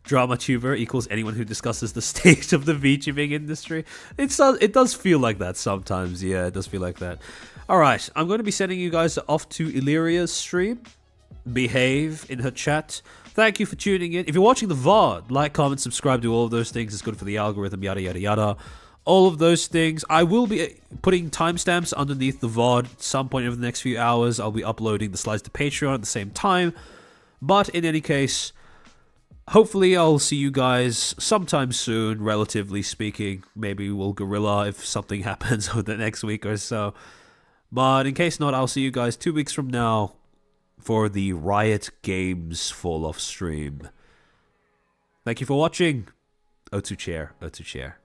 Drama tuber equals anyone who discusses the state of the VTubing industry. It does feel like that sometimes, yeah, it does feel like that. Alright, I'm going to be sending you guys off to Illyria's stream. Behave in her chat. Thank you for tuning in. If you're watching the VOD, like, comment, subscribe, do all of those things. It's good for the algorithm, yada yada yada. All of those things. I will be putting timestamps underneath the VOD at some point over the next few hours. I'll be uploading the slides to Patreon at the same time. But in any case, Hopefully, I'll see you guys sometime soon, relatively speaking. Maybe we'll guerrilla if something happens over the next week or so. But in case not, I'll see you guys 2 weeks from now for the Riot Games Fall Off stream. Thank you for watching. O2 Chair, O2 Chair.